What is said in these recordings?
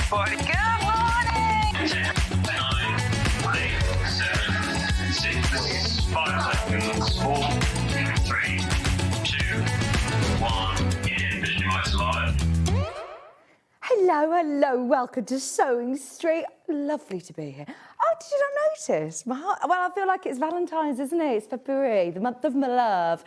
5, 4, good morning! 10, 9, 8, 7, 6, 5 seconds, 4, 3, 2, 1, in, visualize live. Hello, hello, welcome to Sewing Street. Lovely to be here. Oh, did you not notice? My heart, well, I feel like it's Valentine's, isn't it? It's February, the month of my love.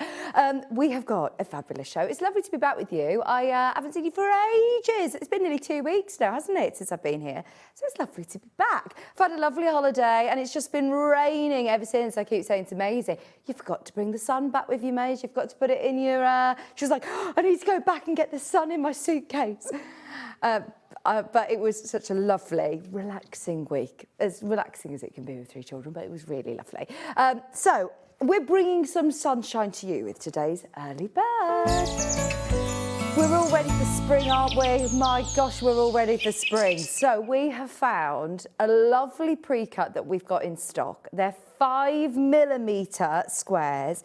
We have got a fabulous show. It's lovely to be back with you. I haven't seen you for ages. It's been nearly 2 weeks now, hasn't it, since I've been here? So it's lovely to be back. I've had a lovely holiday and it's just been raining ever since. I keep saying it's amazing. You forgot to bring the sun back with you, mate. You've got to put it in your... She was like, oh, I need to go back and get the sun in my suitcase. But it was such a lovely, relaxing week, as relaxing as it can be with 3 children, but it was really lovely. So we're bringing some sunshine to you with today's Early Bird. We're all ready for spring, aren't we? My gosh, we're all ready for spring. So we have found a lovely pre-cut that we've got in stock. They're 5mm squares,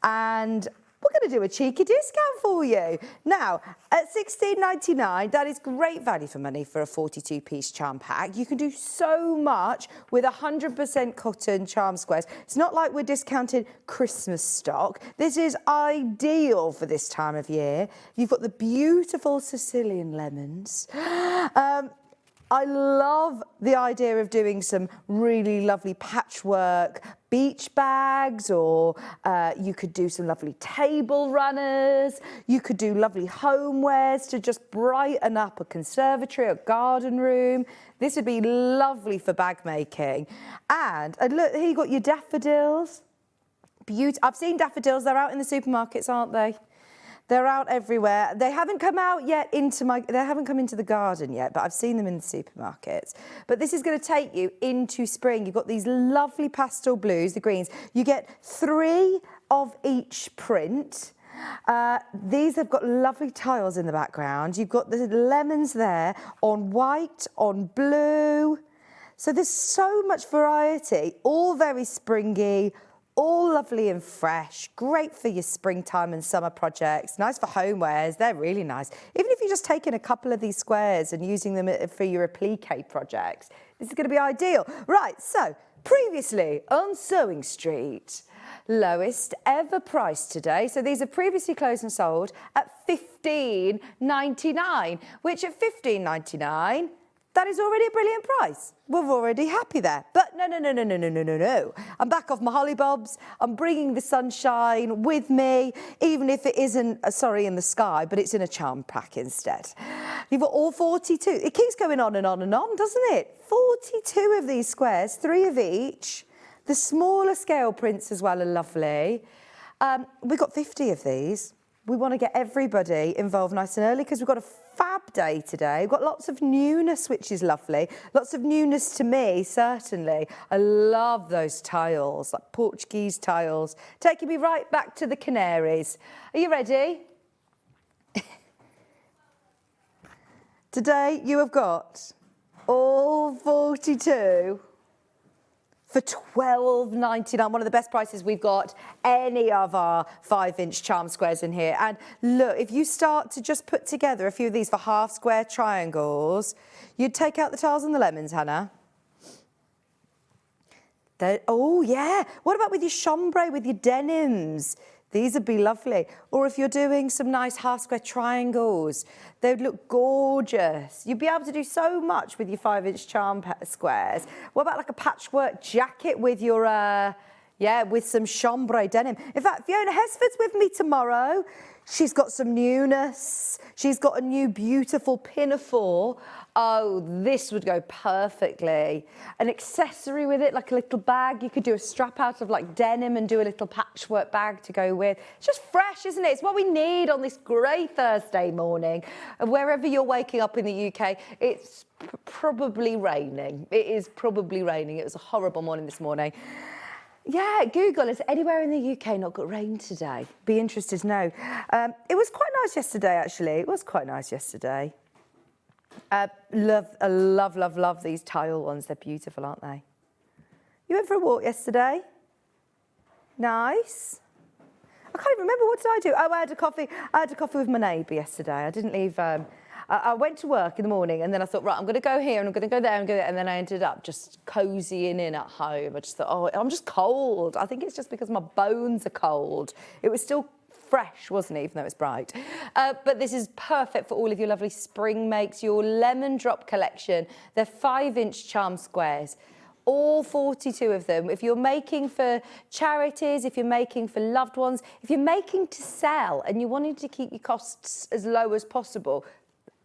and we're going to do a cheeky discount for you. Now, at £16.99, that is great value for money for a 42-piece charm pack. You can do so much with 100% cotton charm squares. It's not like we're discounting Christmas stock. This is ideal for this time of year. You've got the beautiful Sicilian lemons. I love the idea of doing some really lovely patchwork beach bags, or you could do some lovely table runners. You could do lovely homewares to just brighten up a conservatory or garden room. This would be lovely for bag making. And look, here you got your daffodils. I've seen daffodils, they're out in the supermarkets, aren't they? They're out everywhere. They haven't come out yet they haven't come into the garden yet, but I've seen them in the supermarkets. But this is going to take you into spring. You've got these lovely pastel blues, the greens. You get 3 of each print. These have got lovely tiles in the background. You've got the lemons there on white, on blue. So there's so much variety, all very springy, all lovely and fresh, great for your springtime and summer projects, nice for homewares, they're really nice. Even if you're just taking a couple of these squares and using them for your applique projects, this is going to be ideal. Right, so previously on Sewing Street, lowest ever price today. So these are previously closed and sold at $15.99, which at $15.99, that is already a brilliant price. We're already happy there. But no. I'm back off my hollybobs. I'm bringing the sunshine with me, even if it isn't, in the sky, but it's in a charm pack instead. You've got all 42. It keeps going on and on and on, doesn't it? 42 of these squares, 3 of each. The smaller scale prints as well are lovely. We've got 50 of these. We want to get everybody involved nice and early because we've got a fab day today. We've got lots of newness, which is lovely. Lots of newness to me, certainly. I love those tiles, like Portuguese tiles, taking me right back to the Canaries. Are you ready? Today you have got all 42 for $12.99, one of the best prices we've got any of our 5-inch charm squares in here. And look, if you start to just put together a few of these for half square triangles, you'd take out the tiles and the lemons, Hannah. Oh yeah, what about with your chambray, with your denims? These would be lovely. Or if you're doing some nice half-square triangles, they would look gorgeous. You'd be able to do so much with your 5-inch charm squares. What about like a patchwork jacket with your, with some chambray denim? In fact, Fiona Hesford's with me tomorrow. She's got some newness. She's got a new beautiful pinafore. Oh, this would go perfectly. An accessory with it, like a little bag. You could do a strap out of like denim and do a little patchwork bag to go with. It's just fresh, isn't it? It's what we need on this grey Thursday morning. And wherever you're waking up in the UK, it's probably raining. It is probably raining. It was a horrible morning this morning. Yeah, Google, is anywhere in the UK not got rain today? Be interested to know. It was quite nice yesterday, actually. It was quite nice yesterday. Love these tile ones. They're beautiful, aren't they? You went for a walk yesterday? Nice. I can't even remember, what did I do? Oh, I had a coffee with my neighbour yesterday. I didn't leave I went to work in the morning and then I thought, right, I'm going to go here and I'm going to go there and go there. And then I ended up just cozying in at home. I just thought, oh, I'm just cold. I think it's just because my bones are cold. It was still fresh, wasn't it, even though it's bright. But this is perfect for all of your lovely spring makes, your lemon drop collection. They're 5-inch charm squares. All 42 of them. If you're making for charities, if you're making for loved ones, if you're making to sell and you're wanting to keep your costs as low as possible,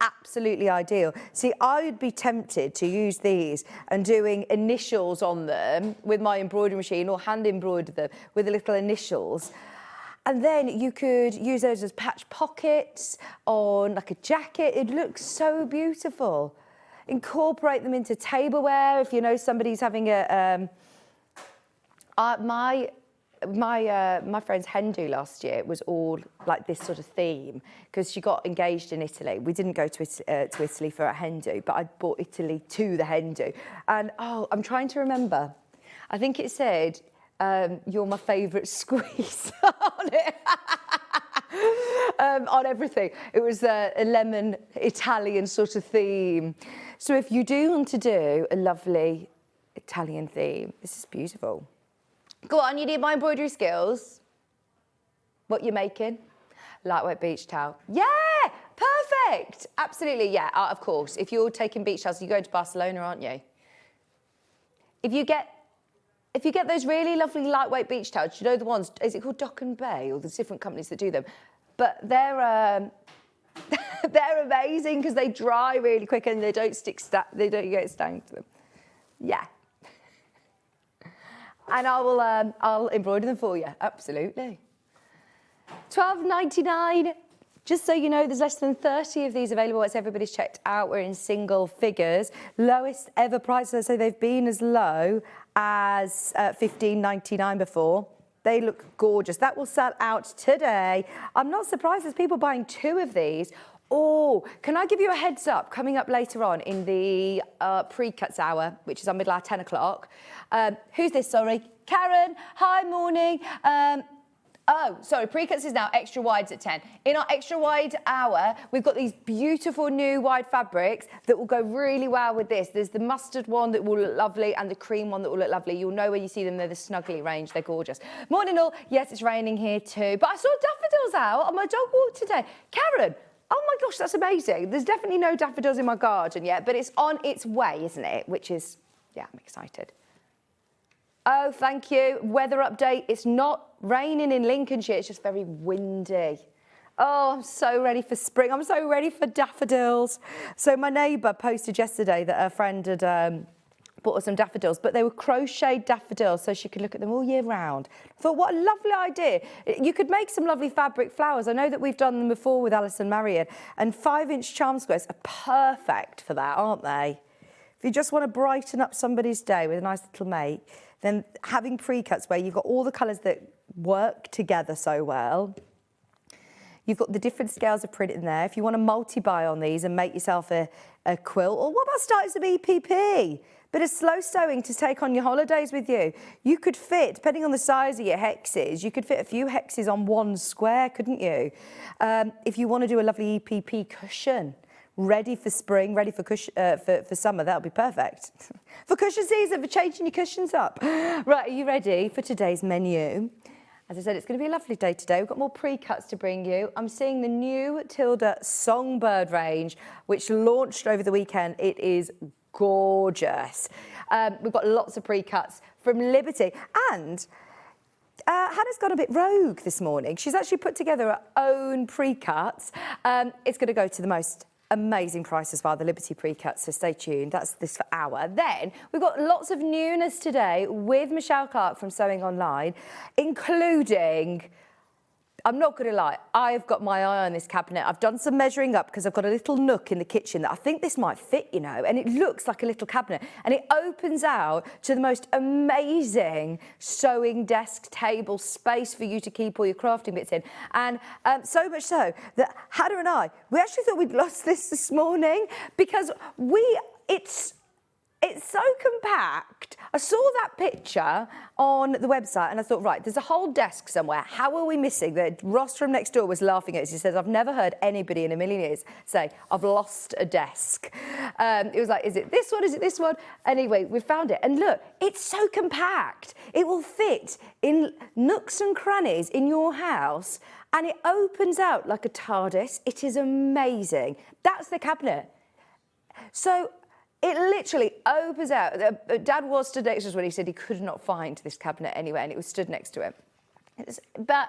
absolutely ideal. See, I would be tempted to use these and doing initials on them with my embroidery machine or hand embroider them with the little initials. And then you could use those as patch pockets on like a jacket. It looks so beautiful. Incorporate them into tableware if you know somebody's having a. My friend's hen do last year was all like this sort of theme because she got engaged in Italy. We didn't go to Italy for a hen do, but I brought Italy to the hen do. And oh, I'm trying to remember. I think it said, "You're my favourite squeeze" on it. On everything. It was a lemon Italian sort of theme. So if you do want to do a lovely Italian theme, this is beautiful. Go on, you need my embroidery skills. What you're making? Lightweight beach towel. Yeah, perfect. Absolutely, yeah, of course. If you're taking beach towels, you're going to Barcelona, aren't you? If you get those really lovely lightweight beach towels, you know the ones, is it called Dock and Bay, or there's different companies that do them, but they're they're amazing because they dry really quick and they don't get stained to them. Yeah. And I'll embroider them for you, absolutely. £12.99. Just so you know, there's less than 30 of these available. As everybody's checked out, we're in single figures. Lowest ever prices, so they've been as low as £15.99 before. They look gorgeous. That will sell out today. I'm not surprised there's people buying 2 of these. Oh, can I give you a heads up? Coming up later on in the pre-cuts hour, which is on middle hour, 10 o'clock. Who's this, sorry? Karen, hi, morning. Oh, sorry, pre-cuts is now extra wides at 10. In our extra wide hour, we've got these beautiful new wide fabrics that will go really well with this. There's the mustard one that will look lovely and the cream one that will look lovely. You'll know when you see them, they're the Snuggly range, they're gorgeous. Morning all, yes, it's raining here too, but I saw daffodils out on my dog walk today. Karen, oh my gosh, that's amazing. There's definitely no daffodils in my garden yet, but it's on its way, isn't it? Which is, yeah, I'm excited. Oh, thank you. Weather update. It's not raining in Lincolnshire. It's just very windy. Oh, I'm so ready for spring. I'm so ready for daffodils. So my neighbour posted yesterday that her friend had bought her some daffodils, but they were crocheted daffodils so she could look at them all year round. I thought, what a lovely idea. You could make some lovely fabric flowers. I know that we've done them before with Alison Marion, and 5-inch charm squares are perfect for that, aren't they? If you just want to brighten up somebody's day with a nice little make, then having pre-cuts where you've got all the colours that work together so well. You've got the different scales of print in there. If you want to multi-buy on these and make yourself a quilt, or what about starting some EPP? Bit of slow sewing to take on your holidays with you. You could fit, depending on the size of your hexes, you could fit a few hexes on one square, couldn't you? If you want to do a lovely EPP cushion, ready for spring, ready for summer, that'll be perfect. For cushion season, for changing your cushions up. Right, are you ready for today's menu? As I said, it's going to be a lovely day today. We've got more pre-cuts to bring you. I'm seeing the new Tilda Songbird range, which launched over the weekend. It is gorgeous. We've got lots of pre-cuts from Liberty. And Hannah's gone a bit rogue this morning. She's actually put together her own pre-cuts. It's going to go to the most amazing price as well, the Liberty pre-cuts, so stay tuned. That's this for hour. Then we've got lots of newness today with Michelle Clark from Sewing Online, including, I'm not going to lie, I've got my eye on this cabinet. I've done some measuring up because I've got a little nook in the kitchen that I think this might fit, you know, and it looks like a little cabinet and it opens out to the most amazing sewing desk table space for you to keep all your crafting bits in. And so much so that Hannah and I, we actually thought we'd lost this morning because it's It's so compact. I saw that picture on the website and I thought, right, there's a whole desk somewhere. How are we missing that? Ross from next door was laughing at us. He says, I've never heard anybody in a million years say, I've lost a desk. It was like, is it this one? Is it this one? Anyway, we found it. And look, it's so compact. It will fit in nooks and crannies in your house and it opens out like a TARDIS. It is amazing. That's the cabinet. So it literally opens out. Dad was stood next to us when he said he could not find this cabinet anywhere, and it was stood next to him. But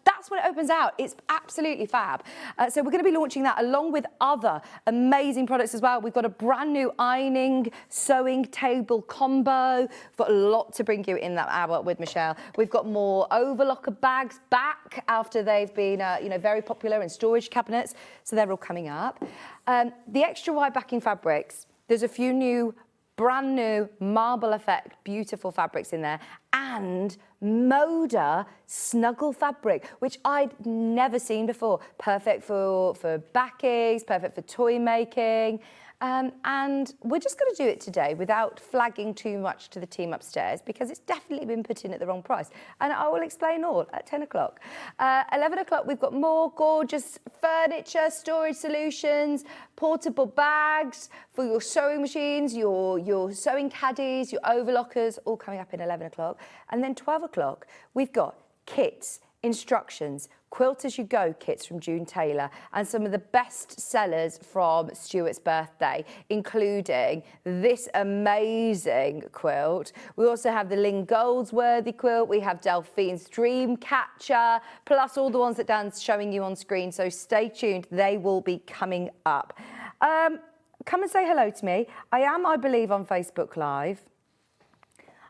that's when it opens out. It's absolutely fab. So we're going to be launching that along with other amazing products as well. We've got a brand new ironing, sewing table combo. We've got a lot to bring you in that hour with Michelle. We've got more overlocker bags back after they've been, very popular in storage cabinets. So they're all coming up. The extra wide backing fabrics. There's a few new, brand new marble effect, beautiful fabrics in there, and Moda snuggle fabric, which I'd never seen before. Perfect for backies, perfect for toy making. And we're just going to do it today without flagging too much to the team upstairs because it's definitely been put in at the wrong price. And I will explain all at 10 o'clock. 11 o'clock, we've got more gorgeous furniture, storage solutions, portable bags for your sewing machines, your sewing caddies, your overlockers, all coming up in 11 o'clock. And then 12 o'clock, we've got kits, instructions, quilt as you go kits from June Taylor, and some of the best sellers from Stuart's birthday, including this amazing quilt. We also have the Lynn Goldsworthy quilt. We have Delphine's Dream Catcher, plus all the ones that Dan's showing you on screen. So stay tuned. They will be coming up. Come and say hello to me. I am, I believe, on Facebook Live.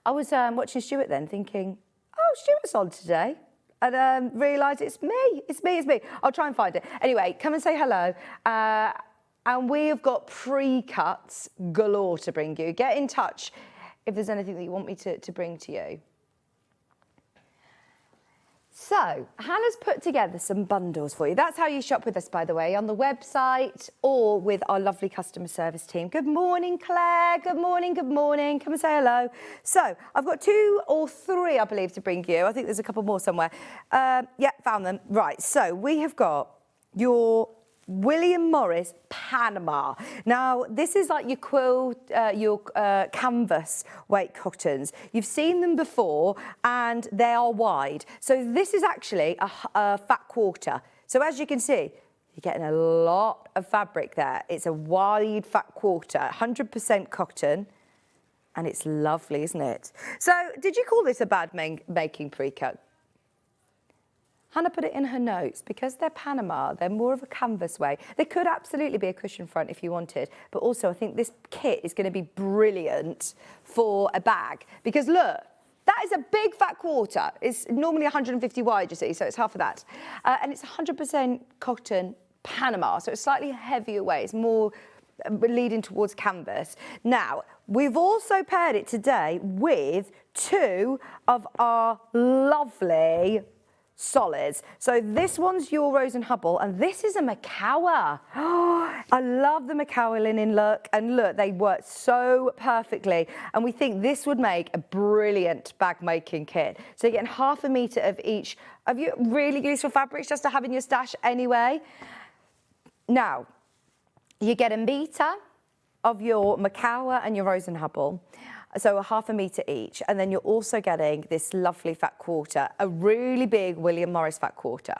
I was watching Stuart then thinking, oh, Stuart's on today. And realised it's me. I'll try and find it. Anyway, come and say hello. And we have got pre-cuts galore to bring you. Get in touch if there's anything that you want me to bring to you. So, Hannah's put together some bundles for you. That's how you shop with us, by the way, on the website or with our lovely customer service team. Good morning, Claire. Good morning, good morning. Come and say hello. So, I've got 2 or 3, I believe, to bring you. I think there's a couple more somewhere. Yeah, found them. Right, so we have got your William Morris Panama. Now, this is like your quilt, your canvas weight cottons. You've seen them before and they are wide. So this is actually a fat quarter. So as you can see, you're getting a lot of fabric there. It's a wide fat quarter, 100% cotton. And it's lovely, isn't it? So did you call this a bad making pre-cut? Hannah put it in her notes because they're Panama, they're more of a canvas way. They could absolutely be a cushion front if you wanted, but also I think this kit is going to be brilliant for a bag because look, that is a big fat quarter. It's normally 150 wide, you see, so it's half of that. And it's 100% cotton Panama, so it's slightly heavier weight. It's more leading towards canvas. Now, we've also paired it today with 2 of our lovely solids. So this one's your Rose and Hubble, and this is a Macawa. Oh, I love the Macawa linen look, and look, they work so perfectly. And we think this would make a brilliant bag making kit. So you're getting half a metre of each of your really useful fabrics just to have in your stash anyway. Now, you get a metre of your Macawa and your Rose and Hubble. So a half a metre each. And then you're also getting this lovely fat quarter, a really big William Morris fat quarter.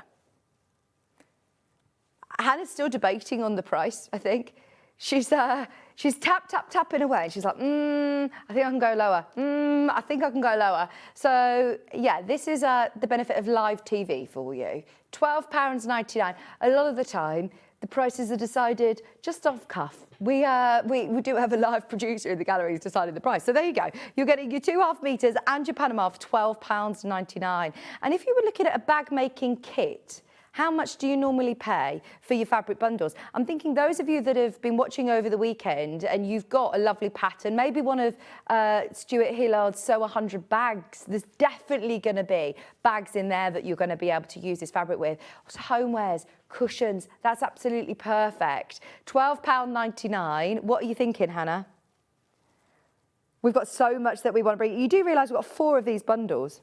Hannah's still debating on the price, I think. She's tapping away. She's like, I think I can go lower. I think I can go lower. So, yeah, this is the benefit of live TV for you. £12.99. A lot of the time, the prices are decided just off cuff. We do have a live producer in the gallery who's decided the price. So there you go. You're getting your 2.5 metres and your Panama for £12.99. And if you were looking at a bag making kit, how much do you normally pay for your fabric bundles? I'm thinking those of you that have been watching over the weekend and you've got a lovely pattern, maybe one of Stuart Hillard's Sew 100 bags, there's definitely going to be bags in there that you're going to be able to use this fabric with. Homewares, cushions, that's absolutely perfect. £12.99. What are you thinking, Hannah? We've got so much that we want to bring. You do realise we've got 4 of these bundles.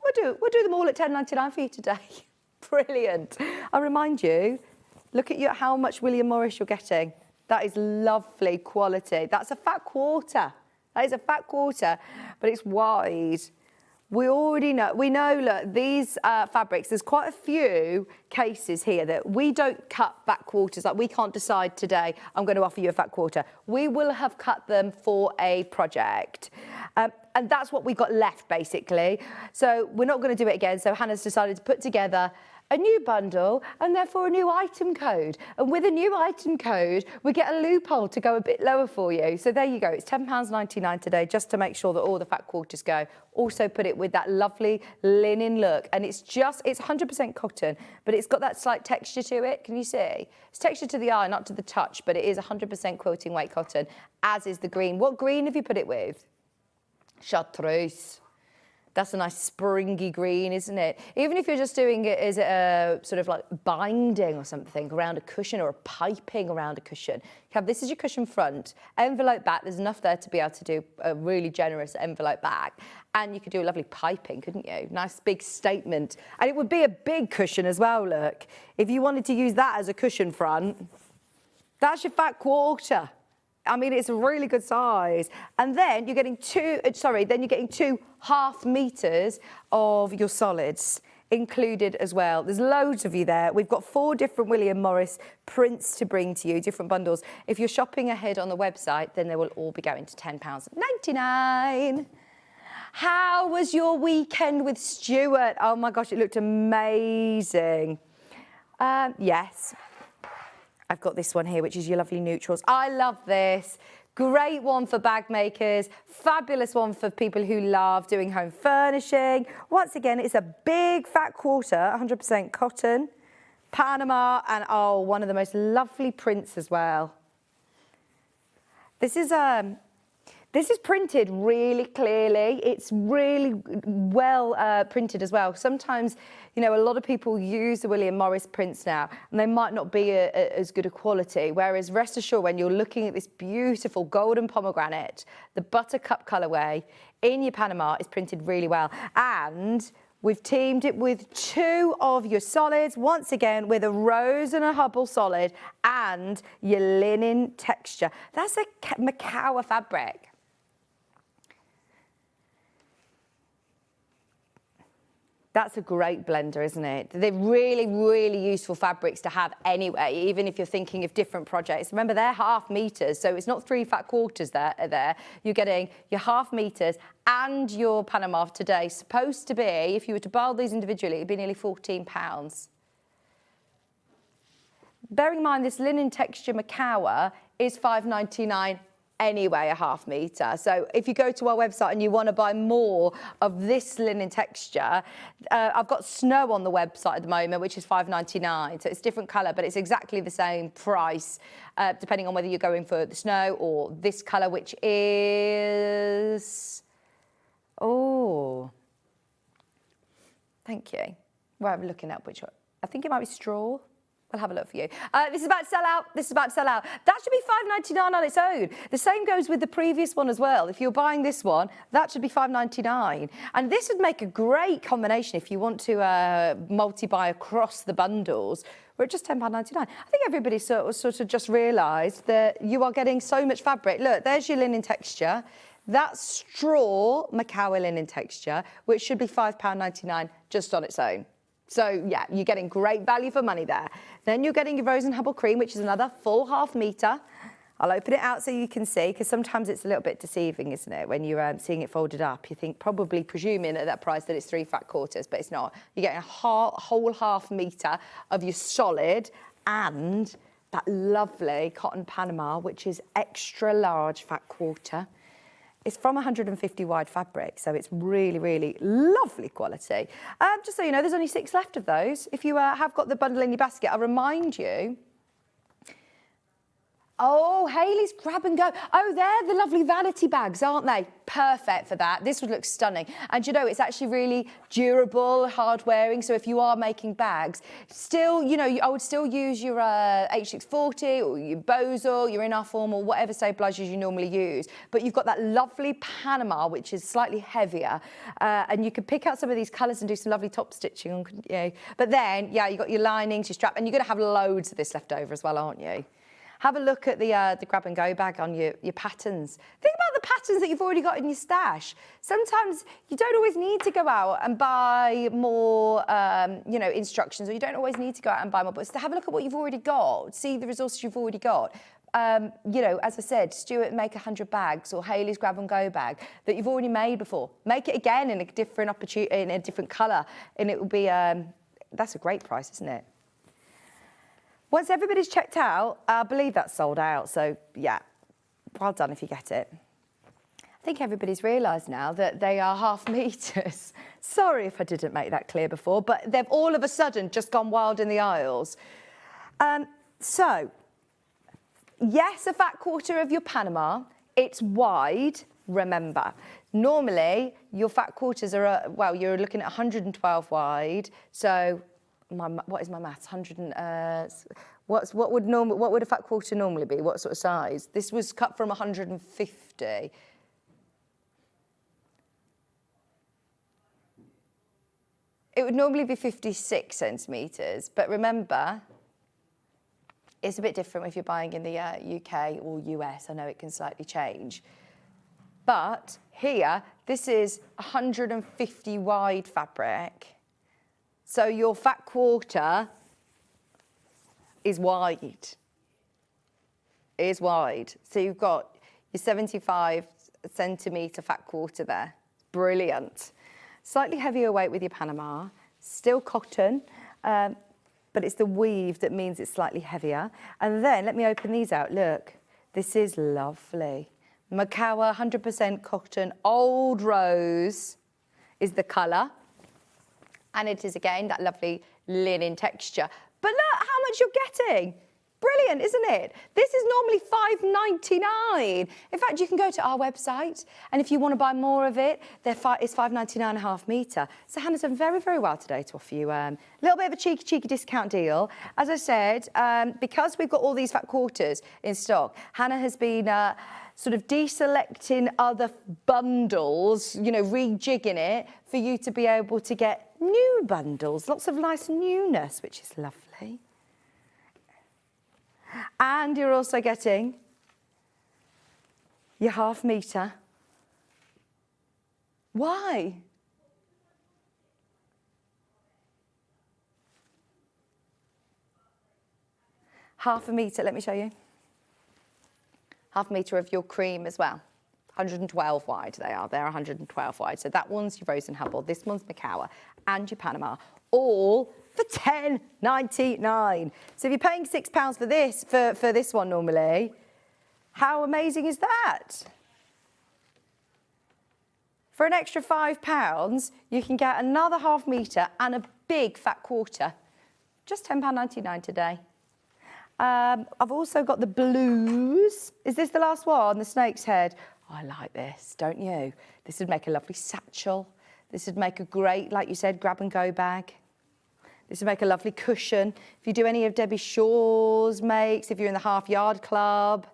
We'll do them all at £10.99 for you today. Brilliant. I'll remind you, look at how much William Morris you're getting. That is lovely quality. That's a fat quarter. That is a fat quarter, but it's wide. We already know, look, these fabrics, there's quite a few cases here that we don't cut back quarters, like we can't decide today, I'm going to offer you a fat quarter. We will have cut them for a project. And that's what we got left, basically. So we're not going to do it again. So Hannah's decided to put together a new bundle and therefore a new item code. And with a new item code, we get a loophole to go a bit lower for you. So there you go. It's £10.99 today, just to make sure that all the fat quarters go. Also put it with that lovely linen look. And it's 100% cotton, but it's got that slight texture to it. Can you see? It's texture to the eye, not to the touch, but it is 100% quilting weight cotton, as is the green. What green have you put it with? Chartreuse. That's a nice springy green, isn't it? Even if you're just doing it as a sort of like binding or something around a cushion, or a piping around a cushion. You have this as your cushion front, envelope back. There's enough there to be able to do a really generous envelope back. And you could do a lovely piping, couldn't you? Nice big statement. And it would be a big cushion as well, look. If you wanted to use that as a cushion front, that's your fat quarter. I mean, it's a really good size. And then you're getting 2 half meters of your solids included as well. There's loads of you there. We've got 4 different William Morris prints to bring to you, different bundles. If you're shopping ahead on the website, then they will all be going to £10.99. How was your weekend with Stuart? Oh my gosh, it looked amazing. Yes. I've got this one here, which is your lovely neutrals. I love this. Great one for bag makers. Fabulous one for people who love doing home furnishing. Once again, it's a big fat quarter, 100% cotton, Panama, and oh, one of the most lovely prints as well. This is printed really clearly. It's really well printed as well. Sometimes, you know, a lot of people use the William Morris prints now, and they might not be as good a quality. Whereas rest assured, when you're looking at this beautiful golden pomegranate, the buttercup colourway in your Panama is printed really well. And we've teamed it with 2 of your solids, once again, with a rose and a hubble solid and your linen texture. That's a Macawa fabric. That's a great blender, isn't it? They're really, really useful fabrics to have anyway, even if you're thinking of different projects. Remember, they're half meters, so it's not 3 fat quarters there. You're getting your half meters and your Panama today. Supposed to be, if you were to buy these individually, it'd be nearly £14. Bearing in mind, this linen texture Macawa is £5.99 anyway, a half metre. So if you go to our website and you want to buy more of this linen texture, I've got snow on the website at the moment, which is £5.99. So it's different colour, but it's exactly the same price, depending on whether you're going for the snow or this colour, which is... Oh, thank you. Well, I'm looking up which one. I think it might be straw. We'll have a look for you. This is about to sell out. This is about to sell out. That should be £5.99 on its own. The same goes with the previous one as well. If you're buying this one, that should be £5.99. And this would make a great combination if you want to multi-buy across the bundles. We're at just £10.99. I think everybody sort of just realised that you are getting so much fabric. Look, there's your linen texture. That's straw Macawa linen texture, which should be £5.99 just on its own. So, yeah, you're getting great value for money there. Then you're getting your Rose and Hubble cream, which is another full half metre. I'll open it out so you can see, because sometimes it's a little bit deceiving, isn't it, when you're seeing it folded up. You think, probably presuming at that price that it's 3 fat quarters, but it's not. You're getting a whole half metre of your solid and that lovely cotton Panama, which is extra large fat quarter. It's from 150 wide fabric, so it's really, really lovely quality. Just so you know, there's only 6 left of those. If you have got the bundle in your basket, I'll remind you, Oh, Hayley's grab and go. Oh, they're the lovely vanity bags, aren't they? Perfect for that. This would look stunning. And you know, it's actually really durable, hard wearing. So if you are making bags, still, you know, I would still use your H640 or your Bozal, your Inform or whatever stabilizers you normally use. But you've got that lovely Panama, which is slightly heavier. And you can pick out some of these colours and do some lovely top stitching on, you know. But then, yeah, you've got your linings, your strap, and you're going to have loads of this left over as well, aren't you? Have a look at the grab and go bag on your patterns. Think about the patterns that you've already got in your stash. Sometimes you don't always need to go out and buy more, you know, instructions, or you don't always need to go out and buy more, but have a look at what you've already got. See the resources you've already got. You know, as I said, Stuart make 100 bags, or Hayley's grab and go bag that you've already made before. Make it again in a different opportunity, in a different colour, and it will be, that's a great price, isn't it? Once everybody's checked out, I believe that's sold out. So, yeah, well done if you get it. I think everybody's realised now that they are half metres. Sorry if I didn't make that clear before, but they've all of a sudden just gone wild in the aisles. So, yes, a fat quarter of your Panama. It's wide, remember. Normally, your fat quarters are, well, you're looking at 112 wide. So, what is my maths? 100 and what would a fat quarter normally be? What sort of size? This was cut from 150. It would normally be 56 centimetres, but remember, it's a bit different if you're buying in the UK or US. I know it can slightly change. But here, this is 150 wide fabric. So your fat quarter is wide. Is wide. So you've got your 75 centimetre fat quarter there. Brilliant. Slightly heavier weight with your Panama. Still cotton, but it's the weave that means it's slightly heavier. And then let me open these out. Look, this is lovely. Macawa, 100% cotton, old rose is the colour. And it is, again, that lovely linen texture. But look how much you're getting. Brilliant, isn't it? This is normally $5.99. In fact, you can go to our website, and if you want to buy more of it, it's $5.99 a half metre. So Hannah's done very, very well today to offer you a little bit of a cheeky discount deal. As I said, because we've got all these fat quarters in stock, Hannah has been sort of deselecting other bundles, you know, rejigging it for you to be able to get new bundles. Lots of nice newness, which is lovely. And you're also getting your half metre. Why? Half a metre, let me show you. Half a metre of your cream as well. 112 wide they are. They're 112 wide. So that one's your Rose and Hubble. This one's Macawa and your Panama. All for $10.99. So if you're paying £6 for this, for this one normally, how amazing is that? For an extra £5, you can get another half metre and a big fat quarter. Just £10.99 today. I've also got the blues. Is this the last one, the snake's head? Oh, I like this, don't you? This would make a lovely satchel. This would make a great, like you said, grab and go bag. This would make a lovely cushion. If you do any of Debbie Shaw's makes, if you're in the half yard club,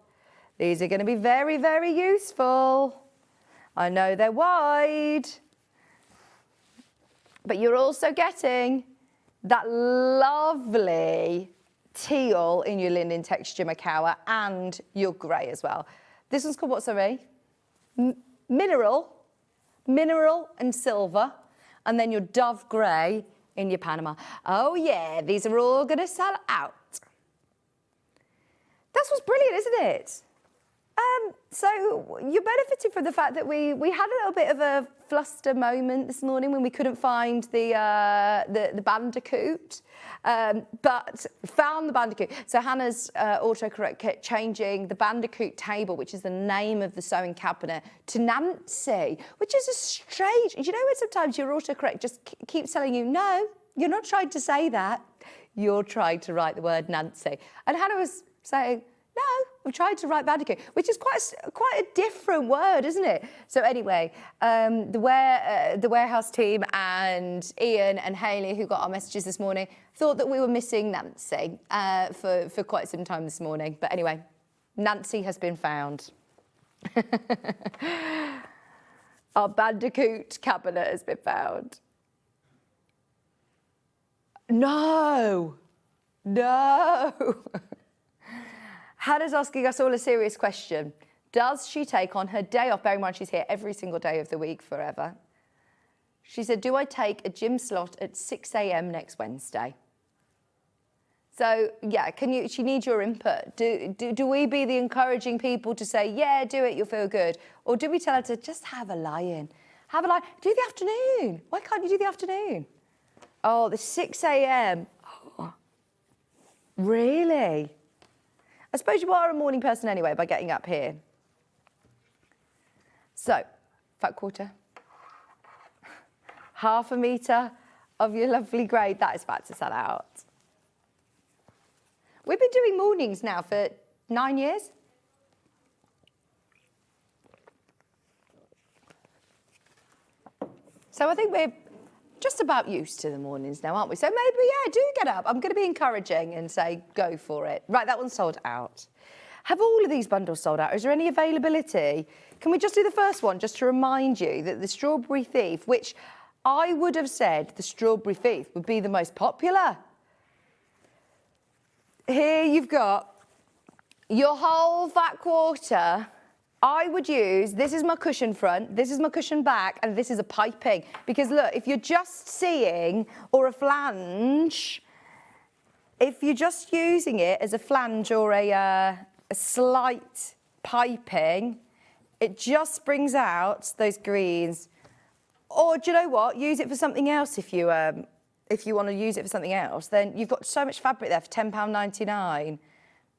these are going to be very, very useful. I know they're wide, but you're also getting that lovely teal in your linen texture Macawa and your grey as well. This one's called what, sorry? Mineral and silver, and then your dove grey in your Panama. Oh yeah, these are all going to sell out. That's what's brilliant, isn't it? So you benefited from the fact that we had a little bit of a fluster moment this morning when we couldn't find the bandicoot, but found the bandicoot. So Hannah's autocorrect kept changing the bandicoot table, which is the name of the sewing cabinet, to Nancy, which is a strange. You know when sometimes your autocorrect just keeps telling you, no, you're not trying to say that. You're trying to write the word Nancy. And Hannah was saying, No, I'm trying to write bandicoot, which is quite a different word, isn't it? So anyway, the warehouse team and Ian and Hayley, who got our messages this morning, thought that we were missing Nancy for quite some time this morning. But anyway, Nancy has been found. Our bandicoot cabinet has been found. No. Hannah's asking us all a serious question. Does she take on her day off? Bear in mind, she's here every single day of the week forever. She said, do I take a gym slot at 6 a.m. next Wednesday? So, yeah, she needs your input. Do we be the encouraging people to say, yeah, do it, you'll feel good? Or do we tell her to just have a lie-in? Have a lie. Do the afternoon. Why can't you do the afternoon? Oh, the 6 a.m. Oh, really? I suppose you are a morning person anyway by getting up here. So, fat quarter. Half a metre of your lovely grade. That is about to sell out. We've been doing mornings now for 9 years. So I think we're just about used to the mornings now, aren't we? So maybe, yeah, do get up. I'm going to be encouraging and say, go for it. Right, that one's sold out. Have all of these bundles sold out? Is there any availability? Can we just do the first one, just to remind you that the Strawberry Thief, which I would have said the Strawberry Thief would be the most popular. Here you've got your whole fat quarter. I would use, this is my cushion front, this is my cushion back, and this is a piping. Because look, if you're just seeing, or a flange, if you're just using it as a flange or a slight piping, it just brings out those greens. Or do you know what? Use it for something else if you want to use it for something else. Then you've got so much fabric there for £10.99.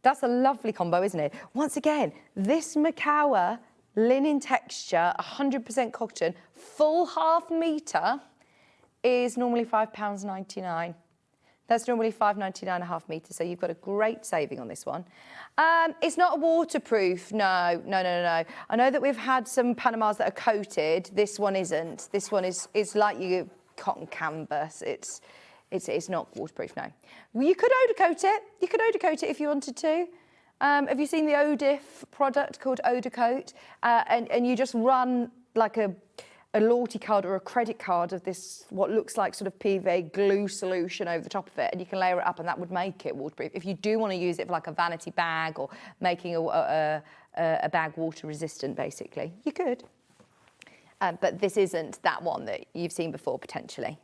That's a lovely combo, isn't it? Once again, this Macawa linen texture, 100% cotton, full half metre is normally £5.99. That's normally £5.99 a half metre, so you've got a great saving on this one. It's not a waterproof, no. I know that we've had some Panamas that are coated. This one isn't. This one is like your cotton canvas. It's not waterproof, no. You could Odocoat it. You could Odocoat it if you wanted to. Have you seen the Odif product called Odocoat? And you just run like a loyalty card or a credit card of this, what looks like sort of PVA glue solution over the top of it, and you can layer it up and that would make it waterproof. If you do want to use it for like a vanity bag or making a bag water resistant, basically, you could. But this isn't that one that you've seen before, potentially.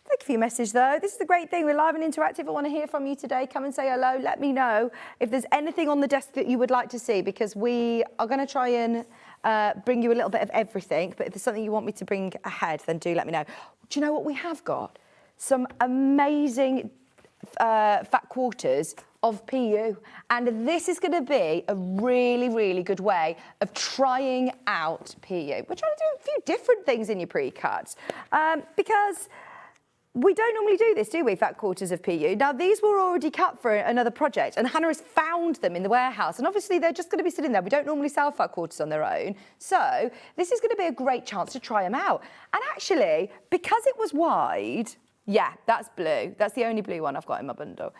Thank you for your message, though. This is the great thing. We're live and interactive. I want to hear from you today. Come and say hello. Let me know if there's anything on the desk that you would like to see, because we are going to try and bring you a little bit of everything. But if there's something you want me to bring ahead, then do let me know. Do you know what we have got? Some amazing fat quarters of PU. And this is going to be a really, really good way of trying out PU. We're trying to do a few different things in your pre-cuts because we don't normally do this, do we, fat quarters of PU? Now, these were already cut for another project, and Hannah has found them in the warehouse, and obviously they're just going to be sitting there. We don't normally sell fat quarters on their own, so this is going to be a great chance to try them out. And actually, because it was wide, yeah, that's blue. That's the only blue one I've got in my bundle.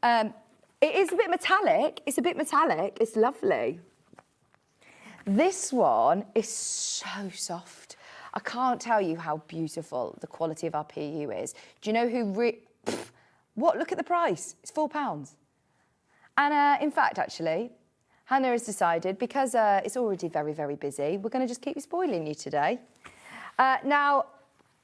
It is a bit metallic. It's a bit metallic. It's lovely. This one is so soft. I can't tell you how beautiful the quality of our PU is. Do you know who... What? Look at the price. It's £4. And in fact, actually, Hannah has decided, because it's already very, very busy, we're going to just keep spoiling you today. Now,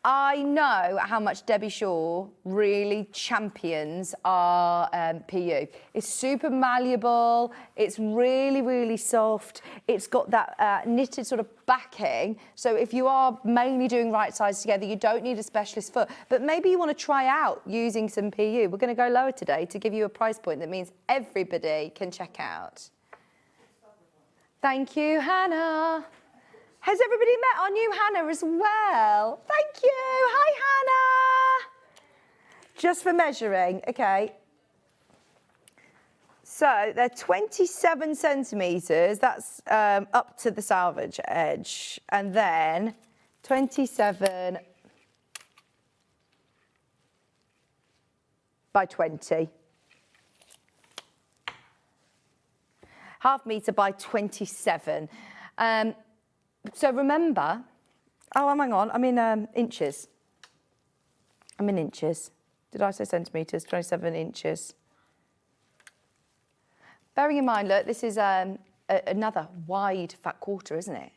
I know how much Debbie Shaw really champions our PU. It's super malleable, it's really, really soft, it's got that knitted sort of backing, so if you are mainly doing right sides together, you don't need a specialist foot, but maybe you want to try out using some PU. We're going to go lower today to give you a price point that means everybody can check out. Thank you, Hannah. Has everybody met our new Hannah as well? Thank you. Hi, Hannah. Just for measuring. Okay. So they're 27 centimetres, that's up to the salvage edge, and then 27 by 20. Half metre by 27. So remember, oh, hang on, I'm in inches. I'm in inches. Did I say centimetres? 27 inches. Bearing in mind, look, this is another wide fat quarter, isn't it?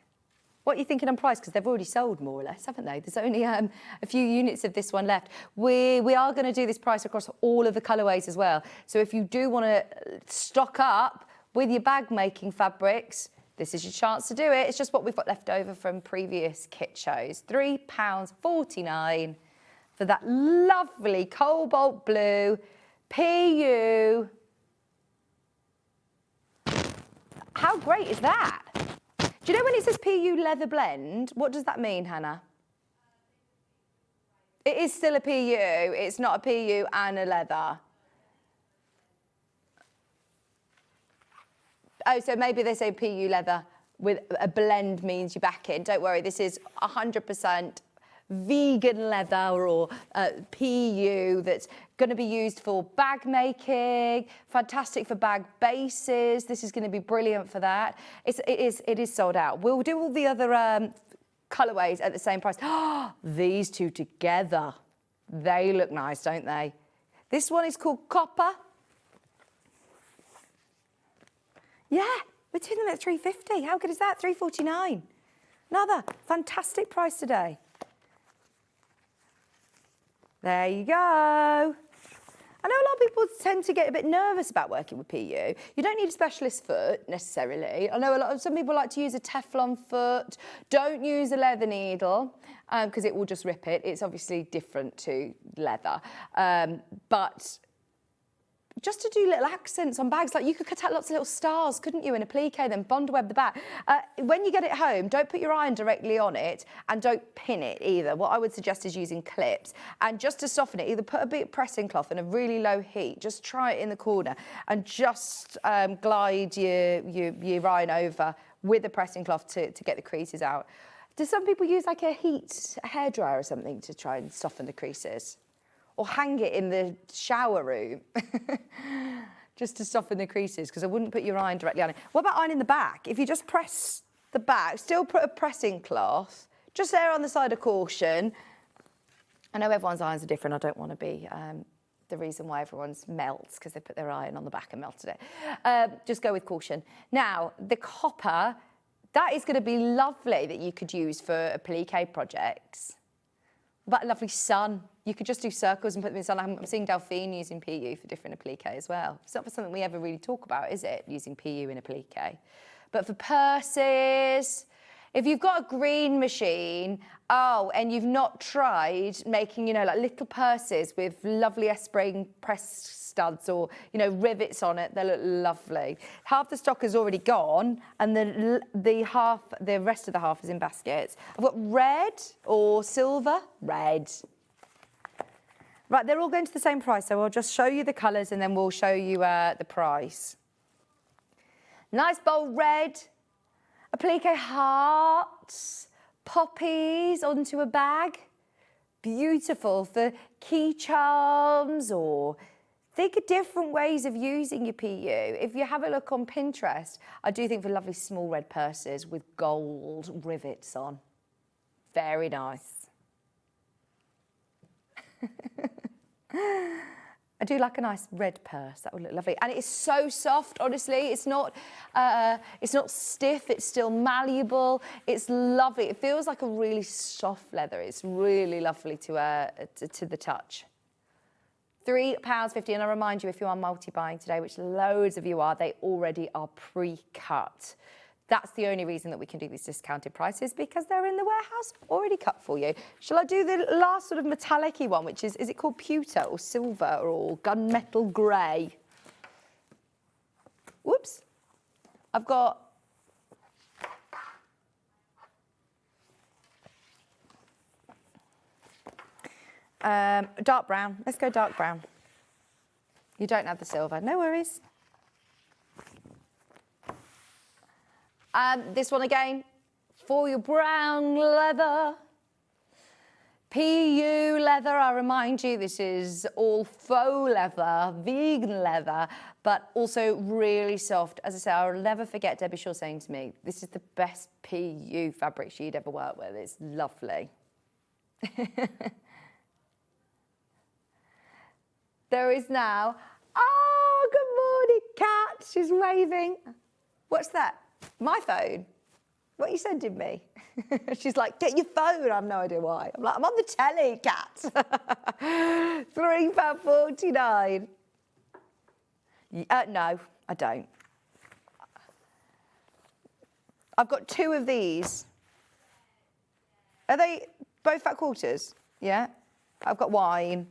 What are you thinking on price? Because they've already sold more or less, haven't they? There's only a few units of this one left. We are going to do this price across all of the colourways as well. So if you do want to stock up with your bag making fabrics, this is your chance to do it. It's just what we've got left over from previous kit shows. £3.49 for that lovely cobalt blue PU. How great is that? Do you know when it says PU leather blend, what does that mean, Hannah? It is still a PU. It's not a PU and a leather. Oh, so maybe they say PU leather with a blend means you back in. Don't worry, this is 100% vegan leather or PU that's going to be used for bag making, fantastic for bag bases. This is going to be brilliant for that. It is sold out. We'll do all the other colourways at the same price. These two together, they look nice, don't they? This one is called Copper. Yeah, we're doing them at £3.50. How good is that? £3.49. Another fantastic price today. There you go. I know a lot of people tend to get a bit nervous about working with PU. You don't need a specialist foot necessarily. I know some people like to use a Teflon foot. Don't use a leather needle because it will just rip it. It's obviously different to leather. But just to do little accents on bags, like you could cut out lots of little stars, couldn't you, in applique, then bond web the back. When you get it home, don't put your iron directly on it and don't pin it either. What I would suggest is using clips. And just to soften it, either put a bit of pressing cloth in a really low heat, just try it in the corner and just glide your iron over with the pressing cloth to get the creases out. Do some people use like a hairdryer or something to try and soften the creases? Or hang it in the shower room just to soften the creases, because I wouldn't put your iron directly on it. What about ironing the back? If you just press the back, still put a pressing cloth, just there on the side of caution. I know everyone's irons are different. I don't want to be the reason why everyone's melts because they put their iron on the back and melted it. Just go with caution. Now, the Copper, that is going to be lovely that you could use for applique projects. But a lovely sun. You could just do circles and put them in the sun. I'm seeing Delphine using PU for different applique as well. It's not something we ever really talk about, is it, using PU in applique? But for purses, if you've got a green machine, and you've not tried making, like little purses with lovely S-spring press studs or, rivets on it, they look lovely. Half the stock is already gone and the rest of the half is in baskets. I've got red or silver, red. Right, they're all going to the same price, so I'll just show you the colours and then we'll show you the price. Nice bold red, applique hearts, poppies onto a bag. Beautiful for key charms, or think of different ways of using your PU. If you have a look on Pinterest, I do think for lovely small red purses with gold rivets on. Very nice. I do like a nice red purse. That would look lovely. And it is so soft, honestly. It's not stiff. It's still malleable. It's lovely. It feels like a really soft leather. It's really lovely to the touch. £3.50. And I remind you, if you are multi-buying today, which loads of you are, they already are pre-cut. That's the only reason that we can do these discounted prices, because they're in the warehouse already cut for you. Shall I do the last sort of metallic-y one, which is it called pewter or silver or gunmetal grey? Whoops. I've got dark brown. Let's go dark brown. You don't have the silver. No worries. This one again, for your brown leather. PU leather, I remind you, this is all faux leather, vegan leather, but also really soft. As I say, I'll never forget Debbie Shaw saying to me, this is the best PU fabric she'd ever worked with. It's lovely. There is now, oh, good morning, Kat. She's waving. What's that? My phone. What are you sending me? She's like, get your phone. I have no idea why. I'm like, I'm on the telly, Kat. £3.49. No, I don't. I've got 2 of these. Are they both fat quarters? Yeah. I've got wine.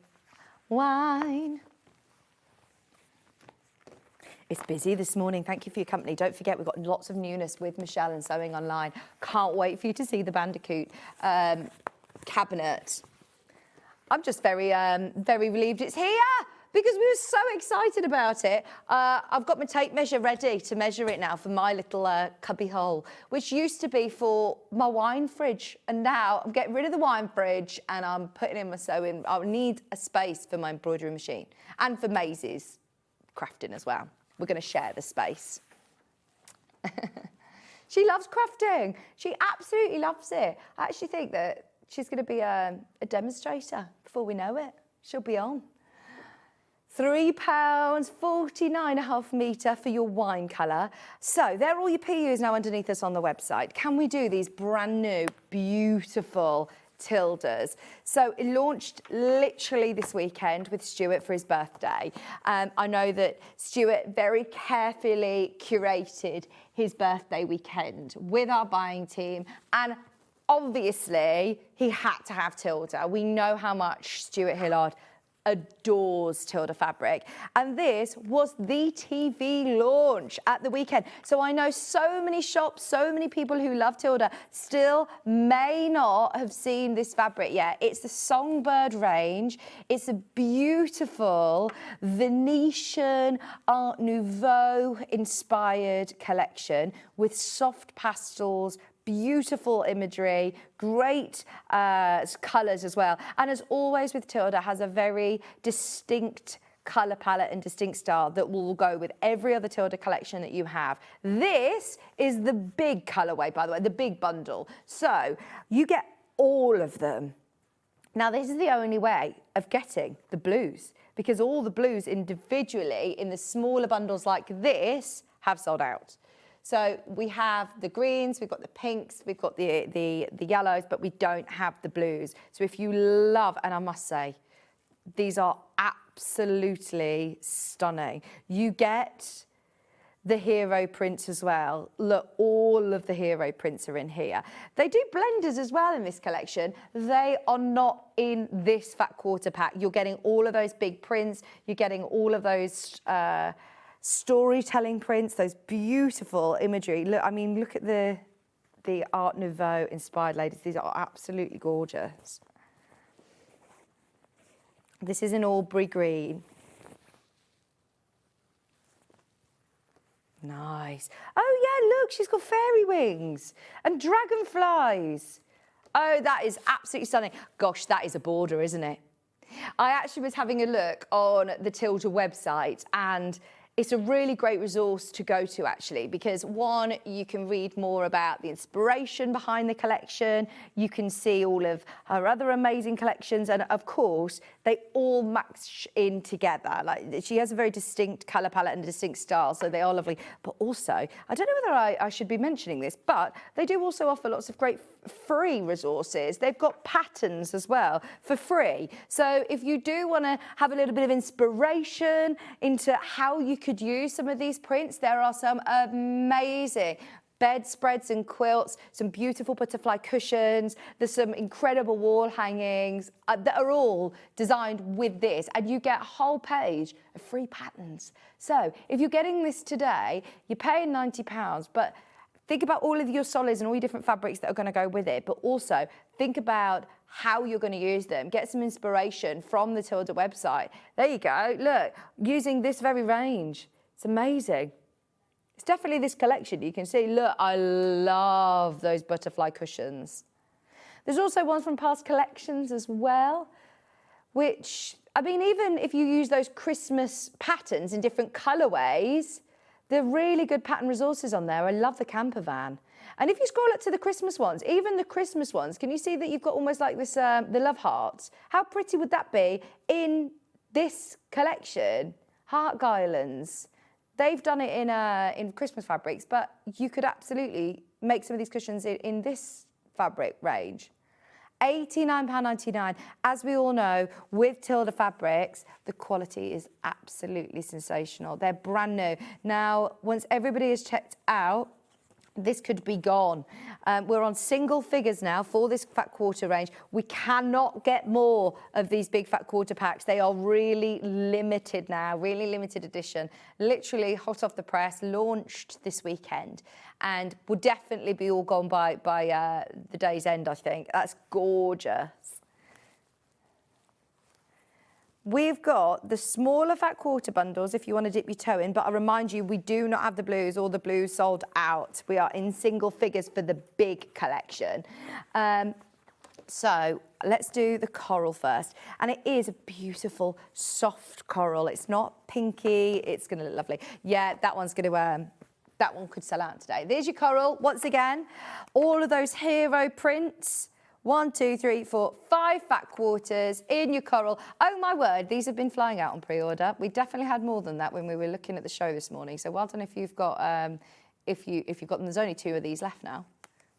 Wine. It's busy this morning. Thank you for your company. Don't forget, we've got lots of newness with Michelle and Sewing Online. Can't wait for you to see the Bandicoot cabinet. I'm just very relieved it's here because we were so excited about it. I've got my tape measure ready to measure it now for my little cubby hole, which used to be for my wine fridge. And now I'm getting rid of the wine fridge and I'm putting in my sewing. I need a space for my embroidery machine and for Maisie's crafting as well. We're going to share the space. She loves crafting. She absolutely loves it. I actually think that she's going to be a demonstrator before we know it. She'll be on. £3, 49.5 metre for your wine colour. So there are all your PUs now underneath us on the website. Can we do these brand new, beautiful Tildas? So it launched literally this weekend with Stuart for his birthday. I know that Stuart very carefully curated his birthday weekend with our buying team, and obviously he had to have Tilda. We know how much Stuart Hillard adores Tilda fabric, and this was the TV launch at the weekend. So I know so many shops, so many people who love Tilda still may not have seen this fabric yet. It's the Songbird range. It's a beautiful Venetian Art Nouveau inspired collection with soft pastels, beautiful imagery, great colours as well. And as always with Tilda, has a very distinct colour palette and distinct style that will go with every other Tilda collection that you have. This is the big colourway, by the way, the big bundle. So you get all of them. Now, this is the only way of getting the blues, because all the blues individually in the smaller bundles like this have sold out. So we have the greens, we've got the pinks, we've got the yellows, but we don't have the blues. So if you love, and I must say, these are absolutely stunning. You get the hero prints as well. Look, all of the hero prints are in here. They do blenders as well in this collection. They are not in this fat quarter pack. You're getting all of those big prints. You're getting all of those storytelling prints, those beautiful imagery. Look, I mean, look at the Art Nouveau inspired ladies. These are absolutely gorgeous. This is an Aubrey green. Nice. Oh yeah, look, she's got fairy wings and dragonflies. Oh, that is absolutely stunning. Gosh, that is a border, isn't it? I actually was having a look on the Tilda website, and it's a really great resource to go to, actually, because one, you can read more about the inspiration behind the collection. You can see all of her other amazing collections. And of course, they all match in together. Like, she has a very distinct colour palette and a distinct style, so they are lovely. But also, I don't know whether I should be mentioning this, but they do also offer lots of great free resources. They've got patterns as well for free. So if you do want to have a little bit of inspiration into how you could use some of these prints, there are some amazing bedspreads and quilts, some beautiful butterfly cushions. There's some incredible wall hangings that are all designed with this, and you get a whole page of free patterns. So if you're getting this today, you're paying £90, but think about all of your solids and all your different fabrics that are going to go with it, but also think about how you're going to use them. Get some inspiration from the Tilda website. There you go. Look, using this very range. It's amazing. It's definitely this collection. You can see, look, I love those butterfly cushions. There's also ones from past collections as well, which, I mean, even if you use those Christmas patterns in different colourways, they're really good pattern resources on there. I love the camper van. And if you scroll up to the Christmas ones, even the Christmas ones, can you see that you've got almost like this, the love hearts? How pretty would that be in this collection? Heart garlands. They've done it in Christmas fabrics, but you could absolutely make some of these cushions in this fabric range. £89.99. As we all know, with Tilda fabrics, the quality is absolutely sensational. They're brand new. Now, once everybody is checked out, this could be gone. We're on single figures now for this fat quarter range. We cannot get more of these big fat quarter packs. They are really limited now, really limited edition. Literally hot off the press, launched this weekend, and will definitely be all gone by the day's end, I think. That's gorgeous. We've got the smaller fat quarter bundles if you want to dip your toe in, but I remind you, we do not have the blues. All the blues sold out. We are in single figures for the big collection. So let's do the coral first. And it is a beautiful, soft coral. It's not pinky. It's going to look lovely. Yeah, that one's going to... that one could sell out today. There's your coral. Once again, all of those hero prints. 1, 2, 3, 4, 5 fat quarters in your coral. Oh my word, these have been flying out on pre-order. We definitely had more than that when we were looking at the show this morning. So well done if you've got if you've got them. There's only 2 of these left now.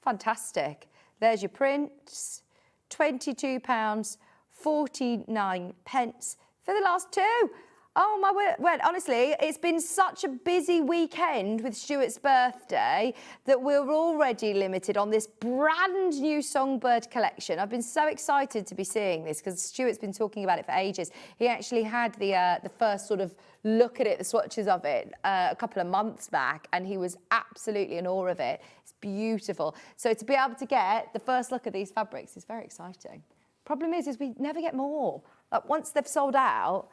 Fantastic. There's your prints. £22.49 for the last 2. Oh my word, honestly, it's been such a busy weekend with Stuart's birthday that we're already limited on this brand new Songbird collection. I've been so excited to be seeing this because Stuart's been talking about it for ages. He actually had the first sort of look at it, the swatches of it, a couple of months back, and he was absolutely in awe of it. It's beautiful. So to be able to get the first look at these fabrics is very exciting. Problem is we never get more. Like, once they've sold out,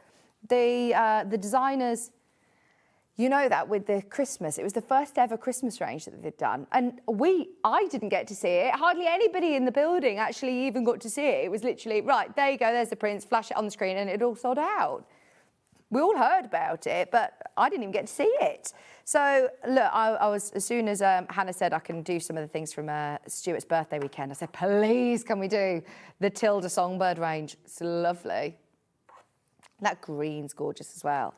the designers, you know that with the Christmas, it was the first ever Christmas range that they've done. And I didn't get to see it. Hardly anybody in the building actually even got to see it. It was literally, right, there you go, there's the prints, flash it on the screen, and it all sold out. We all heard about it, but I didn't even get to see it. So look, I was, as soon as Hannah said I can do some of the things from Stuart's birthday weekend, I said, please, can we do the Tilda Songbird range? It's lovely. That green's gorgeous as well.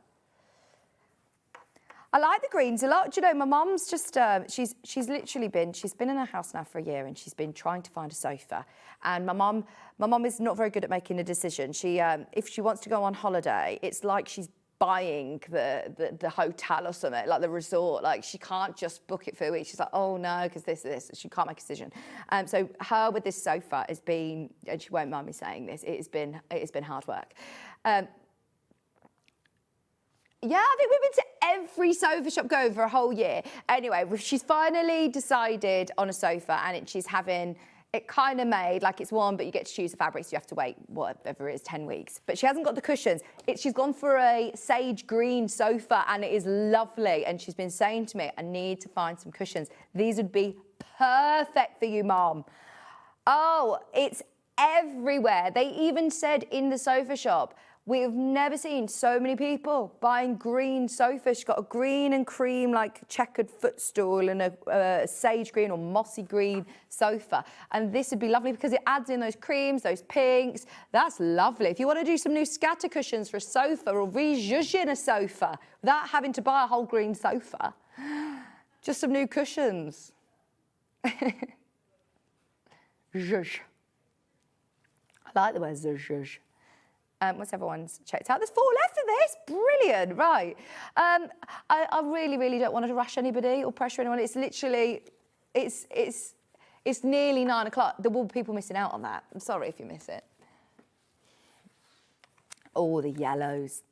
I like the greens a lot. Do you know, my mum's just, she's been in her house now for a year, and she's been trying to find a sofa. And my mum is not very good at making a decision. She, if she wants to go on holiday, it's like she's buying the hotel or something, like the resort. Like, she can't just book it for a week. She's like, oh no, because this. She can't make a decision. So her with this sofa has been, and she won't mind me saying this, it has been hard work. Yeah, I think we've been to every sofa shop going for a whole year. Anyway, she's finally decided on a sofa, and she's having it kind of made, like it's one, but you get to choose the fabrics. You have to wait, whatever it is, 10 weeks. But she hasn't got the cushions. She's gone for a sage green sofa, and it is lovely. And she's been saying to me, I need to find some cushions. These would be perfect for you, Mom. Oh, it's everywhere. They even said in the sofa shop, we've never seen so many people buying green sofas. She's got a green and cream, like checkered footstool, and a sage green or mossy green sofa. And this would be lovely because it adds in those creams, those pinks. That's lovely. If you want to do some new scatter cushions for a sofa, or rezhuzhin a sofa without having to buy a whole green sofa, just some new cushions. Zhuzh. I like the word zhuzh. Once everyone's checked out, there's 4 left of this. Brilliant, right? I really don't want to rush anybody or pressure anyone. It's literally, it's nearly 9 o'clock. There will be people missing out on that. I'm sorry if you miss it. Oh, the yellows.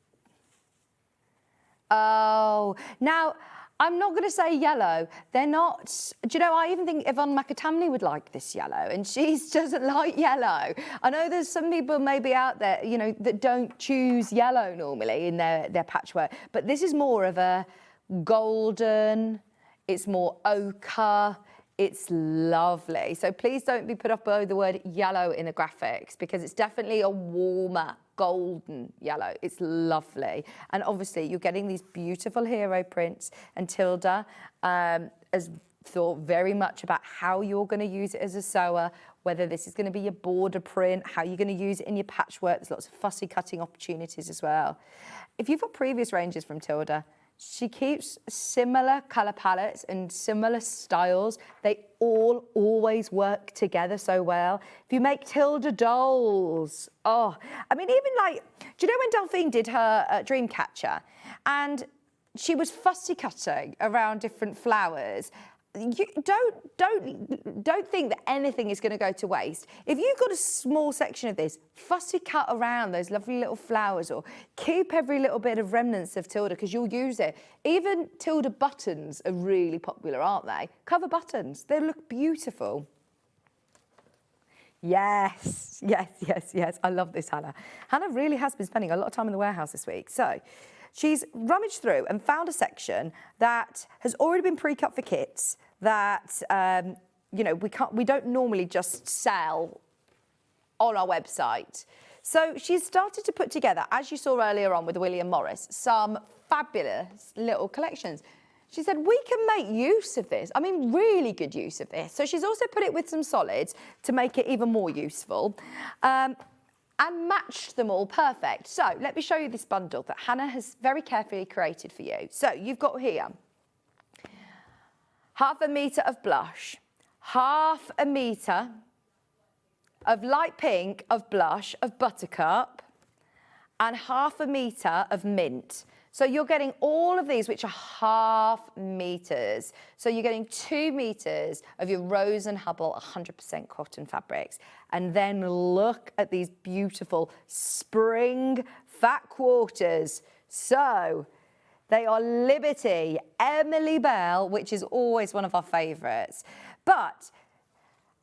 Oh, now, I'm not going to say yellow. They're not... Do you know, I even think Yvonne McAtamney would like this yellow, and she doesn't like yellow. I know there's some people maybe out there, you know, that don't choose yellow normally in their patchwork, but this is more of a golden, It's more ochre. It's lovely. So please don't be put off by the word yellow in the graphics, because it's definitely a warmer golden yellow. It's lovely. And obviously you're getting these beautiful hero prints, and Tilda has thought very much about how you're going to use it as a sewer, whether this is going to be your border print, how you're going to use it in your patchwork. There's lots of fussy cutting opportunities as well. If you've got previous ranges from Tilda, she keeps similar colour palettes and similar styles. They all always work together so well. If you make Tilda dolls, oh, I mean, even like, do you know when Delphine did her Dreamcatcher, and she was fussy cutting around different flowers? You don't think that anything is going to go to waste. If you've got a small section of this, fussy cut around those lovely little flowers, or keep every little bit of remnants of Tilda, because you'll use it. Even Tilda buttons are really popular, aren't they? Cover buttons, they look beautiful. Yes, yes, yes, yes. I love this, Hannah. Hannah really has been spending a lot of time in the warehouse this week. So she's rummaged through and found a section that has already been pre-cut for kits that, you know, we don't normally just sell on our website. So she's started to put together, as you saw earlier on with William Morris, some fabulous little collections. She said, we can make use of this. I mean, really good use of this. So she's also put it with some solids to make it even more useful. And matched them all perfect. So let me show you this bundle that Hannah has very carefully created for you. So you've got here 1/2 metre of blush, 1/2 metre of light pink of blush of buttercup, and 1/2 metre of mint. So you're getting all of these, which are 1/2 meters. So you're getting 2 meters of your Rose and Hubble 100% cotton fabrics. And then look at these beautiful spring fat quarters. So they are Liberty, Emily Bell, which is always one of our favourites. But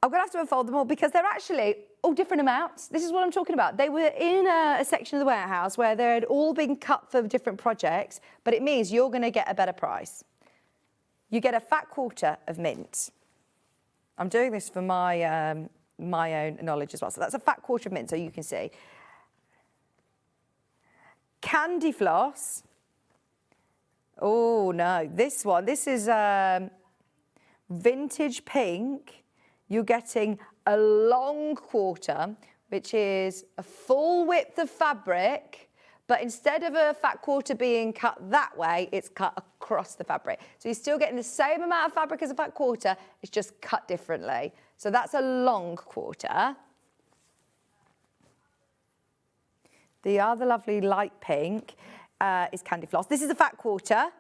I'm going to have to unfold them all, because they're actually all different amounts. This is what I'm talking about. They were in a section of the warehouse where they had all been cut for different projects, but it means you're going to get a better price. You get a fat quarter of mint. I'm doing this for my own knowledge as well. So that's a fat quarter of mint, so you can see. Candy floss. Oh, no. This one, this is vintage pink. You're getting a long quarter, which is a full width of fabric, but instead of a fat quarter being cut that way, it's cut across the fabric. So you're still getting the same amount of fabric as a fat quarter, it's just cut differently. So that's a long quarter. The other lovely light pink is Candy Floss. This is a fat quarter.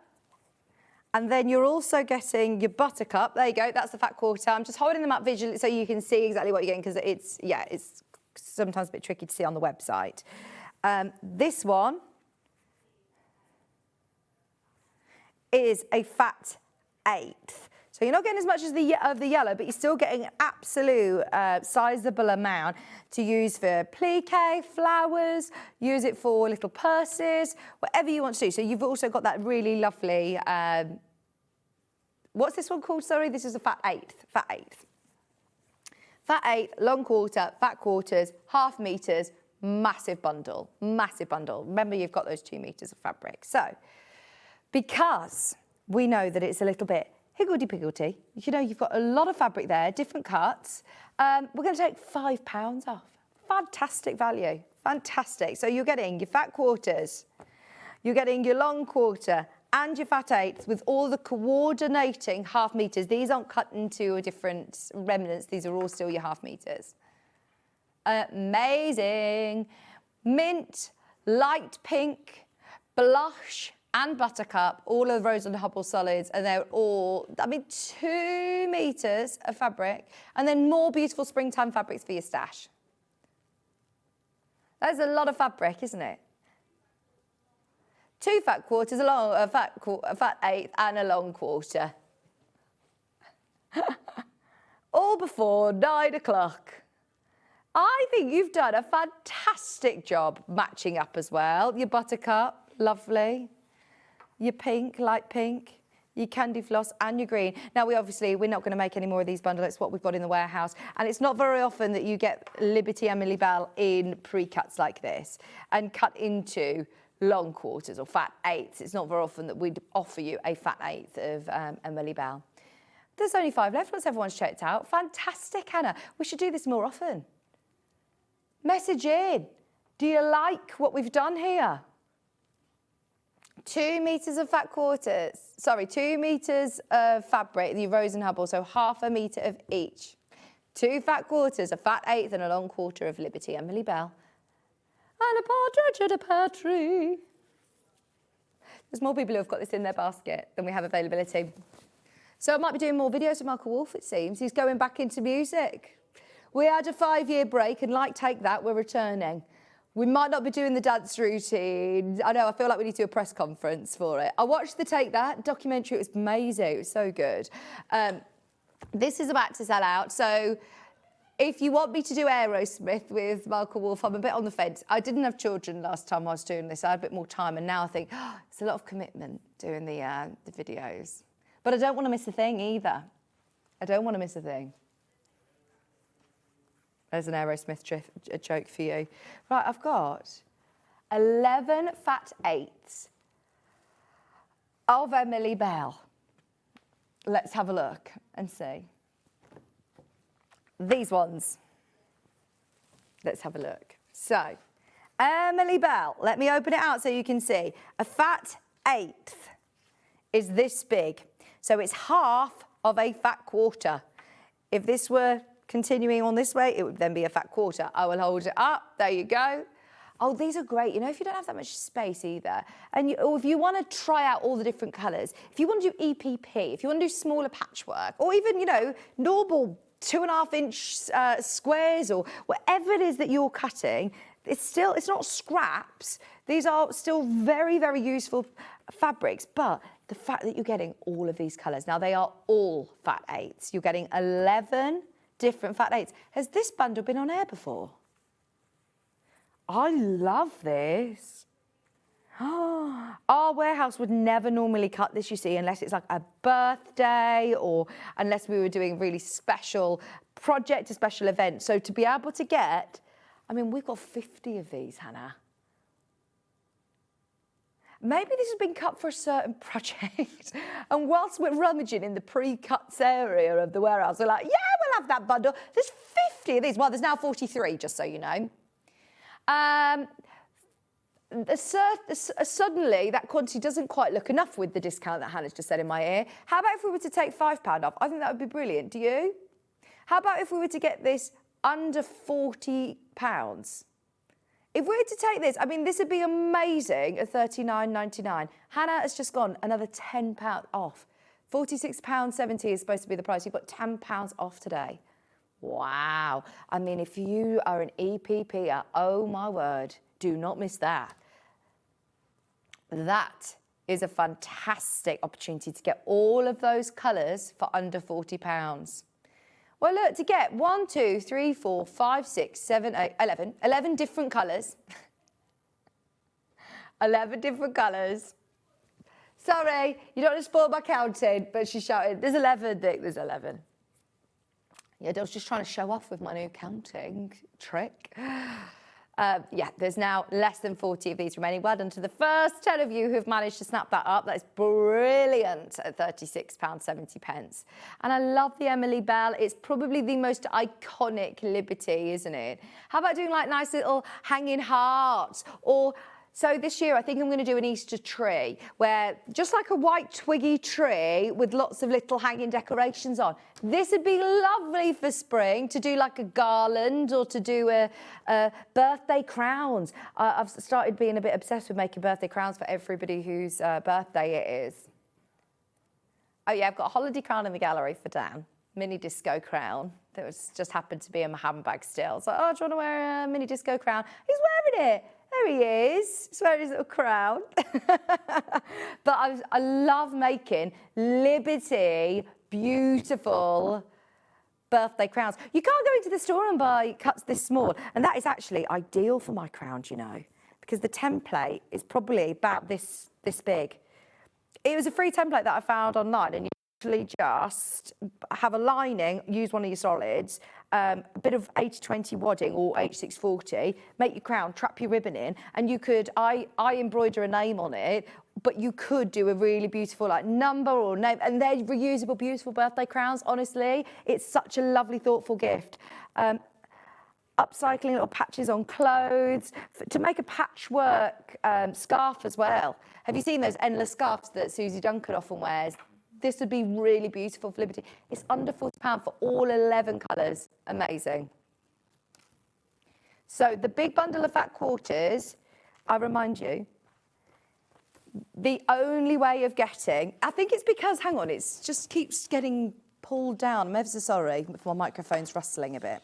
And then you're also getting your buttercup. There you go, that's the fat quarter. I'm just holding them up visually so you can see exactly what you're getting, because it's sometimes a bit tricky to see on the website. This one is a fat 1/8. So you're not getting as much as of the yellow, but you're still getting an absolute sizable amount to use for plique, flowers, use it for little purses, whatever you want to do. So you've also got that really lovely, what's this one called? Sorry, this is a fat 1/8, fat 1/8. Fat 1/8, long quarter, fat quarters, 1/2 meters, massive bundle, massive bundle. Remember, you've got those 2 meters of fabric. So because we know that it's a little bit higgledy-piggledy, you know, you've got a lot of fabric there, different cuts. We're going to take £5 off. Fantastic value, fantastic. So you're getting your fat quarters, you're getting your long quarter and your fat 1/8 with all the coordinating 1/2 meters. These aren't cut into a different remnants. These are all still your 1/2 meters. Amazing. Mint, light pink, blush, and buttercup, all of the Rose and Hubble solids, and they're all, I mean, 2 meters of fabric, and then more beautiful springtime fabrics for your stash. That's a lot of fabric, isn't it? 2 fat quarters, a fat 1/8, and a long quarter. All before 9 o'clock. I think you've done a fantastic job matching up as well. Your buttercup, lovely. Your pink, light pink. your candy floss and your green. Now, we're not going to make any more of these bundles. It's what we've got in the warehouse. And it's not very often that you get Liberty Emily Bell in pre-cuts like this and cut into long quarters or fat eighths. It's not very often that we'd offer you a fat eighth of Emily Bell. There's only 5 left once everyone's checked out. Fantastic, Hannah. We should do this more often. Message in. Do you like what we've done here? 2 meters of fat quarters. Sorry, 2 meters of fabric, the Rose and Hubble, so ½ meter of each. 2 fat quarters, a fat eighth and a long quarter of Liberty Emily Bell. And a partridge and a pear tree. There's more people who have got this in their basket than we have availability. So I might be doing more videos with Michael Wolf, it seems. He's going back into music. We had a 5-year break, and like Take That, we're returning. We might not be doing the dance routine. I know, I feel like we need to do a press conference for it. I watched the Take That documentary. It was amazing. It was so good. This is about to sell out. So if you want me to do Aerosmith with Michael Wolf, I'm a bit on the fence. I didn't have children last time I was doing this. I had a bit more time, and now I think, it's a lot of commitment doing the videos. But I don't want to miss a thing either. I don't want to miss a thing. There's an Aerosmith joke for you. Right, I've got 11 fat eighths of Emily Bell. Let's have a look and see. These ones. Let's have a look. So, Emily Bell, let me open it out so you can see. A fat eighth is this big. So it's ½ of a fat quarter. If this were continuing on this way, it would then be a fat quarter. I will hold it up. There you go. Oh, these are great. You know, if you don't have that much space either, and or if you want to try out all the different colours, if you want to do EPP, if you want to do smaller patchwork, or even, you know, normal 2.5-inch squares or whatever it is that you're cutting, it's not scraps. These are still very, very useful fabrics, but the fact that you're getting all of these colours. Now, they are all fat eighths. You're getting 11 different fat eighths. Has this bundle been on air before? I love this. Our warehouse would never normally cut this, you see, unless it's like a birthday or unless we were doing a really special project, a special event. So to be able to get, I mean, we've got 50 of these, Hannah. Maybe this has been cut for a certain project. And whilst we're rummaging in the pre-cuts area of the warehouse, we're like, yeah, we'll have that bundle. There's 50 of these. Well, there's now 43, just so you know. Suddenly, that quantity doesn't quite look enough with the discount that Hannah's just said in my ear. How about if we were to take £5 off? I think that would be brilliant. Do you? How about if we were to get this under £40? If we were to take this, I mean, this would be amazing at £39.99. Hannah has just gone another £10 off. £46.70 is supposed to be the price. You've got £10 off today. Wow. I mean, if you are an EPPer, oh my word, do not miss that. That is a fantastic opportunity to get all of those colours for under £40. Well, look, to get 1, 2, 3, 4, 5, 6, 7, 8, 11 different colours. 11 different colours. Sorry, you don't want to spoil my counting, but she shouted, there's 11, Dick, there's 11. Yeah, I was just trying to show off with my new counting trick. Yeah, there's now less than 40 of these remaining. Well done to the first 10 of you who've managed to snap that up. That's brilliant at £36.70. And I love the Emily Bell. It's probably the most iconic Liberty, isn't it? How about doing like nice little hanging hearts? Or so this year, I think I'm going to do an Easter tree where just like a white twiggy tree with lots of little hanging decorations on. This would be lovely for spring to do like a garland or to do a birthday crowns. I've started being a bit obsessed with making birthday crowns for everybody whose birthday it is. Oh yeah, I've got a holiday crown in the gallery for Dan. Mini disco crown that was just happened to be in my handbag still. So, oh, do you want to wear a mini disco crown? He's wearing it. There he is. He's wearing his little crown. But I love making Liberty beautiful birthday crowns. You can't go into the store and buy cuts this small. And that is actually ideal for my crown, you know, because the template is probably about this big. It was a free template that I found online, and you actually just have a lining, use one of your solids, a bit of 80-20 wadding or H640, make your crown, trap your ribbon in, and you could, I embroider a name on it, but you could do a really beautiful like number or name, and they're reusable, beautiful birthday crowns, honestly. It's such a lovely, thoughtful gift. Upcycling little patches on clothes, to make a patchwork scarf as well. Have you seen those endless scarves that Susie Duncan often wears? This would be really beautiful for Liberty. It's under £40 for all 11 colours. Amazing. So the big bundle of fat quarters, I remind you, the only way of getting, I think it's because, hang on, it just keeps getting pulled down. I'm ever so sorry if my microphone's rustling a bit.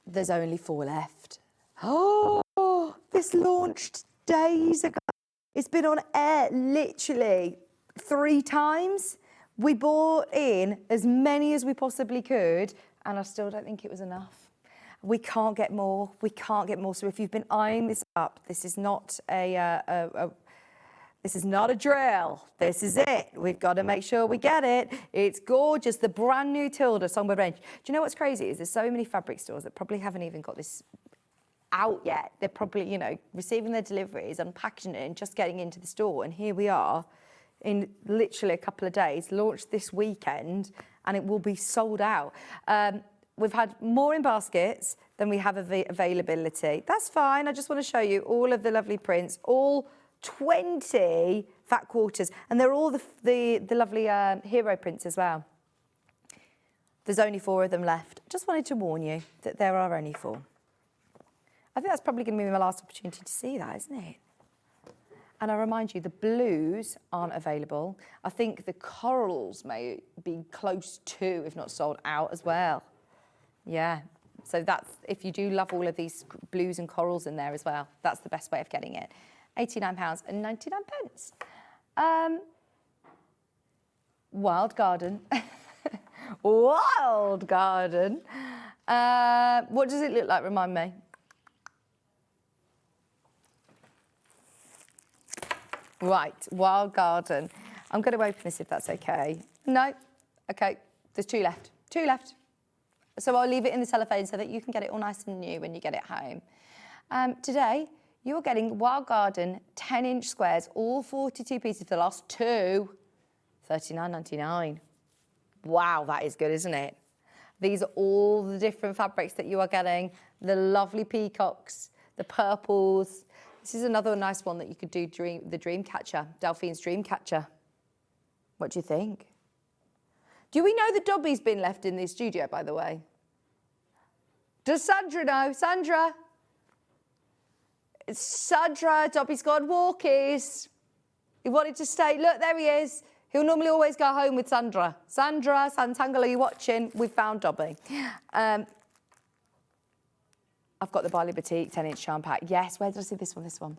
There's only 4 left. Oh, this launched days ago. It's been on air literally 3 times. We bought in as many as we possibly could, and I still don't think it was enough. We can't get more. We can't get more. So if you've been eyeing this up, this is not this is not a drill. This is it. We've got to make sure we get it. It's gorgeous. The brand new Tilda Songbird range. Do you know what's crazy is there's so many fabric stores that probably haven't even got this out yet. They're probably, you know, receiving their deliveries, unpacking it and just getting into the store. And here we are in literally a couple of days, launched this weekend, and it will be sold out. We've had more in baskets than we have availability. That's fine. I just want to show you all of the lovely prints, all 20 fat quarters, and they're all the lovely hero prints as well. There's only 4 of them left. Just wanted to warn you that there are only 4. I think that's probably going to be my last opportunity to see that, isn't it? And I remind you, the blues aren't available. I think the corals may be close to, if not sold out as well. Yeah, so that's, if you do love all of these blues and corals in there as well, that's the best way of getting it. £89.99. Wild Garden. Wild Garden. What does it look like? Remind me. Right, Wild Garden. I'm going to open this if that's okay. No? Okay, there's 2 left. 2 left. So I'll leave it in the cellophane so that you can get it all nice and new when you get it home. Today, you're getting Wild Garden 10-inch squares, all 42 pieces for the last 2, £39.99. Wow, that is good, isn't it? These are all the different fabrics that you are getting, the lovely peacocks, the purples. This is another nice one that you could do, the Dreamcatcher, Delphine's Dreamcatcher. What do you think? Do we know that Dobby's been left in the studio, by the way? Does Sandra know? Sandra? It's Sandra, Dobby's gone walkies. He wanted to stay. Look, there he is. He'll normally always go home with Sandra. Sandra, Santangle, are you watching? We've found Dobby. I've got the Bali Batik 10-inch charm pack. Yes, where did I see this one? This one.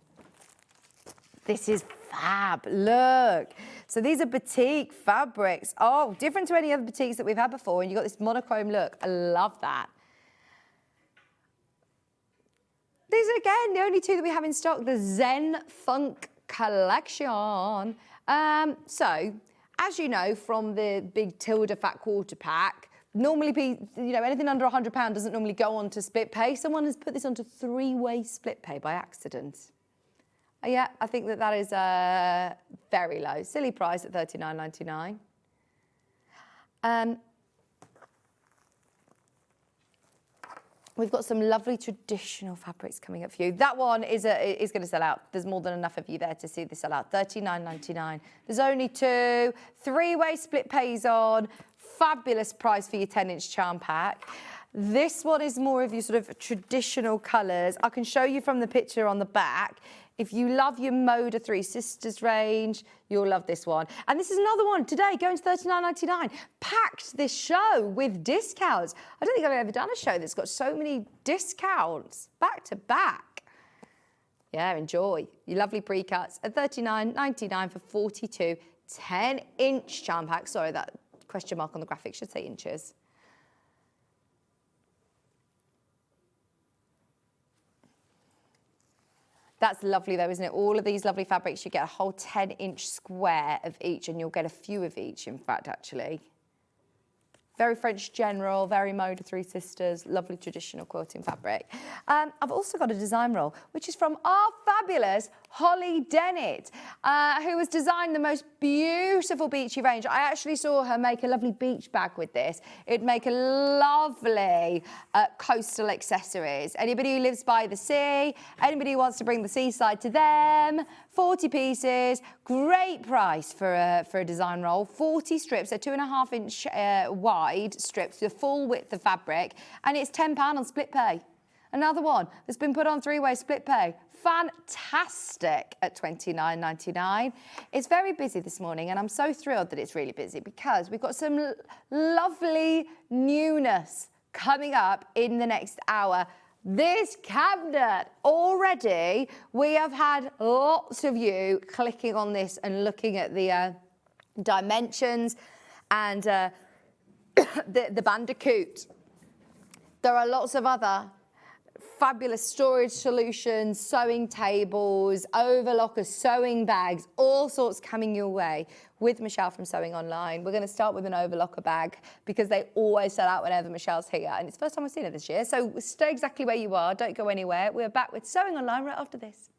This is fab. Look. So these are batik fabrics. Oh, different to any other batiks that we've had before. And you've got this monochrome look. I love that. These are, again, the only 2 that we have in stock. The Zen Funk collection. So, as you know from the big Tilda Fat Quarter Pack, normally, anything under £100 doesn't normally go on to split pay. Someone has put this onto 3-way split pay by accident. Yeah, I think that is very low. Silly price at £39.99. We've got some lovely traditional fabrics coming up for you. That one is going to sell out. There's more than enough of you there to see this sell out. £39.99. There's only 2. 3-way split pays on. Fabulous price for your 10-inch charm pack. This one is more of your sort of traditional colours. I can show you from the picture on the back. If you love your Moda 3 Sisters range, you'll love this one. And this is another one today, going to £39.99. Packed this show with discounts. I don't think I've ever done a show that's got so many discounts back to back. Yeah, enjoy. Your lovely pre-cuts at £39.99 for 42 10-inch charm pack. Sorry, that question mark on the graphic should say inches. That's lovely though, isn't it? All of these lovely fabrics, you get a whole 10-inch square of each, and you'll get a few of each, in fact, actually. Very French general, very mode of Three Sisters, lovely traditional quilting fabric. I've also got a design roll, which is from our fabulous Holly Dennett, who has designed the most beautiful beachy range. I actually saw her make a lovely beach bag with this. It'd make a lovely coastal accessories. Anybody who lives by the sea, anybody who wants to bring the seaside to them, 40 pieces, great price for a design roll. 40 strips, so 2.5-inch wide strips, the full width of fabric, and it's £10 on split pay. Another one that's been put on 3-way split pay. Fantastic at £29.99. It's very busy this morning, and I'm so thrilled that it's really busy because we've got some lovely newness coming up in the next hour. This cabinet, already we have had lots of you clicking on this and looking at the dimensions and the Bandicoot. There are lots of other fabulous storage solutions, sewing tables, overlockers, sewing bags, all sorts coming your way with Michelle from Sewing Online. We're going to start with an overlocker bag because they always sell out whenever Michelle's here, and it's the first time I've seen her this year, so stay exactly where you are, don't go anywhere. We're back with Sewing Online right after this.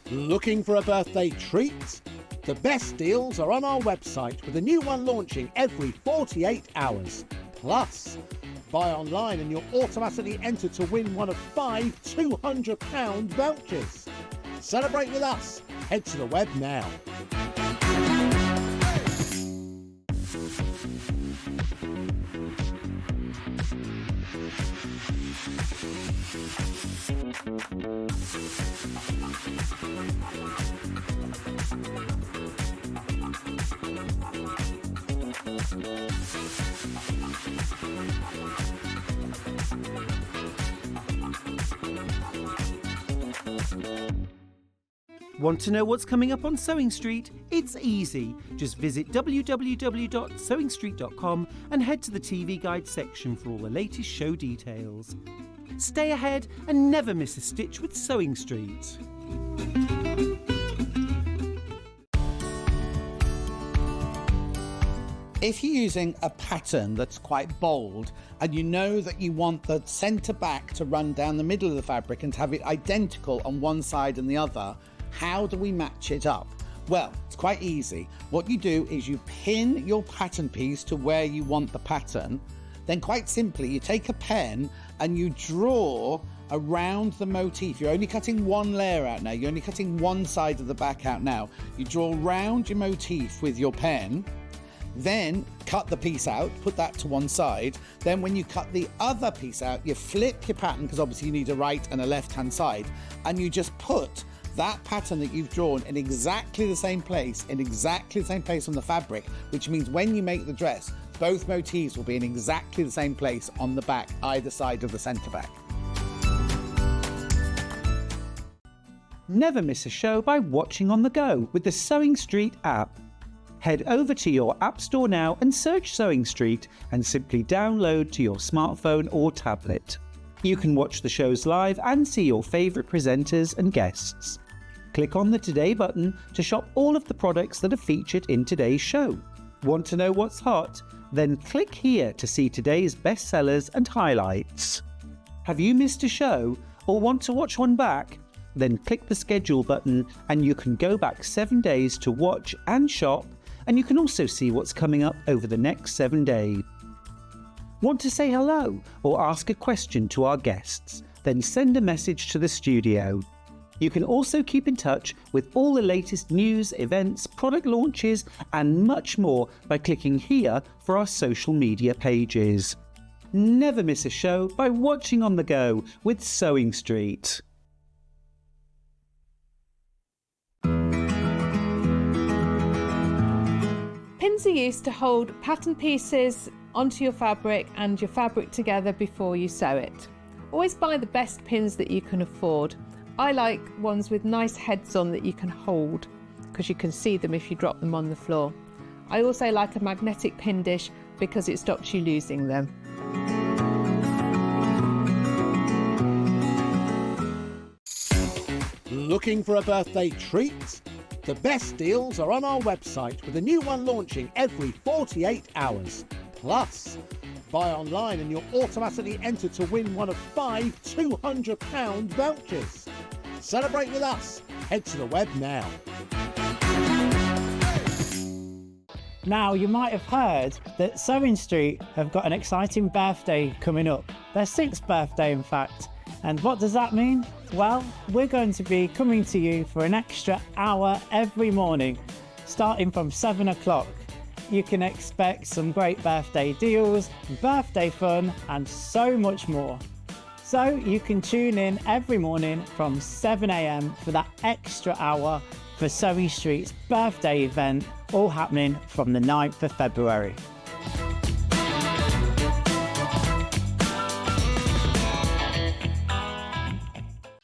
Looking for a birthday treat? The best deals are on our website, with a new one launching every 48 hours. Plus, buy online and you're automatically entered to win one of 5 £200 vouchers. Celebrate with us. Head to the web now. Want to know what's coming up on Sewing Street? It's easy. Just visit www.sewingstreet.com and head to the TV guide section for all the latest show details. Stay ahead and never miss a stitch with Sewing Street. If you're using a pattern that's quite bold and you know that you want the centre back to run down the middle of the fabric and to have it identical on one side and the other, how do we match it up? Well, it's quite easy. What you do is you pin your pattern piece to where you want the pattern. Then quite simply, you take a pen and you draw around the motif. You're only cutting one layer out now. You're only cutting one side of the back out now. You draw around your motif with your pen. Then cut the piece out, put that to one side. Then when you cut the other piece out, you flip your pattern, because obviously you need a right and a left-hand side, and you just put that pattern that you've drawn in exactly the same place, on the fabric, which means when you make the dress, both motifs will be in exactly the same place on the back, either side of the centre back. Never miss a show by watching on the go with the Sewing Street app. Head over to your App Store now and search Sewing Street and simply download to your smartphone or tablet. You can watch the shows live and see your favourite presenters and guests. Click on the Today button to shop all of the products that are featured in today's show. Want to know what's hot? Then click here to see today's bestsellers and highlights. Have you missed a show or want to watch one back? Then click the schedule button and you can go back 7 days to watch and shop, and you can also see what's coming up over the next 7 days. Want to say hello or ask a question to our guests? Then send a message to the studio. You can also keep in touch with all the latest news, events, product launches and much more by clicking here for our social media pages. Never miss a show by watching on the go with Sewing Street. Pins are used to hold pattern pieces onto your fabric and your fabric together before you sew it. Always buy the best pins that you can afford. I like ones with nice heads on that you can hold because you can see them if you drop them on the floor. I also like a magnetic pin dish because it stops you losing them. Looking for a birthday treat? The best deals are on our website with a new one launching every 48 hours. Plus, buy online and you're automatically entered to win one of 5 £200 vouchers. Celebrate with us. Head to the web now. Now, you might have heard that SewingStreet have got an exciting birthday coming up. Their 6th birthday, in fact. And what does that mean? Well, we're going to be coming to you for an extra hour every morning, starting from 7 o'clock. You can expect some great birthday deals, birthday fun, and so much more. So you can tune in every morning from 7 a.m. for that extra hour for SewingStreet's birthday event, all happening from the 9th of February.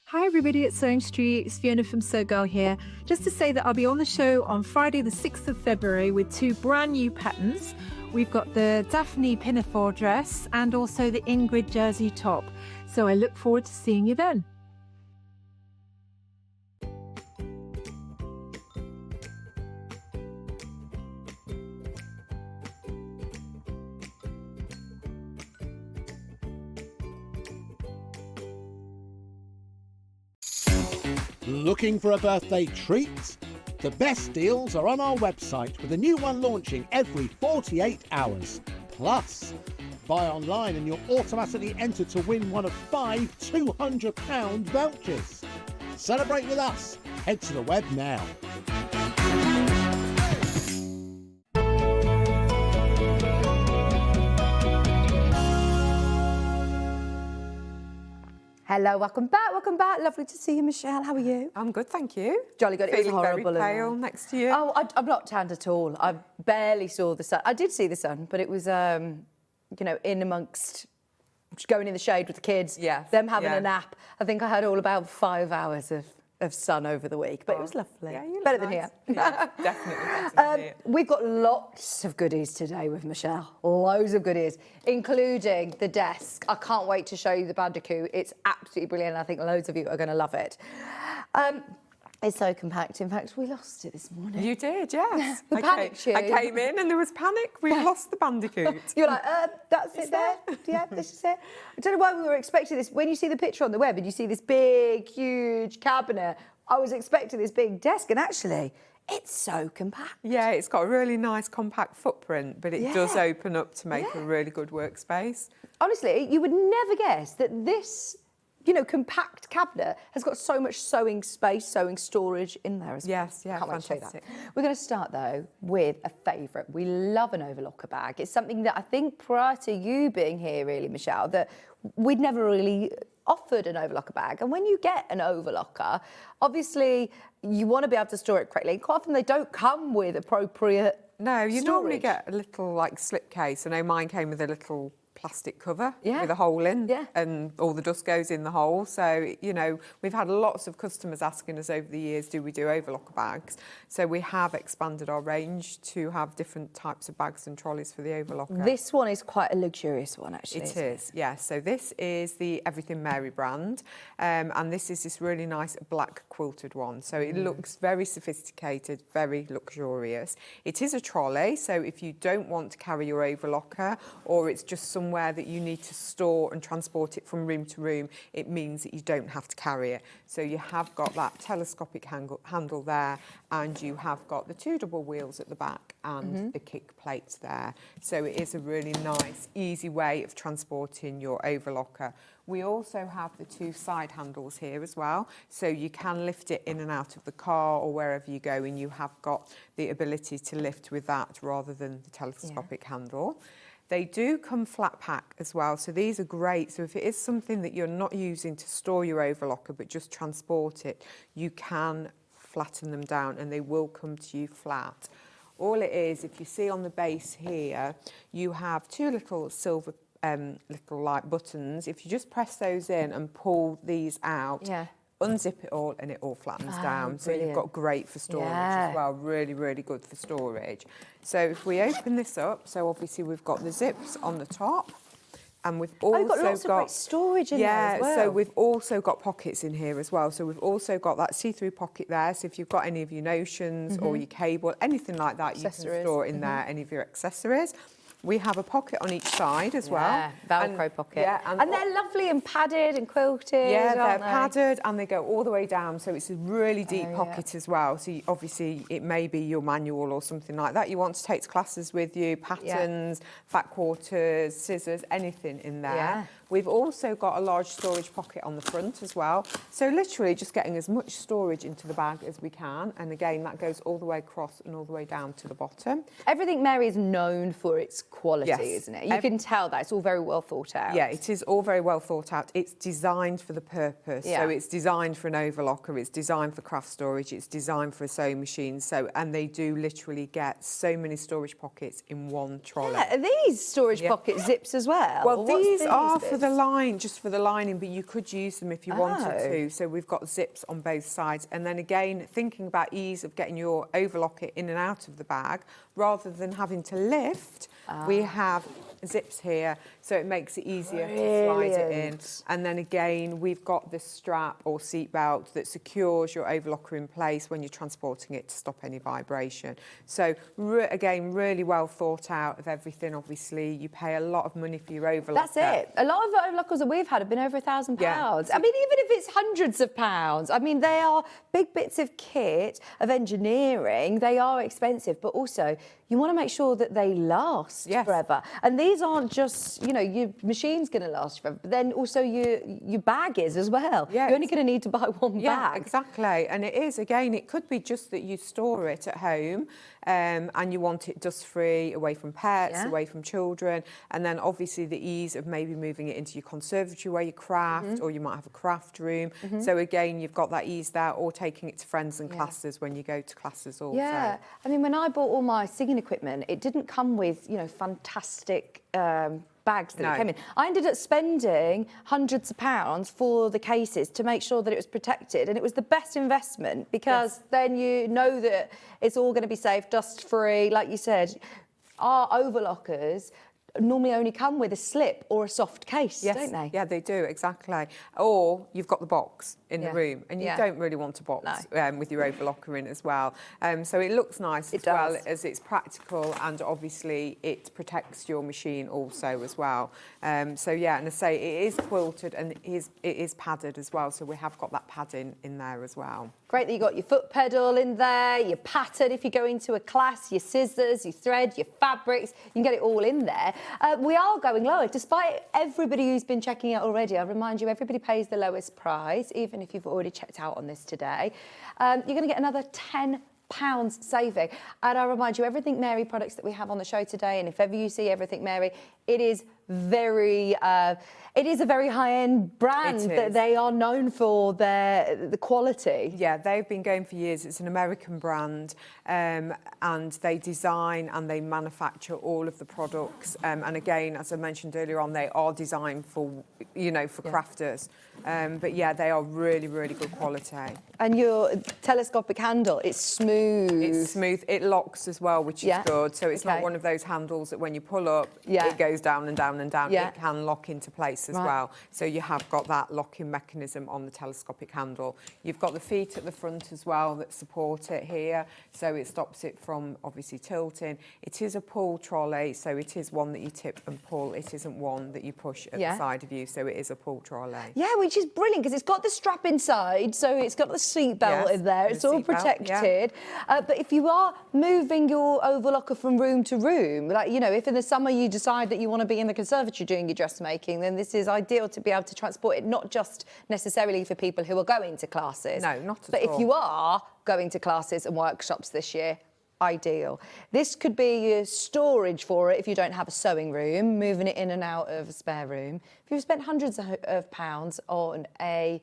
Hi everybody at SewingStreet, it's Fiona from Sew Girl here. Just to say that I'll be on the show on Friday the 6th of February with 2 brand new patterns. We've got the Daphne pinafore dress and also the Ingrid jersey top. So I look forward to seeing you then. Looking for a birthday treat? The best deals are on our website with a new one launching every 48 hours. Plus, buy online and you're automatically entered to win one of 5 £200 vouchers. Celebrate with us. Head to the web now. Hello, welcome back, welcome back. Lovely to see you, Michelle. How are you? I'm good, thank you. Jolly good. It was Feeling very horrible. pale next to you. Oh, I'm not tanned at all. I barely saw the sun. I did see the sun, but it was, you know, in amongst going in the shade with the kids, Yes, them having yeah. a nap. I think I had all about 5 hours of sun over the week, but it was lovely. Yeah, you look better than nice. here. Yeah, definitely better than here. We've got lots of goodies today with Michelle. Loads of goodies, including the desk. I can't wait to show you the Bandicoot. It's absolutely brilliant. I think loads of you are going to love it. It's so compact. In fact, we lost it this morning. You did, yes. The panic shoe. I came in and there was panic. We've lost the Bandicoot. You're like, that's it there? Yeah, this is it. I don't know why we were expecting this. When you see the picture on the web and you see this big, huge cabinet, I was expecting this big desk, and actually, it's so compact. Yeah, it's got a really nice compact footprint, but it does Yeah. open up to make a really good workspace. Honestly, you would never guess that this, you know, compact cabinet has got so much sewing space, sewing storage in there as well. Yes, yeah, Can't wait to show you that. fantastic. We're going to start, though, with a favourite. We love an overlocker bag. It's something that I think prior to you being here, really, Michelle, that we'd never really offered an overlocker bag. And when you get an overlocker, obviously, you want to be able to store it correctly. Quite often, they don't come with appropriate No, you normally storage. get a little like slip case. I know mine came with a little plastic cover Yeah. with a hole in, Yeah. and all the dust goes in the hole. So, you know, we've had lots of customers asking us over the years, do we do overlocker bags? So we have expanded our range to have different types of bags and trolleys for the overlocker. This one is quite a luxurious one, actually. It is, yes. So this is the Everything Mary brand, and this is this really nice black quilted one. So it looks very sophisticated, very luxurious. It is a trolley, so if you don't want to carry your overlocker, or it's just somewhere that you need to store and transport it from room to room, it means that you don't have to carry it. So you have got that telescopic handle there, and you have got the 2 double wheels at the back and the kick plates there. So it is a really nice, easy way of transporting your overlocker. We also have the 2 side handles here as well, so you can lift it in and out of the car or wherever you go, and you have got the ability to lift with that rather than the telescopic handle. They do come flat pack as well, so these are great. So if it is something that you're not using to store your overlocker but just transport it, you can flatten them down and they will come to you flat. All it is, if you see on the base here, you have two little silver little like buttons. If you just press those in and pull these out, unzip it all and it all flattens down. So you've got great for storage as well. Really, really good for storage. So if we open this up, so obviously we've got the zips on the top. And we've also got lots of great storage in there as well. So we've also got pockets in here as well. So we've also got that see-through pocket there. So if you've got any of your notions or your cable, anything like that, you can store in there, any of your accessories. We have a pocket on each side as well. Velcro pocket. Yeah, and they're lovely and padded and quilted. Yeah, they're aren't they? padded and they go all the way down. So it's a really deep pocket as well. So obviously it may be your manual or something like that you want to take to classes with you, patterns, fat quarters, scissors, anything in there. Yeah. We've also got a large storage pocket on the front as well. So literally just getting as much storage into the bag as we can. And again, that goes all the way across and all the way down to the bottom. Everything Mary is known for its quality, Yes. isn't it? You can tell that. It's all very well thought out. Yeah, it is all very well thought out. It's designed for the purpose. Yeah. So it's designed for an overlocker, it's designed for craft storage, it's designed for a sewing machine. So, and they do literally get so many storage pockets in one trolley. Yeah, are these storage pocket zips as well? Well, Or what's these are for bits? the line, just for the lining, but you could use them if you wanted to. So we've got zips on both sides. And then again, thinking about ease of getting your overlocker in and out of the bag, rather than having to lift, we have zips here, so it makes it easier to slide it in. And then again, we've got this strap or seat belt that secures your overlocker in place when you're transporting it to stop any vibration. So again, really well thought out of everything. Obviously, you pay a lot of money for your overlocker. That's it. A lot of overlockers that we've had have been over £1,000. I mean, even if it's hundreds of pounds, I mean, they are big bits of kit, of engineering. They are expensive, but also you want to make sure that they last forever. And these aren't just, you know, your machine's going to last forever, but then also your bag is as well. Yeah, You're only going to need to buy one bag. Yeah, exactly. And it is, again, it could be just that you store it at home and you want it dust-free, away from pets, away from children. And then obviously the ease of maybe moving it into your conservatory where you craft, or you might have a craft room. So again, you've got that ease there, or taking it to friends and classes when you go to classes also. Yeah, I mean, when I bought all my singing equipment, it didn't come with, you know, fantastic bags that it came in. I ended up spending hundreds of pounds for the cases to make sure that it was protected, and it was the best investment because then you know that it's all going to be safe, dust-free. Like you said, our overlockers normally only come with a slip or a soft case, don't they? Yeah, they do, exactly. Or you've got the box in the room, and you don't really want a box with your overlocker in as well. So it looks nice as well as it's practical, and obviously it protects your machine also as well. So yeah, and I say it is quilted and it is padded as well, so we have got that padding in there as well. Great that you got your foot pedal in there, your pattern if you go into a class, your scissors, your thread, your fabrics, you can get it all in there. We are going lower. Despite everybody who's been checking out already, I remind you, everybody pays the lowest price, even if you've already checked out on this today. You're going to get another £10 saving. And I remind you, Everything Mary products that we have on the show today, and if ever you see Everything Mary, it is a very high-end brand that they are known for the quality. Yeah, they've been going for years. It's an American brand, and they design and they manufacture all of the products. And again, as I mentioned earlier on, they are designed for, you know, for crafters. But yeah, they are really, really good quality. And your telescopic handle, it's smooth. It's smooth. It locks as well, which is good. So it's not one of those handles that when you pull up, it goes down and down and down. It can lock into place as well. So you have got that locking mechanism on the telescopic handle. You've got the feet at the front as well that support it here. So it stops it from obviously tilting. It is a pull trolley, so it is one that you tip and pull. It isn't one that you push at the side of you. So it is a pull trolley. Yeah, which is brilliant because it's got the strap inside, so it's got the seat belt in there. It's all protected. But if you are moving your overlocker from room to room, like, you know, if in the summer you decide that you want to be in the conservatory doing your dressmaking, then this is ideal to be able to transport it, not just necessarily for people who are going to classes. No, not at all. But if you are going to classes and workshops this year, ideal. This could be your storage for it if you don't have a sewing room, moving it in and out of a spare room. If you've spent hundreds of pounds on a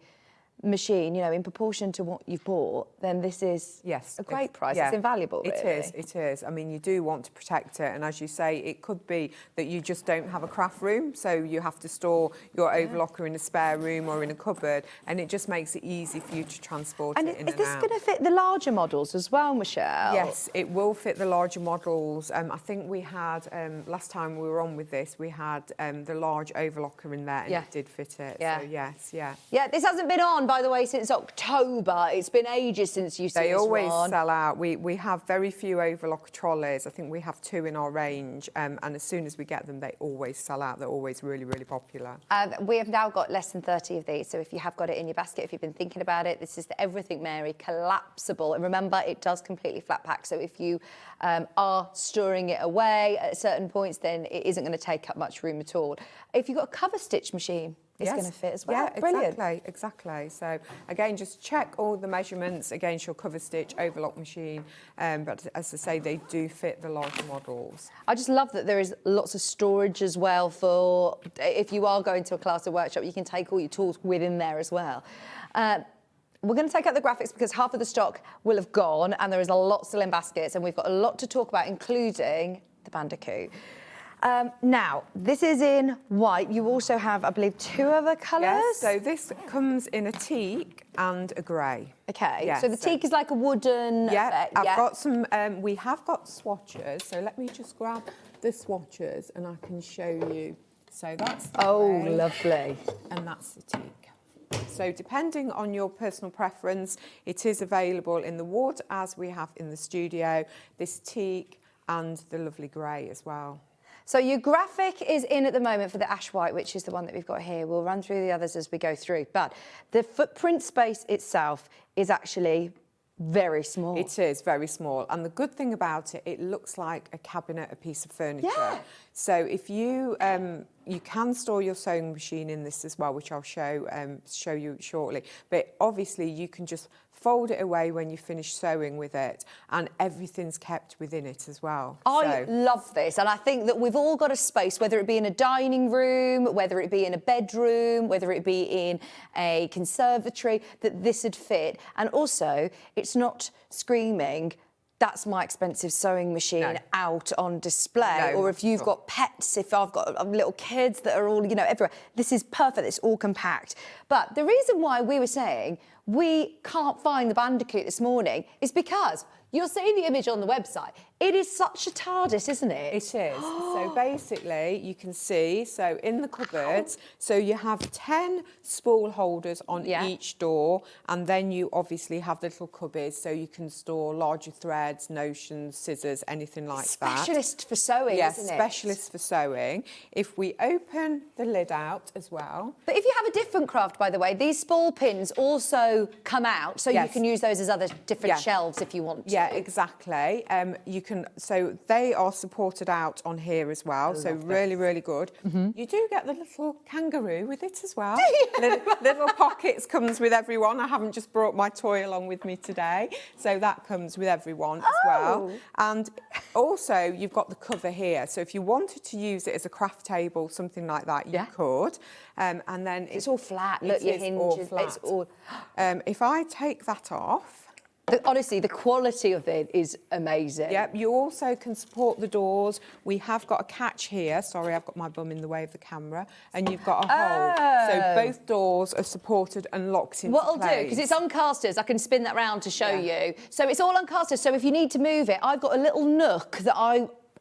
machine, you know, in proportion to what you've bought, then this is a great price. Yeah, it's invaluable, really. It is. I mean, you do want to protect it. And as you say, it could be that you just don't have a craft room. So you have to store your overlocker in a spare room or in a cupboard. And it just makes it easy for you to transport it in and out. And is this going to fit the larger models as well, Michelle? Yes, it will fit the larger models. I think we had, last time we were on with this, we had the large overlocker in there and it did fit it. Yeah. So yes, yeah. Yeah, this hasn't been on, by the way, since October. It's been ages since you've seen this one. They always sell out. We have very few overlock trolleys. I think we have 2 in our range. And as soon as we get them, they always sell out. They're always really, really popular. We have now got less than 30 of these. So if you have got it in your basket, if you've been thinking about it, this is the Everything Mary collapsible. And remember, it does completely flat pack. So if you are storing it away at certain points, then it isn't going to take up much room at all. If you've got a cover stitch machine, it's going to fit as well. Yeah, Brilliant. exactly. So again, just check all the measurements against your cover stitch overlock machine. But as I say, they do fit the larger models. I just love that there is lots of storage as well for if you are going to a class or workshop, you can take all your tools within there as well. We're going to take out the graphics because half of the stock will have gone and there is a lot still in baskets and we've got a lot to talk about, including the Bandicoot. Now, this is in white. You also have, I believe, 2 other colours. Yes, so this comes in a teak and a grey. Okay, yes, so the teak is like a wooden effect. I've got some, we have got swatches, so let me just grab the swatches and I can show you. So that's the grey, lovely. And that's the teak. So depending on your personal preference, it is available in the wood as we have in the studio, this teak and the lovely grey as well. So your graphic is in at the moment for the ash white, which is the one that we've got here. We'll run through the others as we go through. But the footprint space itself is actually very small. It is very small. And the good thing about it, it looks like a cabinet, a piece of furniture. Yeah. So if you, you can store your sewing machine in this as well, which I'll show you shortly. But obviously you can just fold it away when you finish sewing with it and everything's kept within it as well. I love this, and I think that we've all got a space, whether it be in a dining room, whether it be in a bedroom, whether it be in a conservatory, that this would fit. And also, it's not screaming, that's my expensive sewing machine out on display. Or if you've got pets, if I've got little kids that are all, you know, everywhere. This is perfect, it's all compact. But the reason why we were saying we can't find the Bandicoot this morning is because you're seeing the image on the website. It is such a TARDIS, isn't it? It is. So basically, you can see, so in the cupboards, so you have 10 spool holders on each door, and then you obviously have the little cupboards, so you can store larger threads, notions, scissors, anything like that. Specialist for sewing, isn't it? Yes, specialist for sewing. If we open the lid out as well. But if you have a different craft, by the way, these spool pins also come out, so you can use those as other different shelves if you want to. Yeah, exactly. You can, so they are supported out on here as well. So really, really good. You do get the little kangaroo with it as well. Little pockets comes with everyone. I haven't just brought my toy along with me today. So that comes with everyone as well. And also you've got the cover here. So if you wanted to use it as a craft table, something like that, you could. And then it's all flat. Look, your hinges. It's all. If I take that off. Honestly, the quality of it is amazing. Yep, you also can support the doors. We have got a catch here. Sorry, I've got my bum in the way of the camera. And you've got a hole. So both doors are supported and locked into place. What I'll do, because it's on casters, I can spin that round to show you. So it's all on casters. So if you need to move it, I've got a little nook that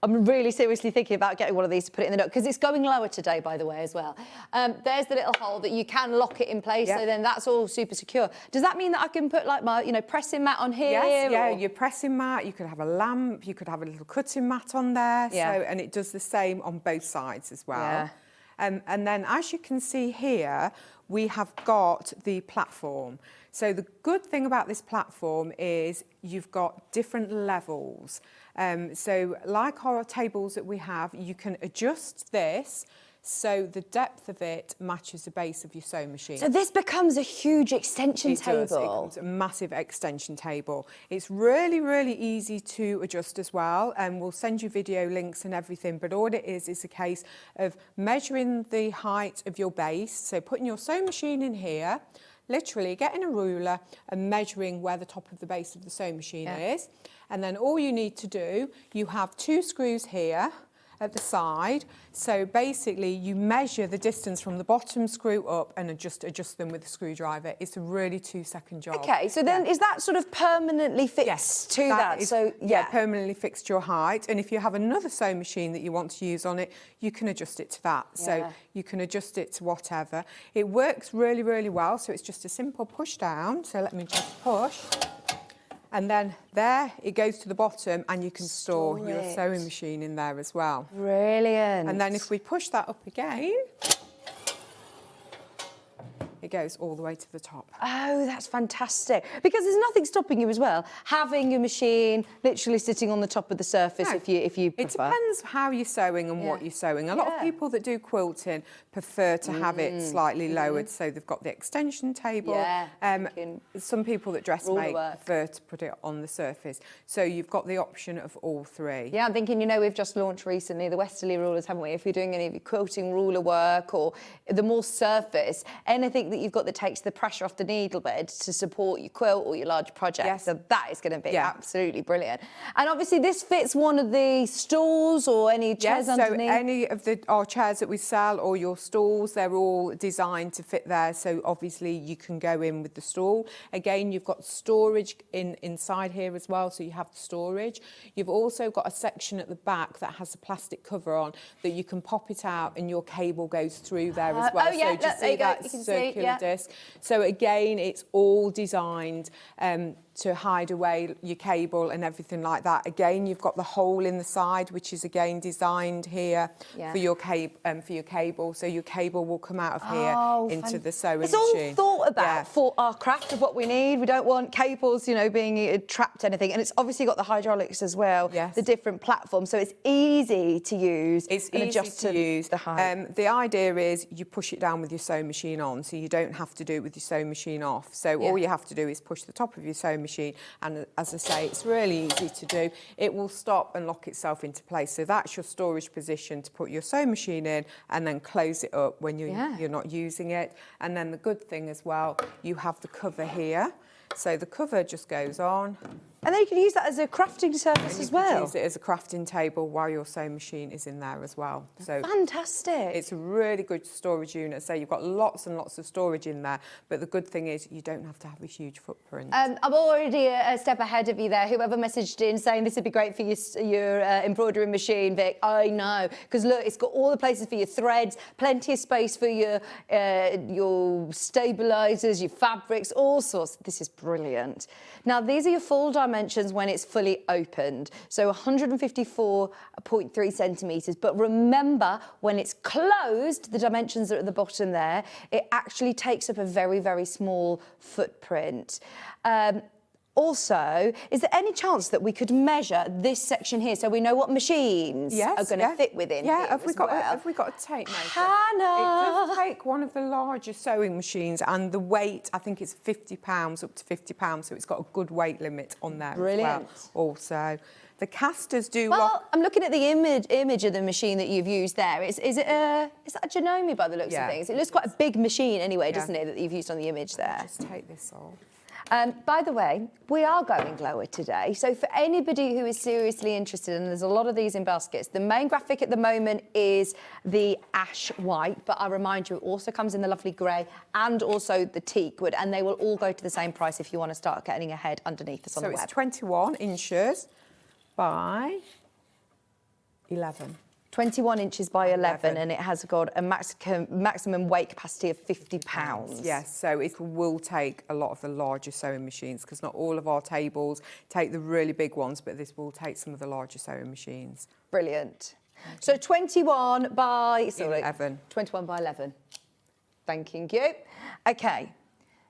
I'm really seriously thinking about getting one of these to put it in the nook, because it's going lower today, by the way, as well. There's the little hole that you can lock it in place, so then that's all super secure. Does that mean that I can put like my, pressing mat on here? Yes, yeah, your pressing mat, you could have a lamp, you could have a little cutting mat on there, and it does the same on both sides as well. Yeah. And then as you can see here, we have got the platform. So the good thing about this platform is you've got different levels. So like our tables that we have, you can adjust this so the depth of it matches the base of your sewing machine. So this becomes a huge extension table. It becomes a massive extension table. It's really, really easy to adjust as well, and we'll send you video links and everything, but all it is a case of measuring the height of your base, so putting your sewing machine in here, literally getting a ruler and measuring where the top of the base of the sewing machine is. And then all you need to do, you have 2 screws here at the side. So basically you measure the distance from the bottom screw up and adjust them with the screwdriver. It's a really 2-second job. Okay, so then is that sort of permanently fixed to that? So permanently fixed to your height. And if you have another sewing machine that you want to use on it, you can adjust it to that. So you can adjust it to whatever. It works really, really well. So it's just a simple push down. So let me just push. And then there it goes to the bottom and you can store your sewing machine in there as well. Brilliant. And then if we push that up again, it goes all the way to the top. Oh, that's fantastic. Because there's nothing stopping you as well, having your machine literally sitting on the top of the surface if you prefer. It depends how you're sewing and what you're sewing. A lot of people that do quilting prefer to have it slightly lowered so they've got the extension table. Some people that dressmake prefer to put it on the surface. So you've got the option of all 3. Yeah, I'm thinking, you know, we've just launched recently the Westerly rulers, haven't we? If you're doing any of your quilting ruler work or the more surface, anything that you've got that takes the pressure off the needle bed to support your quilt or your large project. So that is going to be absolutely brilliant. And obviously this fits one of the stools or any chairs underneath? So any of our chairs that we sell or your stools, they're all designed to fit there. So obviously you can go in with the stool. Again, you've got storage inside here as well. So you have the storage. You've also got a section at the back that has a plastic cover on that you can pop it out and your cable goes through there as well. So just see that circular disc. So again, it's all designed to hide away your cable and everything like that. Again, you've got the hole in the side, which is again designed here for your cable. So your cable will come out of here into the sewing machine. It's all thought about for our craft of what we need. We don't want cables, you know, being trapped anything. And it's obviously got the hydraulics as well, the different platforms. So it's easy to use. It's easy to use. The height. The idea is you push it down with your sewing machine on, so you don't have to do it with your sewing machine off. So all you have to do is push the top of your sewing machine, and as I say, it's really easy to do. It will stop and lock itself into place. So that's your storage position to put your sewing machine in and then close it up when you're not using it. And then the good thing as well, you have the cover here. So the cover just goes on. And then you can use that as a crafting surface as well. You can use it as a crafting table while your sewing machine is in there as well. So fantastic. It's a really good storage unit. So you've got lots and lots of storage in there. But the good thing is you don't have to have a huge footprint. I'm already a step ahead of you there. Whoever messaged in saying this would be great for your embroidery machine, Vic, I know. Because look, it's got all the places for your threads, plenty of space for your stabilisers, your fabrics, all sorts. This is brilliant. Now, these are your full dimensions when it's fully opened. So 154.3 centimetres. But remember, when it's closed, the dimensions are at the bottom there, it actually takes up a very, very small footprint. Also, is there any chance that we could measure this section here so we know what machines are going to fit within here have we got a tape measure? Hannah! It does take one of the larger sewing machines, and the weight, I think it's £50, up to £50, so it's got a good weight limit on there as well. Also, the casters do... Well, I'm looking at the image of the machine that you've used there. Is that a Janome by the looks of things? It looks quite a big machine anyway, doesn't it, that you've used on the image there? Just take this off. By the way, we are going lower today. So for anybody who is seriously interested, and there's a lot of these in baskets, the main graphic at the moment is the ash white, but I remind you, it also comes in the lovely grey and also the teak wood, and they will all go to the same price if you want to start getting ahead underneath us on the web. So it's 21 inches by 11. 21 inches by 11, and it has got a maximum weight capacity of 50 pounds. Yes, so it will take a lot of the larger sewing machines, because not all of our tables take the really big ones, but this will take some of the larger sewing machines. Brilliant. So 21 by... 11. 21 by 11. Thanking you. OK,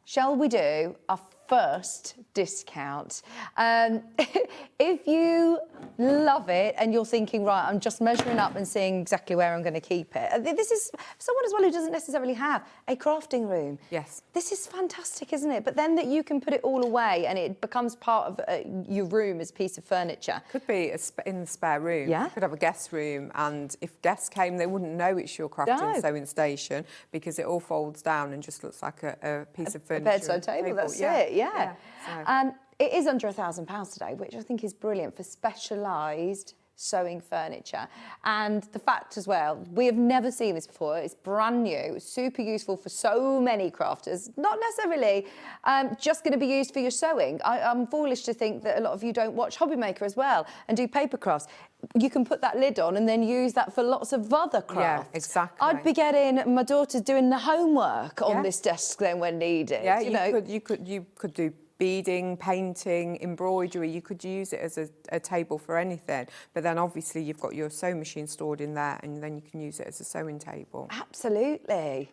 shall we do our first discount. If you love it and you're thinking, right, I'm just measuring up and seeing exactly where I'm going to keep it. This is someone as well who doesn't necessarily have a crafting room. Yes. This is fantastic, isn't it? But then that you can put it all away and it becomes part of your room as a piece of furniture. Could be in the spare room. Yeah. You could have a guest room, and if guests came, they wouldn't know it's your crafting sewing station because it all folds down and just looks like a piece of furniture. A bedside table, that's it, yeah. So. It is under £1,000 today, which I think is brilliant for specialised sewing furniture. And the fact as well, we have never seen this before. It's brand new, super useful for so many crafters, not necessarily just going to be used for your sewing. I'm foolish to think that a lot of you don't watch Hobbymaker as well and do paper crafts. You can put that lid on and then use that for lots of other crafts. Yeah, exactly. I'd be getting my daughter doing the homework on this desk then when needed. Yeah, you could do beading, painting, embroidery. You could use it as a table for anything. But then obviously you've got your sewing machine stored in there, and then you can use it as a sewing table. Absolutely.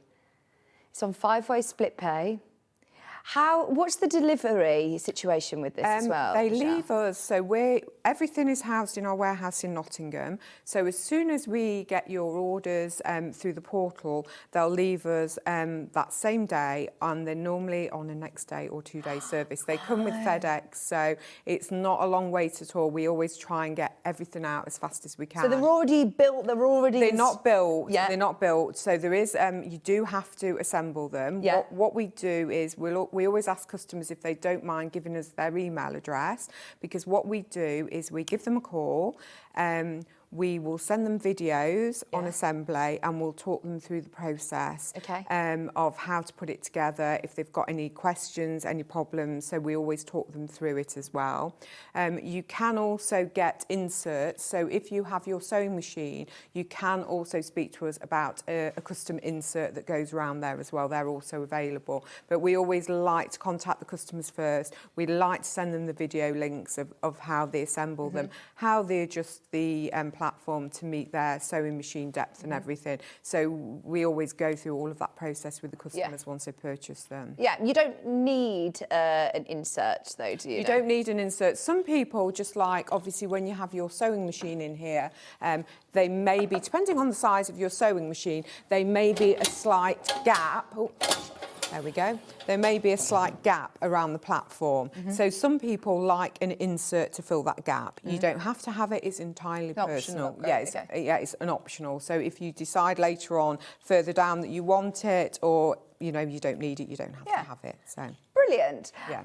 It's on 5-way split pay. What's the delivery situation with this as well? They Michelle? leave us, so everything is housed in our warehouse in Nottingham. So as soon as we get your orders through the portal, they'll leave us that same day, and they're normally on a next day or 2-day service. They come with FedEx, so it's not a long wait at all. We always try and get everything out as fast as we can. So they're already built, They're not built, yeah. They're not built. So there is, you do have to assemble them. Yeah. What we do is we always ask customers if they don't mind giving us their email address, because what we do is we give them a call, we will send them videos on assembly, and we'll talk them through the process of how to put it together, if they've got any questions, any problems. So we always talk them through it as well. You can also get inserts. So if you have your sewing machine, you can also speak to us about a custom insert that goes around there as well. They're also available. But we always like to contact the customers first. We like to send them the video links of how they assemble them, how they adjust the platform to meet their sewing machine depth and everything. So we always go through all of that process with the customers once they purchase them. Yeah, you don't need an insert though, do you? You don't need an insert. Some people just like, obviously when you have your sewing machine in here, they may be, depending on the size of your sewing machine, they may be a slight gap. Oh, there we go. There may be a slight gap around the platform. So some people like an insert to fill that gap. You don't have to have it, it's entirely personal. Yeah, it's an optional. So if you decide later on, further down, that you want it, or you don't need it, you don't have to have it. So brilliant. Yeah.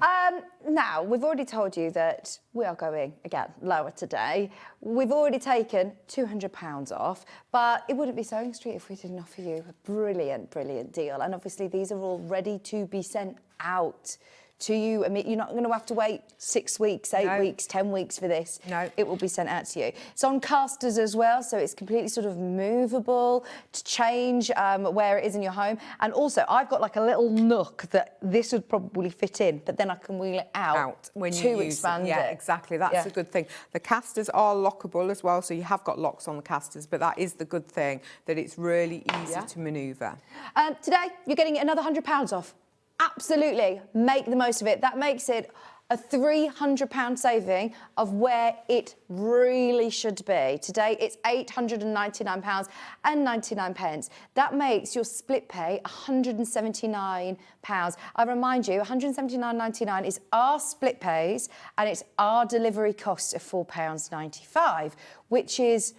Now, we've already told you that we are going, again, lower today. We've already taken £200 off, but it wouldn't be Sewing Street if we didn't offer you a brilliant, brilliant deal. And obviously, these are all ready to be sent out to you. I mean, you're not going to have to wait 6 weeks, 8 weeks, 10 weeks for this. No. It will be sent out to you. It's on casters as well, so it's completely sort of movable to change where it is in your home. And also, I've got like a little nook that this would probably fit in, but then I can wheel it out when to you use expand it. Yeah, it. exactly. That's a good thing. The casters are lockable as well, so you have got locks on the casters, but that is the good thing, that it's really easy to manoeuvre. Today, you're getting another £100 off. Absolutely, make the most of it. That makes it a £300 saving of where it really should be. Today, it's £899.99. That makes your split pay £179. I remind you, £179.99 is our split pays, and it's our delivery cost of £4.95, which is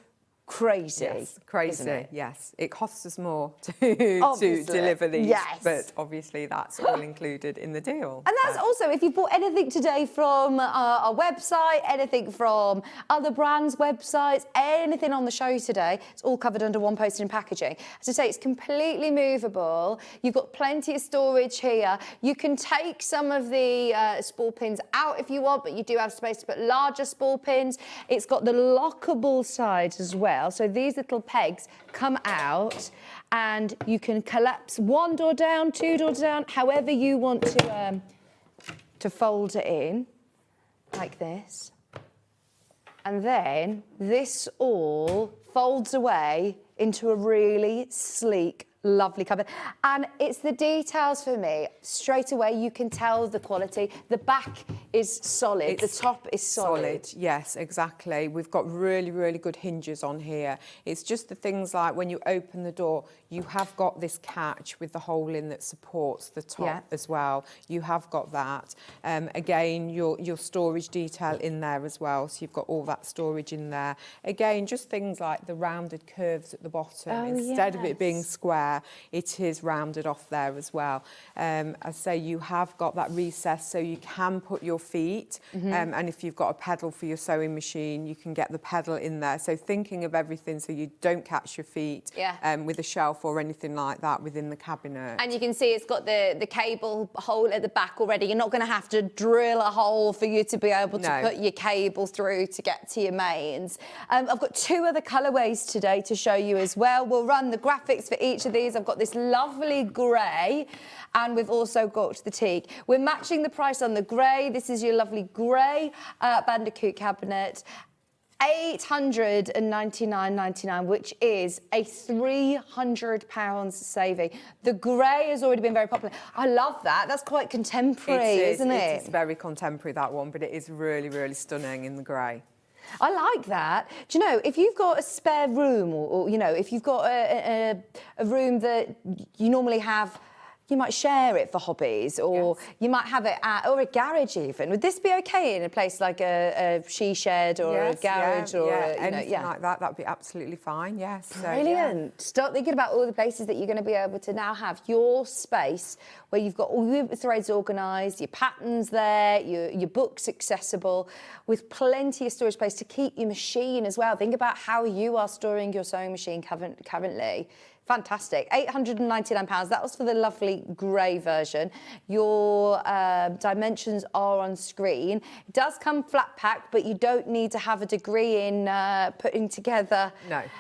crazy. Yes, crazy. Isn't it? Yes, it costs us more to deliver these, but obviously that's all included in the deal. And that's also, if you bought anything today from our website, anything from other brands' websites, anything on the show today, it's all covered under one postage and packaging. As I say, it's completely movable. You've got plenty of storage here. You can take some of the spool pins out if you want, but you do have space to put larger spool pins. It's got the lockable sides as well. So these little pegs come out and you can collapse one door down, two doors down, however you want to fold it in, like this. And then this all folds away into a really sleek, Lovely cupboard. And it's the details for me. Straight away, you can tell the quality. The back is solid. The top is solid. Yes, exactly. We've got really, really good hinges on here. It's just the things like when you open the door, you have got this catch with the hole in that supports the top as well. You have got that. Again, your storage detail in there as well. So you've got all that storage in there. Again, just things like the rounded curves at the bottom. Instead of it being square, it is rounded off there as well. I say you have got that recess so you can put your feet, and if you've got a pedal for your sewing machine, you can get the pedal in there. So thinking of everything so you don't catch your feet with a shelf or anything like that within the cabinet. And you can see it's got the cable hole at the back already. You're not going to have to drill a hole for you to be able to put your cable through to get to your mains. I've got 2 other colourways today to show you as well. We'll run the graphics for each of these. I've got this lovely grey, and we've also got the teak. We're matching the price on the grey. This is your lovely grey Bandicoot cabinet. £899.99, which is a £300 saving. The grey has already been very popular. I love that. That's quite contemporary, isn't it? It's very contemporary, that one, but it is really, really stunning in the grey. I like that. Do you know, if you've got a spare room or you know, if you've got a room that you normally have, you might share it for hobbies, or you might have it at, or a garage even. Would this be okay in a place like a she shed or a garage or anything like that? That'd be absolutely fine. Yes. Brilliant. Start thinking about all the places that you're going to be able to now have your space where you've got all your threads organised, your patterns there, your books accessible, with plenty of storage space to keep your machine as well. Think about how you are storing your sewing machine currently. Fantastic. £899. That was for the lovely grey version. Your dimensions are on screen. It does come flat packed, but you don't need to have a degree in putting together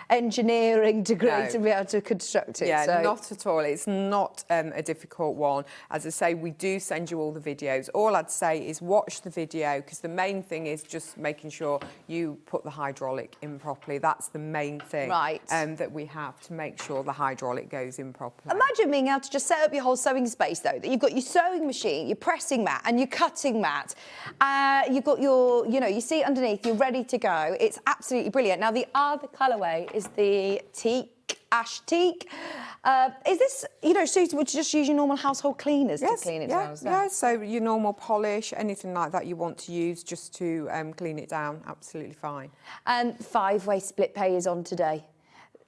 engineering degree to be able to construct it. Yeah, not at all. It's not a difficult one. As I say, we do send you all the videos. All I'd say is watch the video, because the main thing is just making sure you put the hydraulic in properly. That's the main thing that we have to make sure the hydraulic goes in properly. Imagine being able to just set up your whole sewing space, though, that you've got your sewing machine, your pressing mat and your cutting mat. You've got your, your seat underneath, you're ready to go. It's absolutely brilliant. Now, the other colourway is the teak, ash teak. Is this, suitable to just use your normal household cleaners to clean it down? Yeah, so your normal polish, anything like that you want to use just to clean it down, absolutely fine. And 5-way split pay is on today.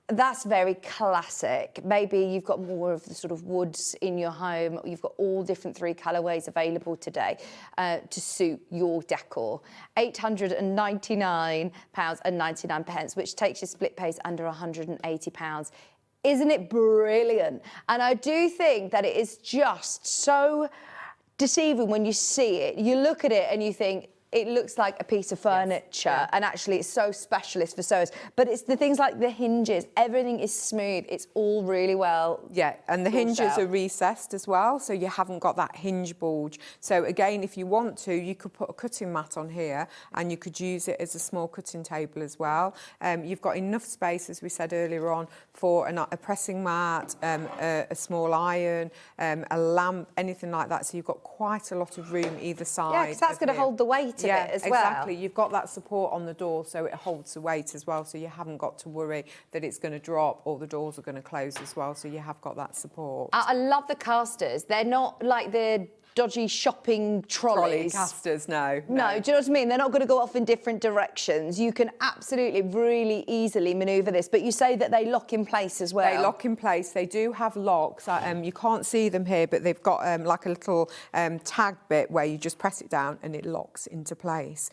That's very classic. Maybe you've got more of the sort of woods in your home. You've got all different 3 colourways available today to suit your decor. £899.99, which takes your split pays under £180. Isn't it brilliant? And I do think that it is just so deceiving when you see it. You look at it and you think, it looks like a piece of furniture, and actually it's so specialist for sewers. But it's the things like the hinges, everything is smooth. It's all really well. Yeah, and the hinges are recessed as well, so you haven't got that hinge bulge. So again, if you want to, you could put a cutting mat on here, and you could use it as a small cutting table as well. You've got enough space, as we said earlier on, for a pressing mat, a small iron, a lamp, anything like that. So you've got quite a lot of room either side. Yeah, because that's going to hold the weight of it as well. Exactly. You've got that support on the door, so it holds the weight as well, so you haven't got to worry that it's going to drop or the doors are going to close as well, so you have got that support. I love the casters. They're not like the dodgy shopping trolleys. Trolley casters, no. No, do you know what I mean? They're not going to go off in different directions. You can absolutely really easily manoeuvre this, but you say that they lock in place as well. They lock in place. They do have locks. You can't see them here, but they've got like a little tag bit where you just press it down and it locks into place.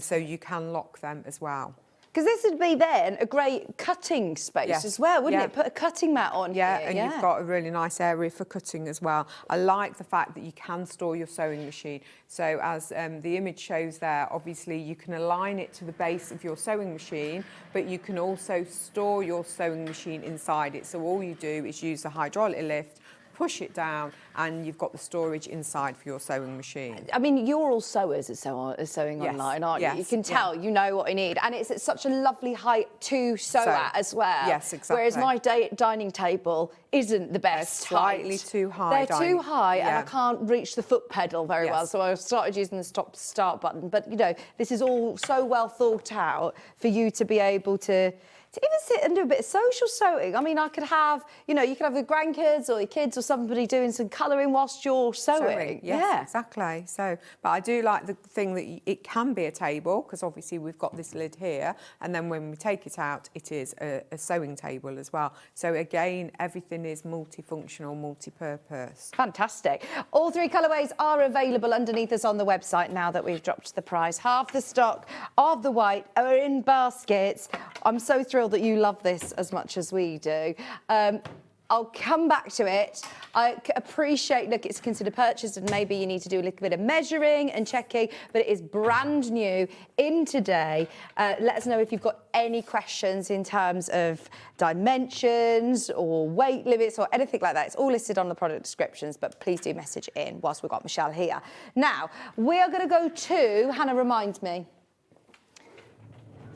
So you can lock them as well. Because this would be then a great cutting space as well, wouldn't it? Put a cutting mat on here. And you've got a really nice area for cutting as well. I like the fact that you can store your sewing machine. So as the image shows there, obviously you can align it to the base of your sewing machine, but you can also store your sewing machine inside it. So all you do is use the hydraulic lift, push it down, and you've got the storage inside for your sewing machine. I mean, you're all sewers at Sewing Yes, Online, aren't you? You yes, can tell, you know what you need. And it's at such a lovely height to sew at as well. Yes, exactly. Whereas my dining table isn't the best slightly height. too high. They're too high, and I Yeah. can't reach the foot pedal very well, Yes. so I started using the start button. But, you know, this is all so well thought out for you to be able to even sit and do a bit of social sewing. I mean, I could have, you know, you could have the grandkids or your kids or somebody doing some colouring whilst you're sewing. Yes, Yeah. exactly. So, but I do like the thing that it can be a table, because obviously we've got this lid here, and then when we take it out, it is a sewing table as well. So again, everything is multifunctional, multi-purpose. Fantastic. All three colourways are available underneath us on the website now that we've dropped the price. Half the stock of the white are in baskets. I'm so thrilled that you love this as much as we do. I'll come back to it. I appreciate, look, it's considered purchased and maybe you need to do a little bit of measuring and checking, but it is brand new in today. Let us know if you've got any questions in terms of dimensions or weight limits or anything like that. It's all listed on the product descriptions, but please do message in whilst we've got Michelle here. Now, we are going to go to, Hannah, remind me.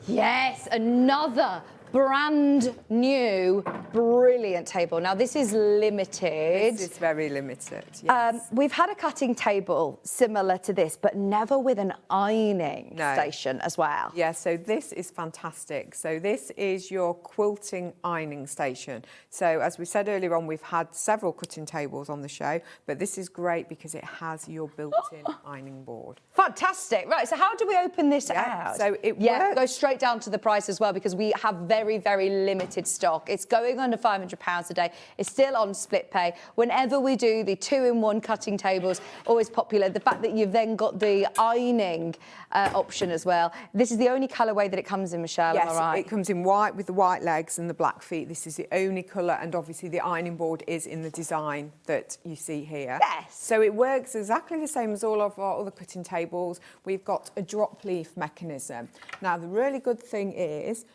Yes, another brand new, brilliant table. Now, this is limited. This is very limited, yes. We've had a cutting table similar to this, but never with an ironing No. station as well. Yeah, so this is fantastic. So this is your quilting ironing station. So as we said earlier on, we've had several cutting tables on the show, but this is great because it has your built-in ironing board. Fantastic. Right, so how do we open this out? So it go works. straight down to the price as well, because we have very, very limited stock. It's going under £500 a day. It's still on split pay. Whenever we do the 2-in-1 cutting tables, always popular. The fact that you've then got the ironing option as well. This is the only colourway that it comes in, Michelle, am I right? It comes in white with the white legs and the black feet. This is the only colour, and obviously the ironing board is in the design that you see here. Yes. So it works exactly the same as all of our other cutting tables. We've got a drop leaf mechanism. Now, the really good thing is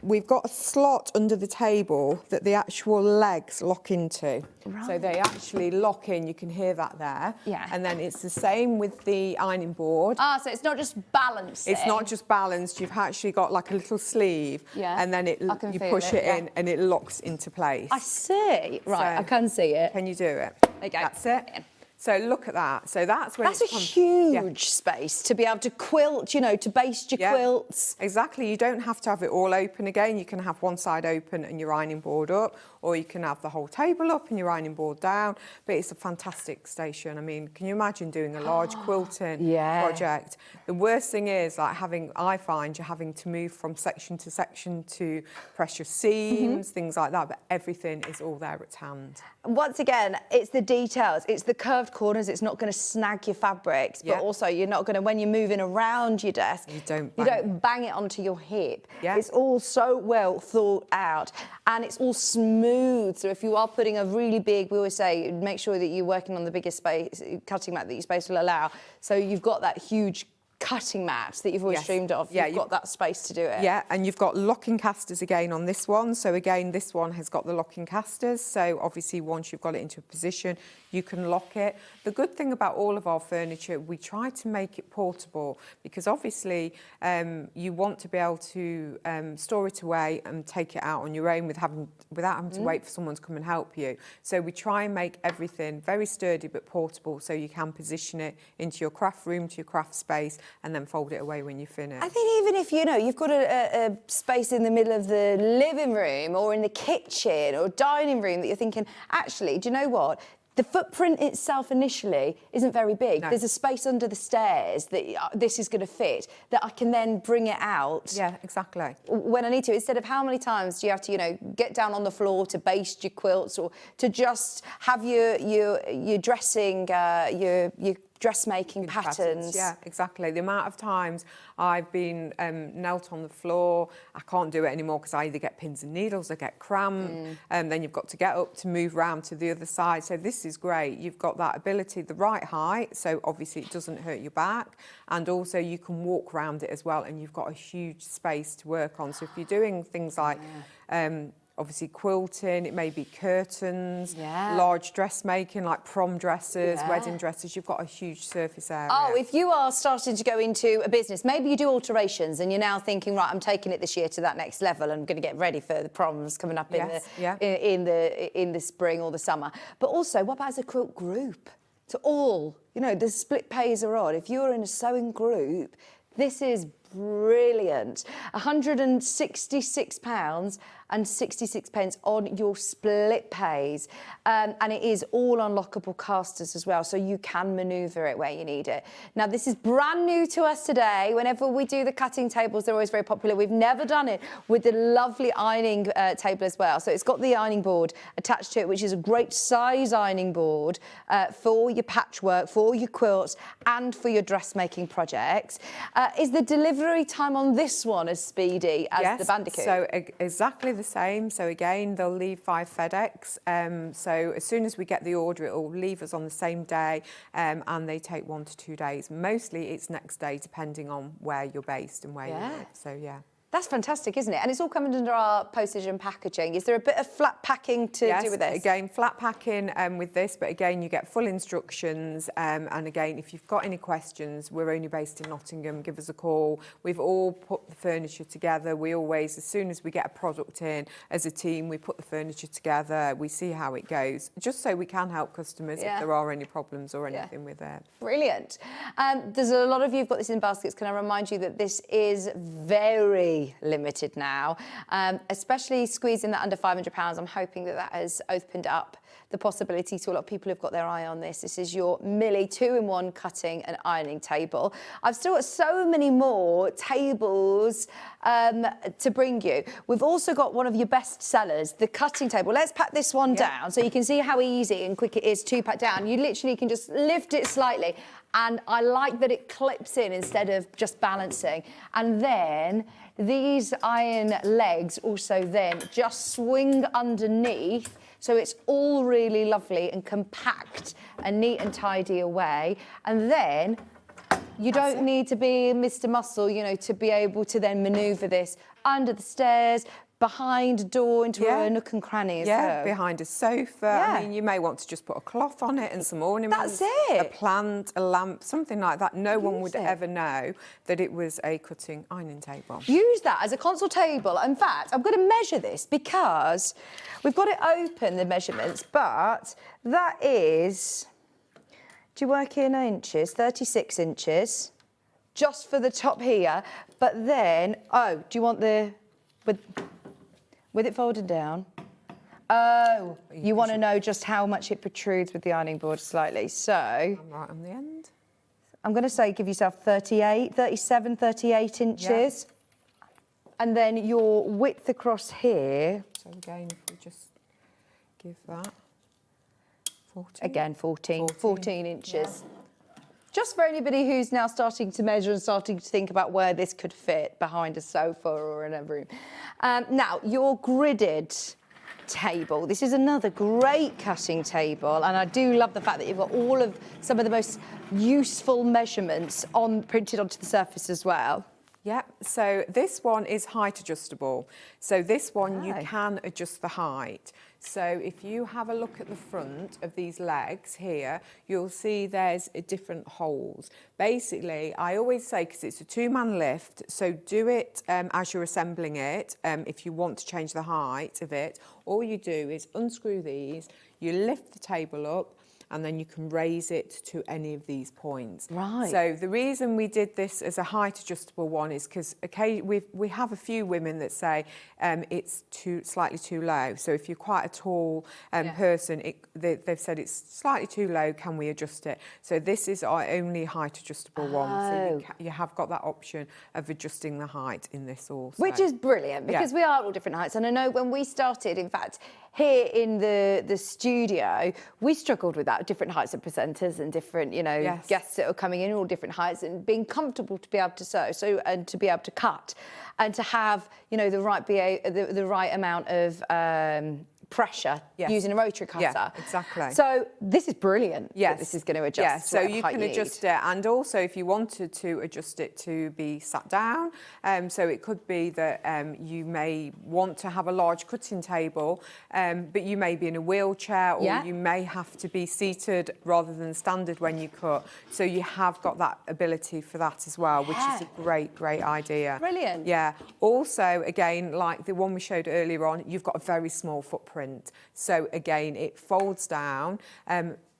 we've got a slot under the table that the actual legs lock into. Right. So they actually lock in, you can hear that there. Yeah. And then it's the same with the ironing board. Ah, so it's not just balancing. It's not just balanced, you've actually got like a little sleeve, Yeah. and then I can you feel push it in yeah. and it locks into place. I see. Right, So- I can see it. Can you do it? There you go. That's it. So look at that. So that's when That's a it's huge space to be able to quilt, you know, to baste your quilts. Exactly. You don't have to have it all open again. You can have one side open and your ironing board up, or you can have the whole table up and your ironing board down. But it's a fantastic station. I mean, can you imagine doing a large quilting project? The worst thing is, like, I find you're having to move from section to section to press your seams, things like that. But everything is all there at hand. Once again, it's the details, it's the curved corners, it's not going to snag your fabrics, but also you're not going to, when you're moving around your desk, You don't bang it onto your hip. Yeah. It's all so well thought out, and it's all smooth. So if you are putting a really big, we always say, make sure that you're working on the biggest space, cutting mat that your space will allow. So you've got that huge cutting mat that you've always dreamed of. Yeah, you've got that space to do it. Yeah, and you've got locking casters again on this one. So again, this one has got the locking casters. So obviously once you've got it into a position, you can lock it. The good thing about all of our furniture, we try to make it portable, because obviously you want to be able to store it away and take it out on your own without having to wait for someone to come and help you. So we try and make everything very sturdy but portable, so you can position it into your craft room, to your craft space, and then fold it away when you finish. I think even if, you know, you've got a space in the middle of the living room or in the kitchen or dining room that you're thinking, actually, do you know what? The footprint itself initially isn't very big. No. There's a space under the stairs that this is going to fit, that I can then bring it out. Yeah, exactly. When I need to, instead of how many times do you have to, you know, get down on the floor to baste your quilts, or to just have your dressing, your dressmaking patterns. Yeah, exactly. The amount of times I've been knelt on the floor, I can't do it anymore because I either get pins and needles, I get cramp, and then you've got to get up to move round to the other side. So this is great. You've got that ability, the right height, so obviously it doesn't hurt your back, and also you can walk around it as well, and you've got a huge space to work on. So if you're doing things like obviously quilting, it may be curtains, Yeah. large dressmaking like prom dresses, Yeah. wedding dresses. You've got a huge surface area. Oh, if you are starting to go into a business, maybe you do alterations and you're now thinking, right, I'm taking it this year to that next level. I'm going to get ready for the proms coming up Yes, yeah. in the spring or the summer. But also, what about as a quilt group? To all, you know, the split pays are on. If you're in a sewing group, this is brilliant. £166 and 66 pence on your split pays. And it is all unlockable casters as well, so you can manoeuvre it where you need it. Now, this is brand new to us today. Whenever we do the cutting tables, they're always very popular. We've never done it with the lovely ironing table as well. So it's got the ironing board attached to it, which is a great size ironing board for your patchwork, for your quilts, and for your dressmaking projects. Is the delivery time on this one as speedy as the Bandicoot? So exactly the same. So again, they'll leave via FedEx. So as soon as we get the order, it will leave us on the same day, and they take 1 to 2 days. Mostly it's next day, depending on where you're based and where you live. So yeah. That's fantastic, isn't it? And it's all coming under our postage and packaging. Is there a bit of flat packing to do with this? Yes, again, flat packing with this, but again, you get full instructions. And again, if you've got any questions, we're only based in Nottingham, give us a call. We've all put the furniture together. We always, as soon as we get a product in, as a team, we put the furniture together. We see how it goes, just so we can help customers if there are any problems or anything with it. Brilliant. There's a lot of you who've got this in baskets. Can I remind you that this is very limited now, especially squeezing that under £500. I'm hoping that that has opened up the possibility to a lot of people who've got their eye on this. This is your Millie 2-in-1 cutting and ironing table. I've still got so many more tables to bring you. We've also got one of your best sellers, the cutting table. Let's pat this one down so you can see how easy and quick it is to pat down. You literally can just lift it slightly, and I like that it clips in instead of just balancing. And then these iron legs also then just swing underneath, so it's all really lovely and compact and neat and tidy away. And then you don't need to be Mr. Muscle, you know, to be able to then manoeuvre this under the stairs, behind a door, into a nook and cranny as well. Behind a sofa. I mean, you may want to just put a cloth on it and some ornaments. That's it. A plant, a lamp, something like that. No one would ever know that it was a cutting ironing table. Use that as a console table. In fact, I'm going to measure this because we've got it open, the measurements, but that is, do you work in inches? 36 inches, just for the top here. But then, do you want the, with it folded down? Oh, you want to know just how much it protrudes with the ironing board slightly. So I'm right on the end. I'm going to say give yourself 37, 38 inches. And then your width across here. So again, if we just give that 14. Again, 14 inches. Just for anybody who's now starting to measure and starting to think about where this could fit behind a sofa or in a room. Now, your gridded table. This is another great cutting table, and I do love the fact that you've got all of some of the most useful measurements printed onto the surface as well. Yeah, so this one is height adjustable. So this one you can adjust the height. So if you have a look at the front of these legs here, you'll see there's different holes. Basically, I always say, because it's a 2-man lift, so do it as you're assembling it. If you want to change the height of it, all you do is unscrew these, you lift the table up, and then you can raise it to any of these points. Right. So the reason we did this as a height adjustable one is because we have a few women that say it's slightly too low. So if you're quite a tall person, they've said it's slightly too low, can we adjust it? So this is our only height adjustable one. So you have got that option of adjusting the height in this also. Which is brilliant, because we are all different heights. And I know when we started, in fact, here in the studio, we struggled with that, different heights of presenters and different, you know, guests that are coming in, all different heights, and being comfortable to be able to sew, and to be able to cut, and to have, you know, the right amount of pressure Yes. using a rotary cutter. Yeah, exactly. So this is brilliant. Yes. That this is going to adjust. Yeah, so whatever you height can adjust it, and also if you wanted to adjust it to be sat down, so it could be that you may want to have a large cutting table, but you may be in a wheelchair, or Yeah. you may have to be seated rather than standard when you cut. So you have got that ability for that as well, which is a great idea. Brilliant. Yeah. Also, again, like the one we showed earlier on, you've got a very small footprint. So again, it folds down.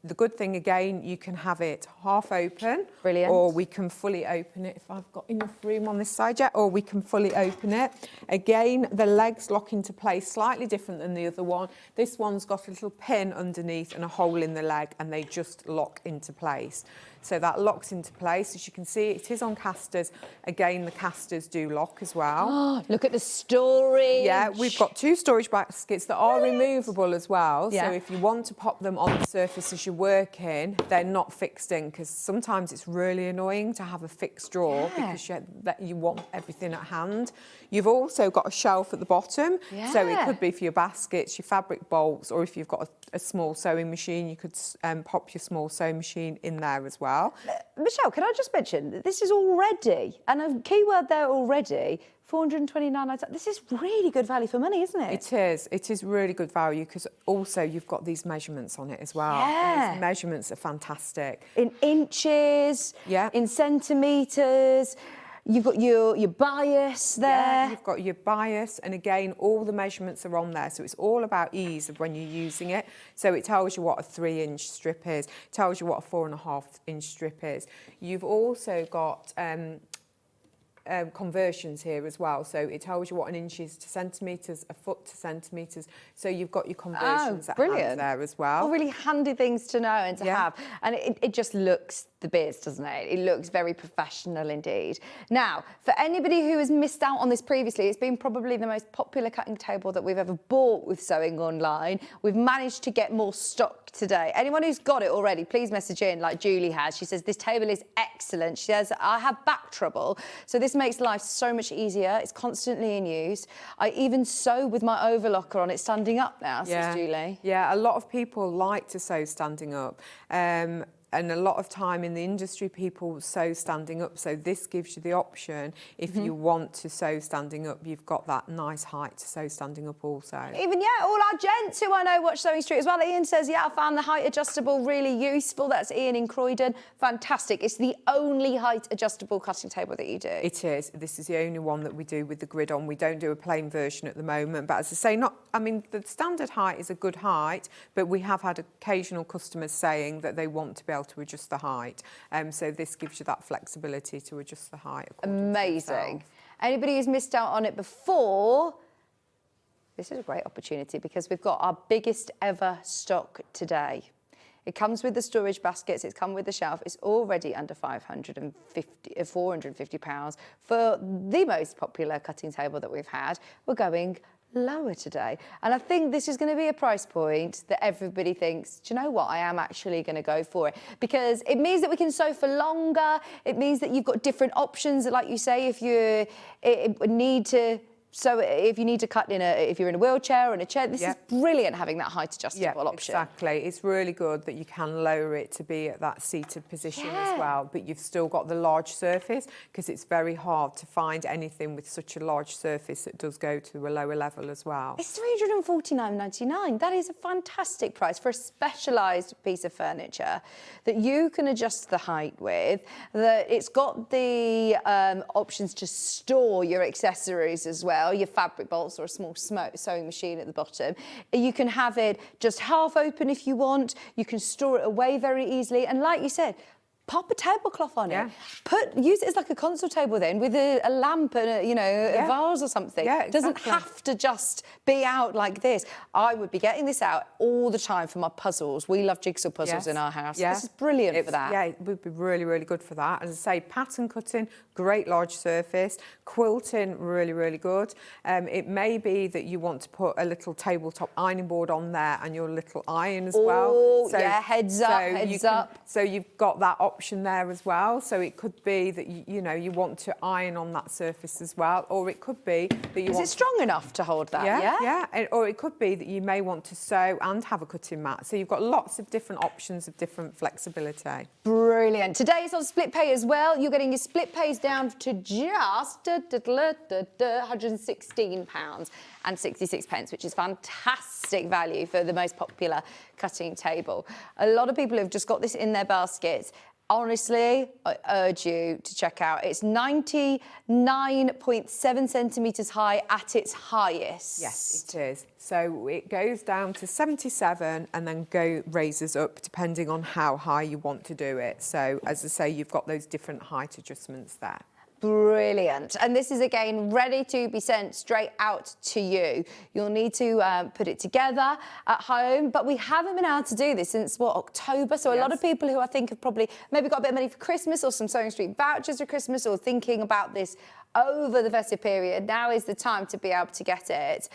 The good thing, again, you can have it half open. Brilliant. Or we can fully open it if I've got enough room on this side yet, or we can fully open it. Again, the legs lock into place slightly different than the other one. This one's got a little pin underneath and a hole in the leg, and they just lock into place. So that locks into place. As you can see, it is on casters. Again, the casters do lock as well. Oh, look at the storage. Yeah, we've got 2 storage baskets that are removable as well. Yeah. So if you want to pop them on the surface as you're working, they're not fixed in, because sometimes it's really annoying to have a fixed drawer because you want everything at hand. You've also got a shelf at the bottom. So it could be for your baskets, your fabric bolts, or if you've got a small sewing machine, you could pop your small sewing machine in there as well. Michelle, can I just mention that this is already, and a keyword there already, 429. This is really good value for money, isn't it? It is. It is really good value, because also you've got these measurements on it as well. Yeah. And these measurements are fantastic. In inches, in centimetres. You've got your bias there. Yeah, you've got your bias, and again, all the measurements are on there. So it's all about ease of when you're using it. So it tells you what a 3-inch strip is, tells you what a 4.5-inch strip is. You've also got conversions here as well. So it tells you what an inch is to centimetres, a foot to centimetres. So you've got your conversions at hand there as well. All really handy things to know and to have. And it just looks the biz, doesn't it? It looks very professional indeed. Now, for anybody who has missed out on this previously, it's been probably the most popular cutting table that we've ever bought with Sewing Online. We've managed to get more stock today. Anyone who's got it already, please message in like Julie has. She says, this table is excellent. She says, I have back trouble, so this makes life so much easier. It's constantly in use. I even sew with my overlocker on it standing up now, says Julie. Yeah, a lot of people like to sew standing up. And a lot of time in the industry, people sew standing up. So this gives you the option, if you want to sew standing up, you've got that nice height to sew standing up also. Even, all our gents who I know watch SewingStreet as well. Ian says, I found the height adjustable really useful. That's Ian in Croydon. Fantastic. It's the only height adjustable cutting table that you do. It is. This is the only one that we do with the grid on. We don't do a plain version at the moment. But as I say, the standard height is a good height, but we have had occasional customers saying that they want to be able to adjust the height. So this gives you that flexibility to adjust the height. Amazing. Anybody who's missed out on it before, this is a great opportunity, because we've got our biggest ever stock today. It comes with the storage baskets, it's come with the shelf, it's already under £450 for the most popular cutting table that we've had. We're going lower today. And I think this is going to be a price point that everybody thinks, do you know what, I am actually going to go for it. Because it means that we can sew for longer, it means that you've got different options, like you say, if you need to... So if you need to cut if you're in a wheelchair or in a chair, this is brilliant having that height adjustable option. Exactly. It's really good that you can lower it to be at that seated position as well, but you've still got the large surface, because it's very hard to find anything with such a large surface that does go to a lower level as well. It's £349.99. That is a fantastic price for a specialised piece of furniture that you can adjust the height with, that it's got the options to store your accessories as well, your fabric bolts or a small sewing machine at the bottom. You can have it just half open if you want. You can store it away very easily. And like you said, pop a tablecloth on it. Use it as like a console table then, with a lamp and a vase or something. It doesn't have to just be out like this. I would be getting this out all the time for my puzzles. We love jigsaw puzzles in our house. This is brilliant for that. Yeah, it would be really, really good for that. As I say, pattern cutting, great large surface. Quilting, really, really good. It may be that you want to put a little tabletop ironing board on there and your little iron as well. So, heads up. So you've got that option there as well. So it could be that you want to iron on that surface as well, or it could be that you Is it strong enough to hold that? Or it could be that you may want to sew and have a cutting mat. So you've got lots of different options of different flexibility. Brilliant. Today it's on split pay as well. You're getting your split pays down to just £116.66, which is fantastic value for the most popular cutting table. A lot of people have just got this in their baskets. Honestly, I urge you to check out. It's 99.7 centimetres high at its highest. Yes, it is. So it goes down to 77 and then raises up depending on how high you want to do it. So as I say, you've got those different height adjustments there. Brilliant. And this is, again, ready to be sent straight out to you. You'll need to put it together at home, but we haven't been able to do this since, October? So a lot of people who I think have probably maybe got a bit of money for Christmas or some SewingStreet vouchers for Christmas or thinking about this over the festive period, now is the time to be able to get it.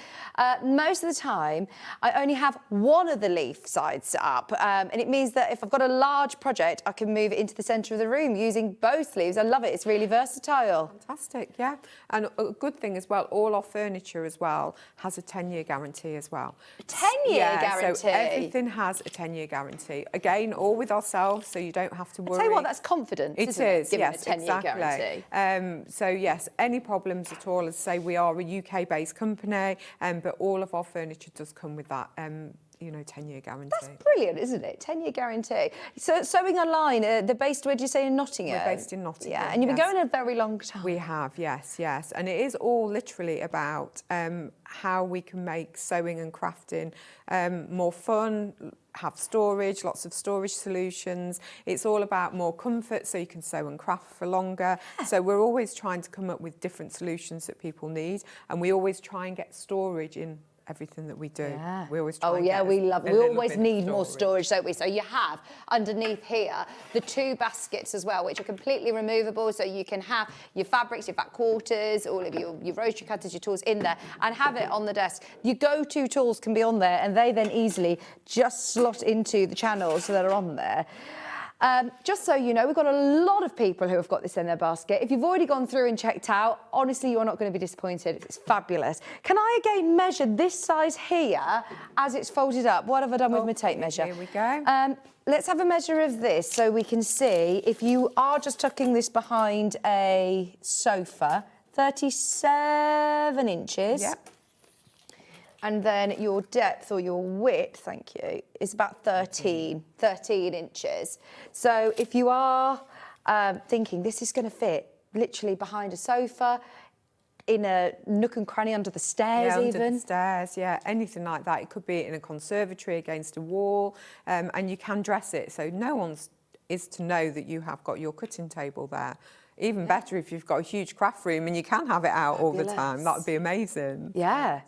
Most of the time, I only have one of the leaf sides up, and it means that if I've got a large project, I can move it into the centre of the room using both sleeves. I love it. It's really versatile. Fantastic, yeah. And a good thing as well, all our furniture as well has a 10-year guarantee as well. A 10-year guarantee? So everything has a 10-year guarantee. Again, all with ourselves, so you don't have to worry. I'll tell you what, that's confidence, isn't it? Given yes, a 10-year exactly. guarantee. So yes, any problems at all, as I say, we are a UK-based company, but all of our furniture does come with that 10-year guarantee. That's brilliant, isn't it? 10-year guarantee. So Sewing Online, they're based, where did you say, in Nottingham? We're based in Nottingham. Yeah, and you've been going a very long time. We have, yes. And it is all literally about how we can make sewing and crafting more fun, have storage, lots of storage solutions. It's all about more comfort, so you can sew and craft for longer. So we're always trying to come up with different solutions that people need, and we always try and get storage in everything that we do. Yeah. We always try and get we always need more storage. storage, don't we? So you have underneath here the 2 baskets as well, which are completely removable, so you can have your fabrics, your back quarters, all of your rotary cutters, your tools in there, and have it on the desk. Your go-to tools can be on there, and they then easily just slot into the channels that are on there. Just so you know, we've got a lot of people who have got this in their basket. If you've already gone through and checked out, honestly, you're not going to be disappointed. It's fabulous. Can I again measure this size here as it's folded up? What have I done with my tape measure? Here we go. Let's have a measure of this so we can see if you are just tucking this behind a sofa, 37 inches. Yep. And then your depth or your width, thank you, is about 13 inches. So if you are thinking this is going to fit literally behind a sofa, in a nook and cranny under the stairs, under even. the stairs, anything like that. It could be in a conservatory against a wall, and you can dress it so no one's is to know that you have got your cutting table there. Even better if you've got a huge craft room and you can have it out all the time. That would be amazing. Yeah.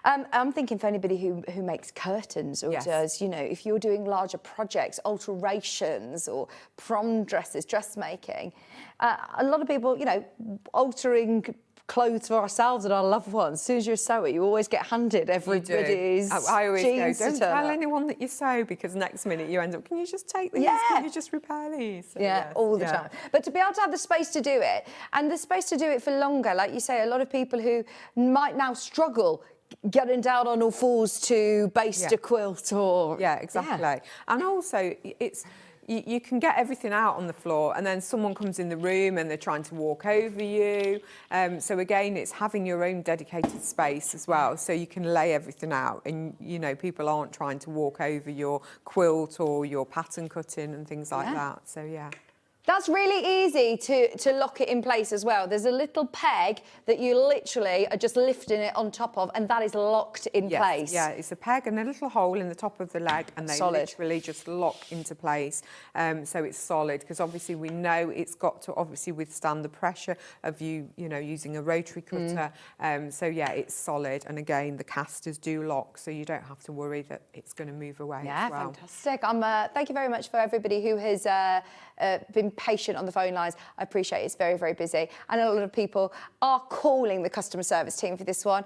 I'm thinking for anybody who makes curtains or does, if you're doing larger projects, alterations or prom dresses, dressmaking, a lot of people, altering clothes for ourselves and our loved ones. As soon as you're a sewer, you always get handed everybody's I always jeans go, don't to turn tell up. anyone that you sew, because next minute you end up, can you just take these? Yeah. Can you just repair these? So, all the time. But to be able to have the space to do it, and the space to do it for longer, like you say, a lot of people who might now struggle getting down on all fours to baste a quilt or... Yeah, exactly. And also, it's... You can get everything out on the floor, and then someone comes in the room and they're trying to walk over you. So again, it's having your own dedicated space as well, so you can lay everything out, and people aren't trying to walk over your quilt or your pattern cutting and things like that. So That's really easy to lock it in place as well. There's a little peg that you literally are just lifting it on top of, and that is locked in place. Yeah, it's a peg and a little hole in the top of the leg, and they literally just lock into place. So it's solid, because obviously we know it's got to obviously withstand the pressure of using a rotary cutter. So it's solid, and again the casters do lock, so you don't have to worry that it's going to move away as well. Fantastic. Thank you very much for everybody who has been being patient on the phone lines. I appreciate it's very, very busy. And a lot of people are calling the customer service team for this one.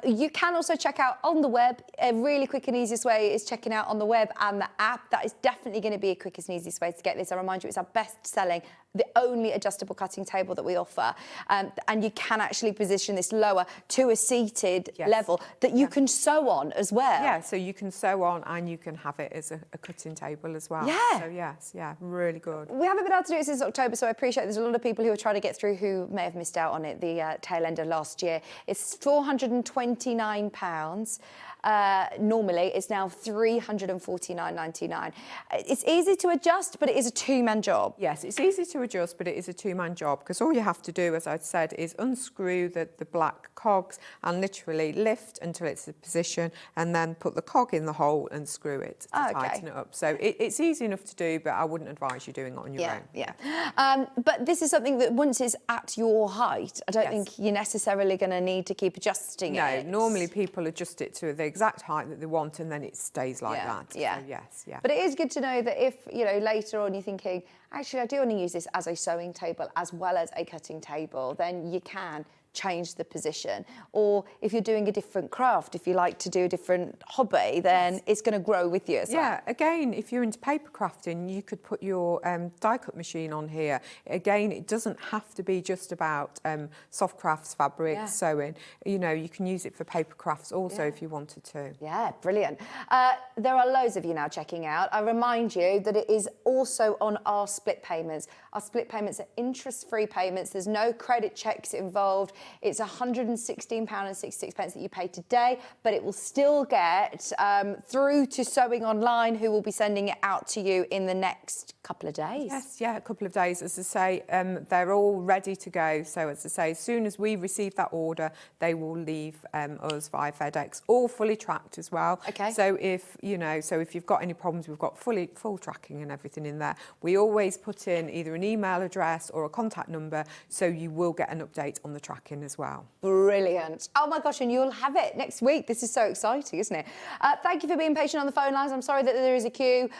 You can also check out on the web. A really quick and easiest way is checking out on the web and the app. That is definitely going to be a quickest and easiest way to get this. I remind you, it's our best-selling, the only adjustable cutting table that we offer. And you can actually position this lower to a seated level that you can sew on as well. Yeah, so you can sew on and you can have it as a cutting table as well. Yeah. So yes, yeah, really good. We haven't been able to do it since October, so I appreciate there's a lot of people who are trying to get through who may have missed out on it the tail end of last year. It's £429. Normally, it's now £349.99. It's easy to adjust, but it is a two-man job. Yes, it's easy to adjust, but it is a two-man job because all you have to do, as I said, is unscrew the black cogs and literally lift until it's in position and then put the cog in the hole and screw it to tighten it up. So it's easy enough to do, but I wouldn't advise you doing it on your own. Yeah. But this is something that once it's at your height, I don't think you're necessarily going to need to keep adjusting it. No, normally people adjust it to the exact height that they want and then it stays like that. Yeah. So yes, yeah. But it is good to know that if, you know, later on you're thinking, actually, I do want to use this as a sewing table as well as a cutting table, then you can change the position. Or if you're doing a different craft, if you like to do a different hobby, then it's going to grow with you as well. Yeah, again, if you're into paper crafting, you could put your die cut machine on here. Again, it doesn't have to be just about soft crafts, fabrics, sewing. You know, you can use it for paper crafts also if you wanted to. Yeah, brilliant. There are loads of you now checking out. I remind you that it is also on our split payments. Our split payments are interest-free payments. There's no credit checks involved. It's £116.66 that you pay today, but it will still get through to Sewing Online, who will be sending it out to you in the next couple of days. Yes, yeah, a couple of days. As I say, they're all ready to go. So as I say, as soon as we receive that order, they will leave us via FedEx, all fully tracked as well. Okay. So if you've got any problems, we've got full tracking and everything in there. We always put in either an email address or a contact number, so you will get an update on the tracking as well. Brilliant. Oh my gosh, and you'll have it next week. This is so exciting, isn't it? Thank you for being patient on the phone lines. I'm sorry that there is a queue,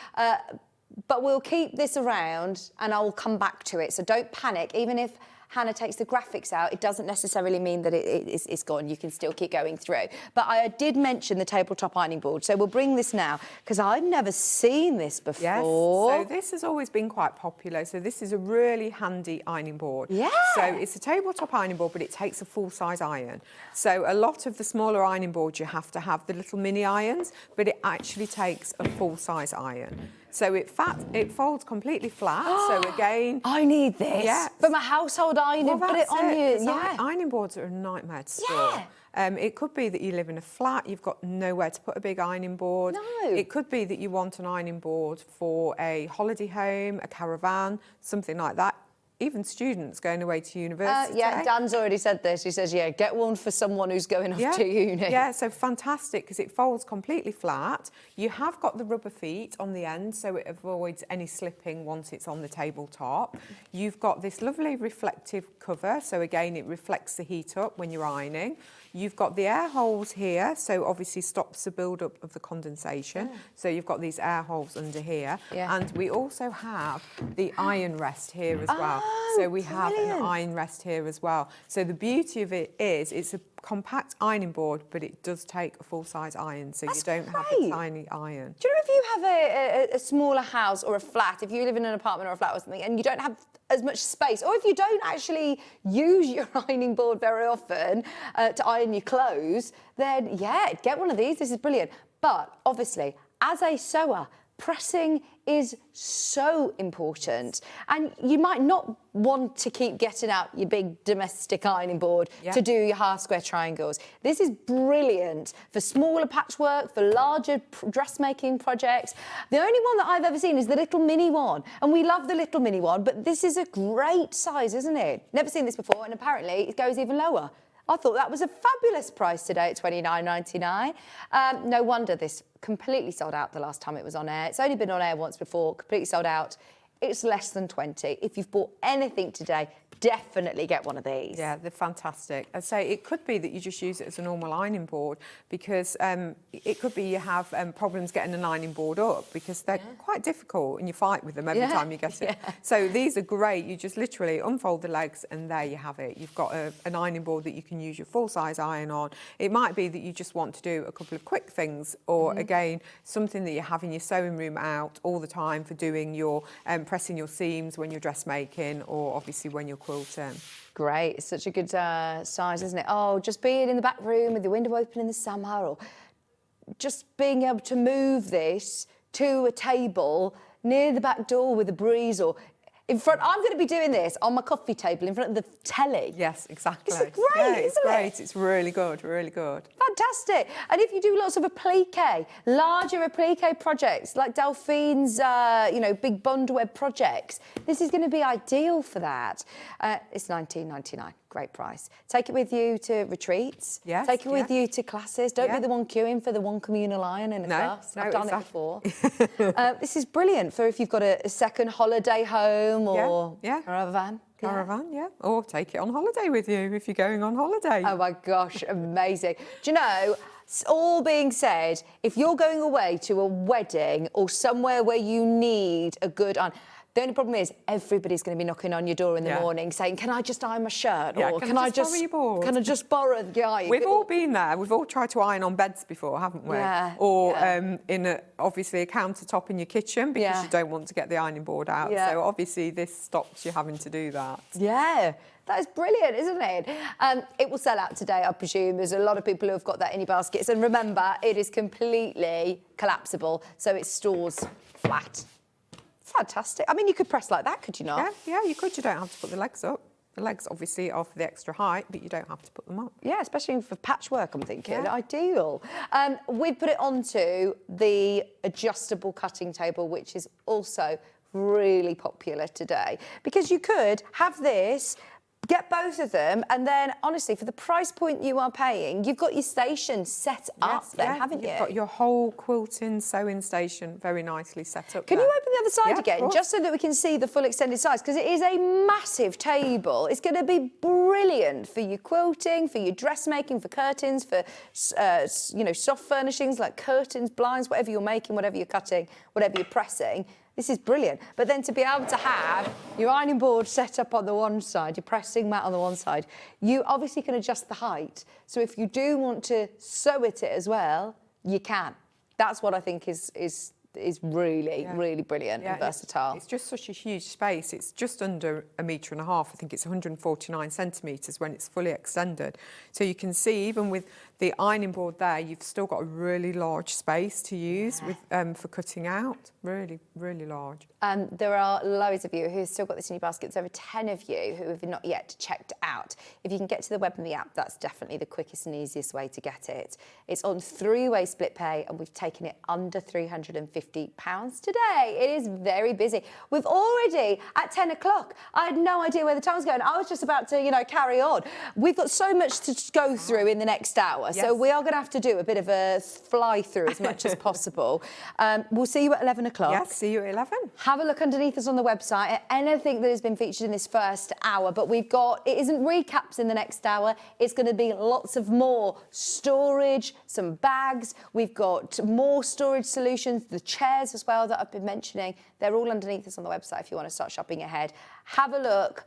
but we'll keep this around and I will come back to it. So don't panic. Even if Hannah takes the graphics out, it doesn't necessarily mean that it's gone. You can still keep going through. But I did mention the tabletop ironing board, so we'll bring this now because I've never seen this before. Yes, so this has always been quite popular. So this is a really handy ironing board. Yeah. So it's a tabletop ironing board, but it takes a full-size iron. So a lot of the smaller ironing boards, you have to have the little mini irons, but it actually takes a full-size iron. So it folds completely flat. So again, I need this. Yeah. For my household ironing, put it on you. Yeah. Ironing boards are a nightmare to store. It could be that you live in a flat, you've got nowhere to put a big ironing board. No. It could be that you want an ironing board for a holiday home, a caravan, something like that. Even students going away to university. Yeah, Dan's already said this. He says, yeah, get one for someone who's going off to uni. Yeah, so fantastic because it folds completely flat. You have got the rubber feet on the end, so it avoids any slipping once it's on the tabletop. You've got this lovely reflective cover, so again, it reflects the heat up when you're ironing. You've got the air holes here, so obviously stops the build-up of the condensation. So you've got these air holes under here. Yeah. And we also have the iron rest here as well. So we have an iron rest here as well. So the beauty of it is it's a compact ironing board, but it does take a full-size iron, so you don't have a tiny iron. Do you know if you have a smaller house or a flat, if you live in an apartment or a flat or something, and you don't have as much space, or if you don't actually use your ironing board very often to iron your clothes, then yeah, get one of these. This is brilliant. But obviously, as a sewer, pressing is so important, and you might not want to keep getting out your big domestic ironing board to do your half square triangles. This is brilliant for smaller patchwork, for larger dressmaking projects. The only one that I've ever seen is the little mini one, and we love the little mini one, but this is a great size, isn't it? Never seen this before, and apparently it goes even lower. I thought that was a fabulous price today at $29.99. No wonder this completely sold out the last time it was on air. It's only been on air once before, completely sold out. It's less than 20. If you've bought anything today, definitely get one of these. Yeah, they're fantastic. I'd say it could be that you just use it as a normal ironing board, because it could be you have problems getting an ironing board up because they're quite difficult and you fight with them every time you get it. So these are great. You just literally unfold the legs and there you have it. You've got an ironing board that you can use your full-size iron on. It might be that you just want to do a couple of quick things, or again, something that you have in your sewing room out all the time for doing your pressing your seams when you're dressmaking, or obviously when you're quilting. Great, it's such a good size, isn't it? Oh, just being in the back room with the window open in the summer, or just being able to move this to a table near the back door with a breeze, or in front. I'm going to be doing this on my coffee table in front of the telly. Yes, exactly. It's great, it's isn't great. it? It's really good, really good. Fantastic. And if you do lots of applique, larger applique projects, like Delphine's, big bund web projects, this is going to be ideal for that. It's $19.99. Great price. Take it with you to retreats. Yes, Take it with you to classes. Don't be the one queuing for the one communal iron in a class. I've done it before. This is brilliant for if you've got a second holiday home or caravan. Caravan, or take it on holiday with you if you're going on holiday. Oh my gosh, amazing. Do you know, all being said, if you're going away to a wedding or somewhere where you need a good iron, the only problem is everybody's going to be knocking on your door in the morning saying, can I just iron my shirt? Or can I just borrow your board? Can I just borrow the iron? We've all been there. We've all tried to iron on beds before, haven't we? Yeah. Or in obviously a countertop in your kitchen because you don't want to get the ironing board out. Yeah. So obviously this stops you having to do that. Yeah. That is brilliant, isn't it? It will sell out today, I presume. There's a lot of people who have got that in your baskets. And remember, it is completely collapsible, so it stores flat. Fantastic. I mean, you could press like that, could you not? Yeah, you could. You don't have to put the legs up. The legs obviously are for the extra height, but you don't have to put them up. Yeah, especially for patchwork, I'm thinking. Ideal. We put it onto the adjustable cutting table, which is also really popular today, because you could have this, get both of them, and then, honestly, for the price point you are paying, you've got your station set up then, haven't you? You've got your whole quilting, sewing station very nicely set up. Can you open the other side again, just so that we can see the full extended size? Because it is a massive table. It's going to be brilliant for your quilting, for your dressmaking, for curtains, for, soft furnishings like curtains, blinds, whatever you're making, whatever you're cutting, whatever you're pressing. This is brilliant. But then to be able to have your ironing board set up on the one side, your pressing mat on the one side, you obviously can adjust the height. So if you do want to sew it as well, you can. That's what I think is really, really brilliant and versatile. It's just such a huge space. It's just under 1.5 meters. I think it's 149 centimetres when it's fully extended. So you can see, even with the ironing board there, you've still got a really large space to use with for cutting out. Really, really large. There are loads of you who've still got this in your baskets, over 10 of you who have not yet checked out. If you can get to the web and the app, that's definitely the quickest and easiest way to get it. It's on 3-way split pay, and we've taken it under £350 today. It is very busy. We've already, at 10 o'clock, I had no idea where the time was going. I was just about to, carry on. We've got so much to go through in the next hour, so we are going to have to do a bit of a fly-through as much as possible. We'll see you at 11 o'clock. Yes, see you at 11. Have a look underneath us on the website at anything that has been featured in this first hour, but it isn't recaps in the next hour. It's going to be lots of more storage, some bags. We've got more storage solutions, the chairs as well that I've been mentioning. They're all underneath us on the website if you want to start shopping ahead. Have a look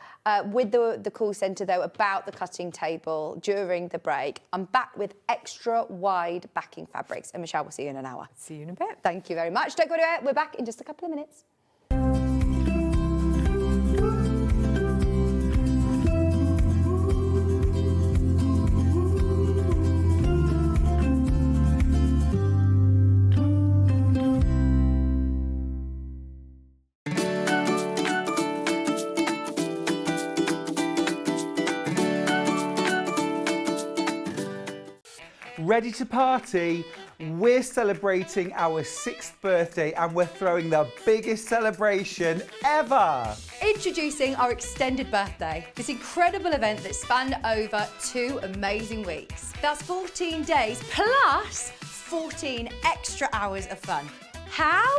with the call centre, though, about the cutting table during the break. I'm back with extra wide backing fabrics. And Michelle, we'll see you in an hour. See you in a bit. Thank you very much. Don't go anywhere. We're back in just a couple of minutes. Ready to party? We're celebrating our 6th birthday and we're throwing the biggest celebration ever! Introducing our extended birthday, this incredible event that spanned over 2 amazing weeks. That's 14 days plus 14 extra hours of fun. How?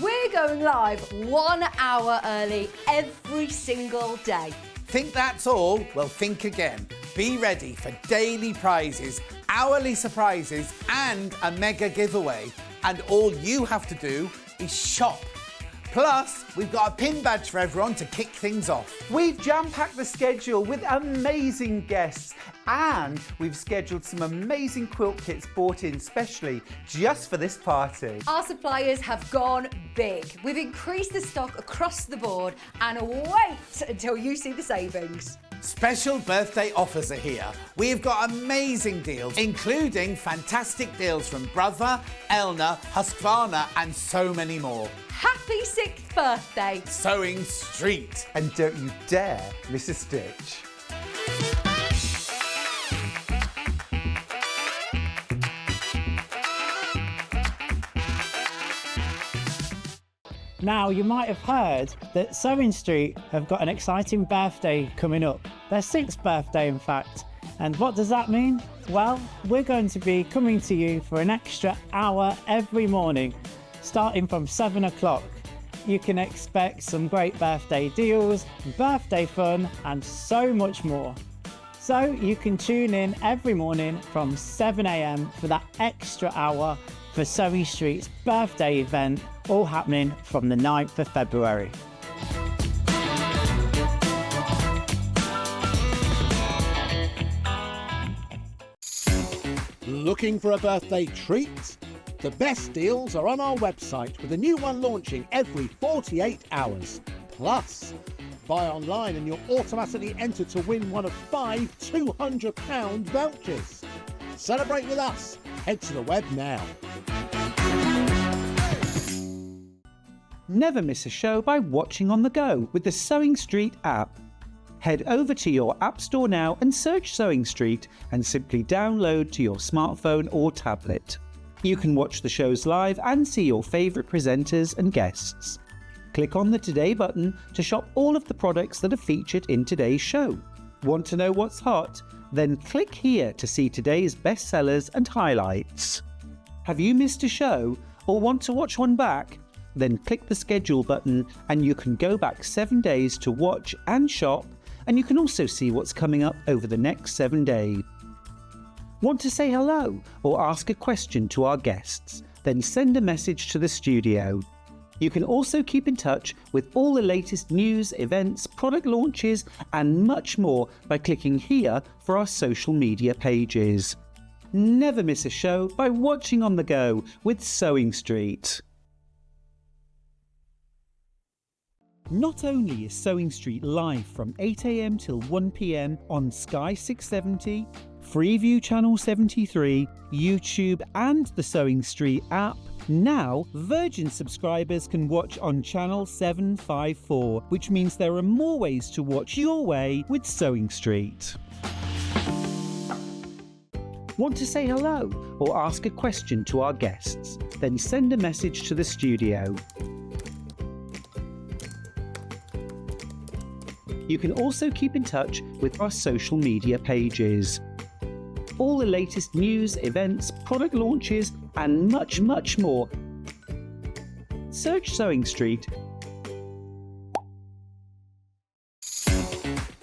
We're going live 1 hour early every single day. Think that's all? Well, think again. Be ready for daily prizes, hourly surprises and a mega giveaway. And all you have to do is shop. Plus, we've got a pin badge for everyone to kick things off. We've jam-packed the schedule with amazing guests, and we've scheduled some amazing quilt kits bought in specially just for this party. Our suppliers have gone big. We've increased the stock across the board, and wait until you see the savings. Special birthday offers are here. We've got amazing deals, including fantastic deals from Brother, Elna, Husqvarna and so many more. Happy 6th birthday. Sewing Street. And don't you dare miss a stitch. Now, you might have heard that SewingStreet have got an exciting birthday coming up. Their 6th birthday, in fact. And what does that mean? Well, we're going to be coming to you for an extra hour every morning, starting from 7 o'clock. You can expect some great birthday deals, birthday fun, and so much more. So you can tune in every morning from 7 a.m. for that extra hour for SewingStreet's birthday event, all happening from the 9th of February. Looking for a birthday treat? The best deals are on our website with a new one launching every 48 hours. Plus, buy online and you'll automatically enter to win one of 5 £200 vouchers. Celebrate with us. Head to the web now. Never miss a show by watching on the go with the SewingStreet app. Head over to your App Store now and search SewingStreet and simply download to your smartphone or tablet. You can watch the shows live and see your favourite presenters and guests. Click on the Today button to shop all of the products that are featured in today's show. Want to know what's hot? Then click here to see today's bestsellers and highlights. Have you missed a show or want to watch one back? Then click the schedule button and you can go back 7 days to watch and shop, and you can also see what's coming up over the next 7 days. Want to say hello or ask a question to our guests? Then send a message to the studio. You can also keep in touch with all the latest news, events, product launches and much more by clicking here for our social media pages. Never miss a show by watching on the go with SewingStreet. Not only is SewingStreet live from 8 a.m. till 1 p.m. on Sky 670, Freeview Channel 73, YouTube and the SewingStreet app, now Virgin subscribers can watch on Channel 754, which means there are more ways to watch your way with SewingStreet. Want to say hello or ask a question to our guests? Then send a message to the studio. You can also keep in touch with our social media pages. All the latest news, events, product launches and much, much more. Search SewingStreet.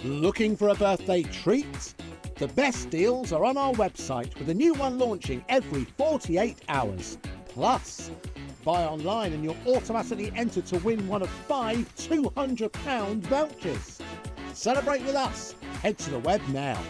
Looking for a birthday treat? The best deals are on our website with a new one launching every 48 hours. Plus, buy online and you'll automatically enter to win one of 5 £200 vouchers. Celebrate with us. Head to the web now.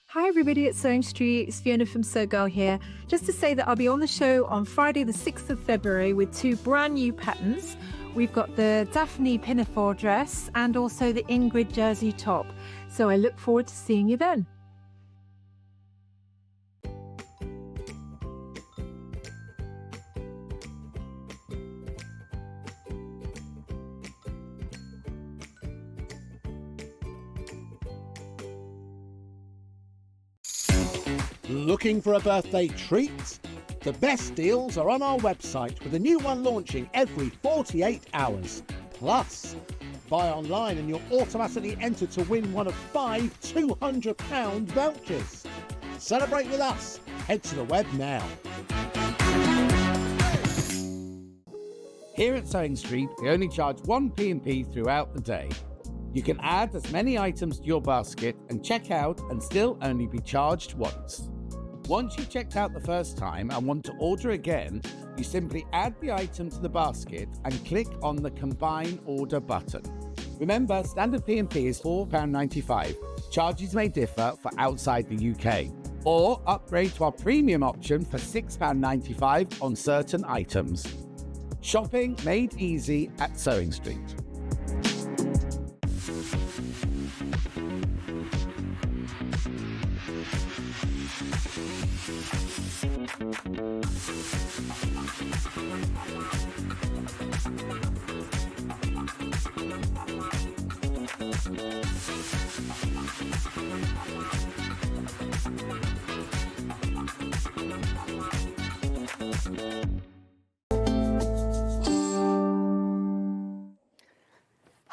Hi everybody, it's SewingStreet. It's Fiona from Sew Girl here. Just to say that I'll be on the show on Friday the 6th of February with 2 brand new patterns. We've got the Daphne pinafore dress and also the Ingrid jersey top. So I look forward to seeing you then. Looking for a birthday treat? The best deals are on our website with a new one launching every 48 hours. Plus, buy online and you'll automatically enter to win one of 5 £200 vouchers. Celebrate with us. Head to the web now. Here at Sewing Street, we only charge one P&P throughout the day. You can add as many items to your basket and check out and still only be charged once. Once you've checked out the first time and want to order again, you simply add the item to the basket and click on the Combine Order button. Remember, standard P&P is £4.95. Charges may differ for outside the UK. Or upgrade to our premium option for £6.95 on certain items. Shopping made easy at Sewing Street.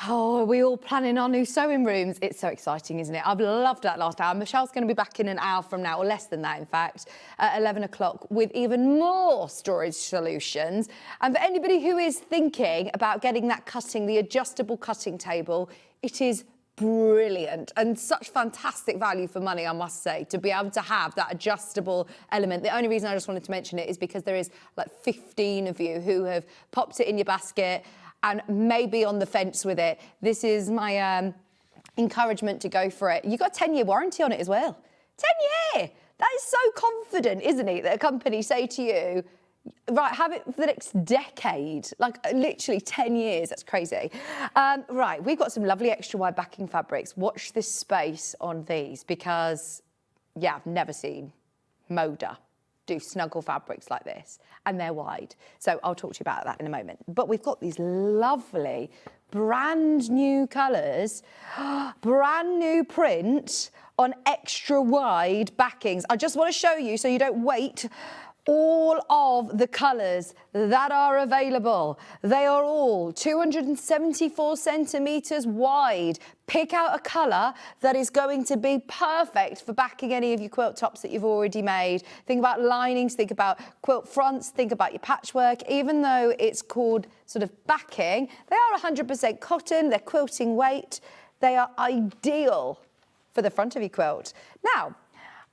Oh, are we all planning our new sewing rooms? It's so exciting, isn't it? I've loved that last hour. Michelle's going to be back in an hour from now, or less than that, in fact, at 11 o'clock with even more storage solutions. And for anybody who is thinking about getting that cutting, the adjustable cutting table, it is brilliant and such fantastic value for money, I must say, to be able to have that adjustable element. The only reason I just wanted to mention it is because there is like 15 of you who have popped it in your basket and maybe on the fence with it. This is my encouragement to go for it. You got a 10-year warranty on it as well. 10-year! That is so confident, isn't it, that a company say to you, right, have it for the next decade, like literally 10 years. That's crazy. Right, we've got some lovely extra wide backing fabrics. Watch this space on these because, yeah, I've never seen Moda do snuggle fabrics like this, and they're wide. So I'll talk to you about that in a moment. But we've got these lovely brand new colours, brand new print on extra wide backings. I just want to show you so you don't wait. All of the colours that are available. They are all 274 centimetres wide. Pick out a colour that is going to be perfect for backing any of your quilt tops that you've already made. Think about linings, think about quilt fronts, think about your patchwork. Even though it's called sort of backing, they are 100% cotton, they're quilting weight. They are ideal for the front of your quilt. Now,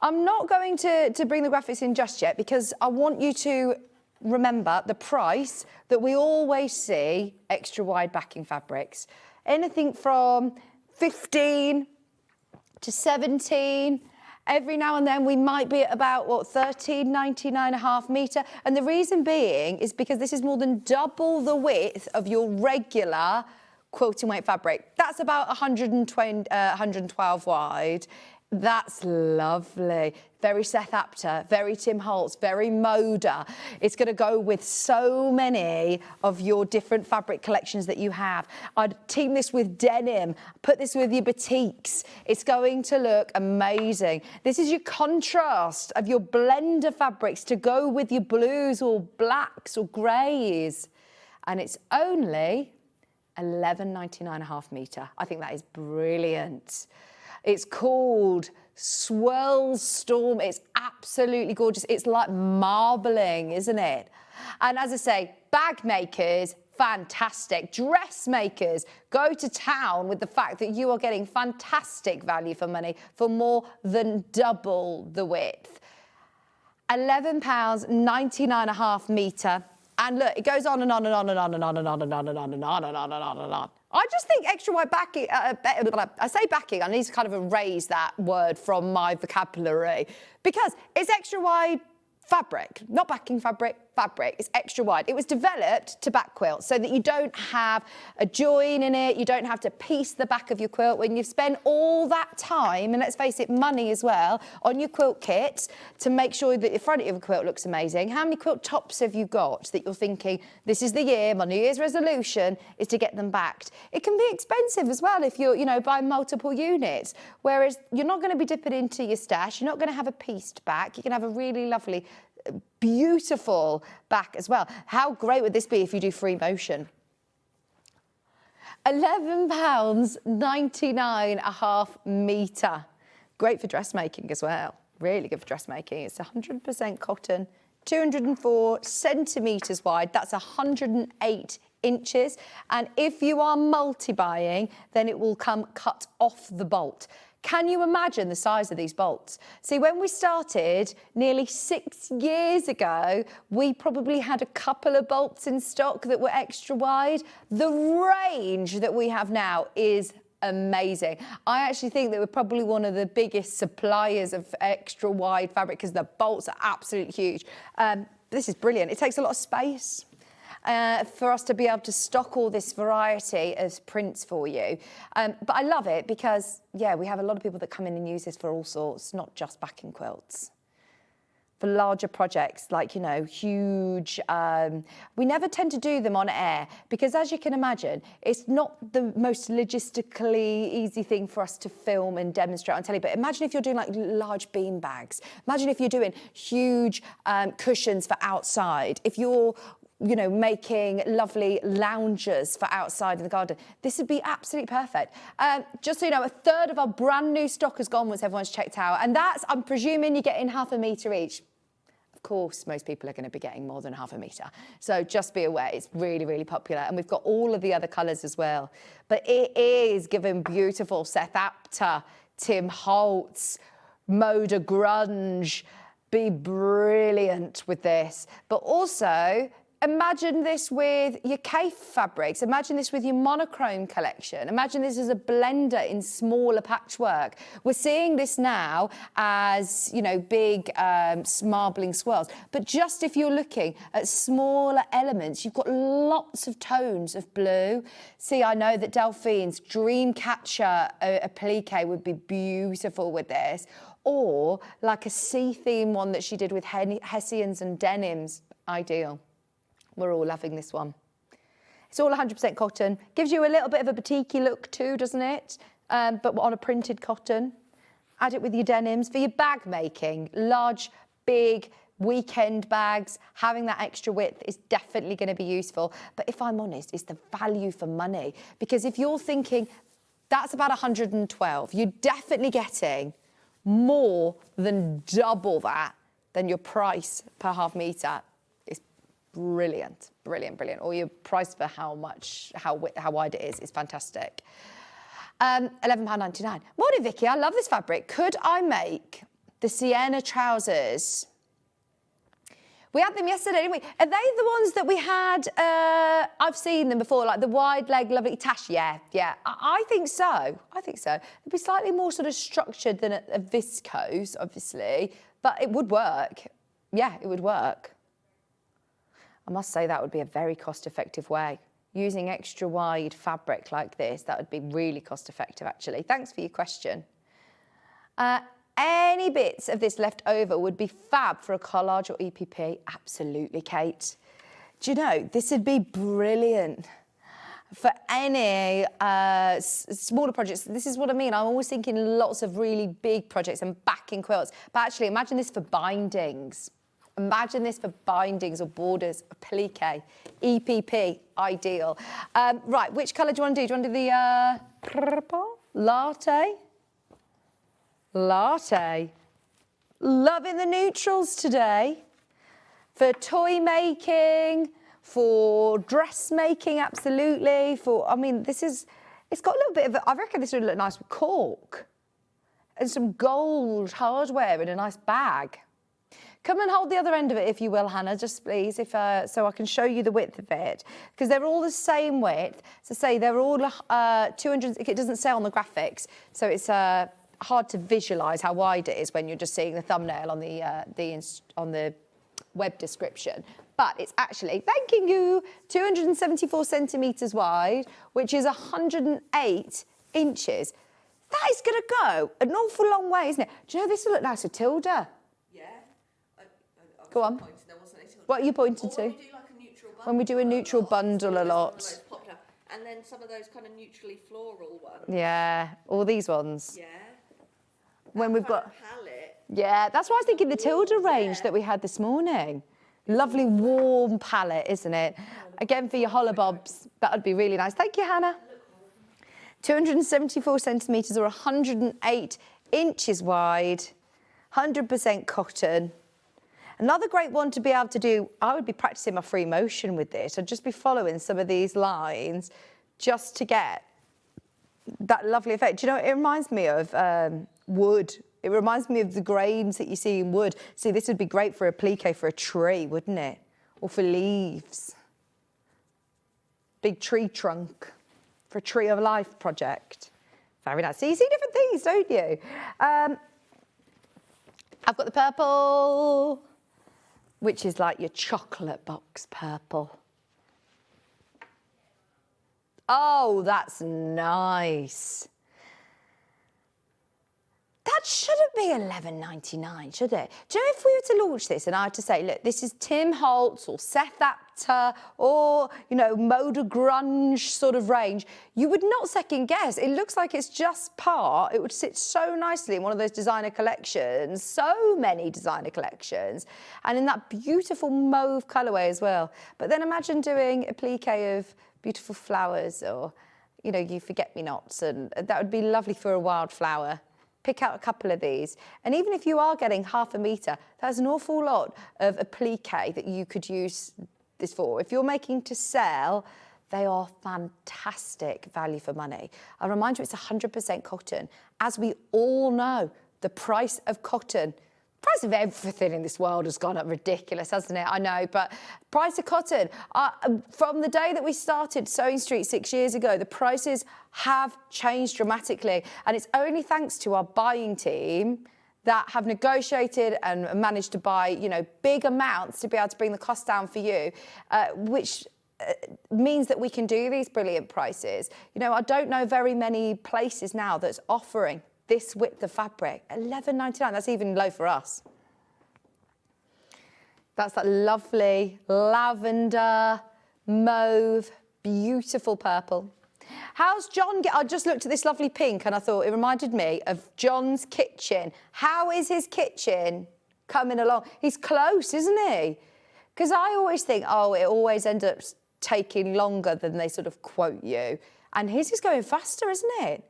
I'm not going to bring the graphics in just yet because I want you to remember the price that we always see extra wide backing fabrics. Anything from 15 to 17. Every now and then we might be at about, what, 13.99.5 metre. And the reason being is because this is more than double the width of your regular quilting weight fabric. That's about 112 wide. That's lovely. Very Seth Apter, very Tim Holtz, very Moda. It's going to go with so many of your different fabric collections that you have. I'd team this with denim, put this with your batiks. It's going to look amazing. This is your contrast of your blender fabrics to go with your blues or blacks or greys. And it's only 11.99.5 metre. I think that is brilliant. It's called Swirl Storm. It's absolutely gorgeous. It's like marbling, isn't it? And as I say, bag makers, fantastic. Dressmakers, go to town with the fact that you are getting fantastic value for money for more than double the width. £11.99.5 metre. And look, it goes on and on and on and on and on and on and on and on and on and on and on and on. I just think extra wide backing, I say backing, I need to kind of erase that word from my vocabulary because it's extra wide fabric, not backing fabric, fabric. It's extra wide. It was developed to back quilts so that you don't have a join in it, you don't have to piece the back of your quilt when you've spent all that time, and let's face it, money as well, on your quilt kits to make sure that the front of your quilt looks amazing. How many quilt tops have you got that you're thinking, this is the year, my New Year's resolution is to get them backed? It can be expensive as well if you're, buying multiple units, whereas you're not going to be dipping into your stash, you're not going to have a pieced back, you can have a really lovely beautiful back as well. How great would this be if you do free motion? £11.99.5 metre. Great for dressmaking as well. Really good for dressmaking. It's 100% cotton, 204 centimetres wide. That's 108 inches. And if you are multi-buying, then it will come cut off the bolt. Can you imagine the size of these bolts? See, when we started nearly 6 years ago, we probably had a couple of bolts in stock that were extra wide. The range that we have now is amazing. I actually think that we're probably one of the biggest suppliers of extra wide fabric because the bolts are absolutely huge. This is brilliant. It takes a lot of space. For us to be able to stock all this variety of prints for you. But I love it because, yeah, we have a lot of people that come in and use this for all sorts, not just backing quilts. For larger projects, like, you know, huge, we never tend to do them on air because, as you can imagine, it's not the most logistically easy thing for us to film and demonstrate on telly. But imagine if you're doing like large bean bags. Imagine if you're doing huge cushions for outside. If you're making lovely loungers for outside in the garden. This would be absolutely perfect. Just so you know, a third of our brand new stock has gone once everyone's checked out. And that's, I'm presuming you're getting ½ metre each. Of course, most people are going to be getting more than ½ metre. So just be aware, it's really, really popular. And we've got all of the other colours as well. But it is giving beautiful Seth Apter, Tim Holtz, Moda Grunge. Be brilliant with this. But also, imagine this with your Cafe fabrics. Imagine this with your monochrome collection. Imagine this as a blender in smaller patchwork. We're seeing this now as, you know, big marbling swirls. But just if you're looking at smaller elements, you've got lots of tones of blue. See, I know that Delphine's Dreamcatcher applique would be beautiful with this. Or like a sea theme one that she did with Hessians and denims. Ideal. We're all loving this one. It's all 100% cotton. Gives you a little bit of a batik-y look too, doesn't it? But on a printed cotton. Add it with your denims. For your bag making, large, big, weekend bags, having that extra width is definitely going to be useful. But if I'm honest, it's the value for money. Because if you're thinking, that's about 112, you're definitely getting more than double that than your price per ½ metre. Brilliant, brilliant, brilliant. Or your price for how wide it is fantastic. £11.99. Morning, Vicky. I love this fabric. Could I make the sienna trousers? We had them yesterday, didn't we? Are they the ones that we had? I've seen them before, like the wide leg, lovely tash. Yeah. I think so. They'd be slightly more sort of structured than a viscose, obviously, but it would work. Yeah, it would work. I must say that would be a very cost-effective way. Using extra wide fabric like this, that would be really cost-effective, actually. Thanks for your question. Any bits of this left over would be fab for a collage or EPP. Absolutely, Kate. Do you know, this would be brilliant for any smaller projects. This is what I mean. I'm always thinking lots of really big projects and backing quilts. But actually, imagine this for bindings. Imagine this for bindings or borders, applique, EPP, ideal. Right, which colour do you want to do? Do you want to do the purple? Latte? Latte. Loving the neutrals today. For toy making, for dressmaking, absolutely. It's got a little bit of, I reckon this would look nice with cork. And some gold hardware in a nice bag. Come and hold the other end of it, if you will, Hannah, just please, so I can show you the width of it. Because they're all the same width. So say they're all 200, it doesn't say on the graphics, so it's hard to visualise how wide it is when you're just seeing the thumbnail on the web description. But it's actually, thanking you, 274 centimetres wide, which is 108 inches. That is going to go an awful long way, isn't it? Do you know this will look nice with Tilda? Go on. What are you pointing to? When we do a neutral bundle a lot. And then some of those kind of neutrally floral ones. Yeah, all these ones. Yeah. When we've got palette. Yeah, that's why I was thinking the Tilda range that we had this morning. Lovely warm palette, isn't it? Again, for your hollabobs, that would be really nice. Thank you, Hannah. 274 centimetres or 108 inches wide, 100% cotton. Another great one to be able to do, I would be practicing my free motion with this. I'd just be following some of these lines just to get that lovely effect. Do you know, it reminds me of wood. It reminds me of the grains that you see in wood. See, this would be great for a applique for a tree, wouldn't it? Or for leaves. Big tree trunk for a tree of life project. Very nice. So you see different things, don't you? I've got the purple, which is like your chocolate box purple. Oh, that's nice. That shouldn't be $11.99, should it? Do you know, if we were to launch this and I had to say, look, this is Tim Holtz or Seth Apter or, you know, Moda Grunge sort of range, you would not second guess. It looks like it's just part. It would sit so nicely in one of those designer collections, so many designer collections, and in that beautiful mauve colourway as well. But then imagine doing a applique of beautiful flowers or, you know, you forget-me-nots, and that would be lovely for a wildflower. Pick out a couple of these. And even if you are getting half a metre, there's an awful lot of applique that you could use this for. If you're making to sell, they are fantastic value for money. I'll remind you, it's 100% cotton. As we all know, the price of cotton, price of everything in this world has gone up ridiculous, hasn't it? I know, but price of cotton, from the day that we started SewingStreet 6 years ago, the prices have changed dramatically. And it's only thanks to our buying team that have negotiated and managed to buy, you know, big amounts to be able to bring the cost down for you, which means that we can do these brilliant prices. You know, I don't know very many places now that's offering this width of fabric, $11.99, that's even low for us. That's that lovely lavender, mauve, beautiful purple. How's John I just looked at this lovely pink and I thought it reminded me of John's kitchen. How is his kitchen coming along? He's close, isn't he? Because I always think, oh, it always ends up taking longer than they sort of quote you. And his is going faster, isn't it?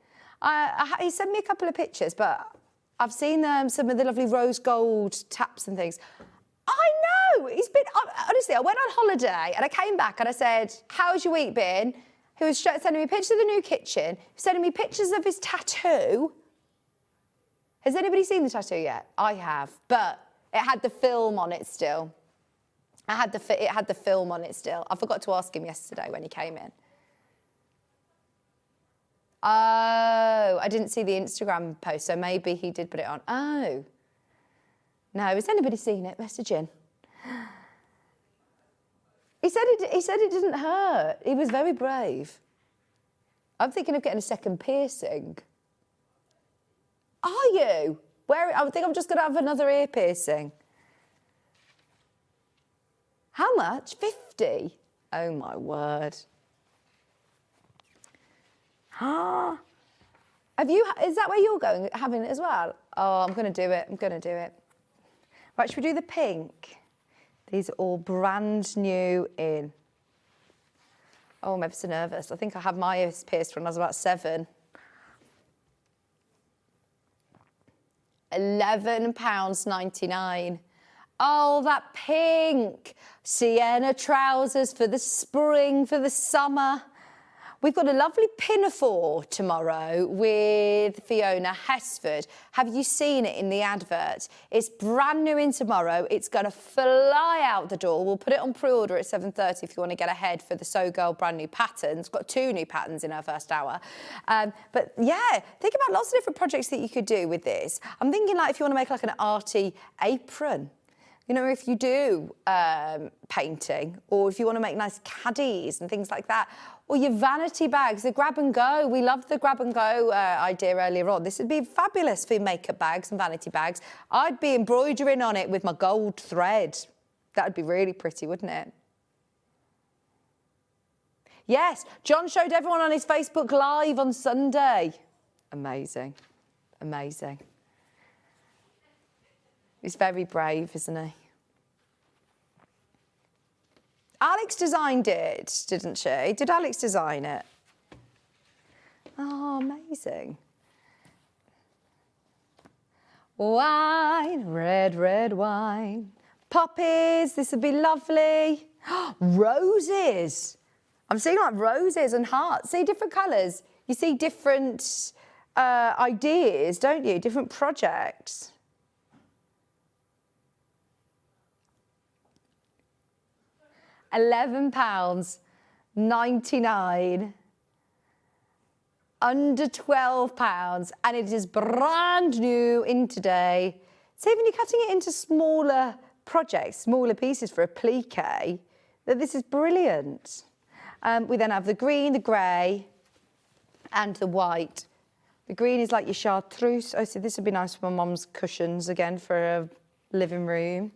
He sent me a couple of pictures, but I've seen some of the lovely rose gold taps and things. I know, he's been, honestly, I went on holiday and I came back and I said, how's your week been? He was sending me pictures of the new kitchen, sending me pictures of his tattoo. Has anybody seen the tattoo yet? I have, but it had the film on it still. It had the film on it still. I forgot to ask him yesterday when he came in. Oh, I didn't see the Instagram post, so maybe he did put it on. Oh. No, has anybody seen it? Message in. He said it didn't hurt. He was very brave. I'm thinking of getting a second piercing. Are you? I think I'm just going to have another ear piercing. How much? 50? Oh, my word. Ah, is that where you're going, having it as well? Oh, I'm going to do it. I'm going to do it. Right, should we do the pink? These are all brand new in. Oh, I'm ever so nervous. I think I had my ears pierced when I was about 7. £11.99. Oh, that pink. Sienna trousers for the spring, for the summer. We've got a lovely pinafore tomorrow with Fiona Hesford. Have you seen it in the advert? It's brand new in tomorrow. It's going to fly out the door. We'll put it on pre-order at 7:30 if you want to get ahead for the So Girl brand new patterns. Got 2 new patterns in her first hour. But yeah, think about lots of different projects that you could do with this. I'm thinking like if you want to make like an arty apron. You know, if you do painting, or if you want to make nice caddies and things like that, or your vanity bags, the grab and go. We loved the grab and go idea earlier on. This would be fabulous for your makeup bags and vanity bags. I'd be embroidering on it with my gold thread. That would be really pretty, wouldn't it? Yes, John showed everyone on his Facebook Live on Sunday. Amazing, amazing. He's very brave, isn't he? Alex designed it, didn't she? Did Alex design it? Oh, amazing. Wine, red, red wine, Poppies, this would be lovely. Roses. I'm seeing like roses and hearts. See different colours. You see different ideas, don't you? Different projects. £11.99. Under £12, and it is brand new in today. So even you're cutting it into smaller projects, smaller pieces for applique, that this is brilliant. We then have the green, the grey, and the white. The green is like your chartreuse. Oh, so this would be nice for my mum's cushions again for a living room.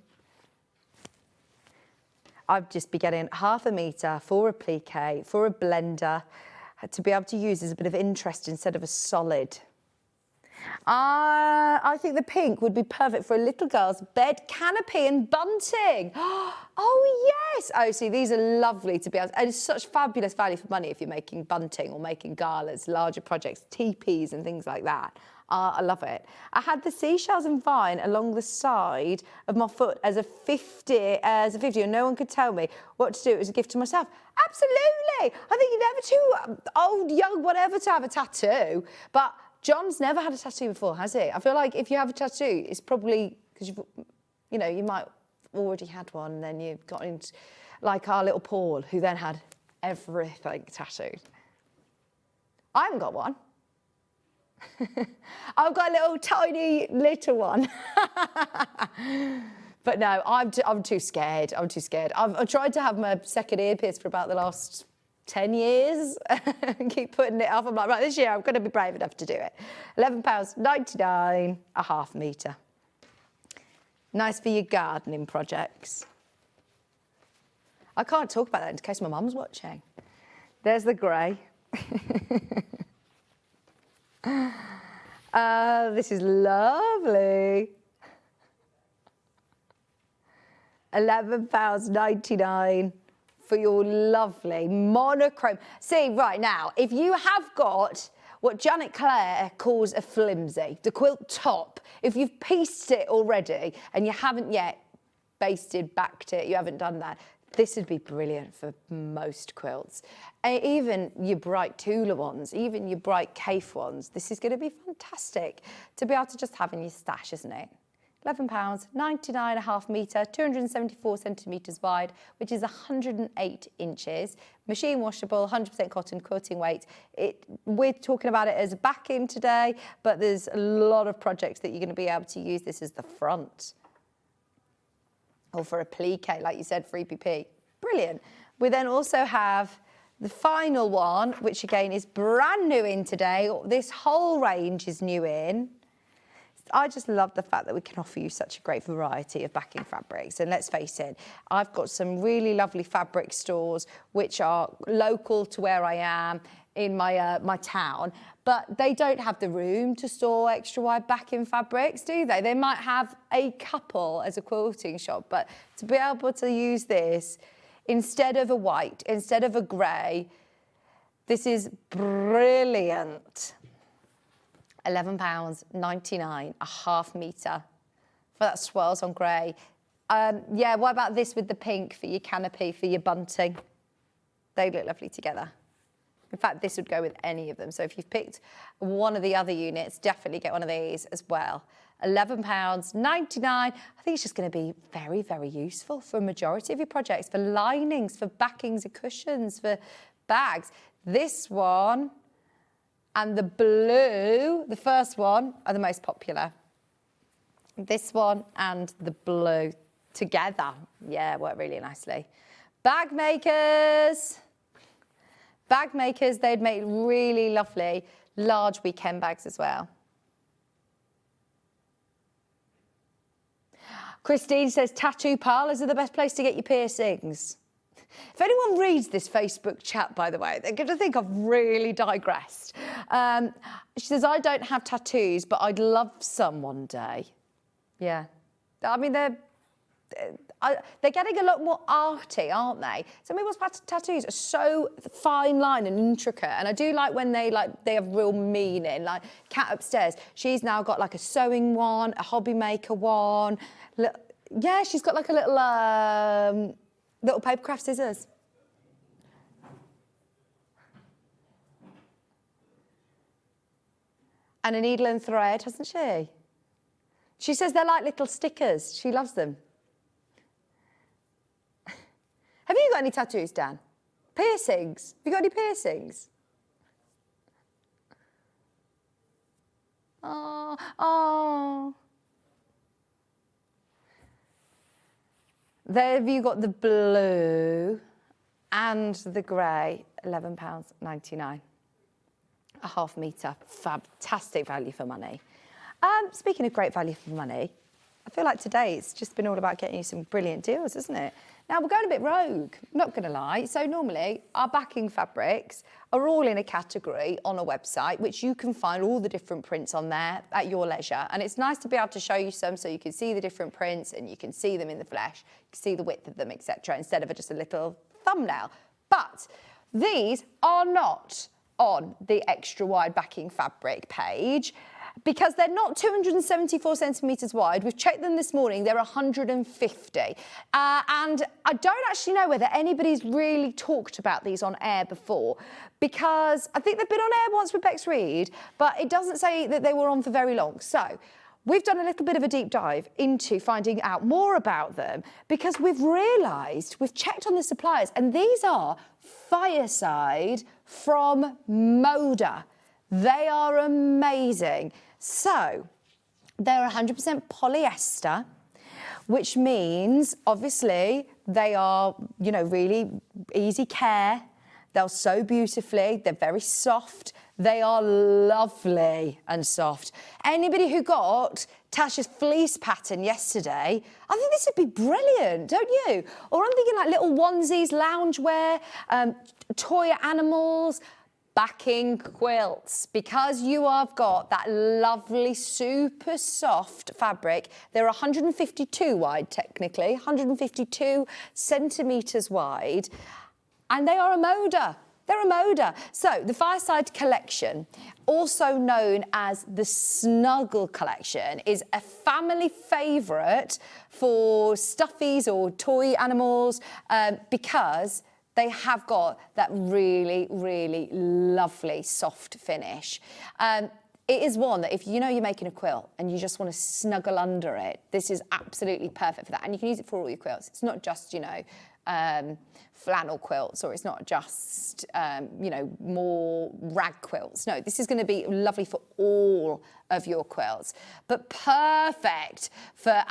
I'd just be getting ½ metre for applique, for a blender, to be able to use as a bit of interest instead of a solid. I think the pink would be perfect for a little girl's bed canopy and bunting. Oh, yes. Oh, see, these are lovely to be able to, and it's such fabulous value for money if you're making bunting or making galas, larger projects, teepees and things like that. I love it. I had the seashells and vine along the side of my foot as a 50, and no one could tell me what to do. It was a gift to myself. Absolutely. I think you're never too old, young, whatever to have a tattoo. But John's never had a tattoo before, has he? I feel like if you have a tattoo, it's probably because you might already had one, and then you've got into, like our little Paul, who then had everything tattooed. I haven't got one. I've got a little tiny little one. But no, I'm too scared. I'm too scared. I've tried to have my second ear pierced for about the last 10 years and keep putting it off. I'm like, right, this year I'm going to be brave enough to do it. £11.99, ½ metre. Nice for your gardening projects. I can't talk about that in case my mum's watching. There's the grey. This is lovely. £11.99 for your lovely monochrome. See, right now, if you have got what Janet Clare calls a flimsy, the quilt top, if you've pieced it already and you haven't yet basted, backed it, you haven't done that, this would be brilliant for most quilts. Even your bright Tula ones, even your bright Cafe ones, this is going to be fantastic to be able to just have in your stash, isn't it? £11.99, ½ metre, 274 centimetres wide, which is 108 inches. Machine washable, 100% cotton, quilting weight. We're talking about it as a backing today, but there's a lot of projects that you're going to be able to use this as the front. Or for a applique, like you said, for EPP. Brilliant. We then also have the final one, which again is brand new in today. This whole range is new in. I just love the fact that we can offer you such a great variety of backing fabrics. And let's face it, I've got some really lovely fabric stores which are local to where I am in my my town, but they don't have the room to store extra wide backing fabrics, do they? They might have a couple as a quilting shop, but to be able to use this instead of a white, instead of a grey, this is brilliant. £11.99, ½ metre for that swirls on grey. Yeah, what about this with the pink for your canopy, for your bunting? They look lovely together. In fact, this would go with any of them. So if you've picked one of the other units, definitely get one of these as well. £11.99. I think it's just going to be very, very useful for a majority of your projects, for linings, for backings and cushions, for bags. This one and the blue, the first one, are the most popular. This one and the blue together, yeah, work really nicely. Bag makers. Bag makers, they'd make really lovely large weekend bags as well. Christine says tattoo parlours are the best place to get your piercings. If anyone reads this Facebook chat, by the way, they're going to think I've really digressed. She says, I don't have tattoos, but I'd love some one day. Yeah. I mean, they're getting a lot more arty, aren't they? Some people's tattoos are so fine line and intricate, and I do like when they have real meaning. Like Cat upstairs, she's now got like a sewing one, a hobby maker one. Look, Yeah, she's got like a little paper craft scissors. And a needle and thread, hasn't she? She says they're like little stickers. She loves them. Have you got any tattoos, Dan? Piercings? Have you got any piercings? Oh, oh. There have you got the blue and the grey, £11.99. A half metre, fantastic value for money. Speaking of great value for money, I feel like today it's just been all about getting you some brilliant deals, isn't it? Now, we're going a bit rogue, not going to lie. So normally, our backing fabrics are all in a category on a website, which you can find all the different prints on there at your leisure. And it's nice to be able to show you some so you can see the different prints and you can see them in the flesh, you can see the width of them, etc., instead of just a little thumbnail. But these are not on the extra wide backing fabric page, because they're not 274 centimetres wide. We've checked them this morning, they're 150. And I don't actually know whether anybody's really talked about these on air before, because I think they've been on air once with Bex Reed, but it doesn't say that they were on for very long. So we've done a little bit of a deep dive into finding out more about them, because we've realised, we've checked on the suppliers, and these are Fireside from Moda. They are amazing. So they're 100% polyester, which means obviously they are, you know, really easy care. They'll sew beautifully. They're very soft. They are lovely and soft. Anybody who got Tasha's fleece pattern yesterday, I think this would be brilliant, don't you? Or I'm thinking like little onesies, loungewear, toy animals, backing quilts, because you have got that lovely, super soft fabric. They're 152 wide, technically, 152 centimetres wide, and they are a Moda. They're a Moda. So the Fireside collection, also known as the Snuggle collection, is a family favourite for stuffies or toy animals, because they have got that really, really lovely soft finish. It is one that if you know you're making a quilt and you just want to snuggle under it, this is absolutely perfect for that. And you can use it for all your quilts. It's not just, you know, flannel quilts, or it's not just, you know, more rag quilts. No, this is going to be lovely for all of your quilts, but perfect for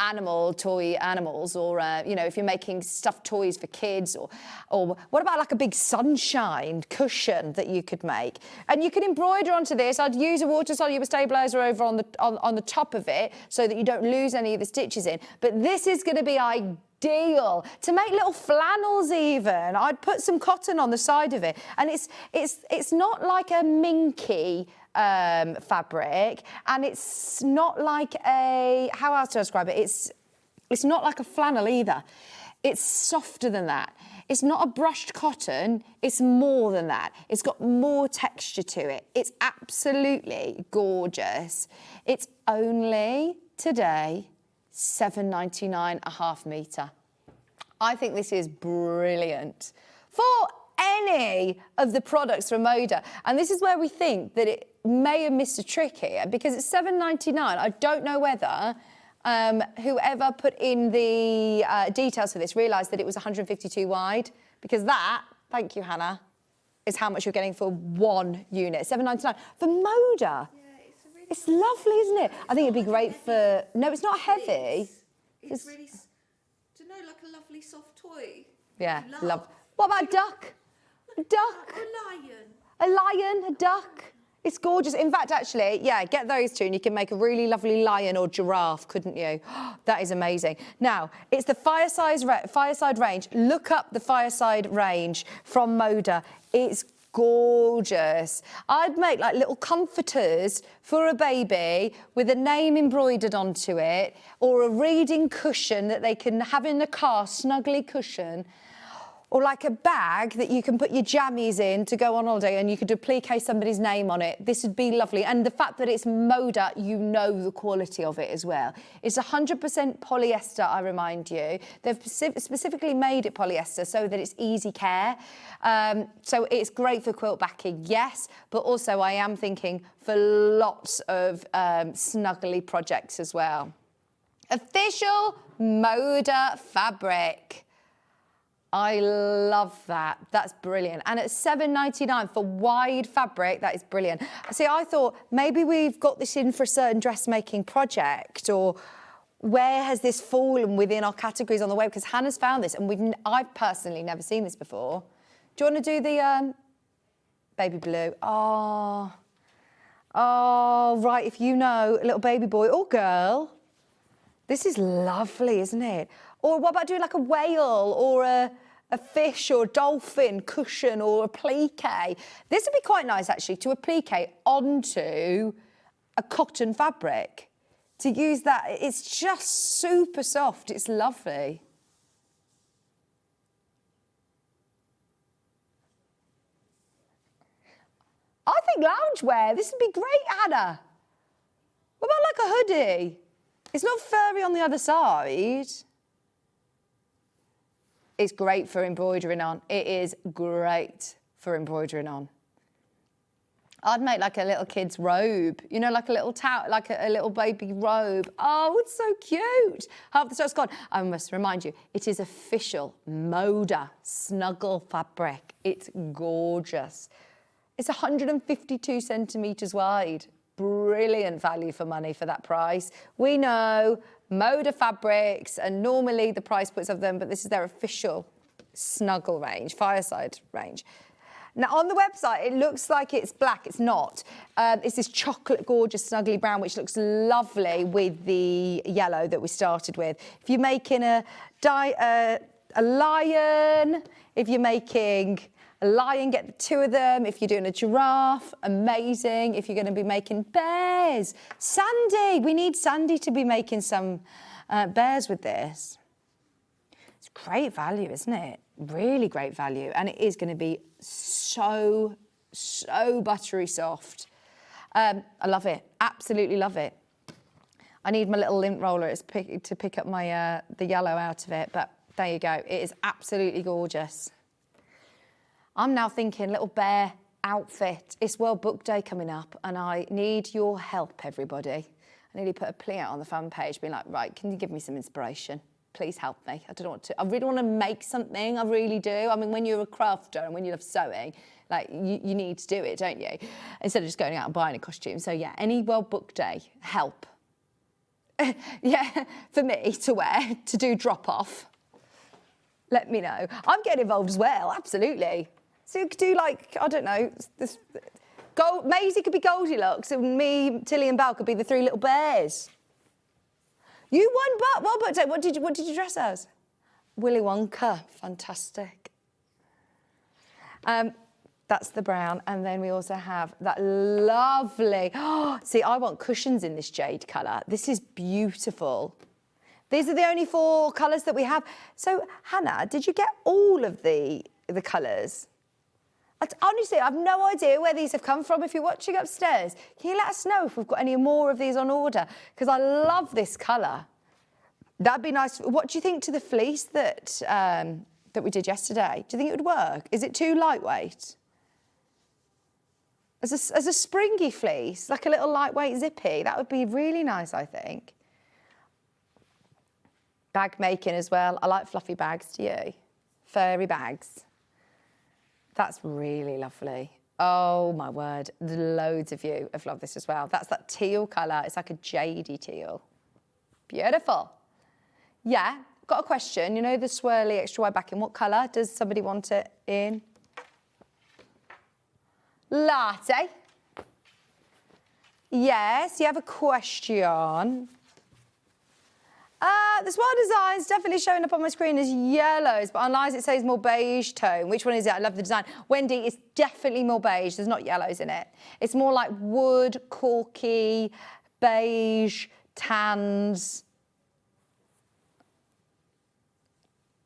toy animals, or, you know, if you're making stuffed toys for kids, or what about like a big sunshine cushion that you could make? And you can embroider onto this. I'd use a water-soluble stabiliser over on the top of it so that you don't lose any of the stitches in, but this is going to be ideal to make little flannels even. I'd put some cotton on the side of it, and it's not like a minky fabric, and it's not like a, how else to describe it? It's not like a flannel either. It's softer than that. It's not a brushed cotton, it's more than that. It's got more texture to it. It's absolutely gorgeous. It's only today £7.99 a half metre. I think this is brilliant for any of the products from Moda. And this is where we think that it may have missed a trick here, because it's £7.99. I don't know whether whoever put in the details for this realised that it was 152 wide, because that, thank you, Hannah, is how much you're getting for one unit. £7.99 for Moda. It's lovely, isn't it? I think it'd be great for... No, it's not heavy. It's really, do you know, like a lovely soft toy? Yeah, love. What about a duck? A duck? A lion. A lion, a duck. It's gorgeous. In fact, actually, yeah, get those two and you can make a really lovely lion or giraffe, couldn't you? That is amazing. Now, it's the Fireside range. Look up the Fireside range from Moda. It's gorgeous. I'd make like little comforters for a baby with a name embroidered onto it, or a reading cushion that they can have in the car, snuggly cushion. Or like a bag that you can put your jammies in to go on holiday and you could applique somebody's name on it. This would be lovely. And the fact that it's Moda, you know the quality of it as well. It's 100% polyester, I remind you. They've specifically made it polyester so that it's easy care. So it's great for quilt backing, yes, but also I am thinking for lots of snuggly projects as well. Official Moda fabric. I love that. That's brilliant. And at $7.99 for wide fabric, that is brilliant. See, I thought maybe we've got this in for a certain dressmaking project, or where has this fallen within our categories on the web? Because Hannah's found this, and I've personally never seen this before. Do you want to do the baby blue? Oh, right. If you know a little baby boy or girl, this is lovely, isn't it? Or what about doing like a whale or a fish or a dolphin cushion or a applique? This would be quite nice, actually, to applique onto a cotton fabric. To use that, it's just super soft. It's lovely. I think loungewear, this would be great, Hannah. What about like a hoodie? It's not furry on the other side. It's great for embroidering on. It is great for embroidering on. I'd make like a little kid's robe, you know, like a little like a little baby robe. Oh, it's so cute. Half the stuff's gone. I must remind you, it is official Moda snuggle fabric. It's gorgeous. It's 152 centimetres wide. Brilliant value for money for that price. We know Moda fabrics, and normally the price puts of them, but this is their official snuggle range, fireside range. Now, on the website, it looks like it's black. It's not. It's this chocolate, gorgeous, snuggly brown, which looks lovely with the yellow that we started with. If you're making a lion, if you're making a lion, get the two of them. If you're doing a giraffe, amazing. If you're going to be making bears, Sandy, we need Sandy to be making some bears with this. It's great value, isn't it? Really great value. And it is going to be so buttery soft. I love it. Absolutely love it. I need my little lint roller to pick up my the yellow out of it, but there you go. It is absolutely gorgeous. I'm now thinking little bear outfit. It's World Book Day coming up and I need your help, everybody. I nearly put a plea out on the fan page being like, right, can you give me some inspiration? Please help me. I don't know what to, I really want to make something, I really do. I mean, when you're a crafter and when you love sewing, like you need to do it, don't you? Instead of just going out and buying a costume. So yeah, any World Book Day, help. Yeah, for me to wear, to do drop off. Let me know. I'm getting involved as well, absolutely. So you could do like, I don't know, this, Maisie could be Goldilocks and me, Tilly and Belle could be the three little bears. You won World Book Day. What did you dress as? Willy Wonka. Fantastic. That's the brown. And then we also have that lovely, see, I want cushions in this jade colour. This is beautiful. These are the only 4 colours that we have. So, Hannah, did you get all of the colours? Honestly, I have no idea where these have come from. If you're watching upstairs, can you let us know if we've got any more of these on order? Because I love this colour. That'd be nice. What do you think to the fleece that we did yesterday? Do you think it would work? Is it too lightweight? As a springy fleece, like a little lightweight zippy, that would be really nice, I think. Bag making as well. I like fluffy bags, do you? Furry bags. That's really lovely. Oh, my word. Loads of you have loved this as well. That's that teal colour. It's like a jadey teal. Beautiful. Yeah, got a question. You know the swirly extra wide backing. What colour does somebody want it in? Latte. Yes, you have a question. The Swirl design is definitely showing up on my screen as yellows, but online it says more beige tone. Which one is it? I love the design. Wendy, it's definitely more beige. There's not yellows in it. It's more like wood, corky, beige, tans.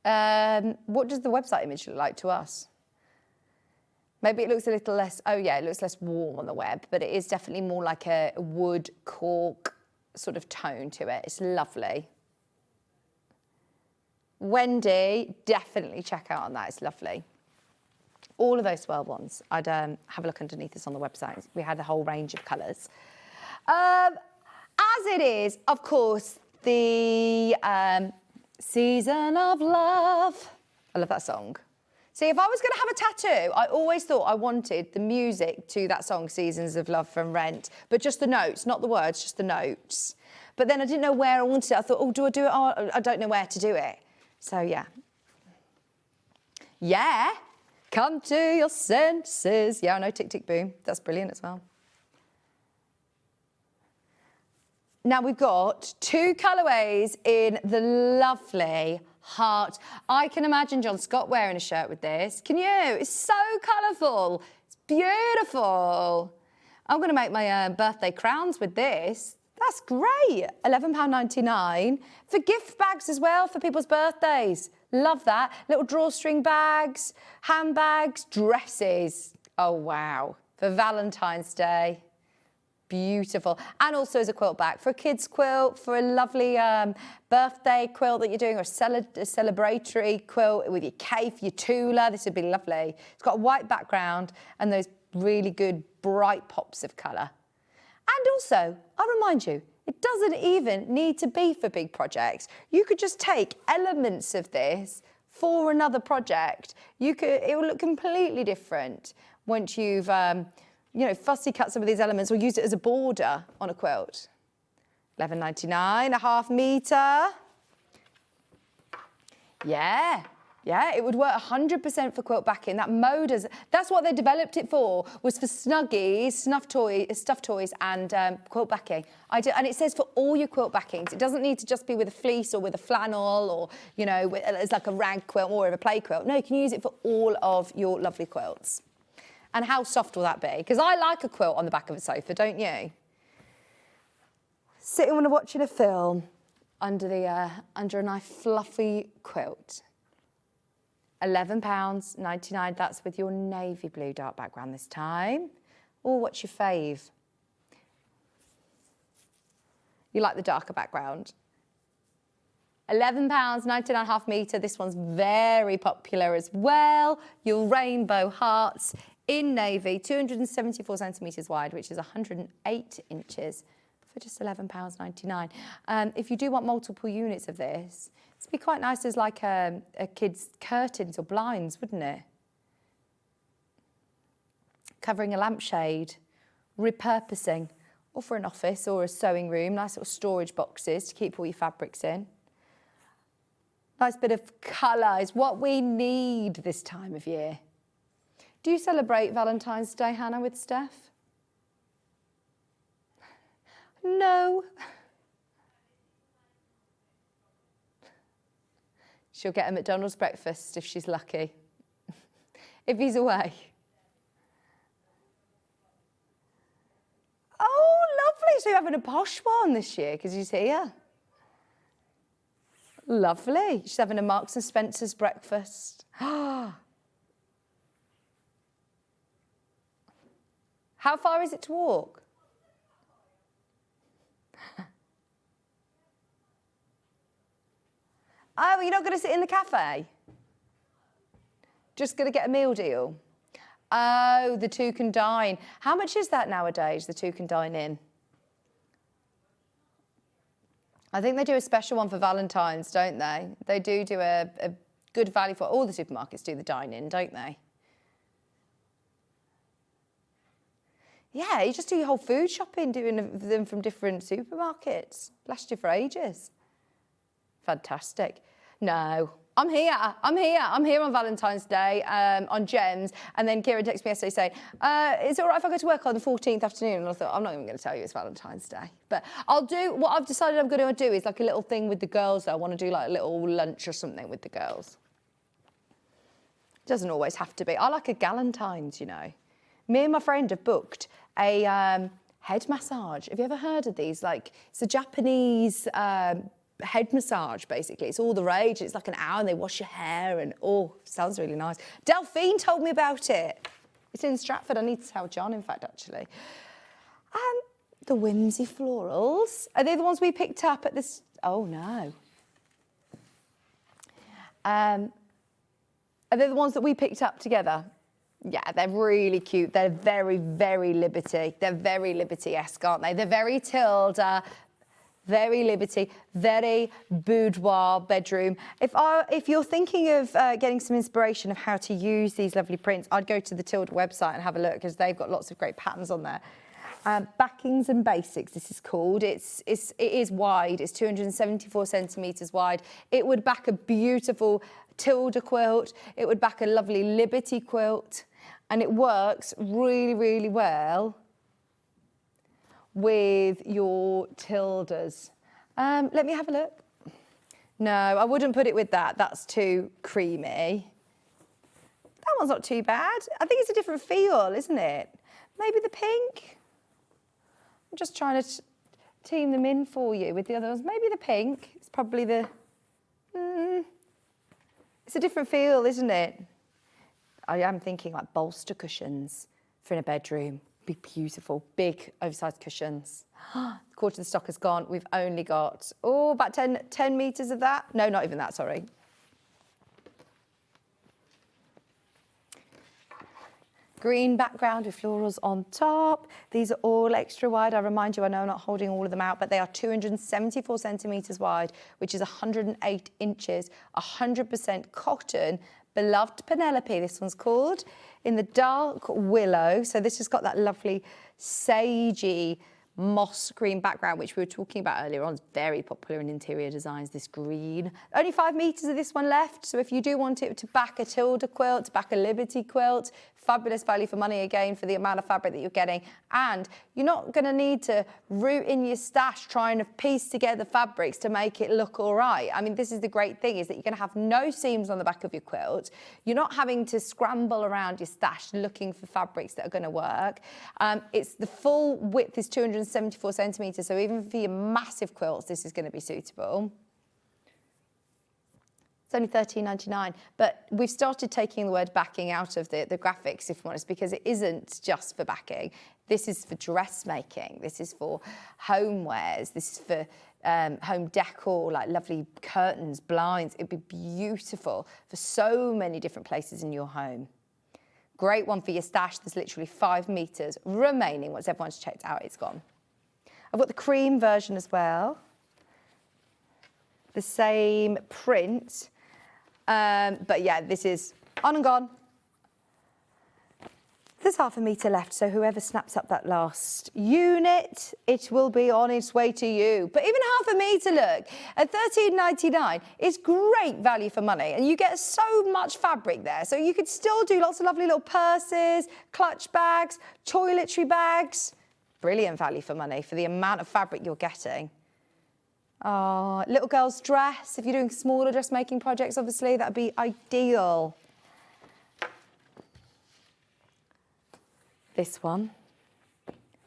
What does the website image look like to us? Maybe it looks a little less, oh yeah, it looks less warm on the web, but it is definitely more like a wood cork sort of tone to it. It's lovely. Wendy, definitely check out on that, it's lovely. All of those swirl ones, I'd have a look underneath us on the website. We had a whole range of colours. As it is, of course, the Season of Love. I love that song. See, if I was going to have a tattoo, I always thought I wanted the music to that song, Seasons of Love from Rent, but just the notes, not the words, just the notes. But then I didn't know where I wanted it. I thought, oh, do I do it? Oh, I don't know where to do it. So, yeah. Yeah, come to your senses. Yeah, I know, tick, tick, boom. That's brilliant as well. Now we've got 2 colourways in the lovely heart. I can imagine John Scott wearing a shirt with this. Can you? It's so colourful. It's beautiful. I'm going to make my birthday crowns with this. That's great. £11.99 for gift bags as well for people's birthdays. Love that. Little drawstring bags, handbags, dresses. Oh, wow. For Valentine's Day. Beautiful. And also as a quilt back, for a kid's quilt, for a lovely birthday quilt that you're doing, or a celebratory quilt with your cape, your tula. This would be lovely. It's got a white background and those really good bright pops of colour. And also, I'll remind you, it doesn't even need to be for big projects. You could just take elements of this for another project. It will look completely different once you've you know, fussy cut some of these elements or use it as a border on a quilt. £11.99, a half metre. Yeah, it would work 100% for quilt backing. That mode that's what they developed it for, was for snuggies, stuffed toys and quilt backing. And it says for all your quilt backings. It doesn't need to just be with a fleece or with a flannel or, you know, it's like a rag quilt or a play quilt. No, you can use it for all of your lovely quilts. And how soft will that be? Because I like a quilt on the back of a sofa, don't you? Sitting when I'm watching a film under a nice fluffy quilt. £11.99, that's with your navy blue dark background this time. Or what's your fave? You like the darker background? £11.99, half metre. This one's very popular as well. Your rainbow hearts in navy, 274 centimetres wide, which is 108 inches for just £11.99. If you do want multiple units of this, it'd be quite nice as like a kid's curtains or blinds, wouldn't it? Covering a lampshade, repurposing, or for an office or a sewing room, nice little storage boxes to keep all your fabrics in. Nice bit of colour is what we need this time of year. Do you celebrate Valentine's Day, Hannah, with Steph? No. She'll get a McDonald's breakfast if she's lucky. If he's away. Oh, lovely. So you're having a posh one this year because he's here. Lovely. She's having a Marks and Spencer's breakfast. How far is it to walk? Oh, you're not going to sit in the cafe? Just going to get a meal deal? Oh, the 2 can dine. How much is that nowadays, the 2 can dine in? I think they do a special one for Valentine's, don't they? They do a good value for all the supermarkets do the dine-in, don't they? Yeah, you just do your whole food shopping, doing them from different supermarkets. Last you for ages. Fantastic. No, I'm here on Valentine's Day, on Gems. And then Kieran texted me yesterday saying, is it all right if I go to work on the 14th afternoon? And I thought, I'm not even going to tell you it's Valentine's Day. But I'll do, what I've decided I'm going to do is like a little thing with the girls. I want to do like a little lunch or something with the girls. Doesn't always have to be. I like a Galentine's, you know. Me and my friend have booked a head massage. Have you ever heard of these? Like, it's a Japanese head massage, basically. It's all the rage. It's like an hour and they wash your hair and, oh, sounds really nice. Delphine told me about it. It's in Stratford. I need to tell John, in fact, actually. The Whimsy Florals. Are they the ones we picked up at this? Oh, no. Are they the ones that we picked up together? Yeah, they're really cute. They're very, very Liberty. They're very Liberty-esque, aren't they? They're very Tilda, very Liberty, very boudoir bedroom. If you're thinking of getting some inspiration of how to use these lovely prints, I'd go to the Tilda website and have a look because they've got lots of great patterns on there. Backings and Basics, this is called. It is wide. It's 274 centimetres wide. It would back a beautiful Tilda quilt. It would back a lovely Liberty quilt. And it works really, really well with your Tildas. Let me have a look. No, I wouldn't put it with that. That's too creamy. That one's not too bad. I think it's a different feel, isn't it? Maybe the pink. I'm just trying to team them in for you with the other ones. Maybe the pink. It's probably the... It's a different feel, isn't it? I am thinking like bolster cushions for in a bedroom. Be beautiful, big oversized cushions. A quarter of the stock has gone. We've only got, about 10 metres of that. No, not even that, sorry. Green background with florals on top. These are all extra wide. I remind you, I know I'm not holding all of them out, but they are 274 centimetres wide, which is 108 inches, 100% cotton. Beloved Penelope, this one's called, in the dark willow. So this has got that lovely sagey moss green background, which we were talking about earlier on. It's very popular in interior designs, this green. Only 5 metres of this one left. So if you do want it to back a Tilda quilt, to back a Liberty quilt, fabulous value for money again for the amount of fabric that you're getting. And you're not going to need to root in your stash trying to piece together fabrics to make it look all right. I mean, this is the great thing, is that you're going to have no seams on the back of your quilt. You're not having to scramble around your stash looking for fabrics that are going to work. It's the full width is 274 centimetres, so even for your massive quilts, this is going to be suitable. It's only $13.99, but we've started taking the word backing out of the graphics, if I'm honest, because it isn't just for backing. This is for dressmaking. This is for homewares. This is for home decor, like lovely curtains, blinds. It'd be beautiful for so many different places in your home. Great one for your stash. There's literally 5 metres remaining. Once everyone's checked out, it's gone. I've got the cream version as well. The same print. But yeah, this is on and gone. There's half a metre left, so whoever snaps up that last unit, it will be on its way to you. But even half a metre, look, at $13.99, it's great value for money, and you get so much fabric there. So you could still do lots of lovely little purses, clutch bags, toiletry bags. Brilliant value for money for the amount of fabric you're getting. Oh, little girl's dress. If you're doing smaller dressmaking projects, obviously, that'd be ideal. This one,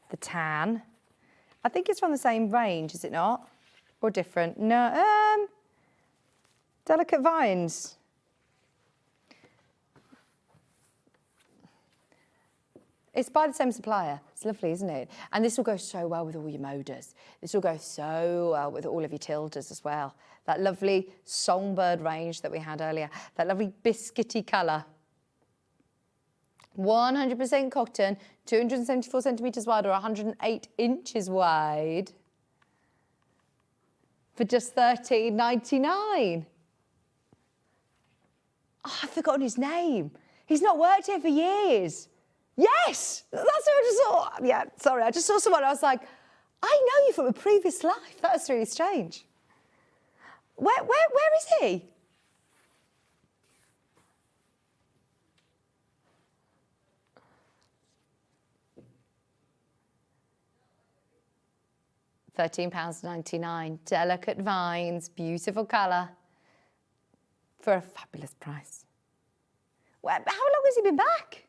the tan. I think it's from the same range, is it not? Or different? No, Delicate Vines. It's by the same supplier. It's lovely, isn't it? And this will go so well with all your moders. This will go so well with all of your Tildas as well. That lovely songbird range that we had earlier. That lovely biscuity colour. 100% cotton, 274 centimetres wide or 108 inches wide for just $13.99. Oh, I've forgotten his name. He's not worked here for years. Yes, that's what I just saw. Yeah, sorry, I just saw someone. I was like, I know you from a previous life. That was really strange. Where is he? £13.99. Delicate Vines, beautiful colour, for a fabulous price. How long has he been back?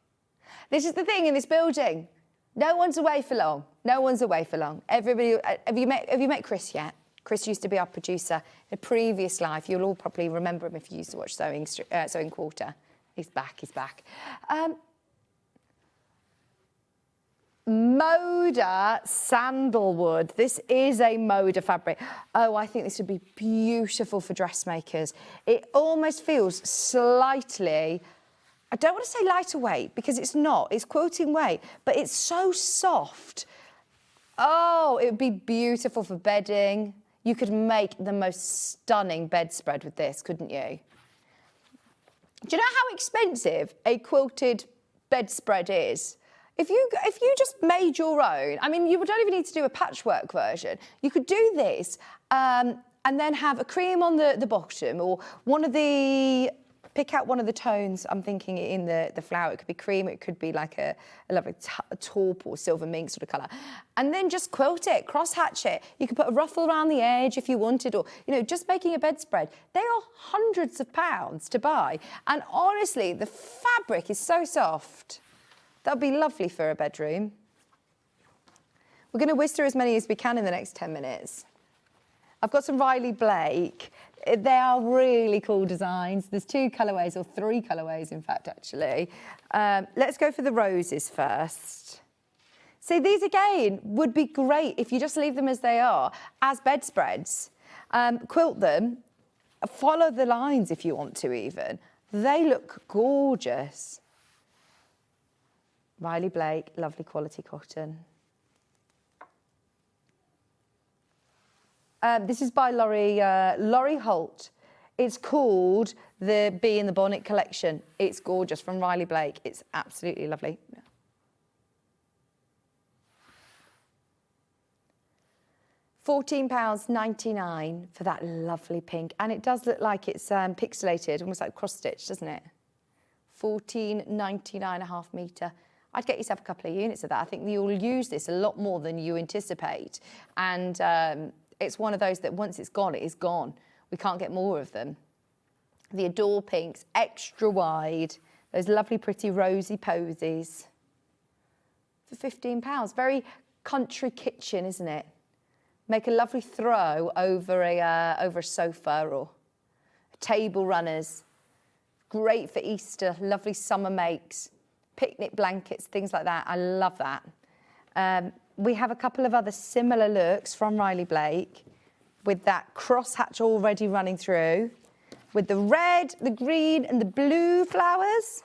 This is the thing in this building. No one's away for long. No one's away for long. Everybody, have you met Chris yet? Chris used to be our producer in a previous life. You'll all probably remember him if you used to watch Sewing Quarter. He's back, he's back. Moda sandalwood. This is a Moda fabric. Oh, I think this would be beautiful for dressmakers. It almost feels slightly, I don't want to say lighter weight because it's not, it's quilting weight, but it's so soft. Oh, it would be beautiful for bedding. You could make the most stunning bedspread with this, couldn't you? Do you know how expensive a quilted bedspread is? If you just made your own, I mean, you don't even need to do a patchwork version. You could do this and then have a cream on the bottom, or pick out one of the tones. I'm thinking in the flower. It could be cream. It could be like a lovely taupe or silver mink sort of colour. And then just quilt it, cross-hatch it. You could put a ruffle around the edge if you wanted, or, you know, just making a bedspread. They are hundreds of pounds to buy. And honestly, the fabric is so soft. That would be lovely for a bedroom. We're going to whiz through as many as we can in the next 10 minutes. I've got some Riley Blake. They are really cool designs. There's 2 colourways, or 3 colourways, in fact, actually. Let's go for the roses first. See, these, again, would be great if you just leave them as they are, as bedspreads. Quilt them. Follow the lines if you want to, even. They look gorgeous. Riley Blake, lovely quality cotton. This is by Laurie Holt. It's called the Bee in the Bonnet collection. It's gorgeous, from Riley Blake. It's absolutely lovely. £14.99 for that lovely pink. And it does look like it's pixelated, almost like cross-stitched, doesn't it? £14.99 a half metre. I'd get yourself a couple of units of that. I think you'll use this a lot more than you anticipate. And it's one of those that once it's gone, it is gone. We can't get more of them. The Adore pinks, extra wide. Those lovely, pretty rosy posies. For £15. Very country kitchen, isn't it? Make a lovely throw over a sofa or table runners. Great for Easter, lovely summer makes. Picnic blankets, things like that. I love that. We have a couple of other similar looks from Riley Blake with that cross-hatch already running through, with the red, the green and the blue flowers.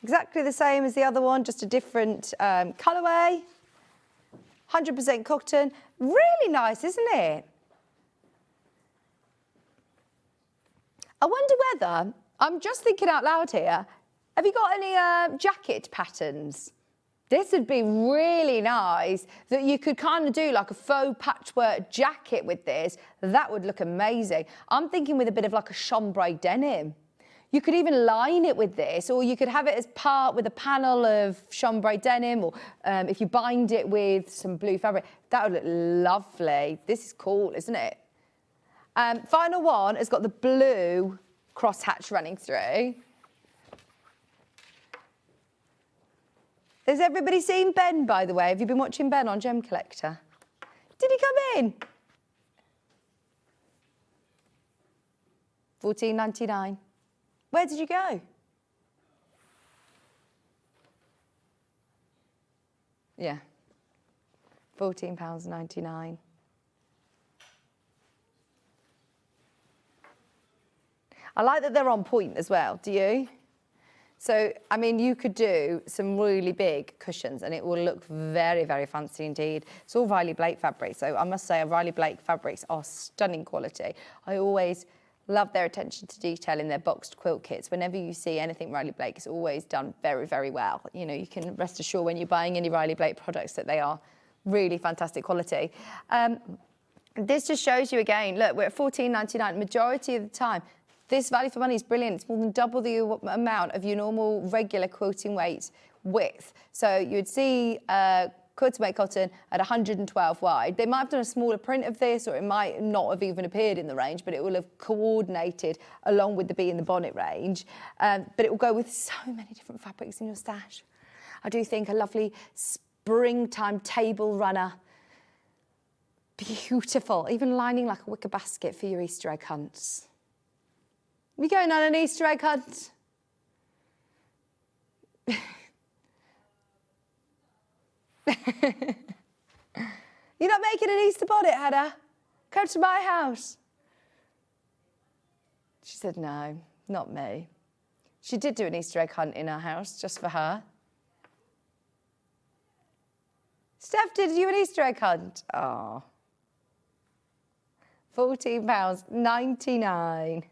Exactly the same as the other one, just a different colourway. 100% cotton. Really nice, isn't it? I wonder whether, I'm just thinking out loud here, have you got any jacket patterns? This would be really nice, that you could kind of do like a faux patchwork jacket with this. That would look amazing. I'm thinking with a bit of like a chambray denim. You could even line it with this, or you could have it as part with a panel of chambray denim, or if you bind it with some blue fabric, that would look lovely. This is cool, isn't it? Final one has got the blue crosshatch running through. Has everybody seen Ben, by the way? Have you been watching Ben on Gem Collector? Did he come in? $14.99. Where did you go? Yeah. £14.99. I like that they're on point as well, do you? So, I mean, you could do some really big cushions and it will look very, very fancy indeed. It's all Riley Blake fabric, so I must say Riley Blake fabrics are stunning quality. I always love their attention to detail in their boxed quilt kits. Whenever you see anything Riley Blake, it's always done very, very well. You know, you can rest assured when you're buying any Riley Blake products that they are really fantastic quality. This just shows you again, look, we're at $14.99 majority of the time. This value for money is brilliant. It's more than double the amount of your normal regular quilting weight width. So you would see quilted weight cotton at 112 wide. They might have done a smaller print of this, or it might not have even appeared in the range, but it will have coordinated along with the Bee in the Bonnet range. But it will go with so many different fabrics in your stash. I do think a lovely springtime table runner Beautiful. Even lining like a wicker basket for your Easter egg hunts. You going on an Easter egg hunt? You're not making an Easter bonnet, Hannah? Come to my house. She said, no, not me. She did do an Easter egg hunt in our house, just for her. Steph, did you an Easter egg hunt? Oh. £14.99.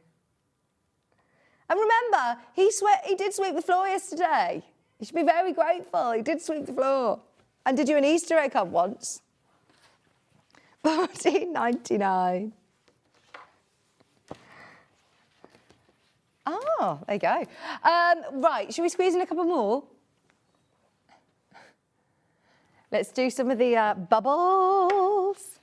And remember, he did sweep the floor yesterday. You should be very grateful. He did sweep the floor. And did you an Easter egg hunt once? £14.99. Oh, there you go. Right, should we squeeze in a couple more? Let's do some of the bubbles.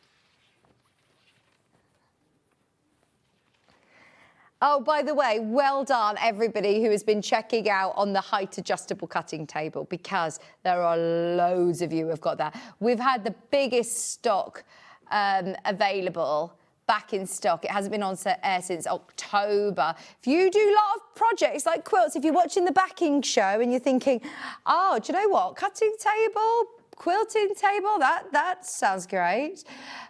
Oh, by the way, well done, everybody who has been checking out on the height adjustable cutting table, because there are loads of you who have got that. We've had the biggest stock available back in stock. It hasn't been on air since October. If you do a lot of projects like quilts, if you're watching the backing show and you're thinking, oh, do you know what? Cutting table, quilting table, that sounds great.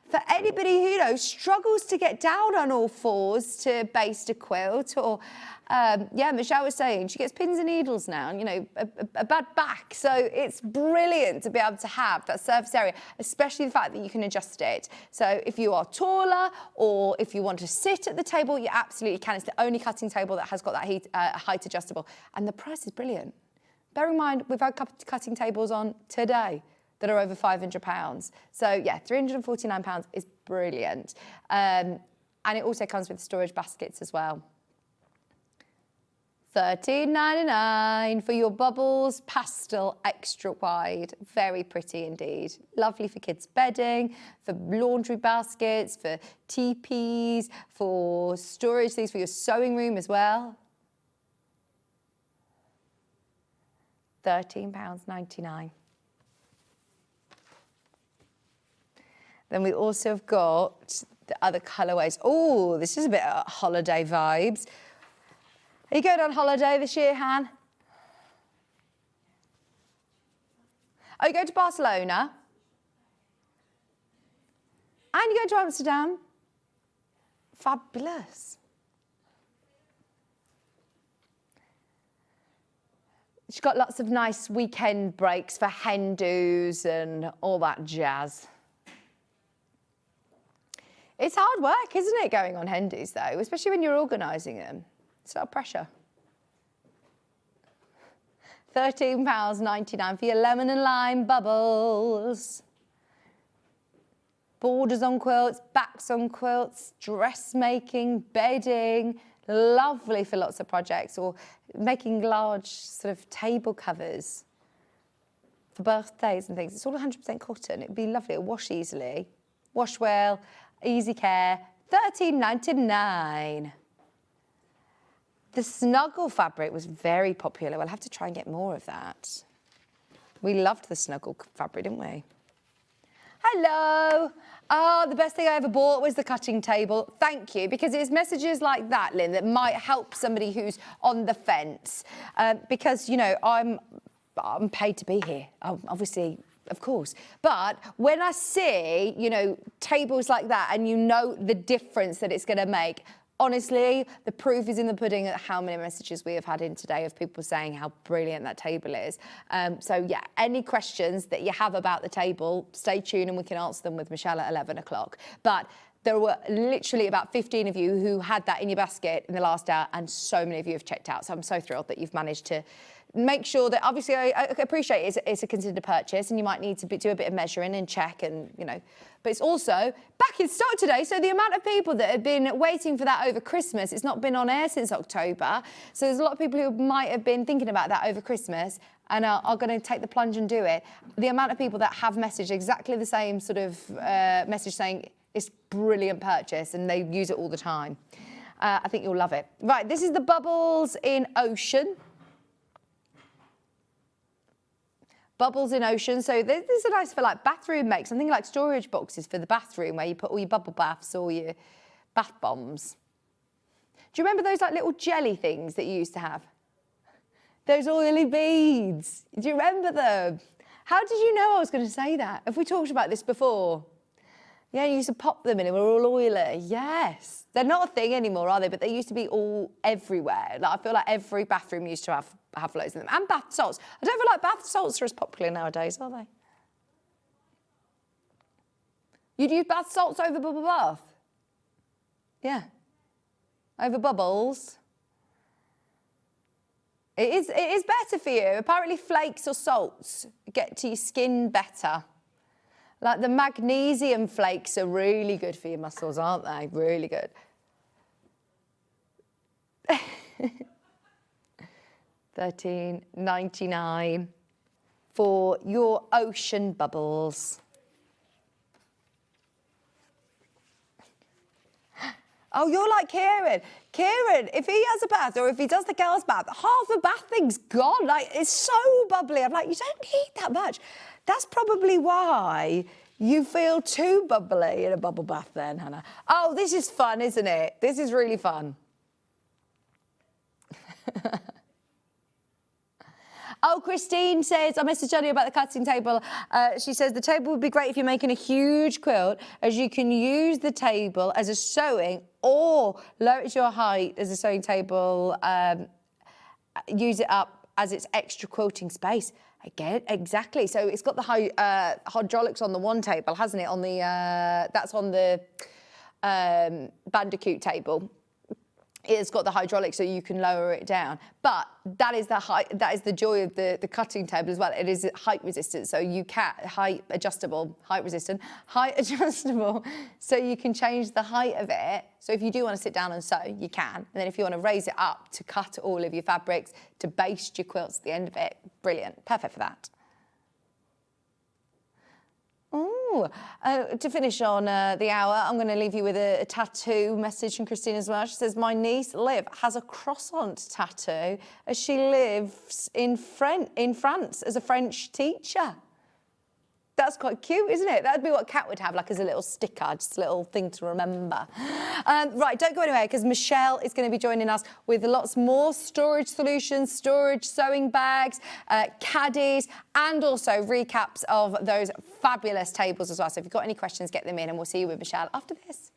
For anybody who, you know, struggles to get down on all fours to baste a quilt, or, yeah, Michelle was saying she gets pins and needles now, and, you know, a bad back. So it's brilliant to be able to have that surface area, especially the fact that you can adjust it. So if you are taller, or if you want to sit at the table, you absolutely can. It's the only cutting table that has got that height adjustable. And the price is brilliant. Bear in mind, we've had cutting tables on today that are over £500. So yeah, £349 is brilliant. And it also comes with storage baskets as well. £13.99 for your bubbles pastel extra wide. Very pretty indeed. Lovely for kids' bedding, for laundry baskets, for teepees, for storage things for your sewing room as well. £13.99. Then we also have got the other colourways. Oh, this is a bit of holiday vibes. Are you going on holiday this year, Han? Are you going to Barcelona? And you're going to Amsterdam? Fabulous. She's got lots of nice weekend breaks for hen do's and all that jazz. It's hard work, isn't it, going on hen do's, though, especially when you're organising them. It's a lot of pressure. £13.99 for your lemon and lime bubbles. Borders on quilts, backs on quilts, dressmaking, bedding. Lovely for lots of projects, or making large sort of table covers for birthdays and things. It's all 100% cotton. It'd be lovely. It'll wash easily. Wash well. Easy care, £13.99. The snuggle fabric was very popular. We'll have to try and get more of that. We loved the snuggle fabric, didn't we? Hello. Oh, the best thing I ever bought was the cutting table. Thank you, because it's messages like that, Lynn, that might help somebody who's on the fence. Because, you know, I'm paid to be here, obviously. Of course. But when I see, you know, tables like that and you know the difference that it's going to make, honestly, the proof is in the pudding at how many messages we have had in today of people saying how brilliant that table is. So, yeah, any questions that you have about the table, stay tuned and we can answer them with Michelle at 11 o'clock. But there were literally about 15 of you who had that in your basket in the last hour, and so many of you have checked out. So I'm so thrilled that you've managed to make sure that, obviously, I appreciate it's a considered purchase and you might need to do a bit of measuring and check and, you know, but it's also back in stock today. So the amount of people that have been waiting for that over Christmas, it's not been on air since October. So there's a lot of people who might have been thinking about that over Christmas and are going to take the plunge and do it. The amount of people that have messaged exactly the same sort of message saying it's brilliant purchase and they use it all the time. I think you'll love it. Right, this is the bubbles in Ocean. bubbles in ocean. So these are nice for like bathroom makes. Something like storage boxes for the bathroom where you put all your bubble baths or your bath bombs. Do you remember those like little jelly things that you used to have? Those oily beads. Do you remember them? How did you know I was going to say that? Have we talked about this before? Yeah, you used to pop them in and they were all oily. Yes. They're not a thing anymore, are they? But they used to be all everywhere. Like, I feel like every bathroom used to have loads of them. And bath salts. I don't feel like bath salts are as popular nowadays, are they? You'd use bath salts over bubble bath? Yeah. Over bubbles? It is better for you. Apparently flakes or salts get to your skin better. Like the magnesium flakes are really good for your muscles, aren't they? Really good. $13.99 for your ocean bubbles. Oh, you're like Kieran. Kieran, if he has a bath or if he does the girls' bath, half the bath thing's gone. Like, it's so bubbly. I'm like, you don't need that much. That's probably why you feel too bubbly in a bubble bath then, Hannah. Oh, this is fun, isn't it? This is really fun. Oh, Christine says, I messaged earlier about the cutting table. She says, the table would be great if you're making a huge quilt, as you can use the table as a sewing or lower it to your height as a sewing table, use it up as its extra quilting space. Again, exactly. So it's got the hydraulics on the one table, hasn't it? On the that's on the Bandicoot table. It's got the hydraulics so you can lower it down. But that is the height, that is the joy of the cutting table as well. It is height resistant, so you can height adjustable, so you can change the height of it. So if you do want to sit down and sew, you can. And then if you want to raise it up to cut all of your fabrics, to baste your quilts at the end of it, brilliant, perfect for that. Oh, to finish on the hour, I'm going to leave you with a tattoo message from Christine as well. She says, my niece, Liv, has a croissant tattoo as she lives in France as a French teacher. That's quite cute, isn't it? That'd be what Kat would have, like as a little sticker, just a little thing to remember. Right, don't go anywhere, because Michelle is going to be joining us with lots more storage solutions, storage sewing bags, caddies, and also recaps of those fabulous tables as well. So if you've got any questions, get them in, and we'll see you with Michelle after this.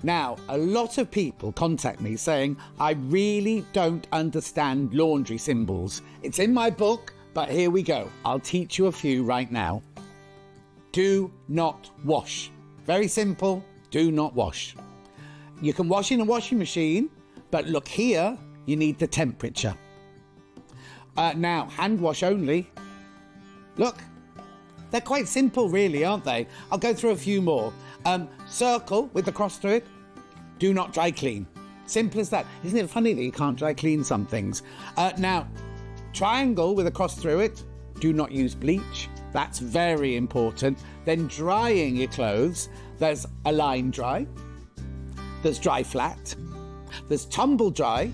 Now, a lot of people contact me saying, I really don't understand laundry symbols. It's in my book, but here we go. I'll teach you a few right now. Do not wash. Very simple, do not wash. You can wash in a washing machine, but look here, you need the temperature. Now, hand wash only. Look, they're quite simple really, aren't they? I'll go through a few more. Circle with the cross through it. Do not dry clean. Simple as that. Isn't it funny that you can't dry clean some things? Now, triangle with a cross through it. Do not use bleach. That's very important. Then drying your clothes. There's a line dry. There's dry flat. There's tumble dry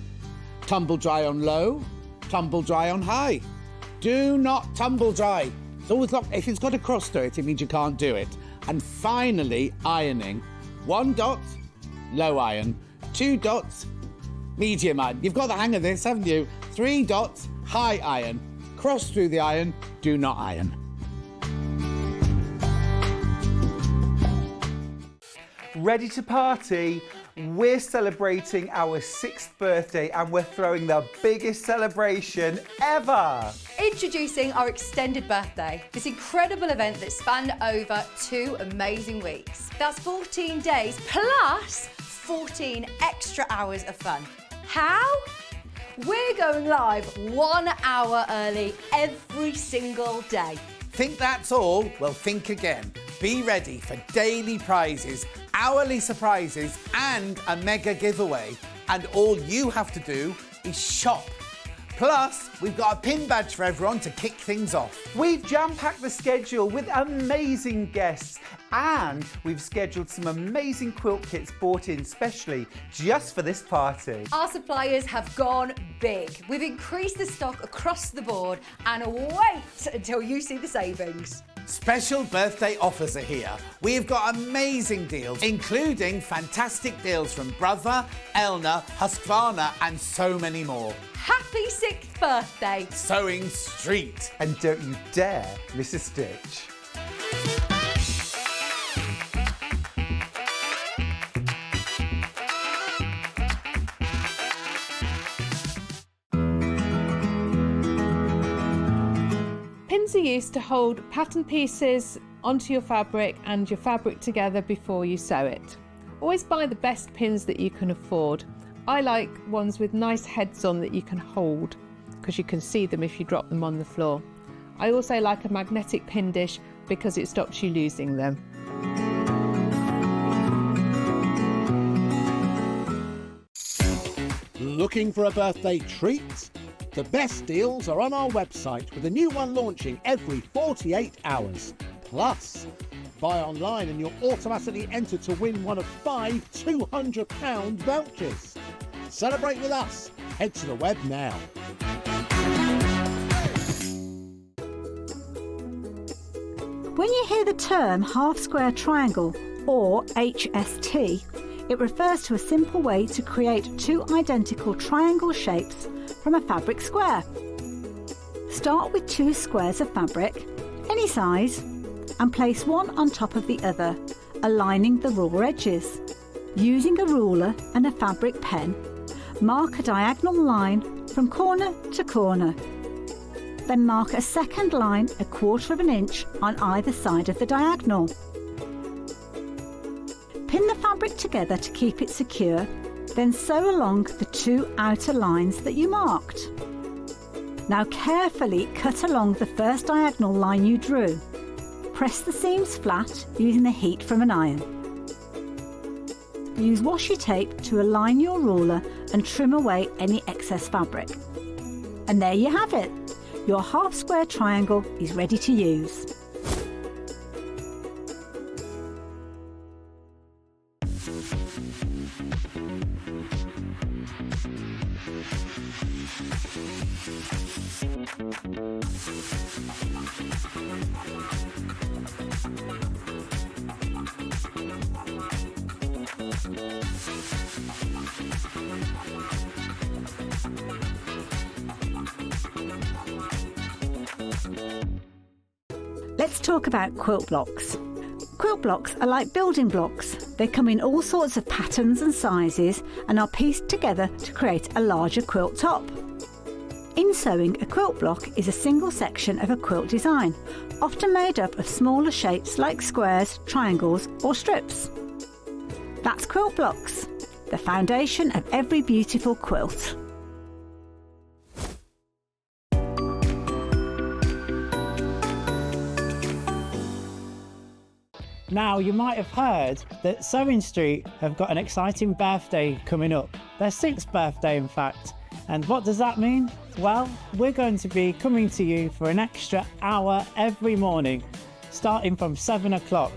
on low, tumble dry on high. Do not tumble dry. It's always locked. If it's got a cross through it, it means you can't do it. And finally, ironing. 1 dot, low iron. 2 dots, medium iron. You've got the hang of this, haven't you? 3 dots, high iron. Cross through the iron, do not iron. Ready to party? We're celebrating our 6th birthday and we're throwing the biggest celebration ever. Introducing our extended birthday, this incredible event that spanned over 2 amazing weeks. That's 14 days plus 14 extra hours of fun. How? We're going live 1 hour early every single day. Think that's all? Well, think again. Be ready for daily prizes, hourly surprises, and a mega giveaway. And all you have to do is shop. Plus, we've got a pin badge for everyone to kick things off. We've jam-packed the schedule with amazing guests, and we've scheduled some amazing quilt kits bought in specially just for this party. Our suppliers have gone big. We've increased the stock across the board, and wait until you see the savings. Special birthday offers are here. We've got amazing deals, including fantastic deals from Brother, Elna, Husqvarna, and so many more. Happy 6th birthday. Sewing Street. And don't you dare miss a stitch. Pins are used to hold pattern pieces onto your fabric and your fabric together before you sew it. Always buy the best pins that you can afford. I like ones with nice heads on that you can hold because you can see them if you drop them on the floor. I also like a magnetic pin dish because it stops you losing them. Looking for a birthday treat? The best deals are on our website with a new one launching every 48 hours. Plus, buy online and you'll automatically enter to win one of 5 £200 vouchers. Celebrate with us. Head to the web now. When you hear the term half square triangle, or HST, it refers to a simple way to create two identical triangle shapes from a fabric square. Start with 2 squares of fabric, any size, and place one on top of the other, aligning the raw edges. Using a ruler and a fabric pen, mark a diagonal line from corner to corner. Then mark a second line 1/4 inch on either side of the diagonal. Pin the fabric together to keep it secure, then sew along the 2 outer lines that you marked. Now carefully cut along the first diagonal line you drew. Press the seams flat using the heat from an iron. Use washi tape to align your ruler and trim away any excess fabric. And there you have it. Your half square triangle is ready to use. Let's talk about quilt blocks. Quilt blocks are like building blocks. They come in all sorts of patterns and sizes and are pieced together to create a larger quilt top. In sewing, a quilt block is a single section of a quilt design, often made up of smaller shapes like squares, triangles or strips. That's quilt blocks, the foundation of every beautiful quilt. Now, you might have heard that SewingStreet have got an exciting birthday coming up. Their 6th birthday, in fact. And what does that mean? Well, we're going to be coming to you for an extra hour every morning, starting from 7 o'clock.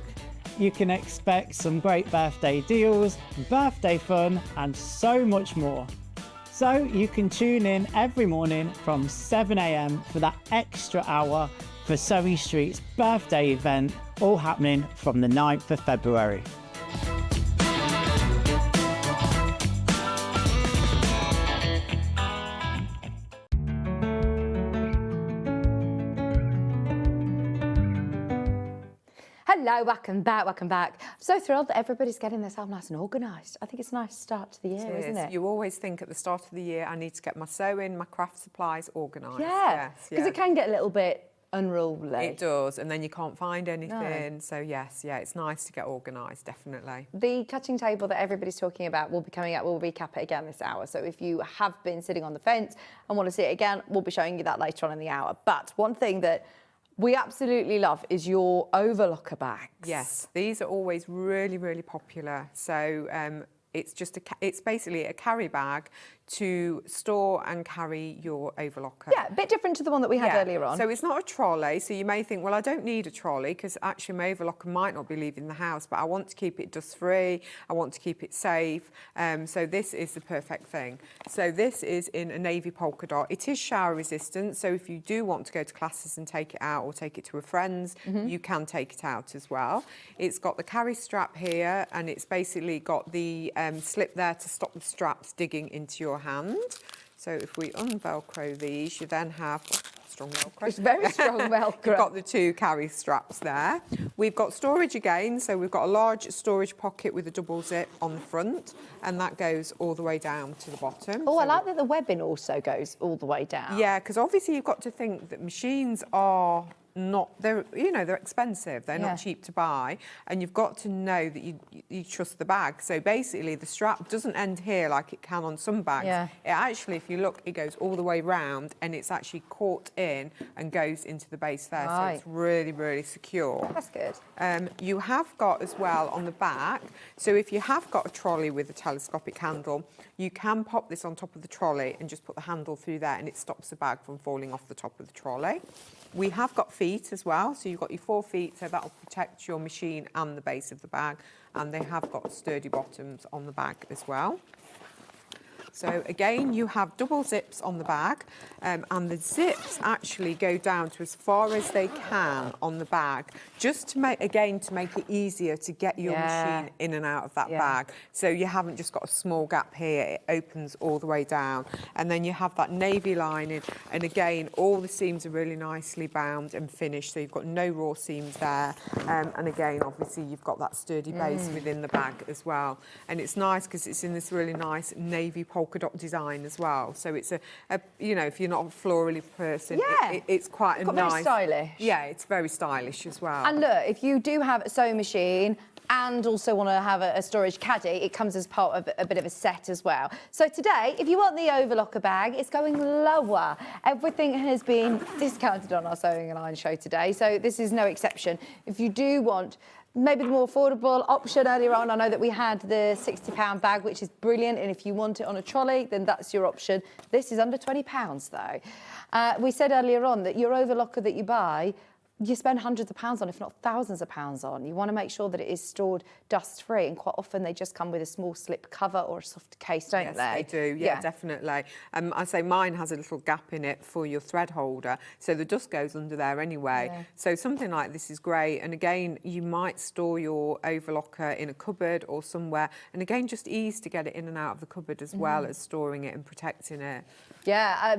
You can expect some great birthday deals, birthday fun, and so much more. So you can tune in every morning from 7 AM for that extra hour for SewingStreet's birthday event, all happening from the 9th of February. Hello, welcome back. I'm so thrilled that everybody's getting themselves nice and organised. I think it's a nice start to the year, isn't it? You always think at the start of the year, I need to get my sewing, my craft supplies organised. Yeah, because it can get a little bit unruly. It does, and then you can't find anything. No. So yes, it's nice to get organised, definitely. The cutting table that everybody's talking about will be coming out. We'll recap it again this hour. So if you have been sitting on the fence and want to see it again, we'll be showing you that later on in the hour. But one thing that we absolutely love is your overlocker bags. Yes, these are always really, really popular. So it's basically a carry bag to store and carry your overlocker. Yeah, a bit different to the one that we had earlier on. So it's not a trolley. So you may think, well, I don't need a trolley because actually my overlocker might not be leaving the house, but I want to keep it dust-free. I want to keep it safe. So this is the perfect thing. So this is in a navy polka dot. It is shower resistant. So if you do want to go to classes and take it out or take it to a friend's, you can take it out as well. It's got the carry strap here, and it's basically got the slip there to stop the straps digging into your hand. So if we unvelcro these, you then have strong velcro. It's very strong velcro. You've got the two carry straps there. We've got storage again, so we've got a large storage pocket with a double zip on the front, and that goes all the way down to the bottom. Oh, so I like that the webbing also goes all the way down. yeah, because obviously you've got to think that machines are they're expensive, they're not cheap to buy, and you've got to know that you trust the bag. So basically the strap doesn't end here like it can on some bags. It actually, if you look, it goes all the way round, and it's actually caught in and goes into the base there. So it's really, really secure. That's good. You have got as well on the back, so if you have got a trolley with a telescopic handle, you can pop this on top of the trolley and just put the handle through there, and it stops the bag from falling off the top of the trolley. We have got feet as well, so you've got your 4 feet, so that'll protect your machine and the base of the bag, and they have got sturdy bottoms on the bag as well. So again, you have double zips on the bag, and the zips actually go down to as far as they can on the bag, just to make it easier to get your machine in and out of that bag. So you haven't just got a small gap here, it opens all the way down. And then you have that navy lining, and again, all the seams are really nicely bound and finished, so you've got no raw seams there. And again, obviously, you've got that sturdy base within the bag as well. And it's nice because it's in this really nice navy polka dot design as well. So it's a if you're not a florally person, it's quite a nice. Very stylish. Yeah, it's very stylish as well. And look, if you do have a sewing machine and also want to have a storage caddy, it comes as part of a bit of a set as well. So today, if you want the overlocker bag, it's going lower. Everything has been discounted on our Sewing and Iron show today, so this is no exception. If you do want maybe the more affordable option earlier on, I know that we had the £60 bag, which is brilliant, and if you want it on a trolley, then that's your option. This is under £20 though. We said earlier on that your overlocker that you buy, you spend hundreds of pounds on, if not thousands of pounds on. You want to make sure that it is stored dust-free, and quite often they just come with a small slip cover or a soft case, don't they? Yes, they do, yeah, definitely. I say mine has a little gap in it for your thread holder, so the dust goes under there anyway. Yeah. So something like this is great, and again, you might store your overlocker in a cupboard or somewhere, and again, just ease to get it in and out of the cupboard as well as storing it and protecting it. Yeah,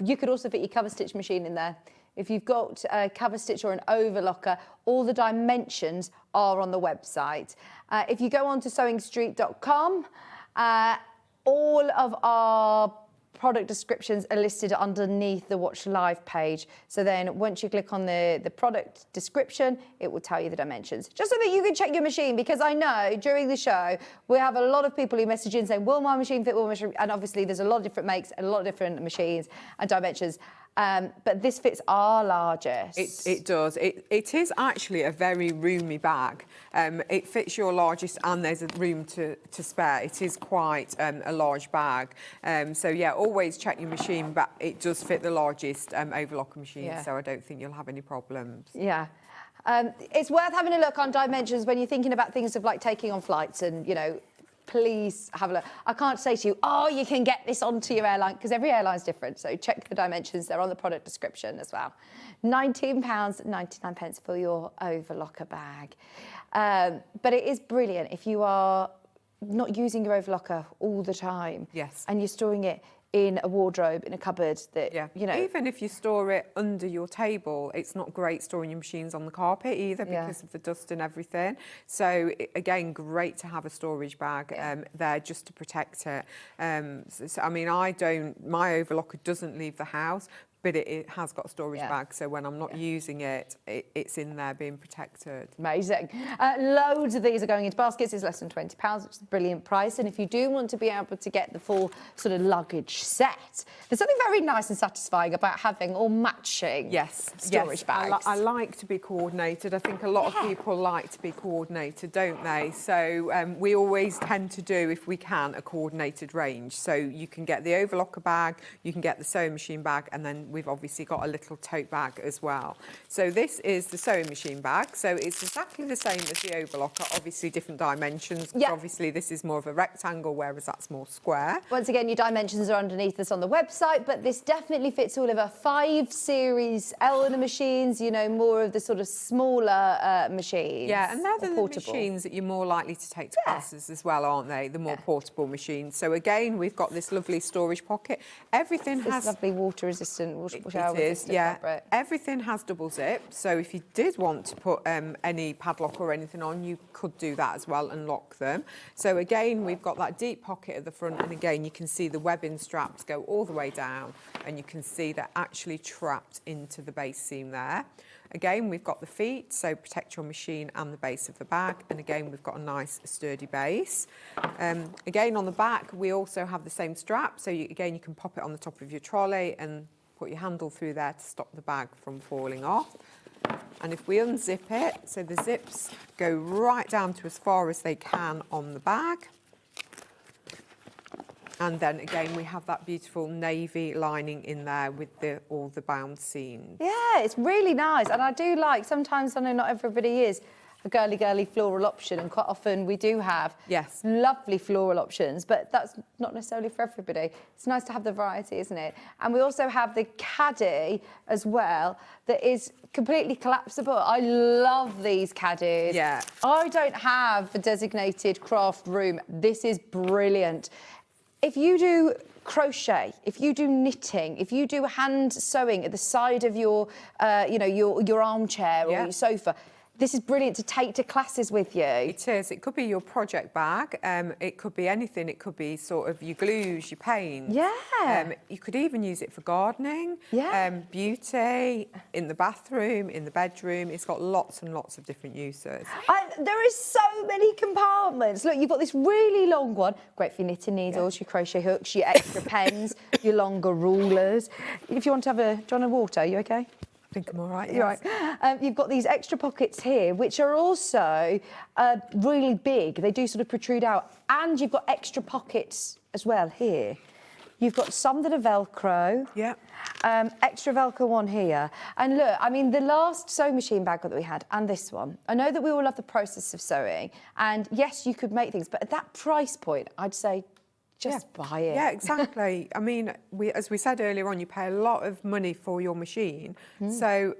you could also fit your cover stitch machine in there. If you've got a cover stitch or an overlocker, all the dimensions are on the website. If you go on to SewingStreet.com, all of our product descriptions are listed underneath the Watch Live page. So then once you click on the product description, it will tell you the dimensions. Just so that you can check your machine, because I know during the show, we have a lot of people who message in saying, will my machine fit, will my machine? And obviously there's a lot of different makes and a lot of different machines and dimensions. But this fits our largest. It does. It is actually a very roomy bag. It fits your largest, and there's a room to spare. It is quite a large bag. So yeah, always check your machine, but it does fit the largest overlocker machine, so I don't think you'll have any problems. Yeah. It's worth having a look on dimensions when you're thinking about things of like taking on flights, and please have a look. I can't say to you, oh, you can get this onto your airline, because every airline's different. So check the dimensions. They're on the product description as well. £19.99 for your overlocker bag. But it is brilliant if you are not using your overlocker all the time. Yes. And you're storing it in a wardrobe, in a cupboard that, Even if you store it under your table, it's not great storing your machines on the carpet either because of the dust and everything. So, again, great to have a storage bag there just to protect it. My overlocker doesn't leave the house, but it has got a storage bag, so when I'm not using it, it's in there being protected. Amazing. Loads of these are going into baskets. It's less than £20, which is a brilliant price. And if you do want to be able to get the full sort of luggage set, there's something very nice and satisfying about having all matching storage bags. I like to be coordinated. I think a lot of people like to be coordinated, don't they? So we always tend to do, if we can, a coordinated range. So you can get the overlocker bag, you can get the sewing machine bag, and then we've obviously got a little tote bag as well. So this is the sewing machine bag. So it's exactly the same as the overlocker, obviously different dimensions. Yeah. Obviously this is more of a rectangle, whereas that's more square. Once again, your dimensions are underneath this on the website, but this definitely fits all of our 5 Series Elder machines, you know, more of the sort of smaller machines. Yeah, and they're the machines that you're more likely to take to classes as well, aren't they? The more portable machines. So again, we've got this lovely storage pocket. Everything has lovely water resistant, shower it is, resistant fabric. Everything has double zip. So if you did want to put any padlock or anything on, you could do that as well and lock them. So again, we've got that deep pocket at the front, and again, you can see the webbing straps go all the way down, and you can see they're actually trapped into the base seam there. Again, we've got the feet, so protect your machine and the base of the bag. And again, we've got a nice sturdy base. Again, on the back, we also have the same strap. So again, you can pop it on the top of your trolley and put your handle through there to stop the bag from falling off. And if we unzip it, so the zips go right down to as far as they can on the bag. And then again, we have that beautiful navy lining in there with all the bound seams. Yeah, it's really nice. And I do like, sometimes I know not everybody is a girly floral option, and quite often we do have lovely floral options, but that's not necessarily for everybody. It's nice to have the variety, isn't it? And we also have the caddy as well that is completely collapsible. I love these caddies. Yeah. I don't have a designated craft room. This is brilliant. If you do crochet, if you do knitting, if you do hand sewing at the side of your, your armchair or your sofa, this is brilliant to take to classes with you. It is. It could be your project bag. It could be anything. It could be sort of your glues, your paints. Yeah. You could even use it for gardening. Yeah. Beauty, in the bathroom, in the bedroom. It's got lots and lots of different uses. There is so many compartments. Look, you've got this really long one. Great for your knitting needles, your crochet hooks, your extra pens, your longer rulers. If you want to have a... Do you want a water? Are you OK? I think I'm all right, You're right. You've got these extra pockets here, which are also really big. They do sort of protrude out. And you've got extra pockets as well here. You've got some that are Velcro. Yeah. Extra Velcro one here. And look, I mean, the last sewing machine bag that we had and this one, I know that we all love the process of sewing. And yes, you could make things, but at that price point, I'd say just buy it. Yeah, exactly. I mean, as we said earlier on, you pay a lot of money for your machine. So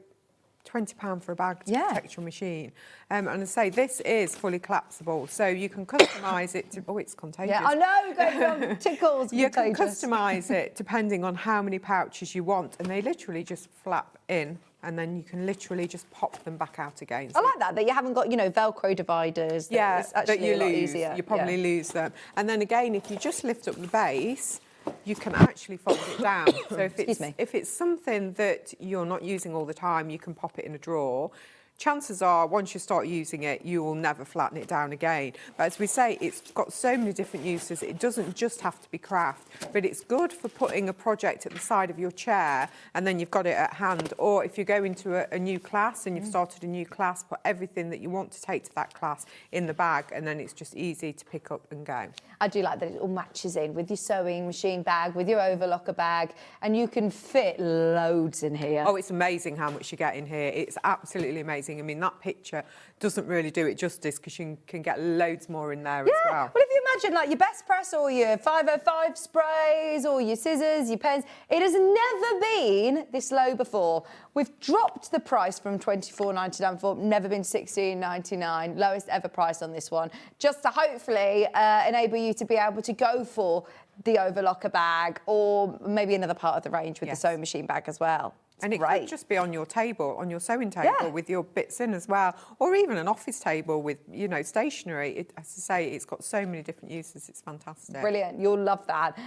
£20 for a bag to protect your machine. And I say, this is fully collapsible, so you can customise it to... Oh, it's contagious. Yeah, I know, going from tickles. You can customise it depending on how many pouches you want, and they literally just flap in, and then you can literally just pop them back out again. I like that you haven't got, Velcro dividers. That you lose. Easier. You probably lose them. And then again, if you just lift up the base, you can actually fold it down. So if it's something that you're not using all the time, you can pop it in a drawer. Chances are, once you start using it, you will never flatten it down again. But as we say, it's got so many different uses. It doesn't just have to be craft, but it's good for putting a project at the side of your chair and then you've got it at hand. Or if you go into a new class and you've started a new class, put everything that you want to take to that class in the bag, and then it's just easy to pick up and go. I do like that it all matches in with your sewing machine bag, with your overlocker bag, and you can fit loads in here. Oh, it's amazing how much you get in here. It's absolutely amazing. I mean, that picture doesn't really do it justice because you can get loads more in there as well. Well, if you imagine like your best press or your 505 sprays or your scissors, your pens, it has never been this low before. We've dropped the price from $24.99 for never been $16.99, lowest ever price on this one, just to hopefully enable you to be able to go for the overlocker bag or maybe another part of the range with the sewing machine bag as well. And it could just be on your table, on your sewing table with your bits in as well, or even an office table with, stationery. As I say, it's got so many different uses. It's fantastic. Brilliant. You'll love that.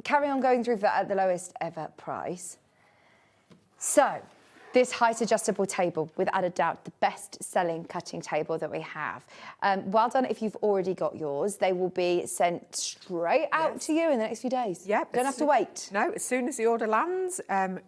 Carry on going through that at the lowest ever price. So, this height adjustable table, without a doubt, the best selling cutting table that we have. Well done if you've already got yours. They will be sent straight out to you in the next few days. Yep. Don't have to wait. No, as soon as the order lands,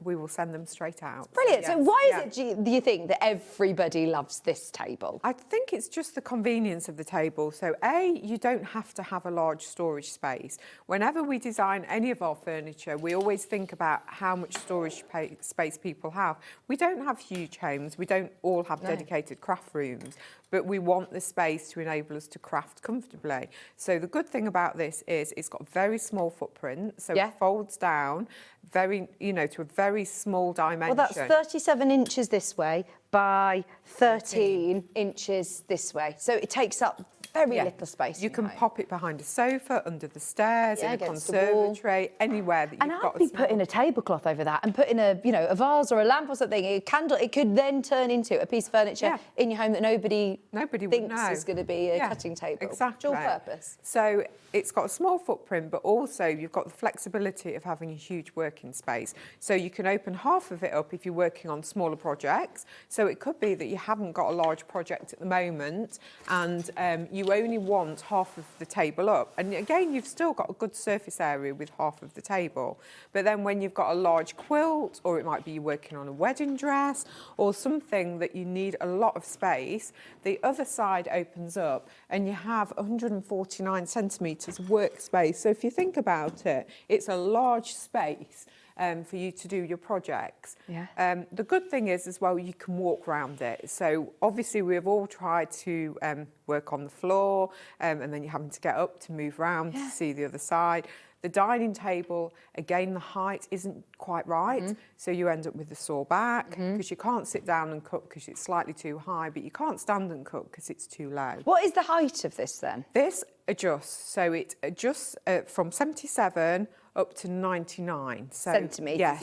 we will send them straight out. Brilliant. So Yes, why yeah. is it, do you think, that everybody loves this table? I think it's just the convenience of the table. So A, you don't have to have a large storage space. Whenever we design any of our furniture, we always think about how much storage space people have. We don't have huge homes. We don't all have dedicated craft rooms, but we want the space to enable us to craft comfortably. So the good thing about this is it's got a very small footprint, so it folds down very, to a very small dimension. Well, that's 37 inches this way by 13 inches this way. So it takes up very little space. You can pop it behind a sofa, under the stairs, in a against the wall. conservatory, anywhere that you've And got I'd be putting a tablecloth over that and putting a vase or a lamp or something, a candle. It could then turn into a piece of furniture in your home that nobody would thinks know. is going to be a cutting table. Exactly. Dual purpose. So it's got a small footprint, but also you've got the flexibility of having a huge working space. So you can open half of it up if you're working on smaller projects. So it could be that you haven't got a large project at the moment and you only want half of the table up. And again, you've still got a good surface area with half of the table. But then when you've got a large quilt, or it might be you're working on a wedding dress or something that you need a lot of space, the other side opens up and you have 149 centimetres of workspace. So if you think about it, it's a large space for you to do your projects. The good thing is as well, you can walk around it. So obviously we've all tried to work on the floor and then you're having to get up to move around to see the other side. The dining table, again, the height isn't quite right. So you end up with a sore back because you can't sit down and cook because it's slightly too high, but you can't stand and cook because it's too low. What is the height of this then? This adjusts. So it adjusts from 77 up to 99 centimetres.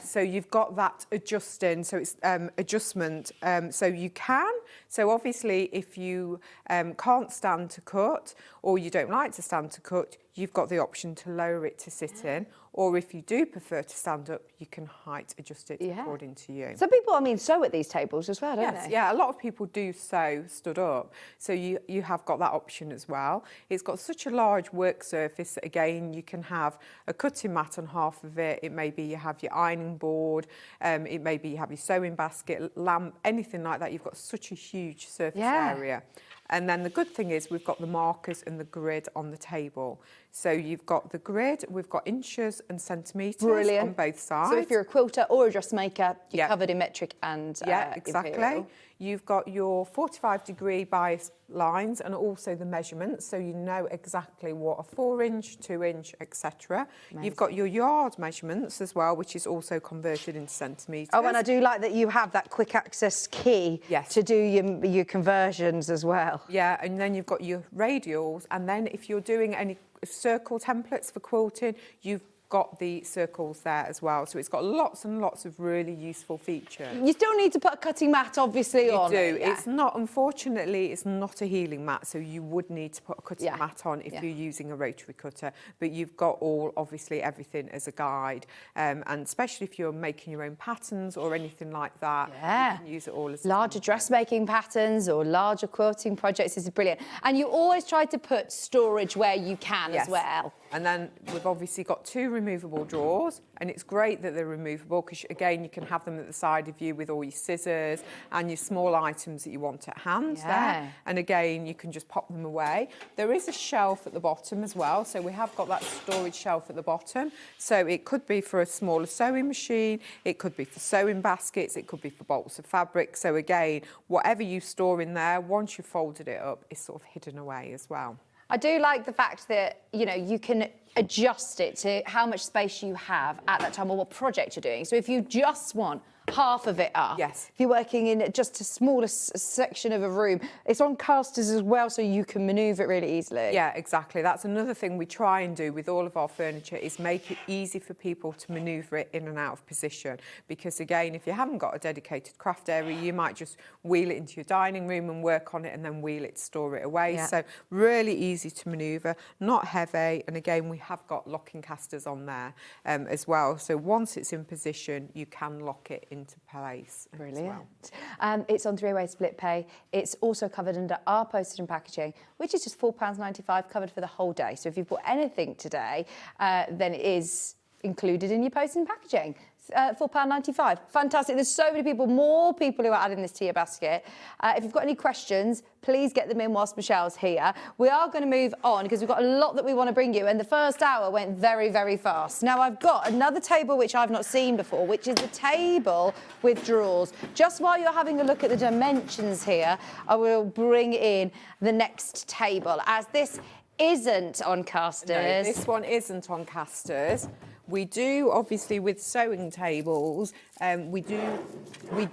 So you've got that adjusting, so it's adjustment. So you can. So obviously, if you can't stand to cut or you don't like to stand to cut, you've got the option to lower it to sit in. Or if you do prefer to stand up, you can height adjust it according to you. Some people, sew at these tables as well, don't they? Yeah, a lot of people do sew stood up. So you have got that option as well. It's got such a large work surface that, again, you can have a cutting mat on half of it. It may be you have your ironing board. It may be you have your sewing basket, lamp, anything like that. You've got such a huge surface area. And then the good thing is we've got the markers and the grid on the table. So you've got the grid, we've got inches and centimetres on both sides. So if you're a quilter or a dressmaker, you're covered in metric and exactly. imperial. You've got your 45-degree bias lines and also the measurements, so you know exactly what a 4-inch, 2-inch, etc. You've got your yard measurements as well, which is also converted into centimetres. Oh, and I do like that you have that quick access key to do your conversions as well. Yeah, and then you've got your radials, and then if you're doing any circle templates for quilting, you've got the circles there as well. So it's got lots and lots of really useful features. You still need to put a cutting mat, obviously, on. You do. It's not, unfortunately, it's not a healing mat, so you would need to put a cutting mat on if you're using a rotary cutter. But you've got obviously, everything as a guide. And especially if you're making your own patterns or anything like that, you can use it all as larger dressmaking patterns or larger quilting projects. This is brilliant. And you always try to put storage where you can as well. And then we've obviously got 2 removable drawers, and it's great that they're removable because, again, you can have them at the side of you with all your scissors and your small items that you want at hand there. And again, you can just pop them away. There is a shelf at the bottom as well, so we have got that storage shelf at the bottom. So it could be for a smaller sewing machine, it could be for sewing baskets, it could be for bolts of fabric. So again, whatever you store in there, once you've folded it up, it's sort of hidden away as well. I do like the fact that, you can adjust it to how much space you have at that time or what project you're doing. So if you just want half of it up, if you're working in just a smaller section of a room, it's on casters as well, so you can manoeuvre it really easily. Yeah, exactly. That's another thing we try and do with all of our furniture is make it easy for people to manoeuvre it in and out of position. Because again, if you haven't got a dedicated craft area, you might just wheel it into your dining room and work on it and then wheel it to store it away. So really easy to manoeuvre, not heavy. And again, we have got locking casters on there as well. So once it's in position, you can lock it into place. Brilliant. As well. It's on 3-way split pay. It's also covered under our postage and packaging, which is just £4.95 covered for the whole day. So if you've bought anything today, then it is included in your postage and packaging. £4.95. Fantastic. There's so many people, more people who are adding this to your basket. If you've got any questions, please get them in whilst Michelle's here. We are going to move on because we've got a lot that we want to bring you, and the first hour went very, very fast. Now, I've got another table which I've not seen before, which is the table with drawers. Just while you're having a look at the dimensions here, I will bring in the next table, as this isn't on casters. No, this one isn't on casters. We do, obviously, with sewing tables, we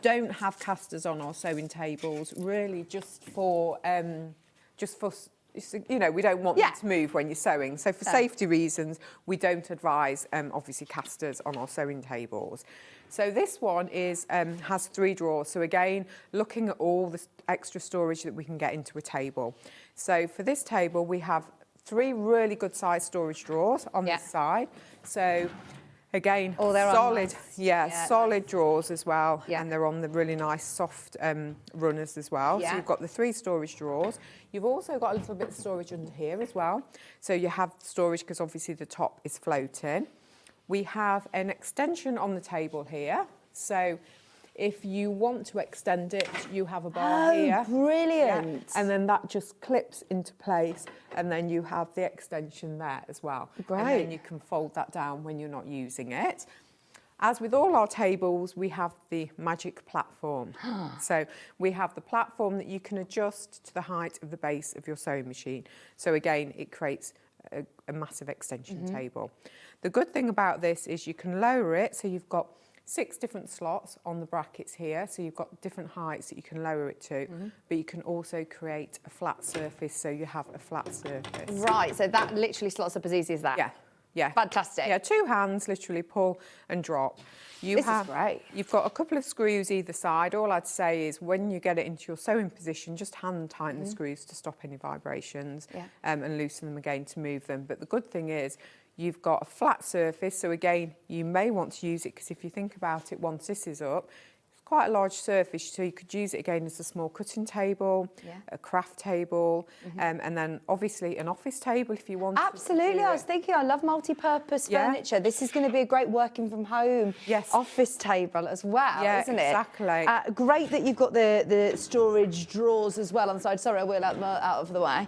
don't have casters on our sewing tables, really just for, you know, we don't want them to move when you're sewing. So for safety reasons, we don't advise, obviously, casters on our sewing tables. So this one has 3 drawers. So again, looking at all the extra storage that we can get into a table. So for this table, we have 3 really good sized storage drawers on this side. So again, solid, solid drawers as well. And they're on the really nice soft runners as well. So you've got the 3 storage drawers. You've also got a little bit of storage under here as well. So you have storage because obviously the top is floating. We have an extension on the table here. So if you want to extend it, you have a bar here. Brilliant. And then that just clips into place, and then you have the extension there as well. Great. And then you can fold that down when you're not using it. As with all our tables, we have the magic platform. So we have the platform that you can adjust to the height of the base of your sewing machine. So again, it creates a massive extension table. The good thing about this is you can lower it, so you've got 6 different slots on the brackets here, so you've got different heights that you can lower it to, but you can also create a flat surface, so you have a flat surface. Right, so that literally slots up as easy as that. Yeah. Fantastic. Yeah, 2 hands, literally pull and drop. This is great. You've got a couple of screws either side. All I'd say is when you get it into your sewing position, just hand tighten the screws to stop any vibrations and loosen them again to move them. But the good thing is, you've got a flat surface, so again, you may want to use it because if you think about it, once this is up, it's quite a large surface, so you could use it again as a small cutting table, a craft table, and then obviously an office table if you want. Absolutely, I was thinking, I love multi-purpose furniture. This is going to be a great working from home office table as well, isn't it? Exactly. Great that you've got the storage drawers as well on the side. Sorry, I wheel out of the way.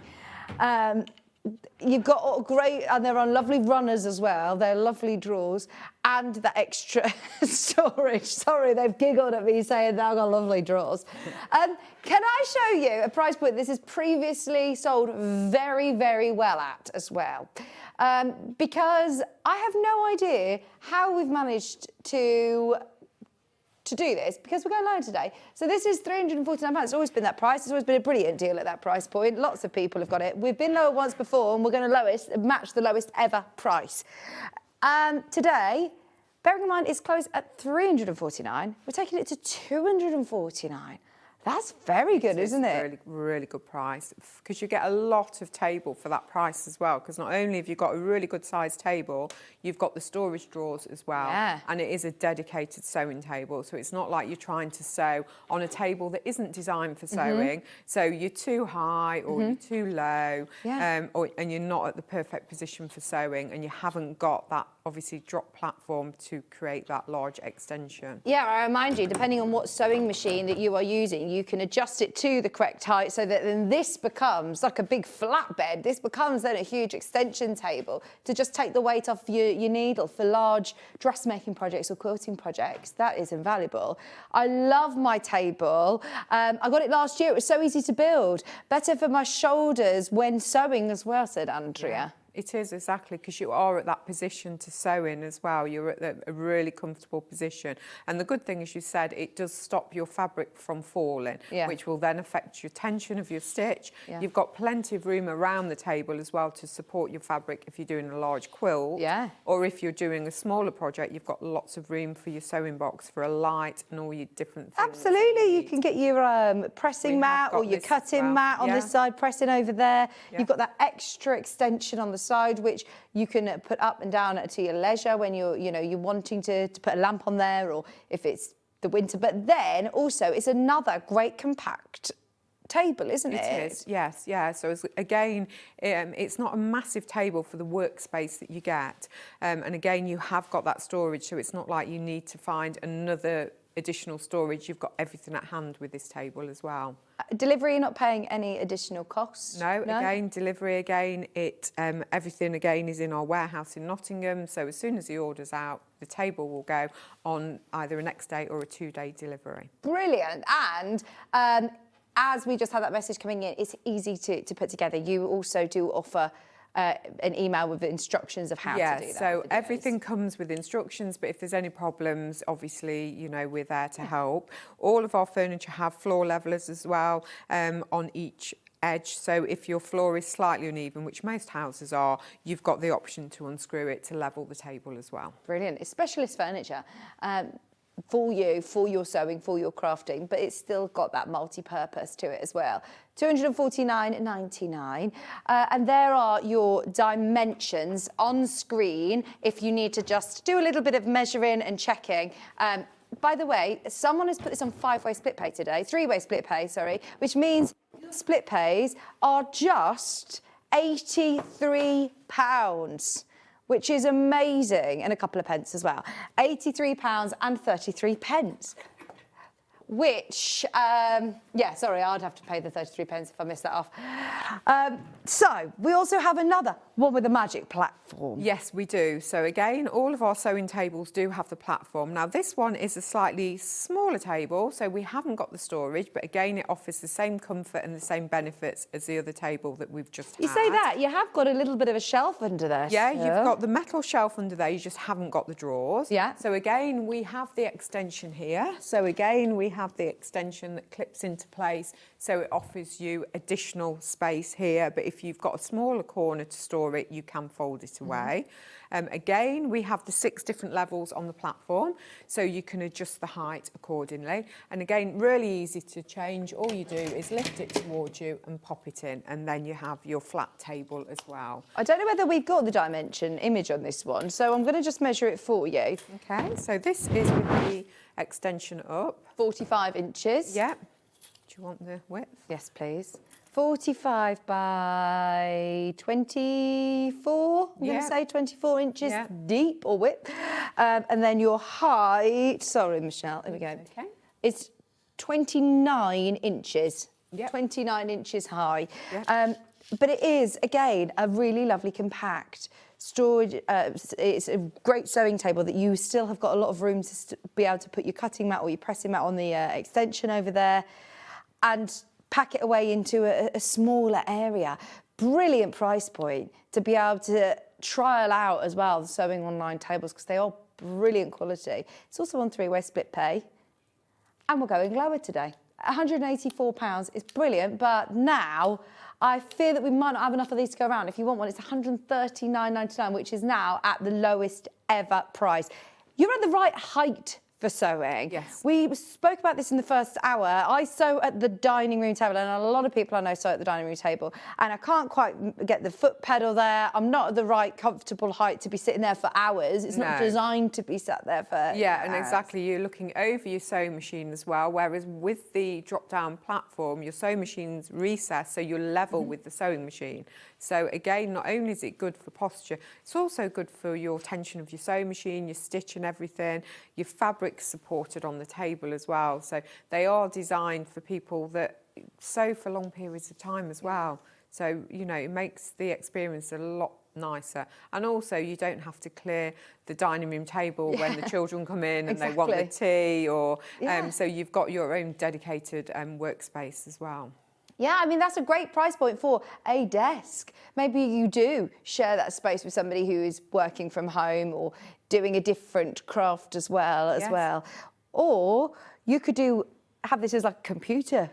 You've got great, and they're on lovely runners as well. They're lovely drawers, and the extra storage. Sorry, they've giggled at me saying they've got lovely drawers. Can I show you a price point this is previously sold very, very well at as well? Because I have no idea how we've managed to do this, because we're going low today. So this is £349. It's always been that price. It's always been a brilliant deal at that price point. Lots of people have got it. We've been lower once before, and we're going to match the lowest ever price. Today, bearing in mind it's closed at £349, we're taking it to £249. That's very good, isn't it? Really, really good price, because you get a lot of table for that price as well, because not only have you got a really good sized table, you've got the storage drawers as well, and it is a dedicated sewing table, so it's not like you're trying to sew on a table that isn't designed for sewing, so you're too high or you're too low, and you're not at the perfect position for sewing, and you haven't got that obviously drop platform to create that large extension. Yeah, I remind you, depending on what sewing machine that you are using, you can adjust it to the correct height, so that then this becomes like a big flatbed. This becomes then a huge extension table to just take the weight off your needle for large dressmaking projects or quilting projects. That is invaluable. I love my table. I got it last year. It was so easy to build. Better for my shoulders when sewing as well, said Andrea. It is, exactly, because you are at that position to sew in as well. You're at a really comfortable position. And the good thing, as you said, it does stop your fabric from falling, which will then affect your tension of your stitch. You've got plenty of room around the table as well to support your fabric if you're doing a large quilt. Or if you're doing a smaller project, you've got lots of room for your sewing box, for a light and all your different things. Absolutely, you can get your pressing mat or your cutting mat on this side, pressing over there. You've got that extra extension on the side, which you can put up and down to your leisure when you're wanting to put a lamp on there, or if it's the winter. But then also it's another great compact table, isn't it? It is, yes, yeah. So again, it's not a massive table for the workspace that you get. And again, you have got that storage, so it's not like you need to find another additional storage. You've got everything at hand with this table as well. Delivery, you're not paying any additional costs? No, again, delivery again, everything again is in our warehouse in Nottingham. So as soon as the order's out, the table will go on either a next day or a 2-day delivery. Brilliant. And as we just had that message coming in, it's easy to put together. You also do offer an email with the instructions of how to do that. Yeah, so everything comes with instructions, but if there's any problems, obviously, we're there to help. All of our furniture have floor levelers as well on each edge. So if your floor is slightly uneven, which most houses are, you've got the option to unscrew it to level the table as well. Brilliant. It's specialist furniture. For you, for your sewing, for your crafting, but it's still got that multi-purpose to it as well. £249.99, and there are your dimensions on screen if you need to just do a little bit of measuring and checking. By the way, someone has put this on 5-way split pay today, 3-way split pay, sorry, which means your split pays are just £83. Which is amazing, and a couple of pence as well. £83.33. Which, sorry, I'd have to pay the 33 pence if I missed that off. So, we also have another one with a magic platform. Yes, we do. So again, all of our sewing tables do have the platform. Now, this one is a slightly smaller table, so we haven't got the storage, but again, it offers the same comfort and the same benefits as the other table that we've just had. You say that, you have got a little bit of a shelf under there. Yeah, you've got the metal shelf under there, you just haven't got the drawers. Yeah. So again, we have the extension here. So again, we have the extension that clips into place, so it offers you additional space here, but if you've got a smaller corner to store it, you can fold it away. Again, we have the 6 different levels on the platform, so you can adjust the height accordingly. And again, really easy to change. All you do is lift it towards you and pop it in, and then you have your flat table as well. I don't know whether we've got the dimension image on this one, so I'm going to just measure it for you. Okay, so this is with the extension up. 45 inches. Yeah. Do you want the width? Yes, please. 45 by 24, I'm going to say 24 inches deep or width. And then your height, sorry, Michelle, here we go. Okay. It's 29 inches. Yep. 29 inches high. Yep. But it is, again, a really lovely compact storage. It's a great sewing table that you still have got a lot of room to be able to put your cutting mat or your pressing mat on the extension over there and pack it away into a smaller area. Brilliant price point to be able to trial out as well the sewing online tables, because they are brilliant quality. It's also on 3-way split pay, and we're going lower today. £184 is brilliant, but now I fear that we might not have enough of these to go around. If you want one, it's £139.99, which is now at the lowest ever price. You're at the right height for sewing. Yes. We spoke about this in the first hour. I sew at the dining room table, and a lot of people I know sew at the dining room table, and I can't quite get the foot pedal there. I'm not at the right comfortable height to be sitting there for hours. It's not designed to be sat there for and exactly. You're looking over your sewing machine as well, whereas with the drop-down platform, your sewing machine's recessed, so you're level with the sewing machine. So again, not only is it good for posture, it's also good for your tension of your sewing machine, your stitch and everything, your fabric supported on the table as well. So they are designed for people that sew for long periods of time as well. So, it makes the experience a lot nicer. And also, you don't have to clear the dining room table when the children come in and they want the tea, or so you've got your own dedicated workspace as well. Yeah, I mean, that's a great price point for a desk. Maybe you do share that space with somebody who is working from home or doing a different craft as well. Or you could have this as like computer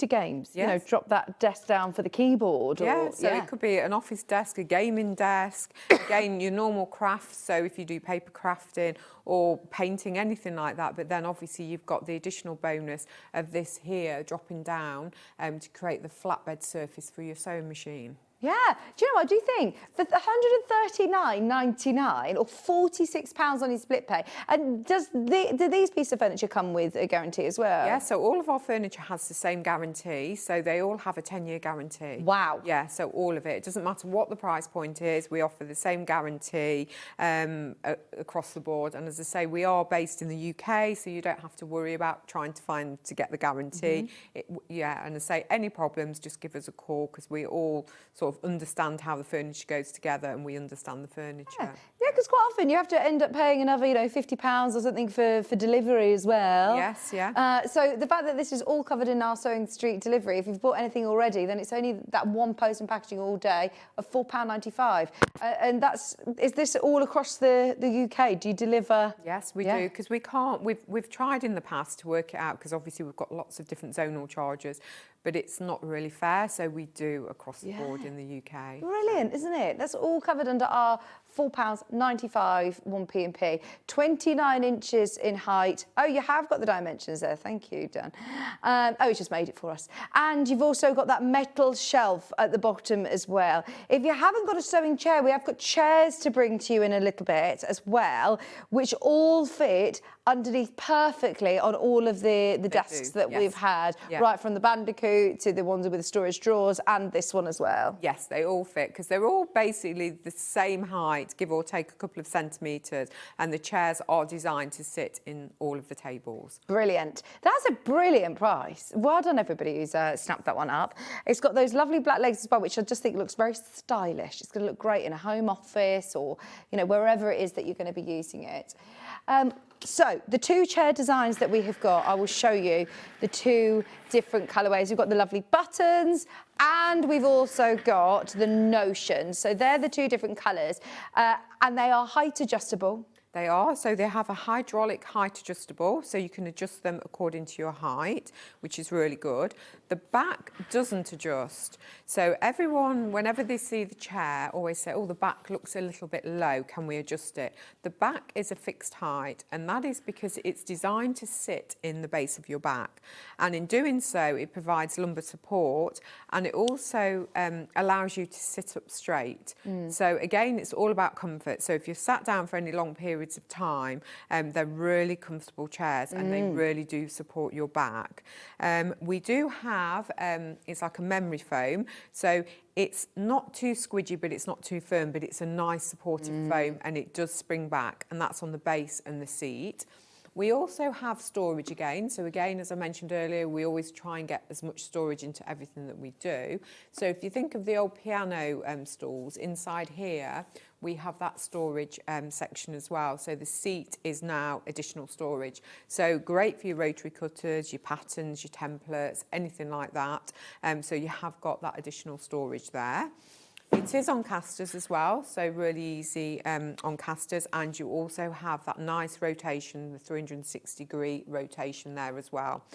games. Yes. Drop that desk down for the keyboard. It could be an office desk, a gaming desk, again, your normal crafts, so if you do paper crafting or painting, anything like that, but then obviously you've got the additional bonus of this here dropping down to create the flatbed surface for your sewing machine. Yeah. Do you know what? Do you think for £139.99 or £46 on your split pay? And do these pieces of furniture come with a guarantee as well? Yeah, so all of our furniture has the same guarantee. So they all have a 10-year guarantee. Wow. Yeah, so all of it. It doesn't matter what the price point is. We offer the same guarantee across the board. And as I say, we are based in the UK, so you don't have to worry about trying to get the guarantee. Yeah, and as I say, any problems, just give us a call, because we all sort of understand how the furniture goes together, and we understand the furniture. Yeah, because quite often you have to end up paying another, £50 or something for delivery as well. Yes, yeah. So the fact that this is all covered in our SewingStreet delivery, if you've bought anything already, then it's only that one post and packaging all day of £4.95. And is this all across the UK? Do you deliver? Yes, we do, because we can't. We've tried in the past to work it out, because obviously we've got lots of different zonal charges, but it's not really fair, so we do across the board in the UK. Brilliant, isn't it? That's all covered under our £4.95 1 P&P. 29 inches in height. Oh, you have got the dimensions there. Thank you, Dan. It's just made it for us. And you've also got that metal shelf at the bottom as well. If you haven't got a sewing chair, we have got chairs to bring to you in a little bit as well, which all fit underneath perfectly on all of the desks that we've had, right from the Bandicoot to the ones with the storage drawers, and this one as well. Yes, they all fit, because they're all basically the same height, give or take a couple of centimetres, and the chairs are designed to sit in all of the tables. Brilliant. That's a brilliant price. Well done, everybody who's snapped that one up. It's got those lovely black legs as well, which I just think looks very stylish. It's going to look great in a home office, or wherever it is that you're going to be using it. So the two chair designs that we have got, I will show you the two different colourways. We've got the lovely buttons, and we've also got the notions. So they're the two different colours, and they are height adjustable. They are, so they have a hydraulic height adjustable, so you can adjust them according to your height, which is really good. The back doesn't adjust. So everyone, whenever they see the chair, always say, oh, the back looks a little bit low, can we adjust it? The back is a fixed height, and that is because it's designed to sit in the base of your back. And in doing so, it provides lumbar support, and it also allows you to sit up straight. So again, it's all about comfort. So if you've sat down for any long periods of time, they're really comfortable chairs, and they really do support your back. We do have, it's like a memory foam, so it's not too squidgy, but it's not too firm, but it's a nice supportive foam, and it does spring back, and that's on the base and the seat. We also have storage again. So again, as I mentioned earlier, we always try and get as much storage into everything that we do. So if you think of the old piano stools, inside here, we have that storage section as well. So the seat is now additional storage. So great for your rotary cutters, your patterns, your templates, anything like that. So you have got that additional storage there. It is on casters as well, so really easy on casters, and you also have that nice rotation, the 360-degree rotation there as well.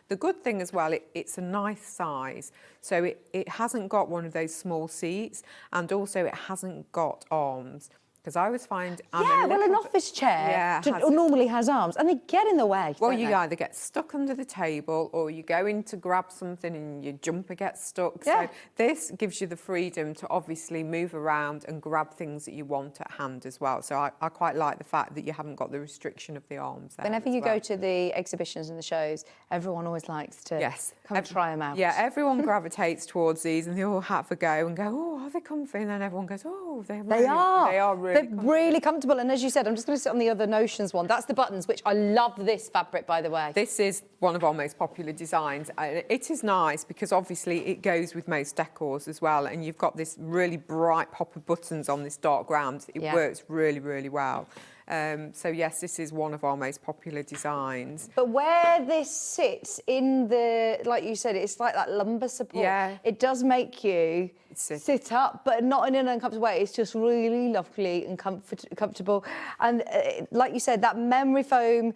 The good thing as well, it's a nice size, so it hasn't got one of those small seats, and also it hasn't got arms. Because I always find... an office chair normally has arms, and they get in the way. Well, you either get stuck under the table, or you go in to grab something and your jumper gets stuck. Yeah. So this gives you the freedom to obviously move around and grab things that you want at hand as well. So I quite like the fact that you haven't got the restriction of the arms there. Whenever you go to the exhibitions and the shows, everyone always likes to come and try them out. Yeah, everyone gravitates towards these, and they all have a go and go, oh, are they comfy? And then everyone goes, oh, they are really They're really comfortable, and as you said, I'm just going to sit on the other Notions one. That's the buttons, which I love this fabric, by the way. This is one of our most popular designs. It is nice because obviously it goes with most decors as well, and you've got this really bright pop of buttons on this dark ground. It works really, really well. So yes, this is one of our most popular designs. But where this sits in the, like you said, it's like that lumbar support. Yeah. It does make you sit up, but not in an uncomfortable way. It's just really lovely and comfortable. And like you said, that memory foam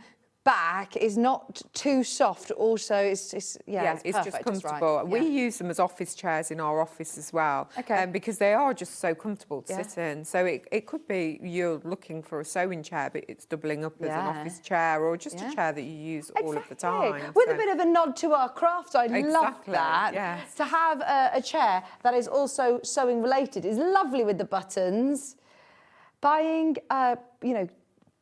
back is not too soft. Also, it's It's perfect, just right. comfortable. We Yeah. use them as office chairs in our office as well, Okay. because they are just so comfortable to Yeah. sit in. So it could be you're looking for a sewing chair, but it's doubling up as an Yeah. office chair, or just Yeah. a chair that you use all of the Exactly. time. With So- a bit of a nod to our craft, I love Exactly, that. yes. To have a chair that is also sewing related is lovely with the buttons. Buying,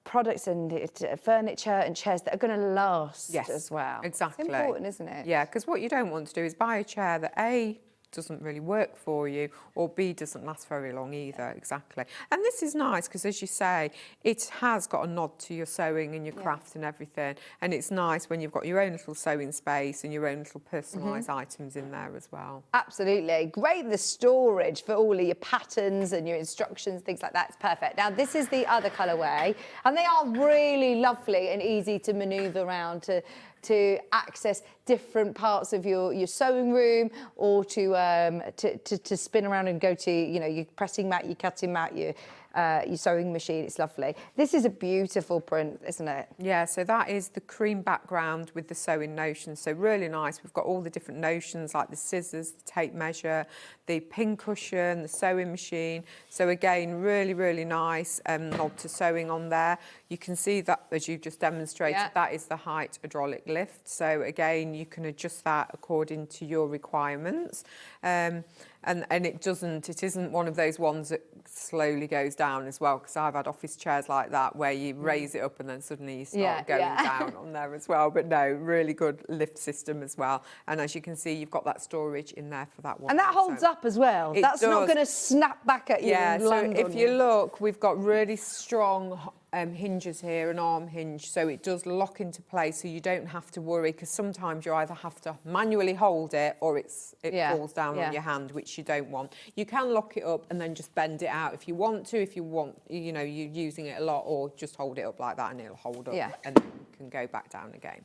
products and furniture and chairs that are going to last as well. Exactly. It's important, isn't it? Yeah, because what you don't want to do is buy a chair that A, doesn't really work for you, or B, doesn't last very long either. Exactly. And this is nice because, as you say, it has got a nod to your sewing and your craft and everything. And it's nice when you've got your own little sewing space and your own little personalised items in there as well. Absolutely. Great, the storage for all of your patterns and your instructions, things like that. It's perfect. Now, this is the other colourway, and they are really lovely and easy to manoeuvre around to access different parts of your sewing room, or to spin around and go to, your pressing mat, your cutting mat, your sewing machine. It's lovely. This is a beautiful print, isn't it? Yeah, so that is the cream background with the sewing notions. So really nice. We've got all the different notions like the scissors, the tape measure, the pin cushion, the sewing machine. So again, really nice nod to sewing on there. You can see that, as you've just demonstrated, that is the height hydraulic lift. So again, you can adjust that according to your requirements. And it isn't one of those ones that slowly goes down as well, because I've had office chairs like that where you raise it up and then suddenly you start going down on there as well. But no, really good lift system as well. And as you can see, you've got that storage in there for that one. And that holds up as well. That's not going to snap back at you. Yeah, and so land if on you look, we've got really strong hinges here, an arm hinge, so it does lock into place, so you don't have to worry, because sometimes you either have to manually hold it or it falls down on your hand, which you don't want. You can lock it up and then just bend it out if you want to, if you want, you're using it a lot, or just hold it up like that and it'll hold up and then can go back down again.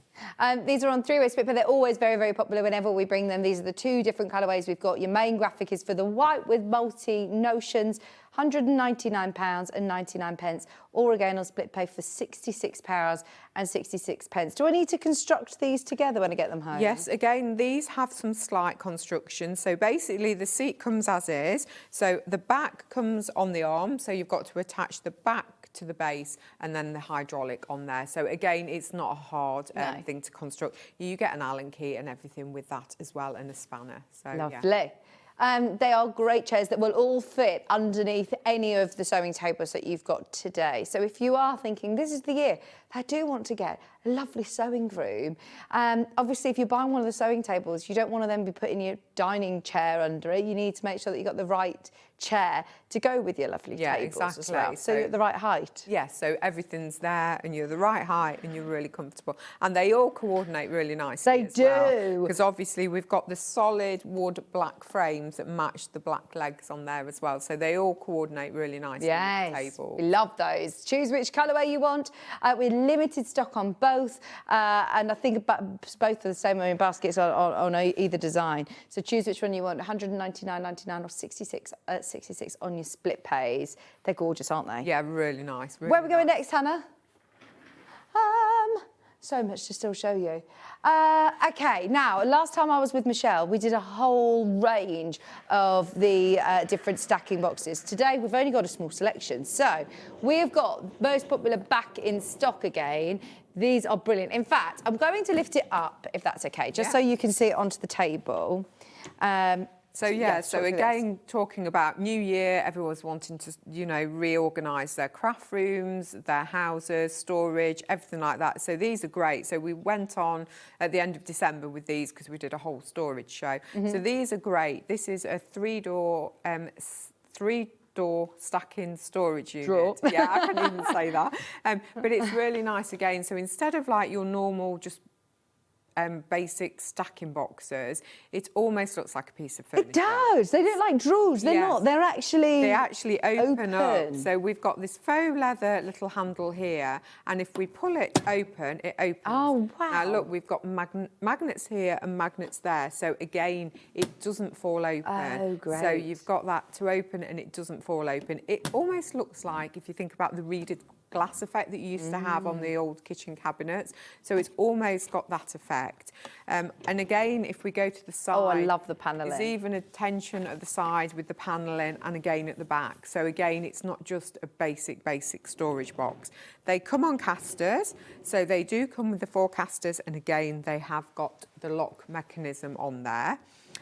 These are on three-way split, but they're always very popular whenever we bring them. These are the two different colourways we've got. Your main graphic is for the white with multi-notions, £199.99, or again on split pay for £66.66. Do I need to construct these together when I get them home? Yes, again, these have some slight construction. So basically the seat comes as is. So the back comes on the arm, so you've got to attach the back to the base and then the hydraulic on there. So again, it's not a hard thing to construct. You get an Allen key and everything with that as well, and a spanner. So lovely. Yeah. They are great chairs that will all fit underneath any of the sewing tables that you've got today. So if you are thinking this is the year, I do want to get a lovely sewing room. Obviously, if you're buying one of the sewing tables, you don't want to then be putting your dining chair under it. You need to make sure that you've got the right chair to go with your lovely tables as well. So you're at the right height. Yeah, so everything's there and you're the right height and you're really comfortable. And they all coordinate really nicely. They do. Because obviously we've got the solid wood black frames that match the black legs on there as well. So they all coordinate really nicely with the table. We love those. Choose which colourway you want. With limited stock on both. And I think both are the same baskets on either design. So choose which one you want, £199.99 or $66 on your split pays. They're gorgeous, aren't they? Yeah, really nice. Really Where are we going next, Hannah? So much to still show you. Okay, now, last time I was with Michelle, we did a whole range of the different stacking boxes. Today, we've only got a small selection. So we've got most popular back in stock again. These are brilliant. In fact, I'm going to lift it up, if that's okay, just so you can see it onto the table. So again, talking about New Year, everyone's wanting to, reorganise their craft rooms, their houses, storage, everything like that. So these are great. So we went on at the end of December with these because we did a whole storage show. So these are great. This is a three-door stacking storage unit. Yeah, I can't even say that. But it's really nice again. So instead of like your normal just basic stacking boxes, it almost looks like a piece of furniture. It does. They look like drawers. They're not. They're actually... They actually open up. So we've got this faux leather little handle here, and if we pull it open, it opens. Oh, wow. Now, look, we've got magnets here and magnets there. So, again, it doesn't fall open. Oh, great. So you've got that to open, and it doesn't fall open. It almost looks like, if you think about the reeded glass effect that you used to have on the old kitchen cabinets. So it's almost got that effect. And again, if we go to the side, Oh, I love the panelling. there's even a tension at the side with the panelling, and again at the back. So again, it's not just a basic storage box. They come on casters, so they do come with the 4 casters, and again, they have got the lock mechanism on there.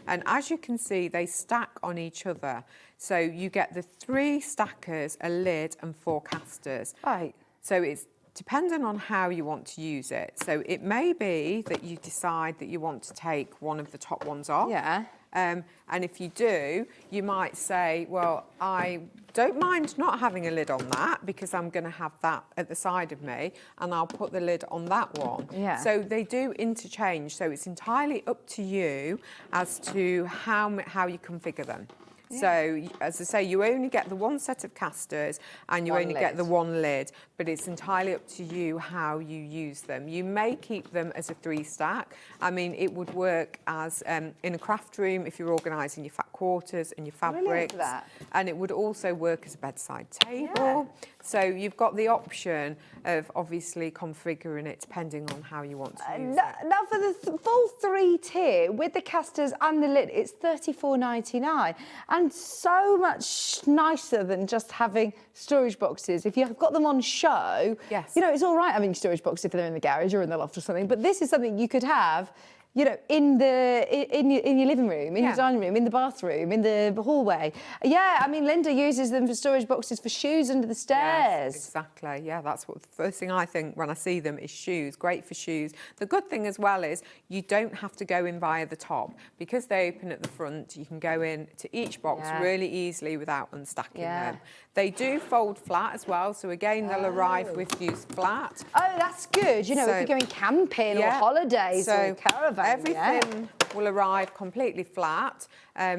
And as you can see, they stack on each other. So you get the 3 stackers, a lid and 4 casters. Right. So it's dependent on how you want to use it. So it may be that you decide that you want to take one of the top ones off. Yeah. And if you do, you might say, well, I don't mind not having a lid on that because I'm going to have that at the side of me, and I'll put the lid on that one. Yeah. So they do interchange. So it's entirely up to you as to how you configure them. Yeah. So, as I say, you only get the 1 set of casters and you only get the 1 lid, but it's entirely up to you how you use them. You may keep them as a 3 stack. I mean, it would work as in a craft room if you're organising your fat quarters and your fabrics. And it would also work as a bedside table. Yeah. So you've got the option of obviously configuring it depending on how you want to use it. Now for the full 3 tier with the casters and the lid, it's $34.99, and so much nicer than just having storage boxes. If you've got them on show, yes, you know, it's all right having storage boxes if they're in the garage or in the loft or something, but this is something you could have, you know, in your living room, in your dining room, in the bathroom, in the hallway. Yeah, I mean, Linda uses them for storage boxes for shoes under the stairs. Yes, exactly. Yeah, that's what the first thing I think when I see them is shoes. Great for shoes. The good thing as well is you don't have to go in via the top. Because they open at the front, you can go in to each box really easily without unstacking them. They do fold flat as well, so again, they'll arrive with you flat. Oh, that's good. You know, if you're going camping or holidays or caravan. Everything will arrive completely flat.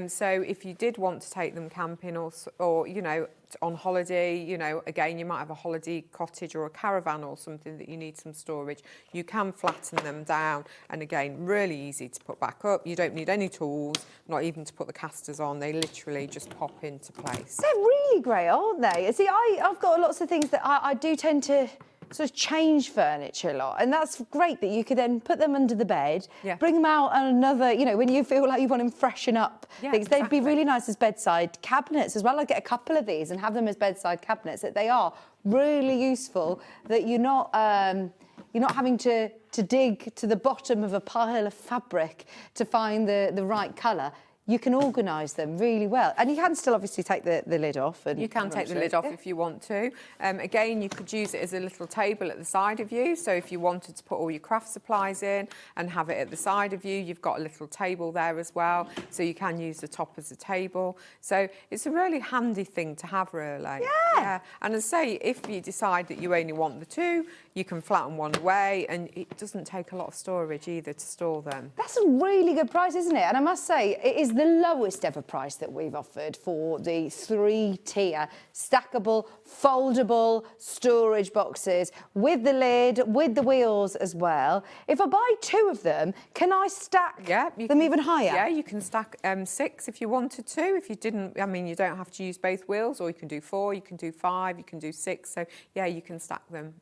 So if you did want to take them camping or you know, on holiday, you know, again, you might have a holiday cottage or a caravan or something that you need some storage. You can flatten them down, and again, really easy to put back up. You don't need any tools, not even to put the casters on. They literally just pop into place. They're really great, aren't they? See, I've got lots of things that I do tend to sort of change furniture a lot, and that's great that you could then put them under the bed, bring them out on another, you know, when you feel like you want to freshen up things. They'd be really nice as bedside cabinets as well. I'd get a couple of these and have them as bedside cabinets. That they are really useful, that you're not having to dig to the bottom of a pile of fabric to find the right colour. You can organise them really well. And you can still obviously take the lid off. And you can take the lid off if you want to. Again, you could use it as a little table at the side of you. So if you wanted to put all your craft supplies in and have it at the side of you, you've got a little table there as well. So you can use the top as a table. So it's a really handy thing to have, really. Yeah. And as I say, if you decide that you only want the 2, you can flatten one away, and it doesn't take a lot of storage either to store them. That's a really good price, isn't it? And I must say, it is the lowest ever price that we've offered for the 3-tier stackable, foldable storage boxes with the lid, with the wheels as well. If I buy 2 of them, can I stack them even higher? Yeah, you can stack 6 if you wanted to. If you didn't, I mean, you don't have to use both wheels, or you can do 4, you can do 5, you can do 6. So, yeah, you can stack them.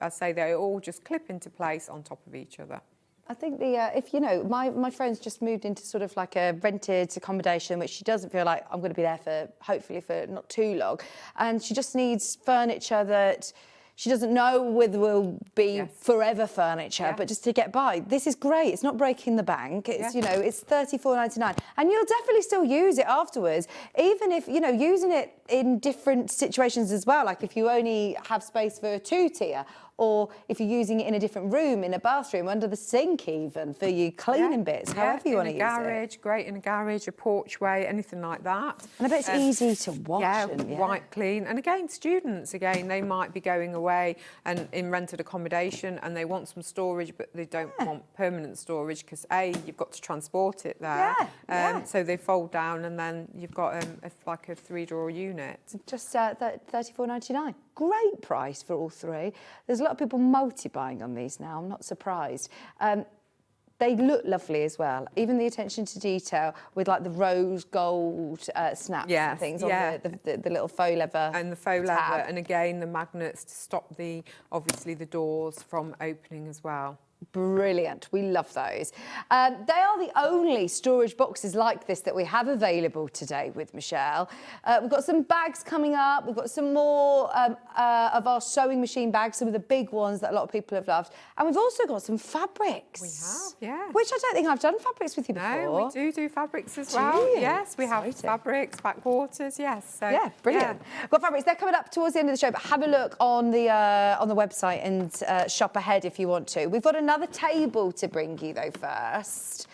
I say they all just clip into place on top of each other. I think if you know, my friend's just moved into sort of like a rented accommodation, which she doesn't feel like I'm going to be there for, hopefully for not too long, and she just needs furniture that she doesn't know whether will be forever furniture, but just to get by. This is great. It's not breaking the bank. It's you know, it's $34.99, and you'll definitely still use it afterwards, even if you know using it in different situations as well. Like if you only have space for a 2-tier. Or if you're using it in a different room, in a bathroom, under the sink even, for your cleaning bits, however you want to use it. In a garage, great in a garage, a porchway, anything like that. And I bet it's easy to wash. Wipe clean. And again, students, they might be going away and in rented accommodation and they want some storage, but they don't want permanent storage because, A, you've got to transport it there. So they fold down and then you've got like a 3-drawer unit. Just $34.99. Great price for all 3. There's a lot of people multi-buying on these now. I'm not surprised. They look lovely as well. Even the attention to detail with like the rose gold snaps and things on the little faux leather. And the faux tab. leather, and again the magnets to stop obviously the doors from opening as well. Brilliant. We love those. They are the only storage boxes like this that we have available today with Michelle. We've got some bags coming up. We've got some more of our sewing machine bags, some of the big ones that a lot of people have loved. And we've also got some fabrics. We have, yeah. Which I don't think I've done fabrics with you before. No, we do fabrics as well. Yes, we have fabrics, backwaters, yes. So, yeah, brilliant. We've got fabrics. They're coming up towards the end of the show, but have a look on the website and shop ahead if you want to. We've got another table to bring you though first.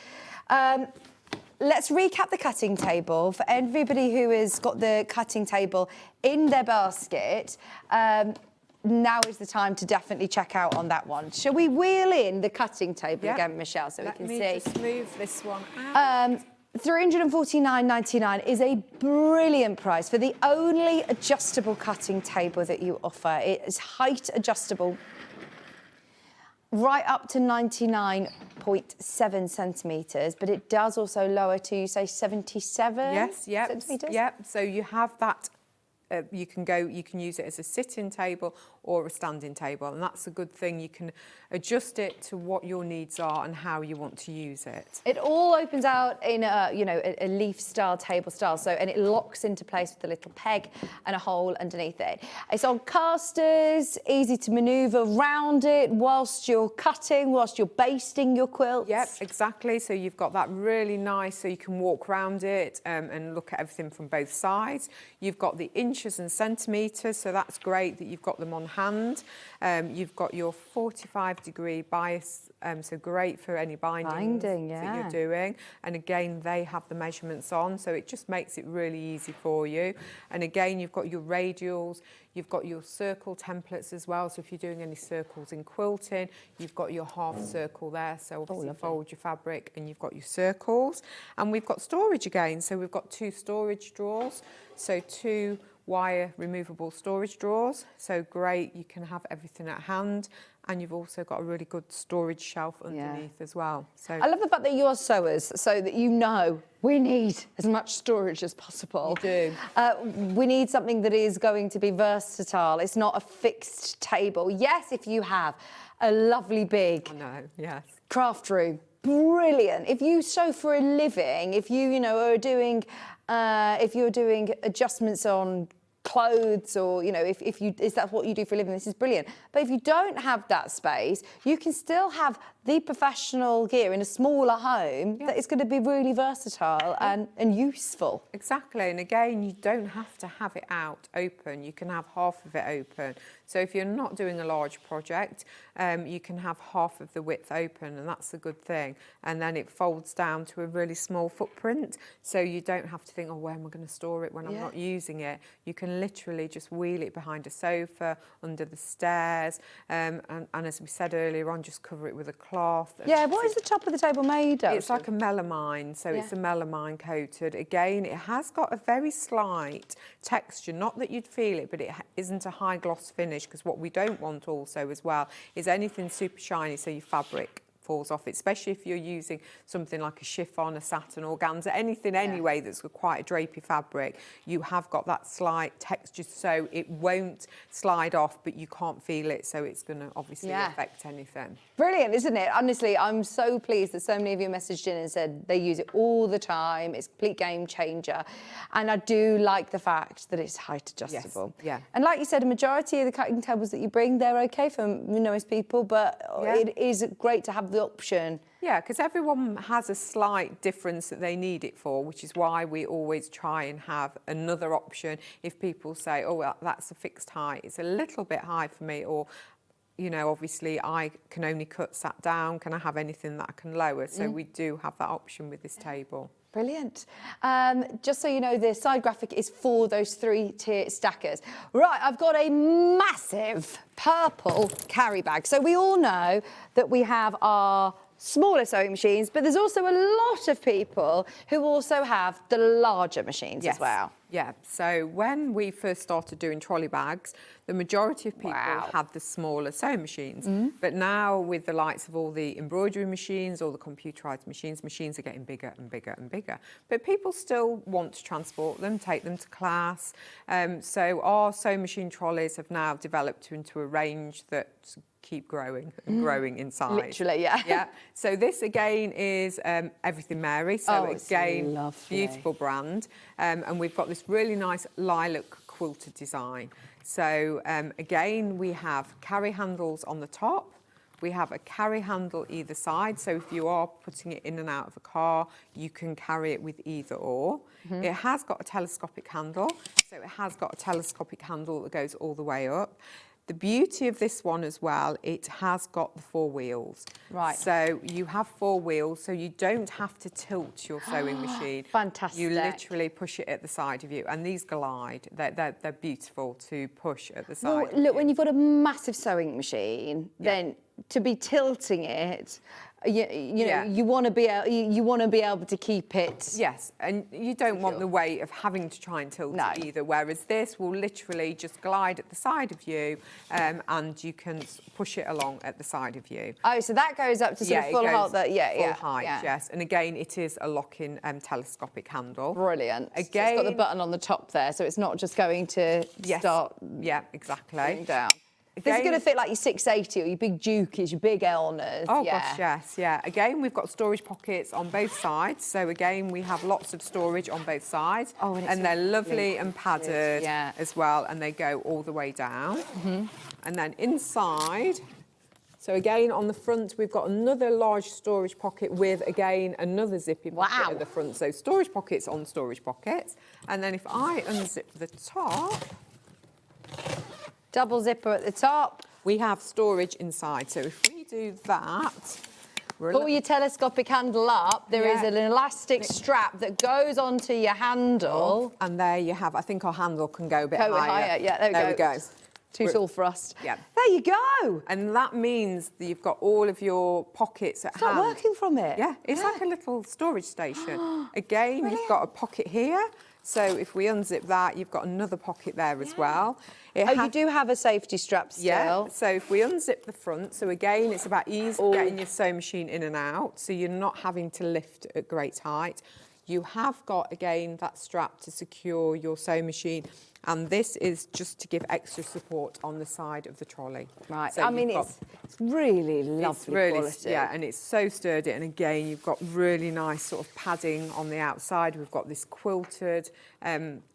Let's recap the cutting table for everybody who has got the cutting table in their basket. Now is the time to definitely check out on that one. Shall we wheel in the cutting table again, Michelle, so we can see? Let me just move this one out. £349.99 is a brilliant price for the only adjustable cutting table that you offer. It is height adjustable, right up to 99.7 centimetres, but it does also lower to, you say, 77 centimetres? Yep, so you have that. You can use it as a sitting table or a standing table, and that's a good thing. You can adjust it to what your needs are and how you want to use it. It all opens out in a leaf style, table style, and it locks into place with a little peg and a hole underneath it. It's on casters, easy to manoeuvre around it whilst you're cutting, whilst you're basting your quilts. Yep, exactly. So you've got that really nice, so you can walk around it and look at everything from both sides. You've got the inches and centimetres, so that's great that you've got them on hand. You've got your 45-degree bias, so great for any binding that you're doing. And again, they have the measurements on, so it just makes it really easy for you. And again, you've got your radials, you've got your circle templates as well. So if you're doing any circles in quilting, you've got your half circle there. So obviously fold your fabric and you've got your circles. And we've got storage again. So we've got 2 storage drawers, so 2 wire removable storage drawers, so great, you can have everything at hand, and you've also got a really good storage shelf underneath as well. So I love the fact that you are sewers, so that you know we need as much storage as possible. You do. We need something that is going to be versatile. It's not a fixed table. Yes, if you have a lovely big craft room, brilliant. If you sew for a living, if you are doing if you're doing adjustments on clothes, or if that's what you do for a living, this is brilliant. But if you don't have that space, you can still have the professional gear in a smaller home that is going to be really versatile and useful. Exactly, and again, you don't have to have it out open. You can have half of it open. So if you're not doing a large project, you can have half of the width open, and that's a good thing. And then it folds down to a really small footprint, so you don't have to think, oh, where am I going to store it when I'm not using it? You can literally just wheel it behind a sofa, under the stairs, and as we said earlier on, just cover it with a cloth. Yeah, what is the top of the table made of? It's like a melamine, so it's a melamine coated. Again, it has got a very slight texture, not that you'd feel it, but it isn't a high gloss finish, because what we don't want also as well is anything super shiny, so your fabric falls off it, especially if you're using something like a chiffon, a satin, organza, anything anyway that's quite a drapey fabric. You have got that slight texture, so it won't slide off, but you can't feel it, so it's going to obviously affect anything. Brilliant, isn't it? Honestly, I'm so pleased that so many of you messaged in and said they use it all the time. It's a complete game changer. And I do like the fact that it's height adjustable. Yes. Yeah. And like you said, a majority of the cutting tables that you bring, they're okay for most people, but it is great to have the option. Yeah, because everyone has a slight difference that they need it for, which is why we always try and have another option. If people say, oh, well, that's a fixed height, it's a little bit high for me, or obviously I can only cut sat down, can I have anything that I can lower? So we do have that option with this table. Brilliant. Just so you know, the side graphic is for those 3-tier stackers. Right, I've got a massive purple carry bag. So we all know that we have our smaller sewing machines, but there's also a lot of people who also have the larger machines as well. Yeah, so when we first started doing trolley bags, the majority of people had the smaller sewing machines. But now with the likes of all the embroidery machines, all the computerised machines are getting bigger and bigger and bigger. But people still want to transport them, take them to class. So our sewing machine trolleys have now developed into a range that keep growing and growing in size. Literally, yeah. Yeah. So this again is Everything Mary. So again, beautiful brand. And we've got this really nice lilac quilted design. So again, we have carry handles on the top. We have a carry handle either side. So if you are putting it in and out of a car, you can carry it with either or. It has got a telescopic handle. So it has got a telescopic handle that goes all the way up. The beauty of this one as well, it has got the 4 wheels. Right. So you have 4 wheels, so you don't have to tilt your sewing machine. Fantastic. You literally push it at the side of you. And these glide. They're beautiful to push at the side. Well, look, when you've got a massive sewing machine, then to be tilting it, you know, you want to be able to keep it. Yes, and you don't want the weight of having to try and tilt it either. Whereas this will literally just glide at the side of you, and you can push it along at the side of you. Oh, so that goes up to sort of full height. Full height, yes. And again, it is a lock-in telescopic handle. Brilliant. Again, so it's got the button on the top there, so it's not just going to start. Yeah, exactly. Going down. Again, this is going to fit like your 680 or your big Dukies, your big Elners. Oh, gosh, yes, yeah. Again, we've got storage pockets on both sides. So, again, we have lots of storage on both sides. Oh, and they're lovely and padded as well, and they go all the way down. And then inside, so again, on the front, we've got another large storage pocket with, again, another zippy pocket at the front. So, storage pockets on storage pockets. And then if I unzip the top... Double zipper at the top. We have storage inside. So if we do that... Pull your telescopic handle up. There is an elastic strap that goes onto your handle. And there you have... I think our handle can go a bit higher. Yeah, there we go. Too tall for us. Yeah. There you go. And that means that you've got all of your pockets at hand. Start working from it. Yeah, it's like a little storage station. Again, you've got a pocket here. So if we unzip that, you've got another pocket there as well. You do have a safety strap still. Yeah, so if we unzip the front, so again, it's about ease of getting your sewing machine in and out, so you're not having to lift at great height. You have got, again, that strap to secure your sewing machine. And this is just to give extra support on the side of the trolley. Right. So I mean, it's really lovely quality. Yeah, and it's so sturdy. And again, you've got really nice sort of padding on the outside. We've got this quilted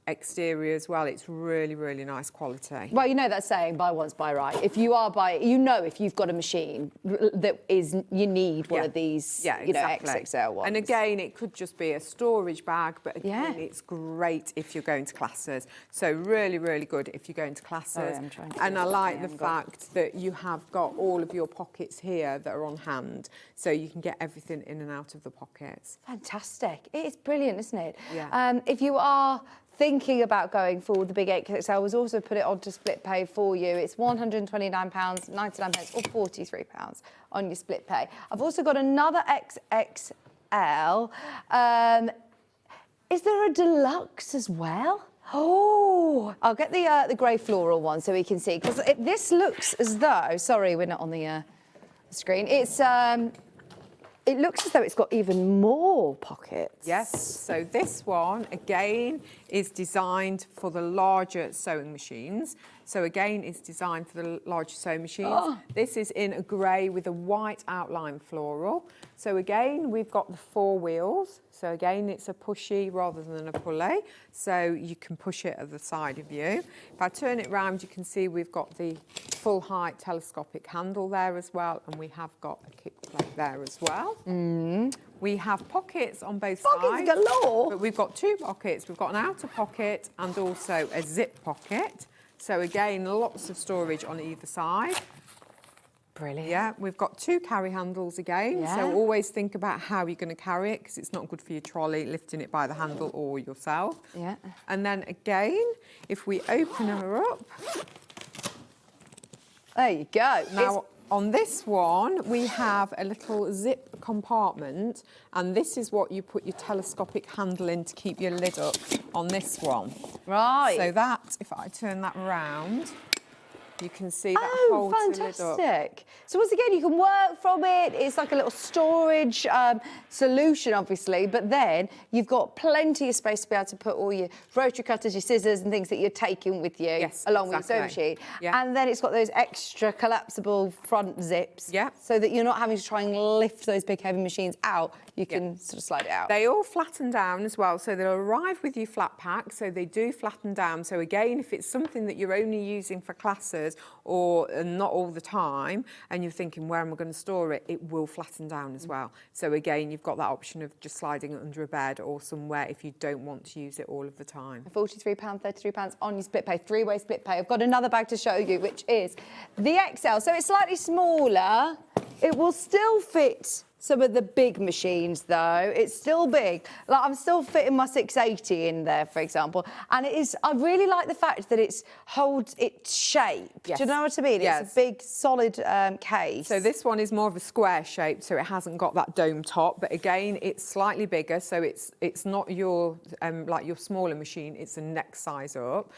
exterior as well. It's really, really nice quality. Well, you know that saying, buy once, buy right. If you are if you've got a machine that you need one of these, XXL ones. And again, it could just be a storage bag, but again, it's great if you're going to classes. So really, really good if you're going to classes. And I like the fact that you have got all of your pockets here that are on hand, so you can get everything in and out of the pockets. Fantastic. It is brilliant, isn't it? Yeah. If you are thinking about going for the big 8XL, was also put it on to split pay for you. It's £129, 99 pence, or £43 on your split pay. I've also got another XXL. Is there a deluxe as well? Oh, I'll get the grey floral one so we can see, because this looks as though, sorry, we're not on the screen. It looks as though it's got even more pockets. Yes, so this one, again, is designed for the larger sewing machines. So again, it's designed for the larger sewing machines. This is in a grey with a white outline floral. So again, we've got the 4 wheels. So again, it's a pushy rather than a pulley. So you can push it at the side of you. If I turn it round, you can see we've got the full height telescopic handle there as well. And we have got a kick plate there as well. We have pockets on both sides. Pockets galore. But we've got 2 pockets. We've got an outer pocket and also a zip pocket. So again, lots of storage on either side. Brilliant. Yeah, we've got 2 carry handles again. Yeah. So always think about how you're going to carry it, because it's not good for your trolley, lifting it by the handle or yourself. Yeah. And then again, if we open her up. There you go. Now, On this one, we have a little zip compartment, and this is what you put your telescopic handle in to keep your lid up on this one. Right. So that, if I turn that around, you can see that holds the lid up. Fantastic. So once again, you can work from it. It's like a little storage solution, obviously, but then you've got plenty of space to be able to put all your rotary cutters, your scissors and things that you're taking with you along with your sewing machine. Yeah. And then it's got those extra collapsible front zips so that you're not having to try and lift those big heavy machines out. You can sort of slide it out. They all flatten down as well, so they'll arrive with your flat pack, so they do flatten down. So again, if it's something that you're only using for classes or not all the time, and you're thinking, where am I going to store it? It will flatten down as well. So again, you've got that option of just sliding it under a bed or somewhere if you don't want to use it all of the time. £43, £33 on your split pay, three-way split pay. I've got another bag to show you, which is the XL. So it's slightly smaller. It will still fit some of the big machines, though. It's still big. Like, I'm still fitting my 680 in there, for example. And it is, I really like the fact that it holds its shape. Yes. Do you know what I mean? Yes. It's a big, solid case. So this one is more of a square shape, so it hasn't got that dome top. But again, it's slightly bigger, so it's not your like your smaller machine. It's a next size up.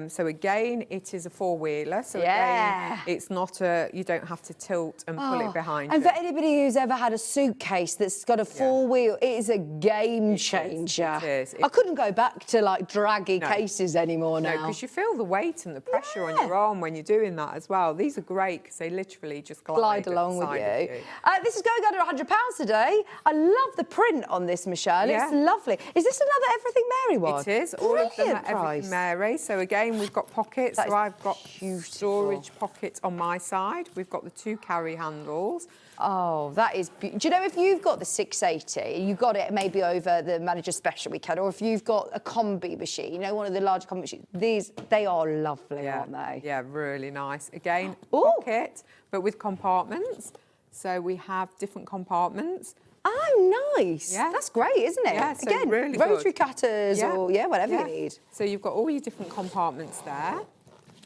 So again, it is a four-wheeler. So again, it's not you don't have to tilt and pull it behind you. And for anybody who's ever had a suitcase that's got a four-wheel, it is a game changer. It is. I couldn't go back to like draggy cases anymore now. No, because you feel the weight and the pressure on your arm when you're doing that as well. These are great because they literally just glide along with you. This is going under £100 today. I love the print on this, Michelle. Yeah. It's lovely. Is this another Everything Mary one? It is. All of them are Everything Mary. So again, we've got pockets. So I've got storage pockets on my side. We've got the 2 carry handles. Oh, that is beautiful. Do you know, if you've got the 680, you got it maybe over the Manager Special weekend, or if you've got a combi machine, you know, one of the larger combi machines, they are lovely, aren't they? Yeah, really nice. Again, pocket, but with compartments. So we have different compartments. Oh, nice. Yeah. That's great, isn't it? Yeah, so again, really rotary good. cutters or, whatever you need. So you've got all your different compartments there.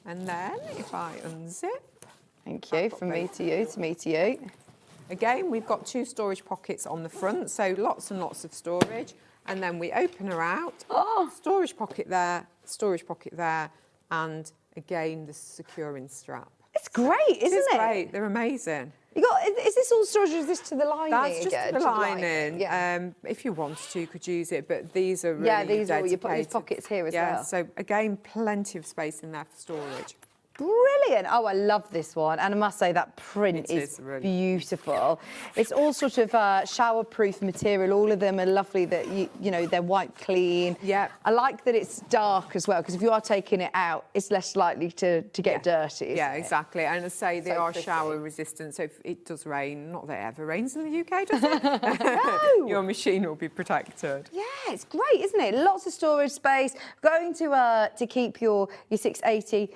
And then if I unzip. Thank you. From me to you, to me to you. Again, we've got 2 storage pockets on the front, so lots and lots of storage. And then we open her out. Storage pocket there, and again, the securing strap. It's great, isn't it? It's great. They're amazing. Is this all storage, or is this to the lining? That's just again? to the lining. If you wanted to, you could use it, but these are really these are all your pockets here as well. So again, plenty of space in there for storage. Brilliant. Oh, I love this one. And I must say that print is really beautiful. It's all sort of shower-proof material. All of them are lovely that, you know, they're white clean. Yeah. I like that it's dark as well, because if you are taking it out, it's less likely to get dirty, Yeah, exactly. And as I say, they are shower resistant, so if it does rain, not that it ever rains in the UK, does it? No. Your machine will be protected. Yeah, it's great, isn't it? Lots of storage space. Going to keep your 680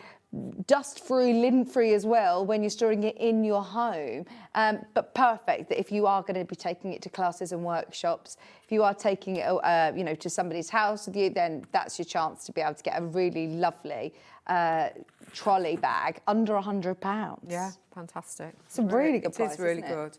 dust-free, lint-free as well when you're storing it in your home. But perfect that if you are going to be taking it to classes and workshops, if you are taking it, you know, to somebody's house with you, then that's your chance to be able to get a really lovely trolley bag under £100. Yeah, fantastic. It's a really good price. It is really isn't it?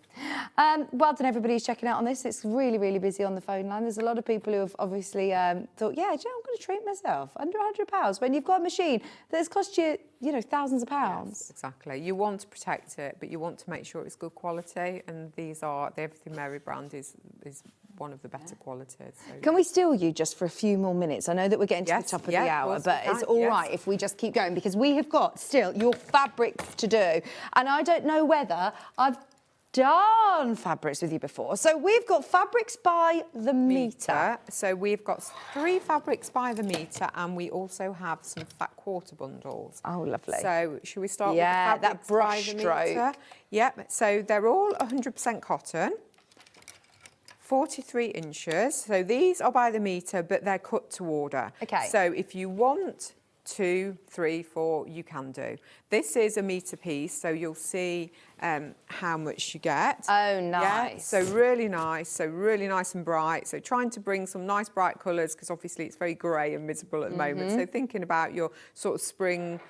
good. Well done, everybody who's checking out on this. It's really, really busy on the phone line. There's a lot of people who have obviously thought, yeah, I'm going to treat myself under £100 when you've got a machine that's cost you, you know, thousands of pounds. Yes, exactly. You want to protect it, but you want to make sure it's good quality. And these are the Everything Mary brand is one of the better qualities. So. Can we steal you just for a few more minutes? I know that we're getting to the top of the hour, but it's all right if we just keep going, because we have got still your fabrics to do. And I don't know whether I've done fabrics with you before. So we've got fabrics by the metre. So we've got 3 fabrics by the metre, and we also have some fat quarter bundles. Oh, lovely. So should we start with the fabrics that brush by the stroke. metre? Yep. So they're all 100% cotton. 43 inches. So these are by the metre, but they're cut to order. Okay. So if you want 2, 3, 4, you can do. This is a metre piece, so you'll see how much you get. Oh, nice. Yeah? So really nice and bright. So trying to bring some nice bright colours, because obviously it's very grey and miserable at the moment. So thinking about your sort of spring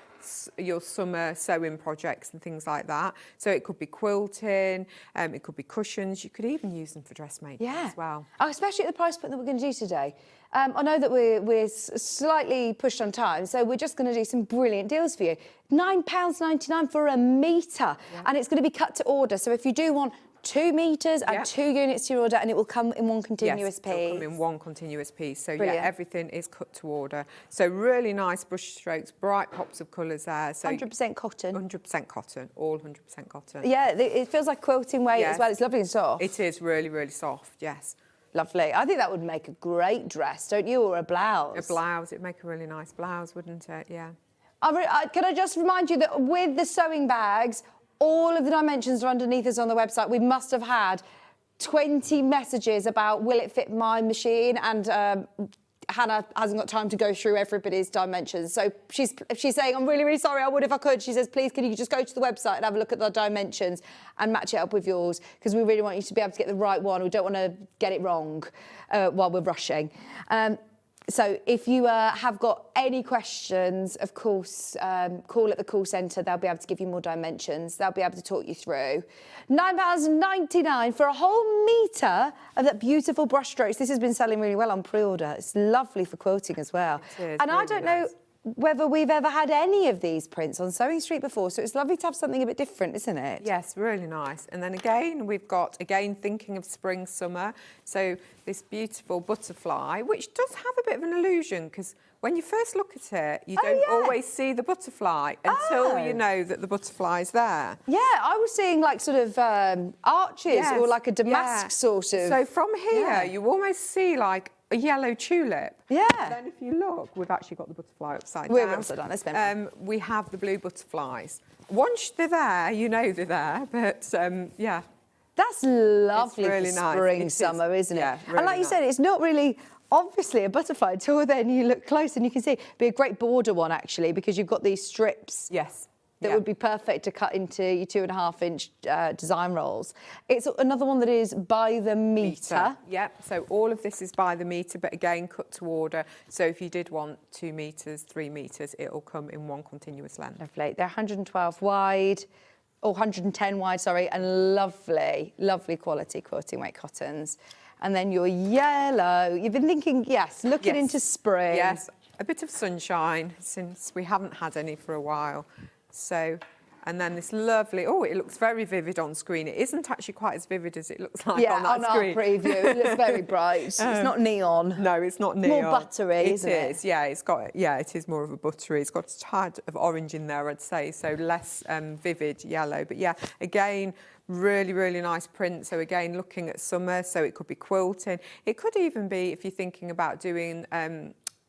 your summer sewing projects and things like that. So it could be quilting, it could be cushions. You could even use them for dressmaking as well. Oh, especially at the price point that we're going to do today. I know that we're slightly pushed on time, so we're just going to do some brilliant deals for you. £9.99 for a metre, and it's going to be cut to order. So if you do want 2 metres and 2 units to your order, and it will come in one continuous piece. It'll come in one continuous piece. So Brilliant. yeah, everything is cut to order. So really nice brush strokes, bright pops of colours there. So 100% cotton. 100% cotton, all 100% cotton. Yeah, it feels like quilting weight as well. It's lovely and soft. It is really, really soft, yes. Lovely. I think that would make a great dress, don't you, or a blouse? A blouse, it'd make a really nice blouse, wouldn't it? Yeah. Can I just remind you that with the sewing bags, all of the dimensions are underneath us on the website. We must have had 20 messages about will it fit my machine, and Hannah hasn't got time to go through everybody's dimensions. So she's saying, I'm really, really sorry, I would if I could. She says, please, can you just go to the website and have a look at the dimensions and match it up with yours, because we really want you to be able to get the right one. We don't want to get it wrong while we're rushing. So if you have got any questions, of course, call at the call centre. They'll be able to give you more dimensions. They'll be able to talk you through. £9.99 for a whole metre of that beautiful brush strokes. This has been selling really well on pre-order. It's lovely for quilting as well. It is, and I really don't know whether we've ever had any of these prints on SewingStreet before, so it's lovely to have something a bit different, isn't it? Yes, really nice. And then again, we've got, thinking of spring, summer, so this beautiful butterfly, which does have a bit of an illusion, because when you first look at it, you don't always see the butterfly until you know that the butterfly's there. Yeah, I was seeing like sort of arches or like a damask sort of. So from here, you almost see like a yellow tulip. Yeah. And then if you look, we've actually got the butterfly upside down. We're upside down, let's spin. We have the blue butterflies. Once they're there, you know they're there, but yeah. That's lovely really for nice. spring, It is. summer, isn't it? Yeah, And really like you nice. said, it's not really obviously a butterfly until then you look close and you can see. It'd be a great border one, actually, because you've got these strips. Yes. That would be perfect to cut into your 2.5-inch design rolls. It's another one that is by the metre. Yep, so all of this is by the metre, but again, cut to order. So if you did want 2 metres, 3 metres, it'll come in one continuous length. Lovely. They're 112 wide, or 110 wide, sorry, and lovely, lovely quality quilting weight cottons. And then your yellow, you've been thinking, looking into spring. Yes, a bit of sunshine, since we haven't had any for a while. So, and then this lovely, it looks very vivid on screen. It isn't actually quite as vivid as it looks like on that screen. Yeah, on our preview, it looks very bright. It's not neon. No, it's not neon. More buttery, isn't it? It is, yeah. It is more of a buttery. It's got a tad of orange in there, I'd say, so less vivid yellow. But yeah, again, really, really nice print. So again, looking at summer, so it could be quilting. It could even be, if you're thinking about doing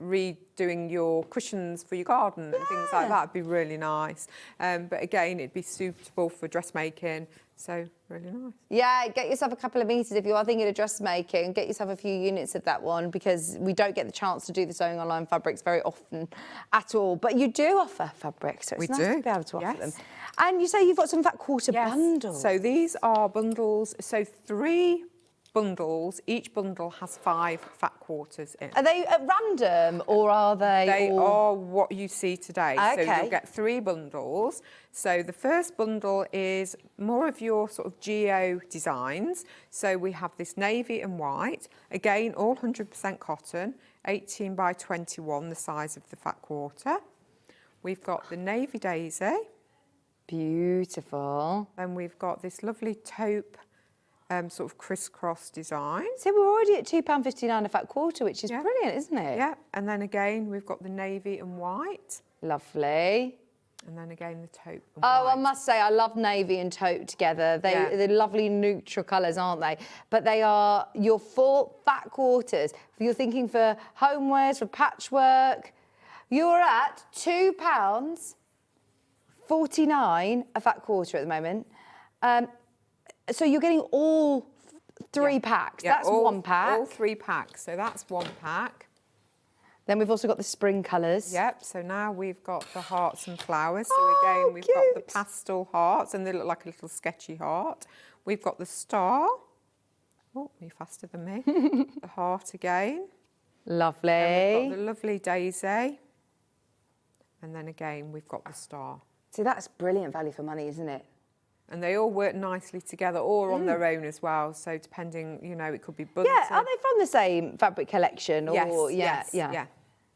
redoing your cushions for your garden and things like that, would be really nice. But again, it'd be suitable for dressmaking, so really nice. Yeah, get yourself a couple of metres if you are thinking of dressmaking. Get yourself a few units of that one, because we don't get the chance to do the Sewing Online fabrics very often at all. But you do offer fabrics, so it's nice to be able to offer them. And you say you've got some fat quarter bundles. So these are bundles, so 3 bundles. Each bundle has 5 fat quarters in. Are they at random, or are they? They all... are what you see today. Okay. So you'll get 3 bundles. So the first bundle is more of your sort of geo designs. So we have this navy and white, again all 100% cotton, 18 by 21, the size of the fat quarter. We've got the navy daisy. Beautiful. Then we've got this lovely taupe sort of crisscross design. So we're already at £2.59 a fat quarter, which is brilliant, isn't it? Yeah, and then again we've got the navy and white. Lovely. And then again the taupe and white. white. I must say, I love navy and taupe together. They're lovely neutral colours, aren't they? But they are your 4 fat quarters. If you're thinking for homewares, for patchwork, you're at £2.49 a fat quarter at the moment. So you're getting all 3 packs. That's all, 1 pack. All 3 packs. So that's 1 pack. Then we've also got the spring colours. Yep. So now we've got the hearts and flowers. So again, we've got the pastel hearts, and they look like a little sketchy heart. We've got the star. Oh, you're faster than me. The heart again. Lovely. And we've got the lovely daisy. And then again, we've got the star. See, that's brilliant value for money, isn't it? And they all work nicely together, or on their own as well. So depending, you know, it could be bunted. Yeah, are they from the same fabric collection? Or, Yes, yeah. yeah.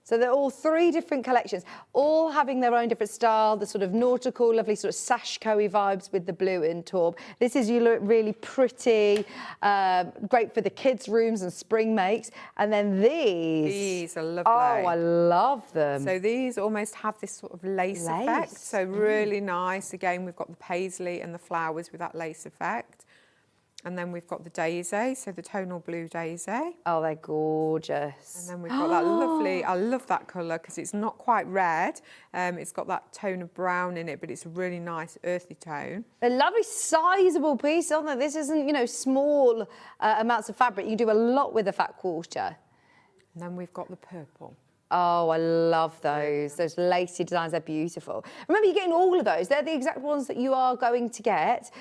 So they're all 3 different collections, all having their own different style, the sort of nautical, lovely sort of sash-coy vibes with the blue and taupe. This is, you look really pretty, great for the kids' rooms and spring makes. And then these. These are lovely. Oh, I love them. So these almost have this sort of lace effect. So really nice. Again, we've got the paisley and the flowers with that lace effect. And then we've got the daisy, so the tonal blue daisy. Oh, they're gorgeous. And then we've got that lovely, I love that colour because it's not quite red. It's got that tone of brown in it, but it's a really nice earthy tone. A lovely sizable piece, aren't they? This isn't, you know, small amounts of fabric. You can do a lot with a fat quarter. And then we've got the purple. Oh, I love those. Those lacy designs, they're beautiful. Remember, you're getting all of those. They're the exact ones that you are going to get.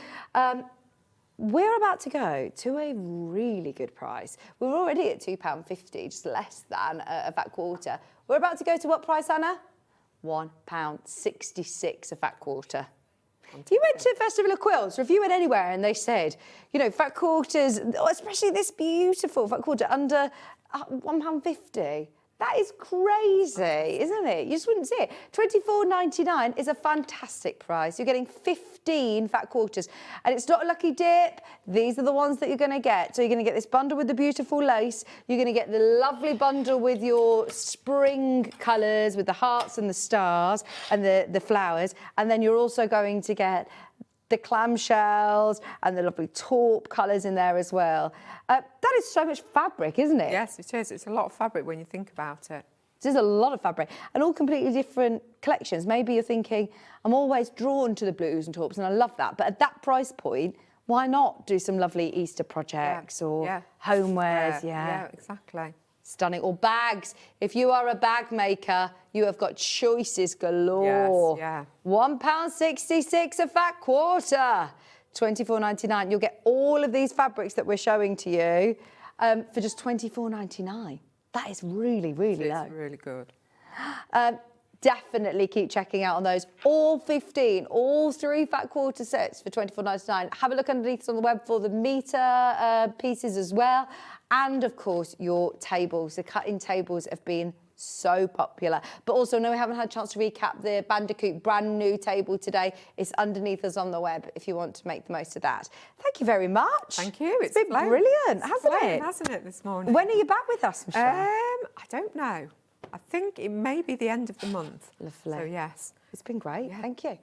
We're about to go to a really good price. We're already at £2.50, just less than a fat quarter. We're about to go to what price, Anna? £1.66 a fat quarter. You went to the Festival of Quilts, or if you went anywhere and they said, you know, fat quarters, especially this beautiful fat quarter, under £1.50. That is crazy, isn't it? You just wouldn't see it. $24.99 is a fantastic price. You're getting 15 fat quarters. And it's not a lucky dip. These are the ones that you're going to get. So you're going to get this bundle with the beautiful lace. You're going to get the lovely bundle with your spring colours, with the hearts and the stars and the flowers. And then you're also going to get the clamshells and the lovely taupe colours in there as well. That is so much fabric, isn't it? Yes, it is. It's a lot of fabric when you think about it. There's a lot of fabric and all completely different collections. Maybe you're thinking, I'm always drawn to the blues and taupes and I love that. But at that price point, why not do some lovely Easter projects or homewares? Yeah, exactly. Stunning. Or bags. If you are a bag maker, you have got choices galore. Yes, yeah. £1.66 a fat quarter. $24.99. You'll get all of these fabrics that we're showing to you for just $24.99. That is really, really low. It's really good. Definitely keep checking out on those. All 15, all 3 fat quarter sets for $24.99. Have a look underneath on the web for the metre pieces as well. And, of course, your tables. The cut-in tables have been so popular. But also, no, we haven't had a chance to recap the Bandicoot brand new table today. It's underneath us on the web if you want to make the most of that. Thank you very much. Thank you. It's been brilliant, hasn't it, this morning? When are you back with us, Michelle? I don't know. I think it may be the end of the month. Lovely. So, yes. It's been great, thank you.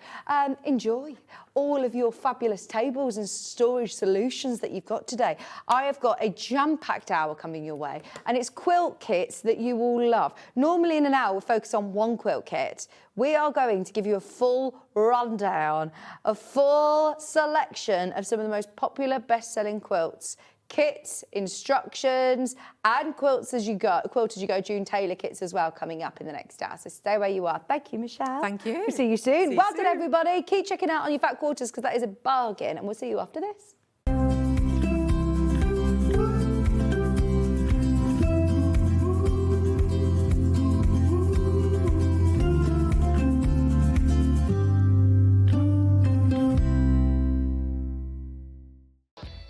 Enjoy all of your fabulous tables and storage solutions that you've got today. I have got a jam-packed hour coming your way, and it's quilt kits that you will love. Normally in an hour, we focus on one quilt kit. We are going to give you a full rundown, a full selection of some of the most popular best-selling quilts. Kits, instructions, and quilts as you go. Quilt as you go. June Taylor kits as well coming up in the next hour. So stay where you are. Thank you, Michelle. Thank you. We'll see you soon. See you Well soon. done, everybody. Keep checking out on your fat quarters because that is a bargain. And we'll see you after this.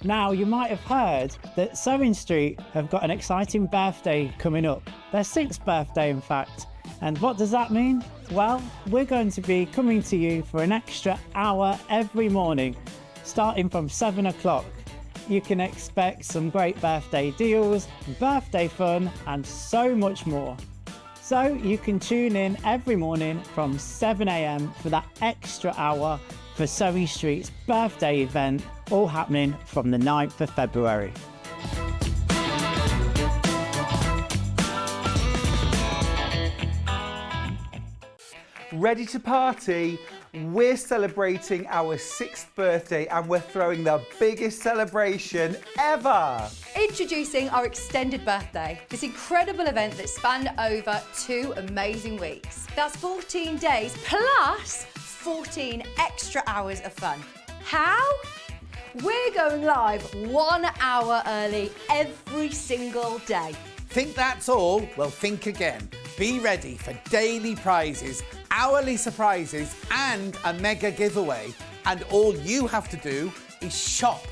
Now, you might have heard that SewingStreet have got an exciting birthday coming up. Their 6th birthday, in fact. And what does that mean? Well, we're going to be coming to you for an extra hour every morning, starting from 7 o'clock. You can expect some great birthday deals, birthday fun, and so much more. So you can tune in every morning from 7 a.m. for that extra hour for SewingStreet's birthday event, all happening from the 9th of February. Ready to party? We're celebrating our 6th birthday and we're throwing the biggest celebration ever! Introducing our extended birthday, this incredible event that spanned over 2 amazing weeks. That's 14 days plus 14 extra hours of fun. How? We're going live 1 hour early every single day. Think that's all? Well, think again. Be ready for daily prizes hourly surprises and a mega giveaway. And all you have to do is shop.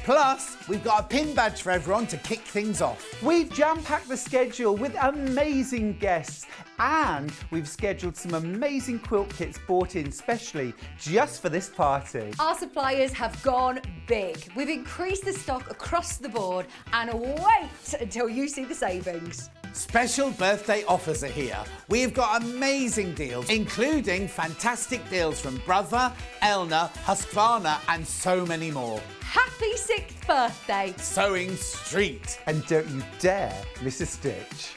Plus, we've got a pin badge for everyone to kick things off. We've jam-packed the schedule with amazing guests, and we've scheduled some amazing quilt kits bought in specially just for this party. Our suppliers have gone big. We've increased the stock across the board, and wait until you see the savings. Special birthday offers are here. We've got amazing deals, including fantastic deals from Brother, Elna, Husqvarna, and so many more. Happy 6th birthday. Sewing Street. And don't you dare miss a stitch.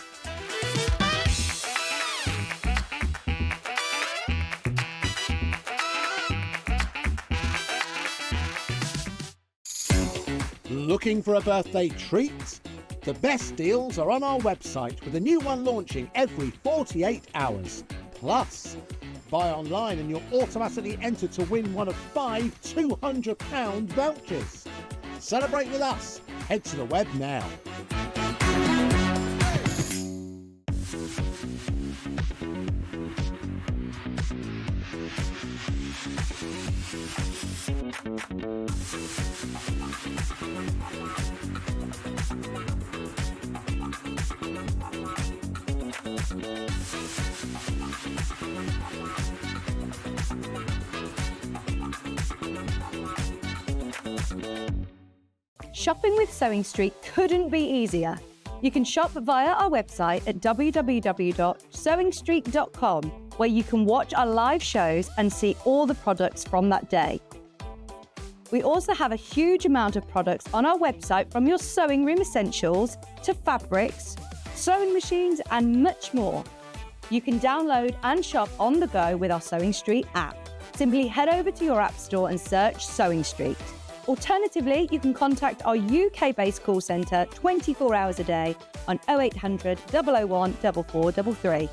Looking for a birthday treat? The best deals are on our website with a new one launching every 48 hours. Plus, buy online and you'll automatically enter to win one of 5 £200 vouchers. Celebrate with us. Head to the web now. Shopping with Sewing Street couldn't be easier. You can shop via our website at www.sewingstreet.com, where you can watch our live shows and see all the products from that day. We also have a huge amount of products on our website, from your sewing room essentials to fabrics, sewing machines, and much more. You can download and shop on the go with our Sewing Street app. Simply head over to your app store and search Sewing Street. Alternatively, you can contact our UK-based call centre 24 hours a day on 0800 001 4433.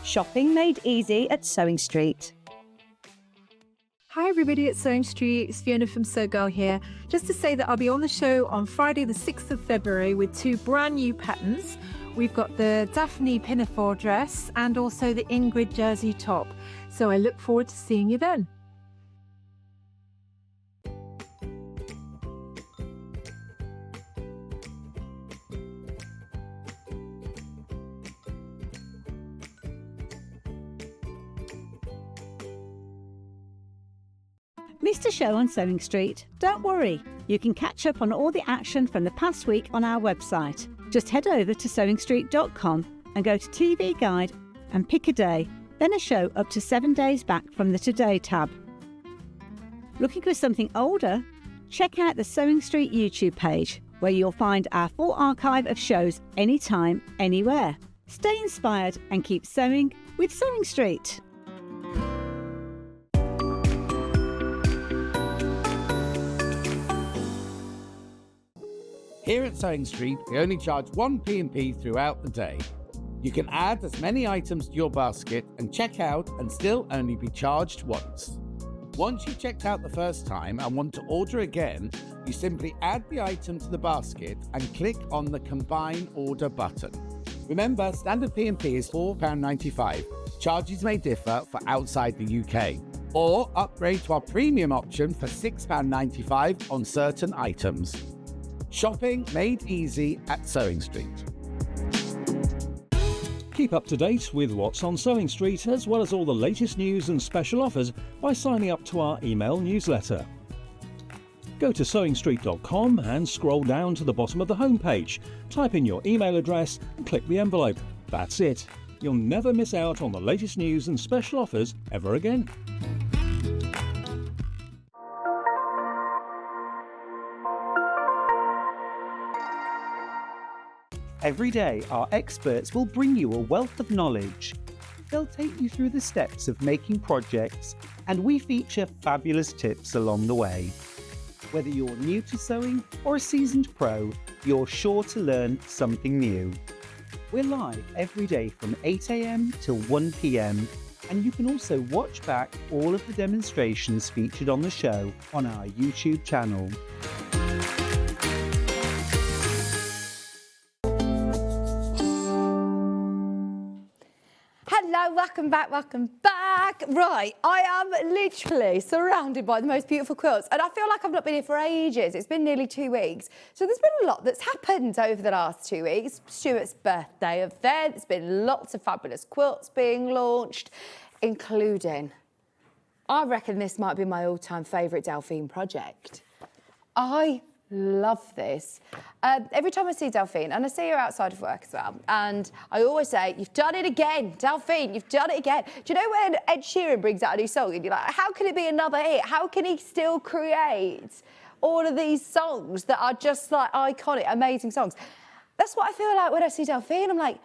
Shopping made easy at Sewing Street. Hi everybody at Sewing Street, it's Fiona from Sew Girl here. Just to say that I'll be on the show on Friday the 6th of February with 2 brand new patterns. We've got the Daphne pinafore dress and also the Ingrid jersey top. So I look forward to seeing you then. Missed a show on Sewing Street? Don't worry, you can catch up on all the action from the past week on our website. Just head over to SewingStreet.com and go to TV Guide and pick a day, then a show up to 7 days back from the Today tab. Looking for something older? Check out the Sewing Street YouTube page, where you'll find our full archive of shows anytime, anywhere. Stay inspired and keep sewing with Sewing Street. Here at Sewing Street, we only charge one P&P throughout the day. You can add as many items to your basket and check out and still only be charged once. Once you've checked out the first time and want to order again, you simply add the item to the basket and click on the Combine Order button. Remember, standard P&P is £4.95. Charges may differ for outside the UK. Or upgrade to our premium option for £6.95 on certain items. Shopping made easy at Sewing Street. Keep up to date with what's on Sewing Street, as well as all the latest news and special offers, by signing up to our email newsletter. Go to SewingStreet.com and scroll down to the bottom of the homepage. Type in your email address and click the envelope. That's it. You'll never miss out on the latest news and special offers ever again. Every day, our experts will bring you a wealth of knowledge. They'll take you through the steps of making projects, and we feature fabulous tips along the way. Whether you're new to sewing or a seasoned pro, you're sure to learn something new. We're live every day from 8 AM till 1 PM, and you can also watch back all of the demonstrations featured on the show on our YouTube channel. Hello, welcome back, welcome back. Right, I am literally surrounded by the most beautiful quilts, and I feel like I've not been here for ages. It's been nearly 2 weeks. So there's been a lot that's happened over the last 2 weeks. Stuart's birthday event, there's been lots of fabulous quilts being launched, including, I reckon this might be my all-time favourite Delphine project. I love this. Every time I see Delphine, and I see her outside of work as well, and I always say, you've done it again, Delphine, you've done it again. Do you know when Ed Sheeran brings out a new song and you're like, how can it be another hit? How can he still create all of these songs that are just like iconic, amazing songs? That's what I feel like when I see Delphine. I'm like,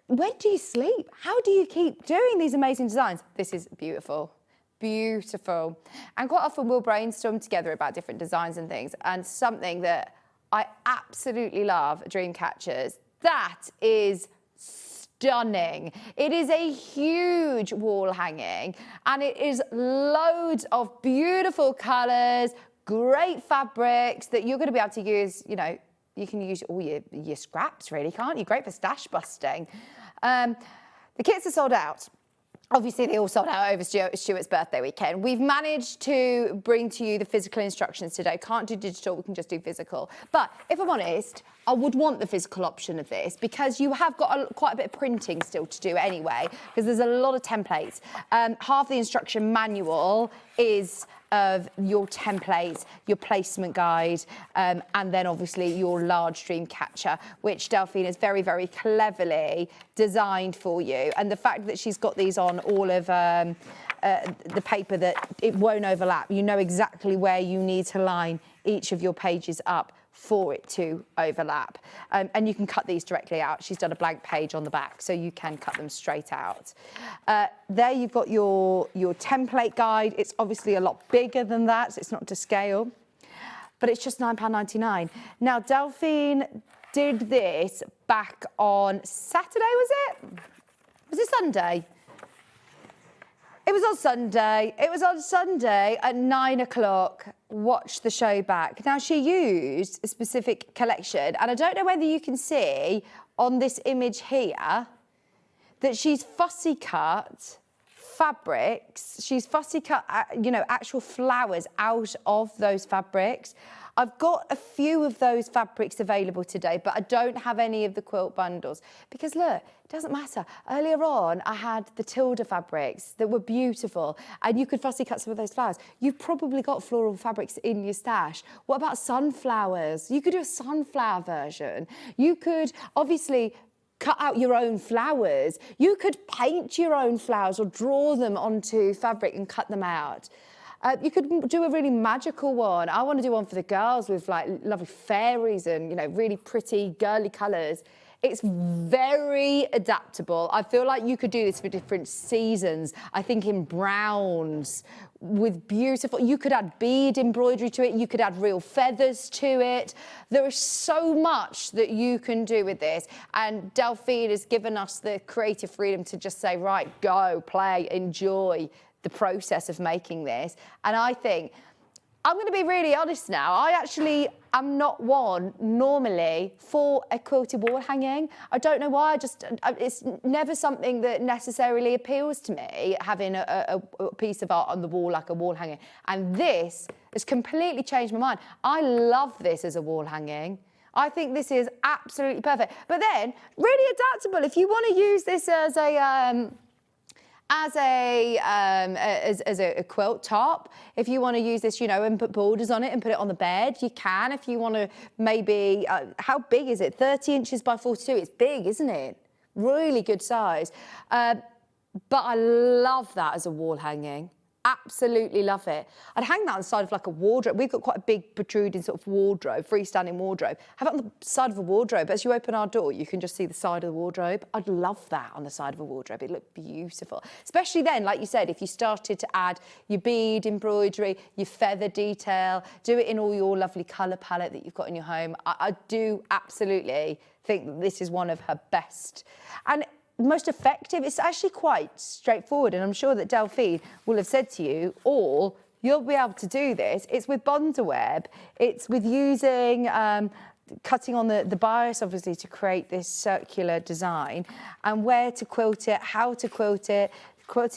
when do you sleep? How do you keep doing these amazing designs? This is beautiful. Beautiful. And quite often we'll brainstorm together about different designs and things, and something that I absolutely love, dream catchers, that is stunning. It is a huge wall hanging, and it is loads of beautiful colours, great fabrics that you're going to be able to use, you know, you can use all your scraps really, can't you? Great for stash busting. The kits are sold out. Obviously, they all sold out over Stuart's birthday weekend. We've managed to bring to you the physical instructions today. Can't do digital, we can just do physical. But if I'm honest, I would want the physical option of this because you have got quite a bit of printing still to do anyway, because there's a lot of templates. Half the instruction manual is of your templates, your placement guide, and then obviously your large dream catcher, which Delphine has very, very cleverly designed for you. And the fact that she's got these on all of the paper, that it won't overlap. You know exactly where you need to line each of your pages up for it to overlap. And you can cut these directly out. She's done a blank page on the back, so you can cut them straight out. There you've got your template guide. It's obviously a lot bigger than that, so it's not to scale, but it's just £9.99. Now, Delphine did this back on Saturday, was it? Was it Sunday? It was on Sunday. It was on Sunday at 9 o'clock. Watch the show back. Now, she used a specific collection, and I don't know whether you can see on this image here that she's fussy cut fabrics. She's fussy cut, you know, actual flowers out of those fabrics. I've got a few of those fabrics available today, but I don't have any of the quilt bundles because look, it doesn't matter. Earlier on, I had the Tilda fabrics that were beautiful, and you could fussy cut some of those flowers. You've probably got floral fabrics in your stash. What about sunflowers? You could do a sunflower version. You could obviously cut out your own flowers. You could paint your own flowers or draw them onto fabric and cut them out. You could do a really magical one. I want to do one for the girls with like lovely fairies and, you know, really pretty girly colours. It's very adaptable. I feel like you could do this for different seasons. I think in browns with beautiful, you could add bead embroidery to it. You could add real feathers to it. There is so much that you can do with this. And Delphine has given us the creative freedom to just say, right, go, play, enjoy the process of making this. And I think, I'm going to be really honest now, I actually am not one normally for a quilted wall hanging. I don't know why, it's never something that necessarily appeals to me, having a piece of art on the wall like a wall hanging. And this has completely changed my mind. I love this as a wall hanging. I think this is absolutely perfect. But then, really adaptable. If you want to use this as a quilt top, if you want to use this, you know, and put borders on it and put it on the bed, you can. If you want to maybe, how big is it? 30 inches by 42. It's big, isn't it? Really good size. But I love that as a wall hanging. Absolutely love it. I'd hang that on the side of like a wardrobe. We've got quite a big protruding sort of wardrobe, freestanding wardrobe. Have it on the side of a wardrobe. As you open our door, you can just see the side of the wardrobe. I'd love that on the side of a wardrobe. It'd look beautiful. Especially then, like you said, if you started to add your bead embroidery, your feather detail, do it in all your lovely colour palette that you've got in your home. I do absolutely think that this is one of her best. And most effective. It's actually quite straightforward, and I'm sure that Delphine will have said to you all, you'll be able to do this. It's with Bondaweb. It's with using cutting on the bias, obviously, to create this circular design, and where to quilt it, how to quilt it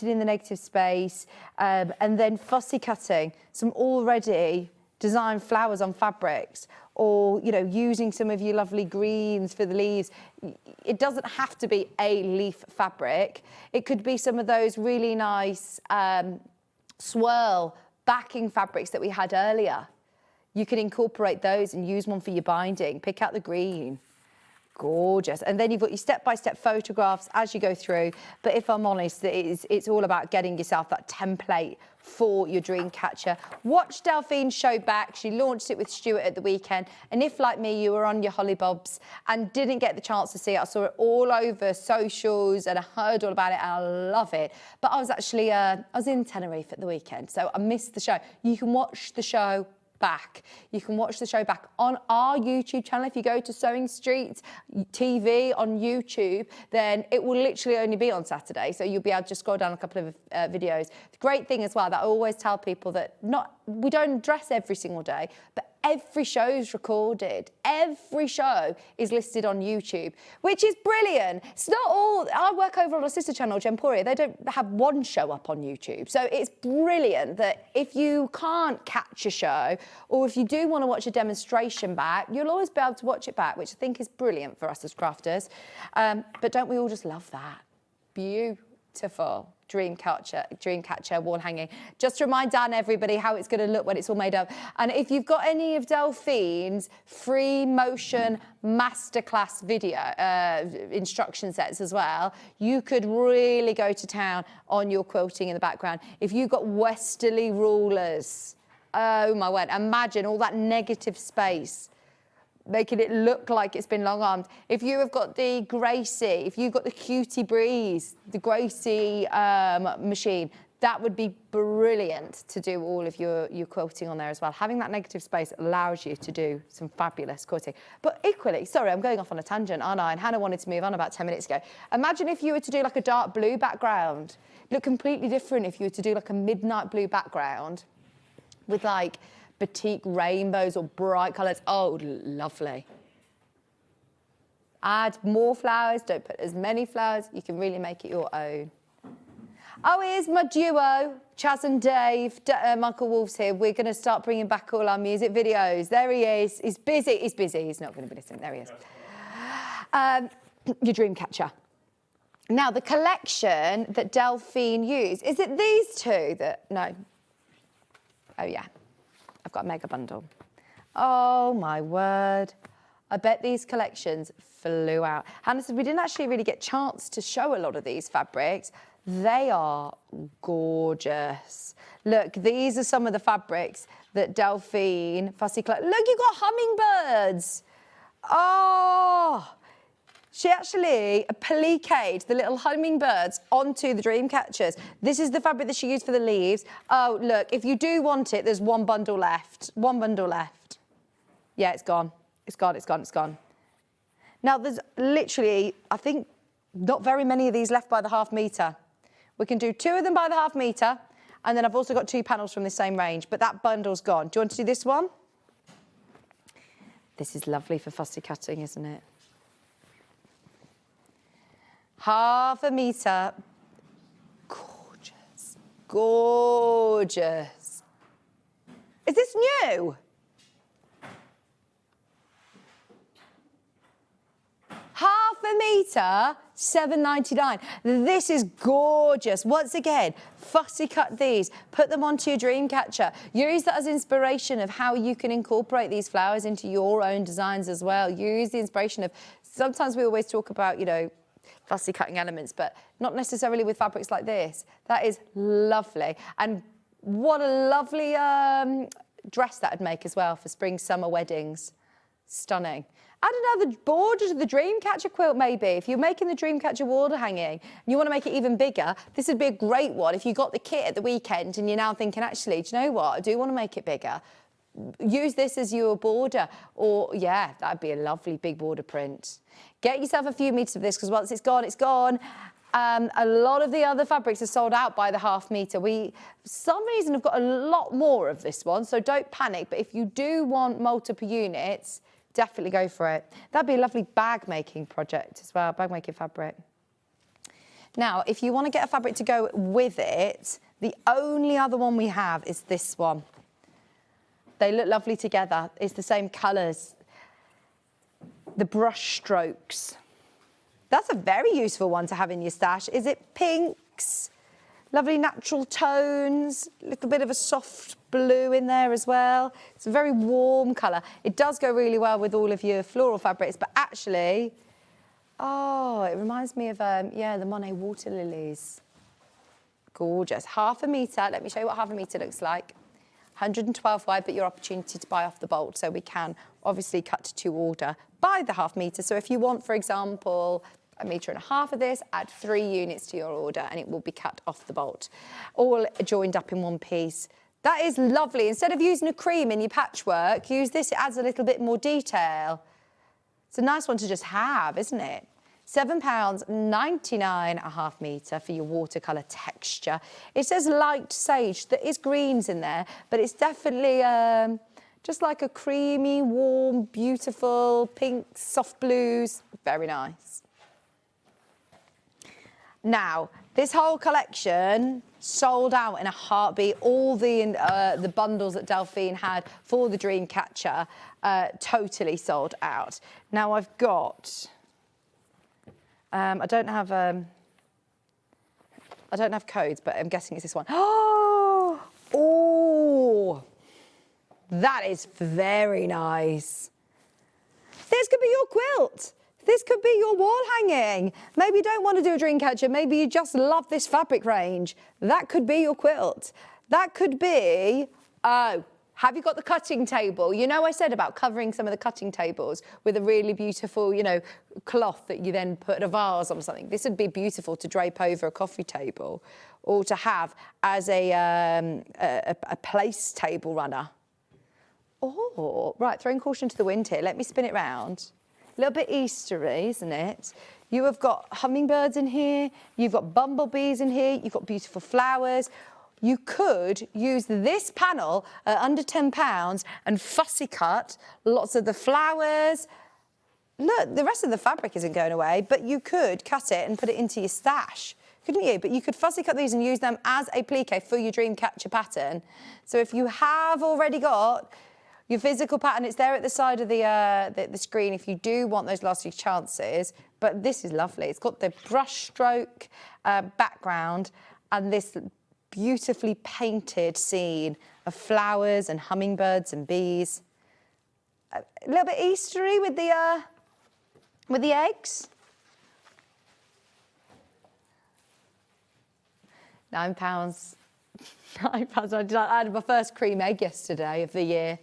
in the negative space, and then fussy cutting some already designed flowers on fabrics, or, you know, using some of your lovely greens for the leaves. It doesn't have to be a leaf fabric. It could be some of those really nice swirl backing fabrics that we had earlier. You can incorporate those and use one for your binding. Pick out the green. Gorgeous. And then you've got your step-by-step photographs as you go through. But if I'm honest, it's all about getting yourself that template for your dream catcher. Watch Delphine's show back. She launched it with Stuart at the weekend. And if, like me, you were on your hollybobs and didn't get the chance to see it, I saw it all over socials and I heard all about it and I love it. But I was actually, I was in Tenerife at the weekend, so I missed the show. You can watch the show back. You can watch the show back on our YouTube channel. If you go to SewingStreet TV on YouTube, then it will literally only be on Saturday, so you'll be able to just scroll down a couple of videos. The great thing as well that I always tell people that we don't dress every single day, but every show is recorded. Every show is listed on YouTube, which is brilliant. It's not all. I work over on a sister channel, Gemporia. They don't have one show up on YouTube. So it's brilliant that if you can't catch a show, or if you do want to watch a demonstration back, you'll always be able to watch it back, which I think is brilliant for us as crafters. But don't we all just love that? Beautiful. Dreamcatcher wall hanging. Just to remind Dan, everybody, how it's going to look when it's all made up. And if you've got any of Delphine's free motion masterclass video instruction sets as well, you could really go to town on your quilting in the background. If you've got westerly rulers, oh my word, imagine all that negative space, making it look like it's been long-armed. If you have got the Gracie, if you've got the Cutie Breeze, the Gracie machine, that would be brilliant to do all of your quilting on there as well. Having that negative space allows you to do some fabulous quilting. But equally, sorry, I'm going off on a tangent, aren't I? And Hannah wanted to move on about 10 minutes ago. Imagine if you were to do like a dark blue background. Look completely different if you were to do like a midnight blue background with like batik rainbows or bright colours. Oh, lovely. Add more flowers, don't put as many flowers. You can really make it your own. Oh, here's my duo, Chaz and Dave. Michael Wolf's here. We're going to start bringing back all our music videos. There he is. He's busy. He's busy. He's not going to be listening. There he is. Your dream catcher. Now, the collection that Delphine used, is it these two that... No. Oh, yeah. I've got a mega bundle. Oh, my word. I bet these collections flew out. Hannah said we didn't actually really get a chance to show a lot of these fabrics. They are gorgeous. Look, these are some of the fabrics that Delphine Fussy Look, you've got hummingbirds. Oh, she actually appliqued the little hummingbirds onto the dream catchers. This is the fabric that she used for the leaves. Oh, look, if you do want it, there's one bundle left. One bundle left. Yeah, it's gone. It's gone, it's gone, it's gone. Now, there's literally, I think, not very many of these left by the ½ metre. We can do 2 of them by the ½ metre, and then I've also got 2 panels from the same range, but that bundle's gone. Do you want to do this one? This is lovely for fussy cutting, isn't it? ½ metre. Gorgeous. Gorgeous. Is this new? ½ metre, £7.99. This is gorgeous. Once again, fussy cut these, put them onto your dream catcher. Use that as inspiration of how you can incorporate these flowers into your own designs as well. Use the inspiration of, sometimes we always talk about, you know, fussy cutting elements, but not necessarily with fabrics like this. That is lovely. And what a lovely dress that would make as well for spring, summer weddings. Stunning. Add another border to the Dreamcatcher quilt, maybe. If you're making the Dreamcatcher border hanging and you want to make it even bigger, this would be a great one. If you got the kit at the weekend and you're now thinking, actually, do you know what? I do want to make it bigger. Use this as your border. Or, yeah, that'd be a lovely big border print. Get yourself a few meters of this, because once it's gone, it's gone. A lot of the other fabrics are sold out by the ½ metre. We, for some reason, have got a lot more of this one, so don't panic. But if you do want multiple units, definitely go for it. That'd be a lovely bag making project as well, bag making fabric. Now, if you want to get a fabric to go with it, the only other one we have is this one. They look lovely together. It's the same colours. The brush strokes. That's a very useful one to have in your stash. Is it pinks? Lovely natural tones, a little bit of a soft blue in there as well. It's a very warm colour. It does go really well with all of your floral fabrics, but actually, oh, it reminds me of, yeah, the Monet water lilies. Gorgeous. Half a metre. Let me show you what half a metre looks like. 112 wide, but your opportunity to buy off the bolt. So we can obviously cut to order by the half metre. So if you want, for example, 1.5 metres of this, add 3 units to your order and it will be cut off the bolt. All joined up in one piece. That is lovely. Instead of using a cream in your patchwork, use this. It adds a little bit more detail. It's a nice one to just have, isn't it? £7.99 a half metre for your watercolour texture. It says light sage. There is greens in there, but it's definitely just like a creamy, warm, beautiful pinks, soft blues. Very nice. Now, this whole collection sold out in a heartbeat. All the bundles that Delphine had for the Dreamcatcher totally sold out. Now I've got, I don't have codes, but I'm guessing it's this one. Oh, that is very nice. This could be your quilt. This could be your wall hanging. Maybe you don't want to do a Dreamcatcher. Maybe you just love this fabric range. That could be your quilt. That could be, oh, have you got the cutting table? You know I said about covering some of the cutting tables with a really beautiful, you know, cloth that you then put a vase on or something. This would be beautiful to drape over a coffee table or to have as a place table runner. Oh, right, throwing caution to the wind here. Let me spin it round. A little bit Eastery, isn't it? You have got hummingbirds in here, you've got bumblebees in here, you've got beautiful flowers. You could use this panel at under £10 and fussy cut lots of the flowers. Look, the rest of the fabric isn't going away, but you could cut it and put it into your stash, couldn't you? But you could fussy cut these and use them as a plique for your Dreamcatcher pattern. So if you have already got your physical pattern, it's there at the side of the screen if you do want those last few chances. But this is lovely. It's got the brush stroke background and this beautifully painted scene of flowers and hummingbirds and bees. A little bit Eastery with the eggs. £9. £9. I had my first cream egg yesterday of the year.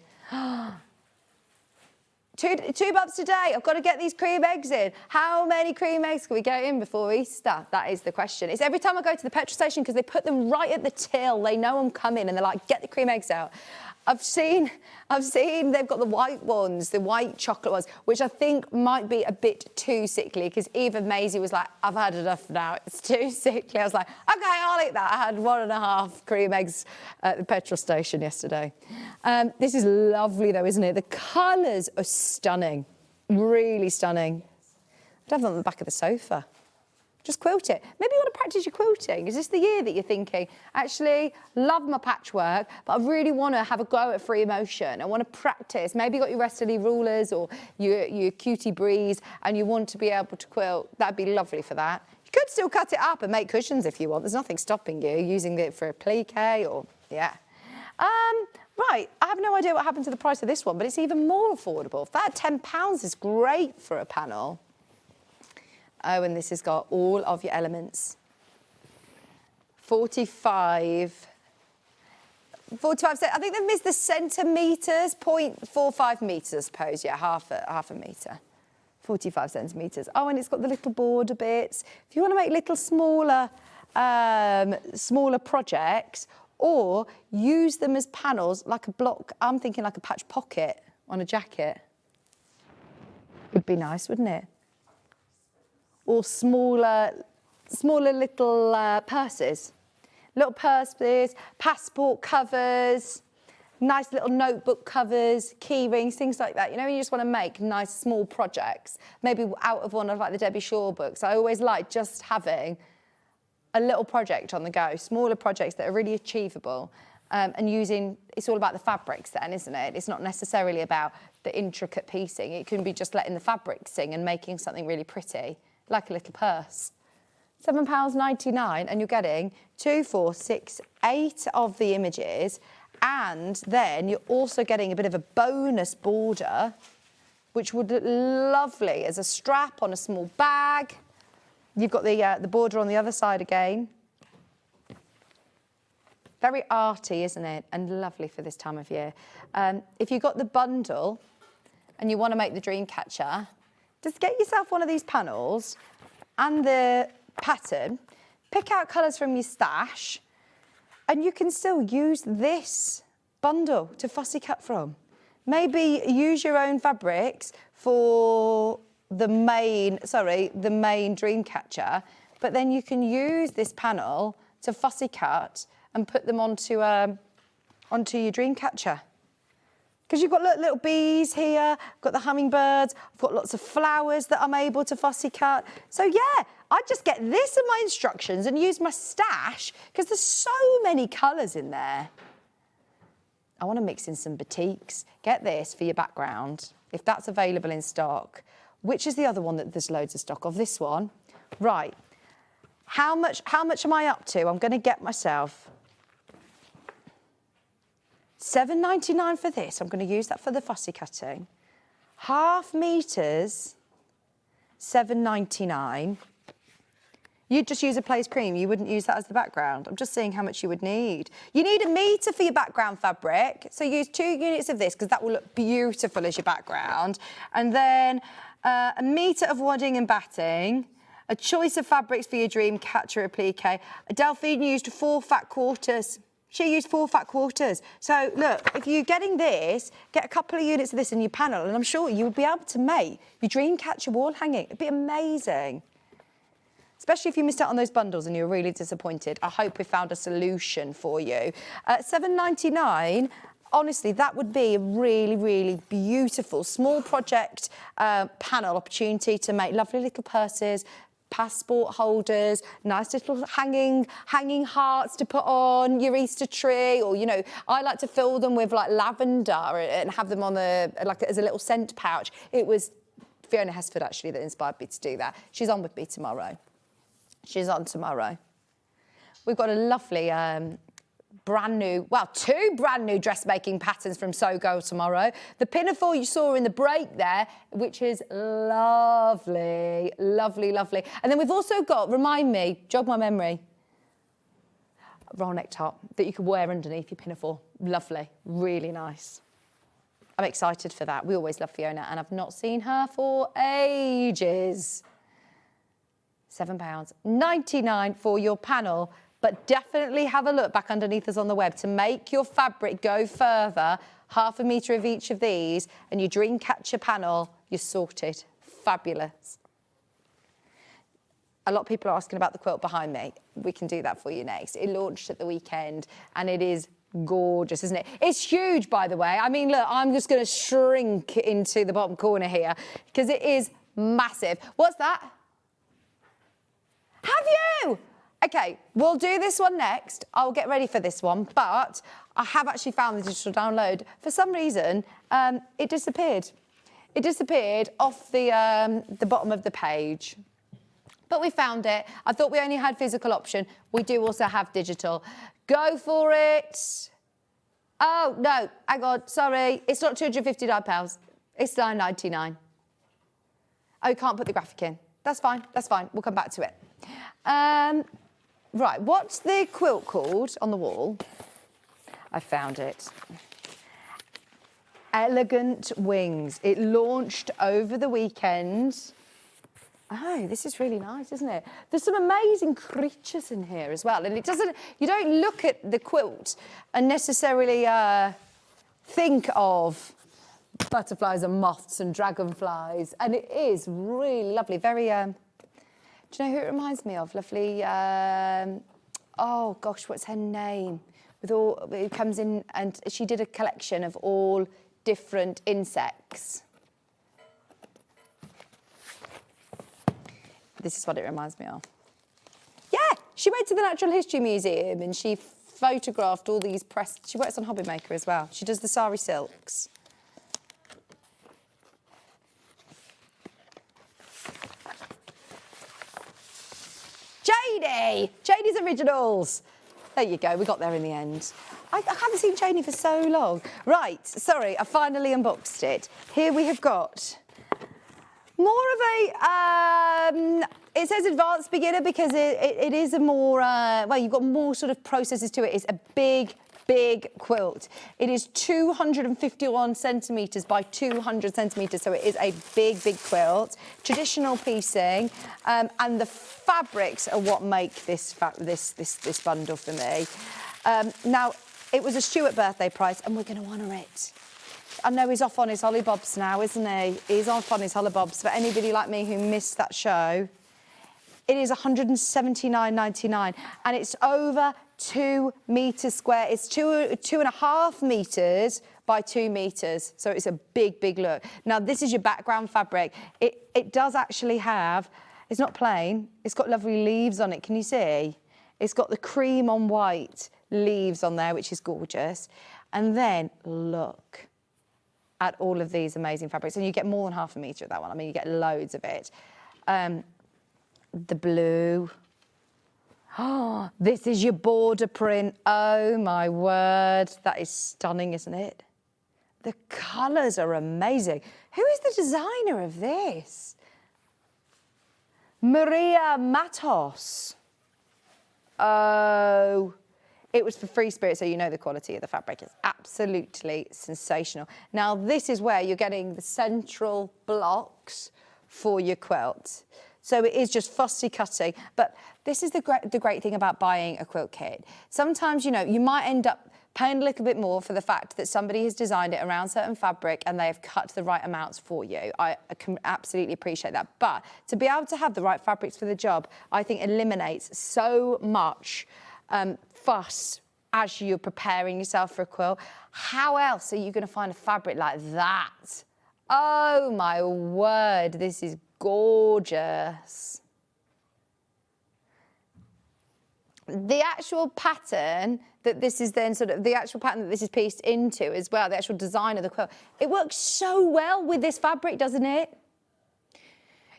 Two bubs today. I've got to get these cream eggs in. How many cream eggs can we get in before Easter? That is the question. It's every time I go to the petrol station because they put them right at the till. They know I'm coming and they're like, get the cream eggs out. I've seen they've got the white ones, the white chocolate ones, which I think might be a bit too sickly because even Maisie was like, I've had enough now, it's too sickly. I was like, okay, I'll eat that. I had 1.5 cream eggs at the petrol station yesterday. This is lovely though, isn't it? The colours are stunning, really stunning. I'd have them on the back of the sofa. Just quilt it. Maybe you want to practice your quilting. Is this the year that you're thinking, actually, love my patchwork, but I really want to have a go at free motion. I want to practice. Maybe you've got your Westerly rulers or your Cutie Breeze and you want to be able to quilt. That'd be lovely for that. You could still cut it up and make cushions if you want. There's nothing stopping you using it for a plique or, yeah. Right, I have no idea what happened to the price of this one, but it's even more affordable. That £10 is great for a panel. Oh, and this has got all of your elements. 45 cents. I think they've missed the centimetres, 0.45 metres, I suppose. Yeah, half a metre. 45 centimetres. Oh, and it's got the little border bits. If you want to make little smaller projects or use them as panels like a block, I'm thinking like a patch pocket on a jacket. Would be nice, wouldn't it? Or smaller little purses. Little purses, passport covers, Nice little notebook covers, key rings, things like that. You know, you just want to make nice small projects, maybe out of one of like the Debbie Shaw books. I always like just having a little project on the go, smaller projects that are really achievable, and using, it's all about the fabrics then, isn't it? It's not necessarily about the intricate piecing. It can be just letting the fabric sing and making something really pretty, like a little purse. £7.99, and you're getting 2, 4, 6, 8 of the images, and then you're also getting a bit of a bonus border, which would look lovely as a strap on a small bag. You've got the border on the other side again. Very arty, isn't it? And lovely for this time of year. If you've got the bundle and you want to make the dream catcher, just get yourself one of these panels and the pattern, pick out colours from your stash, and you can still use this bundle to fussy cut from. Maybe use your own fabrics for the main dream catcher, but then you can use this panel to fussy cut and put them onto your dream catcher. Because you've got little bees here, I've got the hummingbirds, I've got lots of flowers that I'm able to fussy cut. So yeah, I just get this in my instructions and use my stash, because there's so many colours in there. I want to mix in some batiks. Get this for your background, if that's available in stock. Which is the other one that there's loads of stock of? This one. Right. How much am I up to? I'm going to get myself £7.99 for this. I'm going to use that for the fussy cutting. Half metres, £7.99. You'd just use a place cream. You wouldn't use that as the background. I'm just seeing how much you would need. You need a metre for your background fabric. So use 2 units of this, because that will look beautiful as your background. And then a metre of wadding and batting, a choice of fabrics for your dream catcher applique. Delphine used 4 fat quarters. She used 4 fat quarters. So look, if you're getting this, get a couple of units of this in your panel, and I'm sure you will be able to make your dream catcher wall hanging. It'd be amazing. Especially if you missed out on those bundles and you're really disappointed. I hope we found a solution for you. £7.99, honestly, that would be a really, really beautiful small project panel opportunity to make lovely little purses, passport holders, nice little hanging hearts to put on your Easter tree, or, you know, I like to fill them with like lavender and have them on like as a little scent pouch. It was Fiona Hesford actually that inspired me to do that. She's on with me tomorrow. She's on tomorrow. We've got a lovely brand new, well, 2 brand new dressmaking patterns from Sew Go tomorrow. The pinafore you saw in the break there, which is lovely, lovely, lovely. And then we've also got, remind me, jog my memory, roll neck top that you could wear underneath your pinafore. Lovely, really nice. I'm excited for that. We always love Fiona, and I've not seen her for ages. £7.99 for your panel, but definitely have a look back underneath us on the web to make your fabric go further. Half a metre of each of these, and your dream catcher panel, you're sorted. Fabulous. A lot of people are asking about the quilt behind me. We can do that for you next. It launched at the weekend, and it is gorgeous, isn't it? It's huge, by the way. I mean, look, I'm just going to shrink into the bottom corner here because it is massive. What's that? Have you? Okay, we'll do this one next. I'll get ready for this one, but I have actually found the digital download. For some reason, it disappeared. It disappeared off the bottom of the page. But we found it. I thought we only had physical option. We do also have digital. Go for it. Oh, no, hang on, sorry. It's not £259. It's £9.99. Oh, you can't put the graphic in. That's fine, we'll come back to it. Right, what's the quilt called on the wall? I found it. Elegant Wings. It launched over the weekend. Oh, this is really nice, isn't it? There's some amazing creatures in here as well. And you don't look at the quilt and necessarily think of butterflies and moths and dragonflies. And it is really lovely, very, do you know who it reminds me of? Lovely, oh gosh, what's her name? with all, it comes in, and she did a collection of all different insects. This is what it reminds me of. Yeah, she went to the Natural History Museum and she photographed all these she works on Hobbymaker as well. She does the sari silks. Jadie's Originals. There you go, we got there in the end. I haven't seen Janie for so long. Right, sorry, I finally unboxed it. Here we have got more of a, it says advanced beginner because it is a more, well, you've got more sort of processes to it. It's a big quilt. It is 251 centimetres by 200 centimetres, so it is a big quilt. Traditional piecing, and the fabrics are what make this bundle for me. Now, it was a Stuart birthday price, and we're going to honour it. I know he's off on his hollybobs now, isn't he? He's off on his hollybobs. For anybody like me who missed that show, it is £179.99, and it's over 2 metres square. It's 2.5 metres by 2 metres, so it's a big look. Now, this is your background fabric. It does actually have, it's not plain, it's got lovely leaves on it, can you see? It's got the cream on white leaves on there, which is gorgeous. And then, look at all of these amazing fabrics, and you get more than 0.5 metre of that one. I mean, you get loads of it. The blue. Oh, this is your border print. Oh my word, that is stunning, isn't it? The colours are amazing. Who is the designer of this? Maria Matos. Oh, it was for Free Spirit, so you know the quality of the fabric is absolutely sensational. Now, this is where you're getting the central blocks for your quilt. So it is just fussy cutting, but this is the great thing about buying a quilt kit. Sometimes, you know, you might end up paying a little bit more for the fact that somebody has designed it around certain fabric and they have cut the right amounts for you. I can absolutely appreciate that. But to be able to have the right fabrics for the job, I think eliminates so much fuss as you're preparing yourself for a quilt. How else are you going to find a fabric like that? Oh my word, this is gorgeous. The actual pattern that this is then sort of, the actual pattern that this is pieced into as well, the actual design of the quilt, it works so well with this fabric, doesn't it?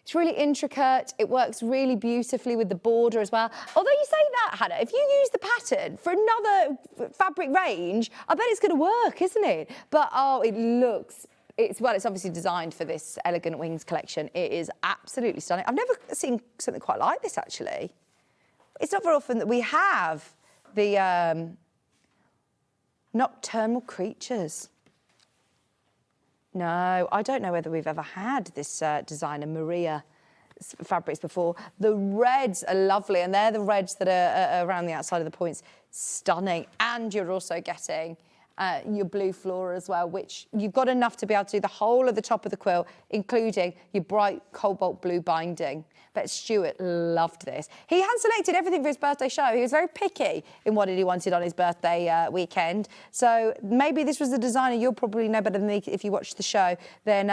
It's really intricate. It works really beautifully with the border as well. Although you say that, Hannah, if you use the pattern for another fabric range, I bet it's going to work, isn't it? But, oh, it looks... It's obviously designed for this Elegant Wings collection. It is absolutely stunning. I've never seen something quite like this, actually. It's not very often that we have the nocturnal creatures. No, I don't know whether we've ever had this designer Maria fabrics before. The reds are lovely, and they're the reds that are around the outside of the points. Stunning. And you're also getting your blue flora as well, which you've got enough to be able to do the whole of the top of the quilt, including your bright cobalt blue binding. But Stuart loved this. He had selected everything for his birthday show. He was very picky in what he wanted on his birthday weekend. So maybe this was the designer. You'll probably know better than me if you watched the show. Then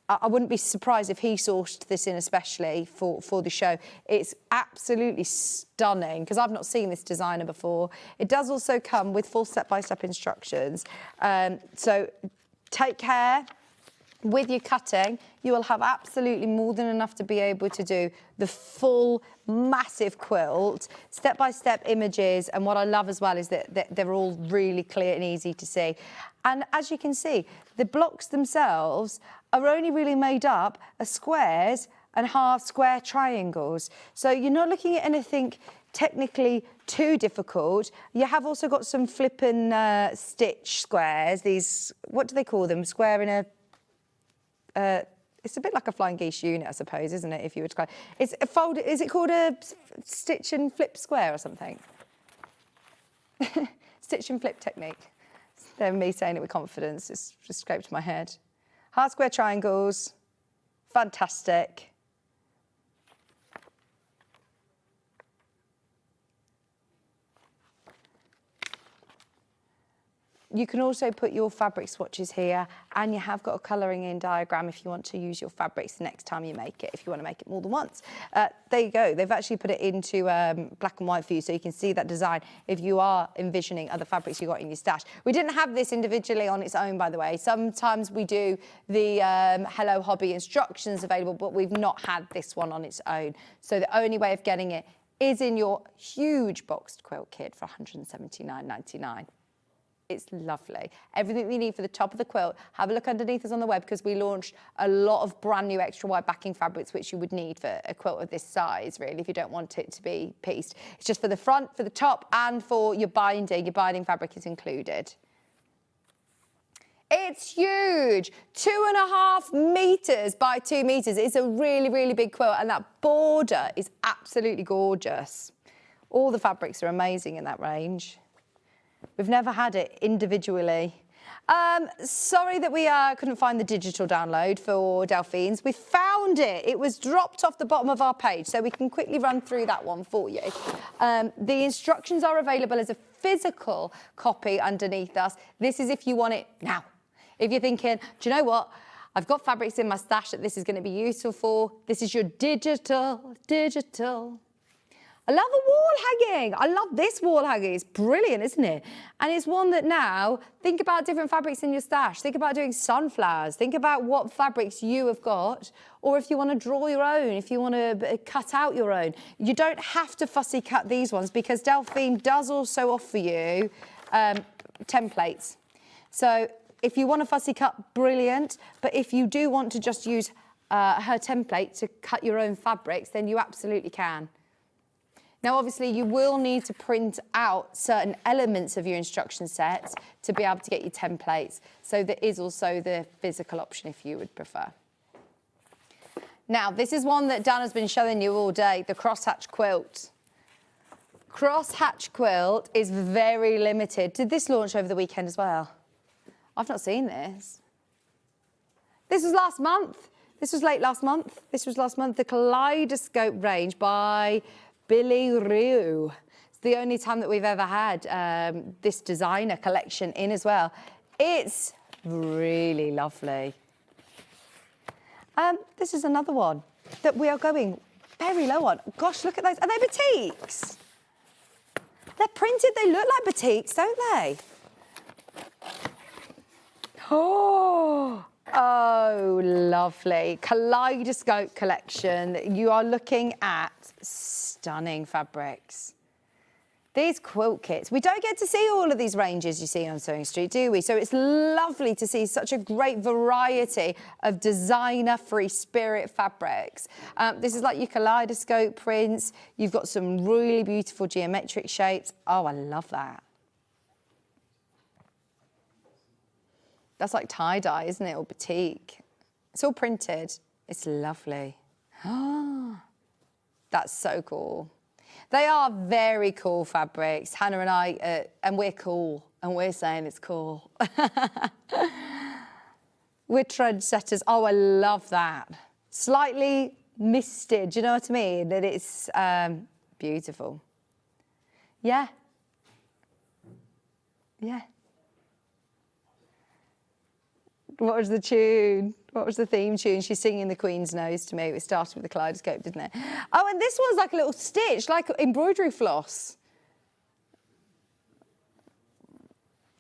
I wouldn't be surprised if he sourced this in especially for the show. It's absolutely stunning because I've not seen this designer before. It does also come with full step-by-step instructions. So take care with your cutting. You will have absolutely more than enough to be able to do the full massive quilt, step-by-step images. And what I love as well is that they're all really clear and easy to see. And as you can see, the blocks themselves are only really made up of squares and half square triangles. So you're not looking at anything technically too difficult. You have also got some flippin' stitch squares. These, what do they call them? Square in a... it's a bit like a flying geese unit, I suppose, isn't it? If you were to call it. It's a fold. Is it called a stitch and flip square or something? Stitch and flip technique. They're me saying it with confidence. It's just scraped my head. Half square triangles. Fantastic. you can also put your fabric swatches here, and you have got a colouring in diagram if you want to use your fabrics the next time you make it, if you want to make it more than once. There you go. They've actually put it into black and white for you, so you can see that design if you are envisioning other fabrics you got in your stash. We didn't have this individually on its own, by the way. Sometimes we do the Hello Hobby instructions available, but we've not had this one on its own. So the only way of getting it is in your huge boxed quilt kit for £179.99. It's lovely. Everything you need for the top of the quilt, have a look underneath us on the web, because we launched a lot of brand new extra wide backing fabrics which you would need for a quilt of this size, really, if you don't want it to be pieced. It's just for the front, for the top, and for your binding. Your binding fabric is included. It's huge, 2.5 metres by 2 metres. It's a really, really big quilt, and that border is absolutely gorgeous. All the fabrics are amazing in that range. We've never had it individually. Sorry that we couldn't find the digital download for Delphine's. We found it. It was dropped off the bottom of our page, so we can quickly run through that one for you. The instructions are available as a physical copy underneath us. This is if you want it now. If you're thinking, do you know what? I've got fabrics in my stash that this is going to be useful for. This is your digital. I love the wall hanging. I love this wall hanging. It's brilliant, isn't it? And it's one that now, think about different fabrics in your stash. Think about doing sunflowers. Think about what fabrics you have got, or if you want to draw your own, if you want to cut out your own. You don't have to fussy cut these ones, because Delphine does also offer you templates. So if you want to fussy cut, brilliant. But if you do want to just use her template to cut your own fabrics, then you absolutely can. Now, obviously, you will need to print out certain elements of your instruction sets to be able to get your templates. So there is also the physical option if you would prefer. Now, this is one that Dan has been showing you all day, the crosshatch quilt. Crosshatch quilt is very limited. Did this launch over the weekend as well? I've not seen this. This was last month. This was late last month. This was last month. The Kaleidoscope range by Billy Rue. It's the only time that we've ever had this designer collection in as well. It's really lovely. This is another one that we are going very low on. Gosh, look at those. Are they batiks? They're printed. They look like batiks, don't they? Oh, lovely. Kaleidoscope collection. You are looking at stunning fabrics. These quilt kits, we don't get to see all of these ranges you see on Sewing Street, do we? So it's lovely to see such a great variety of designer free spirit fabrics. This is like your kaleidoscope prints. You've got some really beautiful geometric shapes. Oh, I love that. That's like tie-dye, isn't it, or batik? It's all printed. It's lovely. That's so cool. They are very cool fabrics. Hannah and I, and we're cool, and we're saying it's cool. We're trendsetters. Oh, I love that. Slightly misted, do you know what I mean? That it's beautiful. Yeah. Yeah. What was the tune? What was the theme tune? She's singing the Queen's Nose to me. It started with the kaleidoscope, didn't it? Oh, and this one's like a little stitch, like embroidery floss.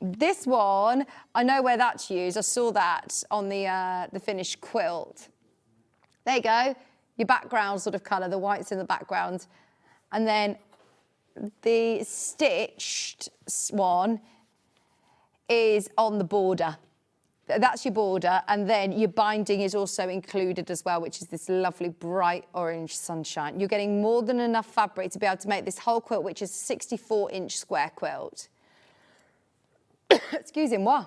This one, I know where that's used. I saw that on the finished quilt. There you go. Your background sort of colour, the white's in the background. And then the stitched one is on the border. That's your border, and then your binding is also included as well, which is this lovely bright orange sunshine. You're getting more than enough fabric to be able to make this whole quilt, which is a 64-inch square quilt. Excuse moi.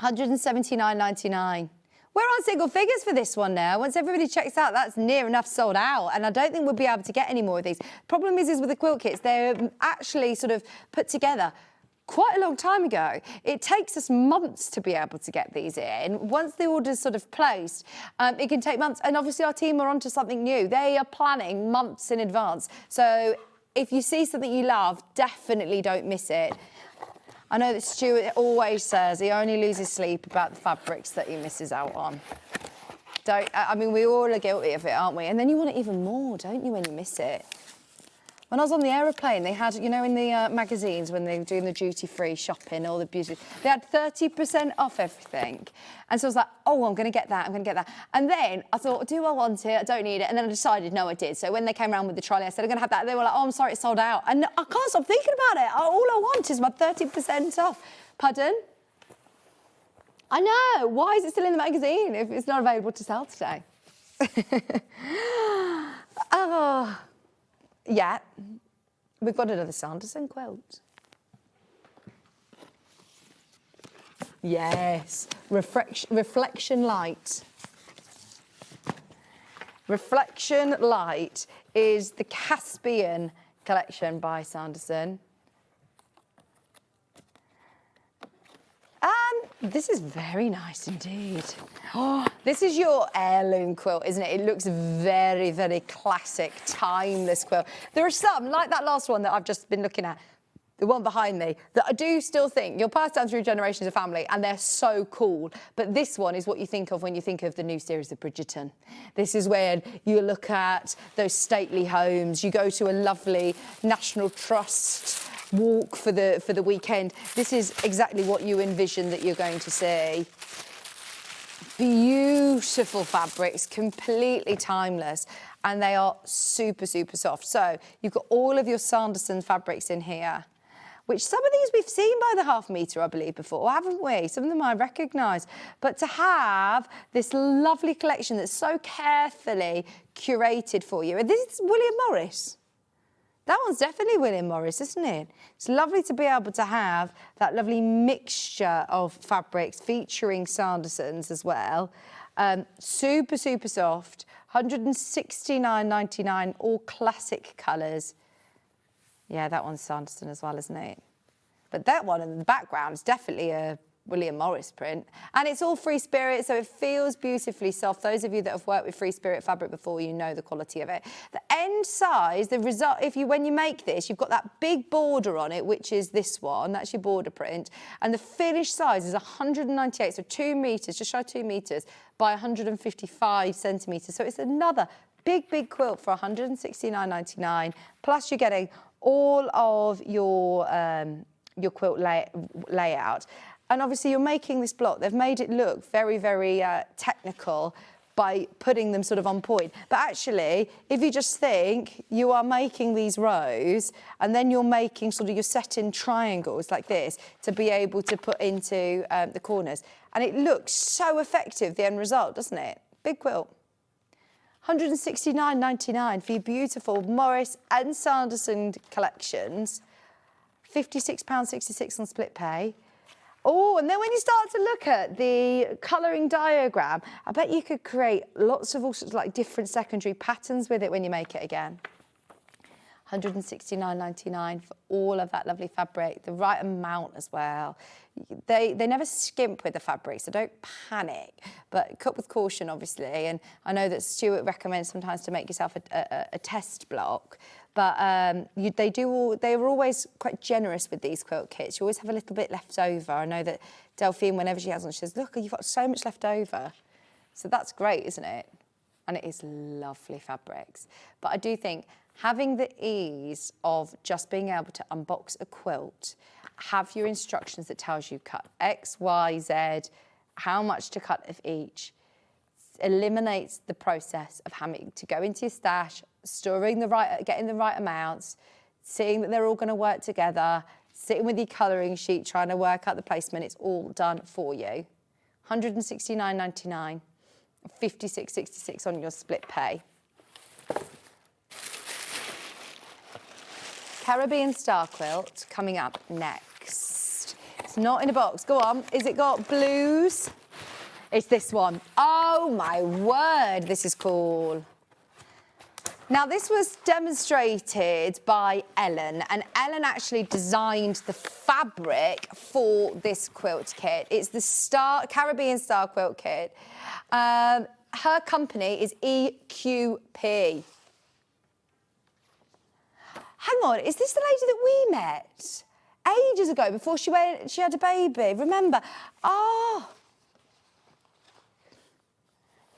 £179.99. We're on single figures for this one now. Once everybody checks out, that's near enough sold out, and I don't think we'll be able to get any more of these. Problem is with the quilt kits, they're actually sort of put together quite a long time ago. It takes us months to be able to get these in. Once the order's sort of placed, it can take months. And obviously our team are onto something new. They are planning months in advance. So if you see something you love, definitely don't miss it. I know that Stuart always says he only loses sleep about the fabrics that he misses out on. I mean, we all are guilty of it, aren't we? And then you want it even more, don't you, when you miss it? When I was on the aeroplane, they had, you know, in the magazines when they were doing the duty-free shopping, all the beauty, they had 30% off everything. And so I was like, oh, I'm going to get that, I'm going to get that. And then I thought, do I want it? I don't need it. And then I decided, no, I did. So when they came around with the trolley, I said, I'm going to have that. And they were like, oh, I'm sorry, it's sold out. And I can't stop thinking about it. All I want is my 30% off. Pardon? I know. Why is it still in the magazine if it's not available to sell today? Oh. Yeah, we've got another Sanderson quilt. Yes, Reflection Light. Reflection Light is the Caspian collection by Sanderson. This is very nice indeed. Oh, this is your heirloom quilt, isn't it? It looks very, very classic, timeless quilt. There are some, like that last one that I've just been looking at, the one behind me, that I do still think you'll pass down through generations of family, and they're so cool. But this one is what you think of when you think of the new series of Bridgerton. This is where you look at those stately homes, you go to a lovely National Trust walk for the weekend. This is exactly what you envision that you're going to see. Beautiful fabrics, completely timeless, and they are super, super soft. So you've got all of your Sanderson fabrics in here, which some of these we've seen by the half metre, I believe, before, haven't we? Some of them I recognise. But to have this lovely collection that's so carefully curated for you. And this is William Morris. That one's definitely William Morris, isn't it? It's lovely to be able to have that lovely mixture of fabrics featuring Sandersons as well. Super, super soft, £169.99, all classic colours. Yeah, that one's Sanderson as well, isn't it? But that one in the background is definitely a William Morris print. And it's all Free Spirit, so it feels beautifully soft. Those of you that have worked with Free Spirit fabric before, you know the quality of it. The end size, the result, when you make this, you've got that big border on it, which is this one, that's your border print. And the finished size is 198, so 2 metres, just shy of 2 metres, by 155 centimetres. So it's another big, big quilt for £169.99. Plus you're getting all of your quilt layout. And obviously you're making this block. They've made it look very, very technical by putting them sort of on point. But actually, if you just think you are making these rows and then you're making sort of, you're setting triangles like this to be able to put into the corners. And it looks so effective, the end result, doesn't it? Big quilt. £169.99 for your beautiful Morris and Sanderson collections. £56.66 on split pay. Oh, and then when you start to look at the colouring diagram, I bet you could create lots of all sorts of like different secondary patterns with it when you make it again. £169.99 for all of that lovely fabric, the right amount as well. They never skimp with the fabric, so don't panic, but cut with caution, obviously. And I know that Stuart recommends sometimes to make yourself a test block, but they were always quite generous with these quilt kits. You always have a little bit left over. I know that Delphine, whenever she has one, she says, look, you've got so much left over. So that's great, isn't it? And it is lovely fabrics. But I do think having the ease of just being able to unbox a quilt, have your instructions that tells you cut X, Y, Z, how much to cut of each, eliminates the process of having to go into your stash, getting the right amounts, seeing that they're all going to work together, sitting with your colouring sheet, trying to work out the placement. It's all done for you. £169.99, £56.66 on your split pay. Caribbean Star Quilt coming up next. It's not in a box. Go on. Is it got blues? It's this one. Oh, my word. This is cool. Now, this was demonstrated by Ellen, and Ellen actually designed the fabric for this quilt kit. It's the Caribbean Star Quilt Kit. Her company is EQP. Hang on, is this the lady that we met ages ago, before she had a baby. Remember? Oh.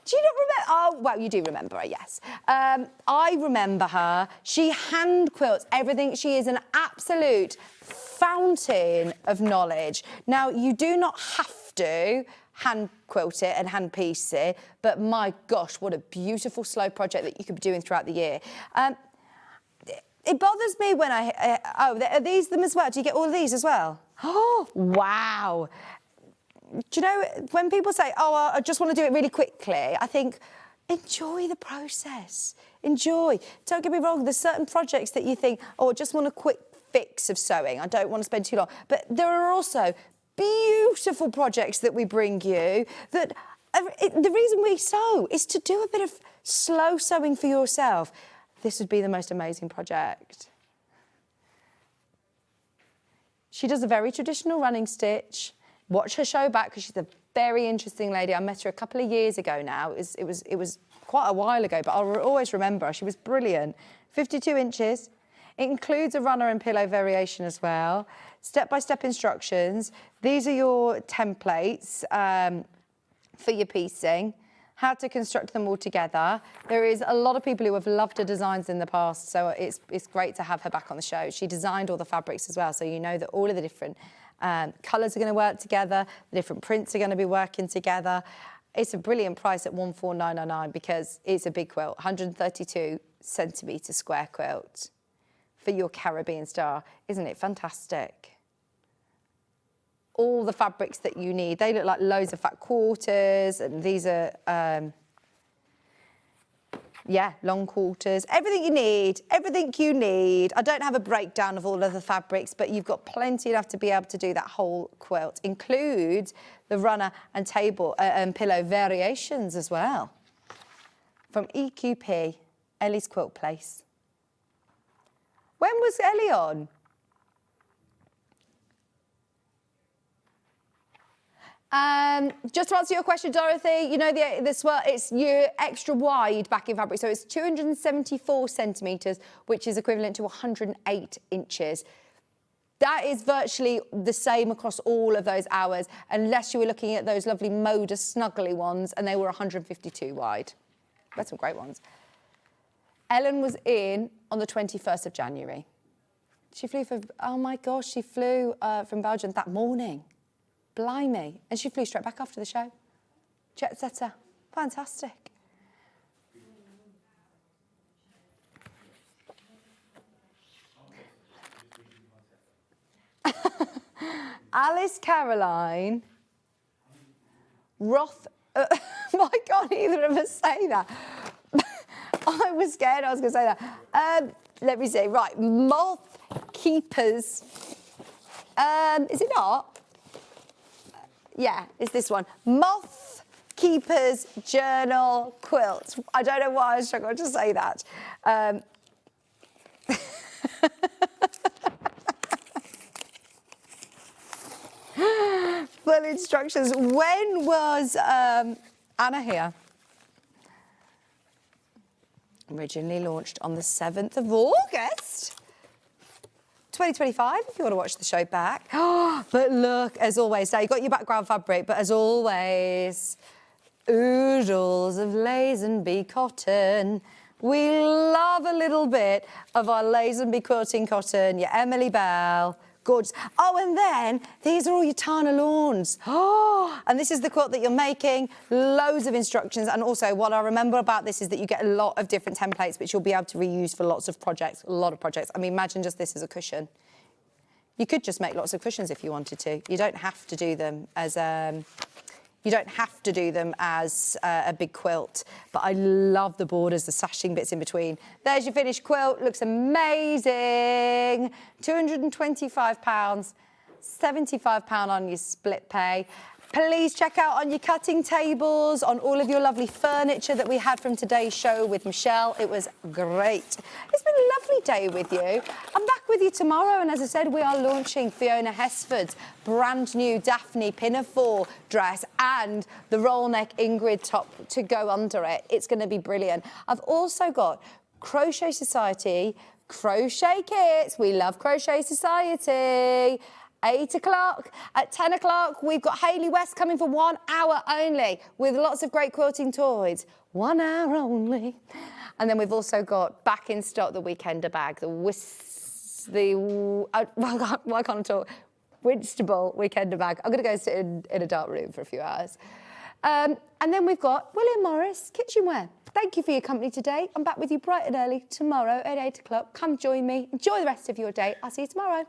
Do you not remember? Oh, well, you do remember her, yes. I remember her. She hand quilts everything. She is an absolute fountain of knowledge. Now, you do not have to hand quilt it and hand piece it, but my gosh, what a beautiful slow project that you could be doing throughout the year. It bothers me when are these them as well? Do you get all of these as well? Oh, wow. Do you know, when people say, oh, I just want to do it really quickly, I think, enjoy the process. Enjoy. Don't get me wrong, there's certain projects that you think, oh, I just want a quick fix of sewing. I don't want to spend too long. But there are also beautiful projects that we bring you that the reason we sew is to do a bit of slow sewing for yourself. This would be the most amazing project. She does a very traditional running stitch. Watch her show back because she's a very interesting lady. I met her a couple of years ago now. It was quite a while ago, but I'll always remember her. She was brilliant. 52 inches. It includes a runner and pillow variation as well. Step-by-step instructions. These are your templates for your piecing. How to construct them all together. There is a lot of people who have loved her designs in the past, so it's great to have her back on the show. She designed all the fabrics as well, so you know that all of the different colours are going to work together, the different prints are going to be working together. It's a brilliant price at $149.99 because it's a big quilt, 132 centimetre square quilt for your Caribbean star. Isn't it fantastic? All the fabrics that you need. They look like loads of fat quarters, and these are, long quarters. Everything you need, everything you need. I don't have a breakdown of all of the fabrics, but you've got plenty enough to be able to do that whole quilt. Includes the runner and table and pillow variations as well. From EQP, Ellie's Quilt Place. When was Ellie on? Just to answer your question, Dorothy, you know the swirl, it's your extra wide backing fabric, so it's 274 centimetres, which is equivalent to 108 inches. That is virtually the same across all of those hours, unless you were looking at those lovely Moda snuggly ones, and they were 152 wide. That's some great ones. Ellen was in on the 21st of January. She flew she flew from Belgium that morning. Blimey. And she flew straight back after the show. Jet setter. Fantastic. Alice Caroline Roth. I can't either of us say that. I was scared I was going to say that. Let me see. Right. Moth Keepers. Is it not? Yeah, it's this one. Moth Keeper's Journal Quilt. I don't know why I struggled to say that. Full instructions. When was Anna here? Originally launched on the 7th of August. 2025, if you want to watch the show back. But look, as always, now you've got your background fabric, but as always, oodles of Lazenby cotton. We love a little bit of our Lazenby quilting cotton, your Emily Bell. Gorgeous. Oh, and then these are all your Tana lawns. Oh, and this is the quilt that you're making. Loads of instructions. And also, what I remember about this is that you get a lot of different templates, which you'll be able to reuse for lots of projects. A lot of projects. I mean, imagine just this as a cushion. You could just make lots of cushions if you wanted to. You don't have to do them as a big quilt, but I love the borders, the sashing bits in between. There's your finished quilt, looks amazing. £225, £75 on your split pay. Please check out on your cutting tables, on all of your lovely furniture that we had from today's show with Michelle. It was great. It's been a lovely day with you. I'm back with you tomorrow, and as I said, we are launching Fiona Hesford's brand new Daphne Pinafore dress and the roll neck Ingrid top to go under it. It's going to be brilliant. I've also got Crochet Society Crochet Kits. We love Crochet Society. 8 o'clock. At 10 o'clock, we've got Hayley West coming for 1 hour only with lots of great quilting toys. 1 hour only. And then we've also got back in stock the Weekender bag, why can't I talk? Winstable Weekender bag. I'm going to go sit in a dark room for a few hours. And then we've got William Morris Kitchenware. Thank you for your company today. I'm back with you bright and early tomorrow at 8 o'clock. Come join me. Enjoy the rest of your day. I'll see you tomorrow.